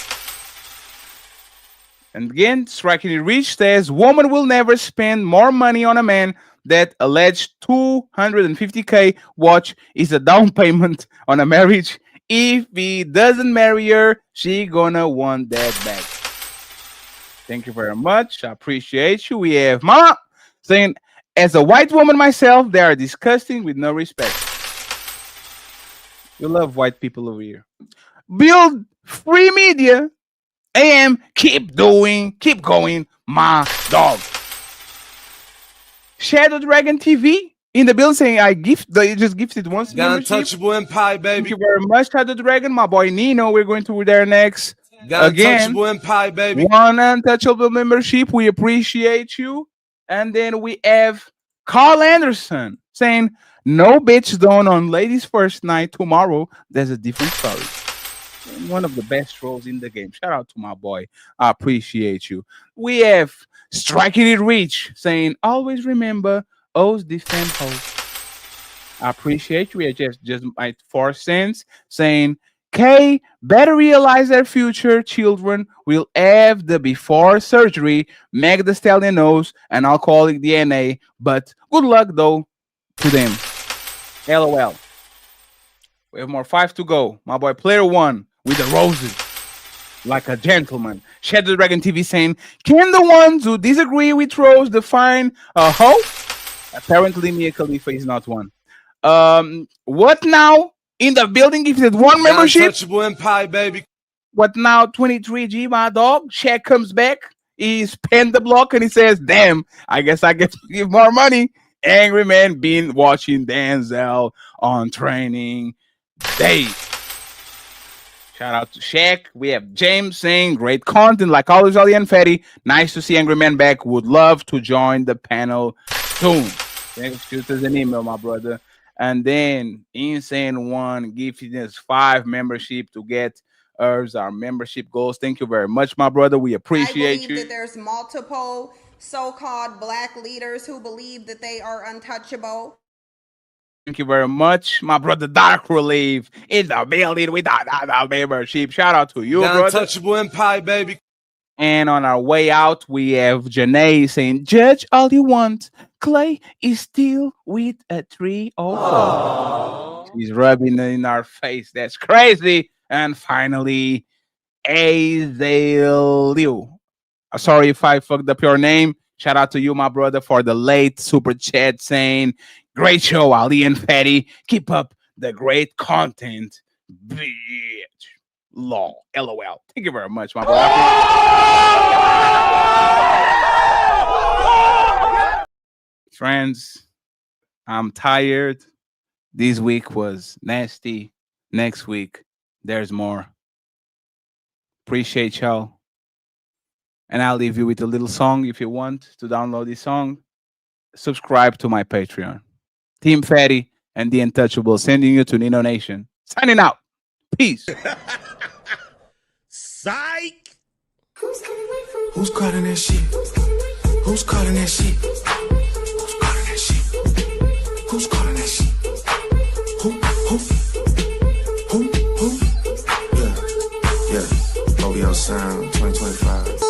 And again, Strikingly Rich says, woman will never spend more money on a man. That alleged $250K watch is a down payment on a marriage. If he doesn't marry her, she gonna want that back. Thank you very much. I appreciate you. We have Mama saying, as a white woman myself, they are disgusting with no respect. You love white people over here. Build free media. AM, keep going, my dog. Shadow Dragon TV in the building saying they just gifted once. Got Untouchable Empire, baby. Thank you very much, Shadow Dragon. My boy Nino, we're going to there next. Got Again, Untouchable Empire, baby. 1 Untouchable membership. We appreciate you. And then we have Carl Anderson saying, no bitch down on ladies' first night tomorrow. There's a different story. One of the best roles in the game. Shout out to my boy. I appreciate you. We have Striking It Rich saying, always remember, O's defend hoes. I appreciate you. We are just my 4 cents saying, K, better realize their future children will have the before surgery, Meg the Stallion knows, and alcoholic DNA. But good luck, though, to them. LOL. We have more 5 to go. My boy, Player 1 with the roses. Like a gentleman. Shadow Dragon TV saying, can the ones who disagree with Rose define a hoe? Apparently, Mia Khalifa is not one. What now? In the building, if there's 1 membership. Untouchable Empire, baby. What now? 23G, my dog. Shaq comes back. He spent the block and he says, damn, I guess I get to give more money. Angry Man been watching Denzel on Training Day. Shout out to Shaq. We have James saying great content like always, Ali and Fatty. Nice to see Angry Man back. Would love to join the panel soon. Shoot us an email, my brother. And then Insane One giving us 5 membership to get us our membership goals. Thank you very much, my brother. We appreciate I believe you. that there's multiple so-called black leaders who believe that they are untouchable. Thank you very much, my brother. Dark Relief in the building with our membership. Shout out to you, The brother. Untouchable Empire, baby. And on our way out, we have Janae saying, "Judge all you want. Klay is still with a 304." She's rubbing it in our face. That's crazy. And finally, Azaleu. Sorry if I fucked up your name. Shout out to you, my brother, for the late super chat saying, "Great show, Ali and Fatty. Keep up the great content, bitch." Lol. LOL. Thank you very much, my brother. Friends, I'm tired. This week was nasty. Next week, there's more. Appreciate y'all. And I'll leave you with a little song. If you want to download this song, subscribe to my Patreon. Team Fatty and the Untouchable sending you to Nino Nation. Signing out. Peace. Psych! Who's calling that shit? Who's calling that shit? Who's calling that shit? Who's calling that shit? Who? Yeah. OVO Sound 2025.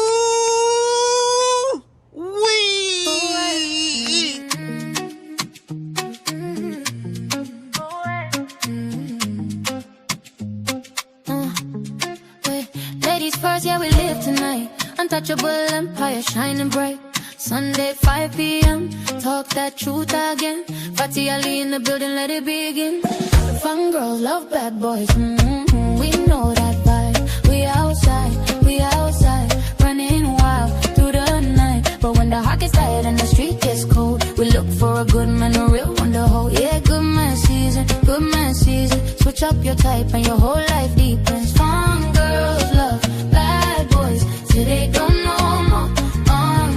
Ladies first, yeah, we live tonight. Untouchable empire shining bright. Sunday 5 p.m. Talk that truth again. Farry Ali in the building, let it begin. Fun girls love bad boys. We know that vibe. We outside, running wild through the night. But when the heart gets tired and the street gets cold, we look for a good man, a real one to hold. Yeah, good man season, good man season. Switch up your type and your whole life deepens. Fun girls love bad boys till they don't know more.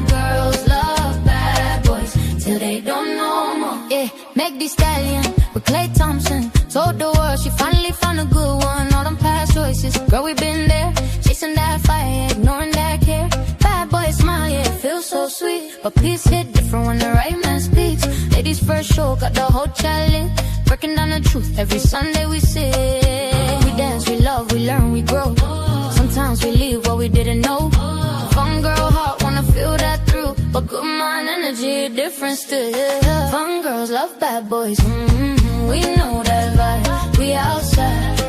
Girls love bad boys till they don't know more. Yeah, make Thee Stallion with Klay Thompson. Told the world she finally found a good one. All them past choices, girl, we been there. Chasing that fire, ignoring that care. Bad boy smile, yeah, it feels so sweet. But peace hit different when the right man speaks. Ladies first show, got the whole challenge. Breaking down the truth, every Sunday we sit. We dance, we love, we learn, we grow. Sometimes we leave what we didn't know. Fun girl heart, wanna feel that through. But good mind energy, different still. Fun girls love bad boys. We know that vibe. We outside,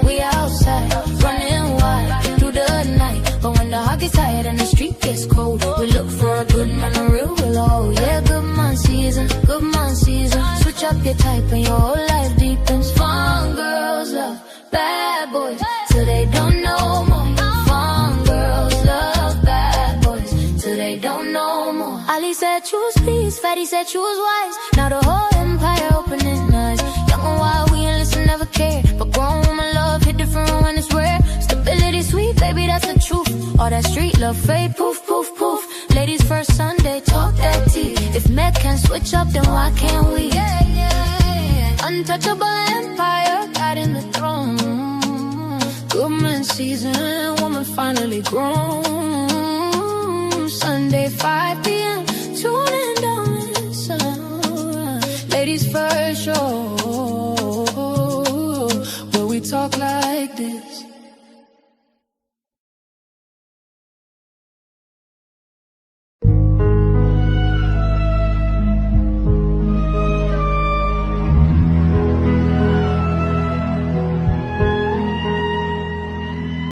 running wild through the night. But when the heart gets tired and the street gets cold, we look for a good man, a real will. Yeah, good man season, good man season. Switch up your type and your whole life deepens. Fun girls love bad boys till they don't know more. Fun girls love bad boys till they don't know more. Ali said choose peace, Fatty said choose wise. Now the whole empire opening eyes. Young and wild, we ain't listen, never care. But grown woman love hit different when it's rare. Stability sweet, baby, that's the truth. All that street love fade, poof, poof, poof. Ladies first Sunday, talk that tea. If men can switch up, then why can't we? Untouchable empire, God in the throne. Good man season, woman finally grown. Sunday 5 p.m. Tune in, don't miss out. Ladies first show, where we talk like this.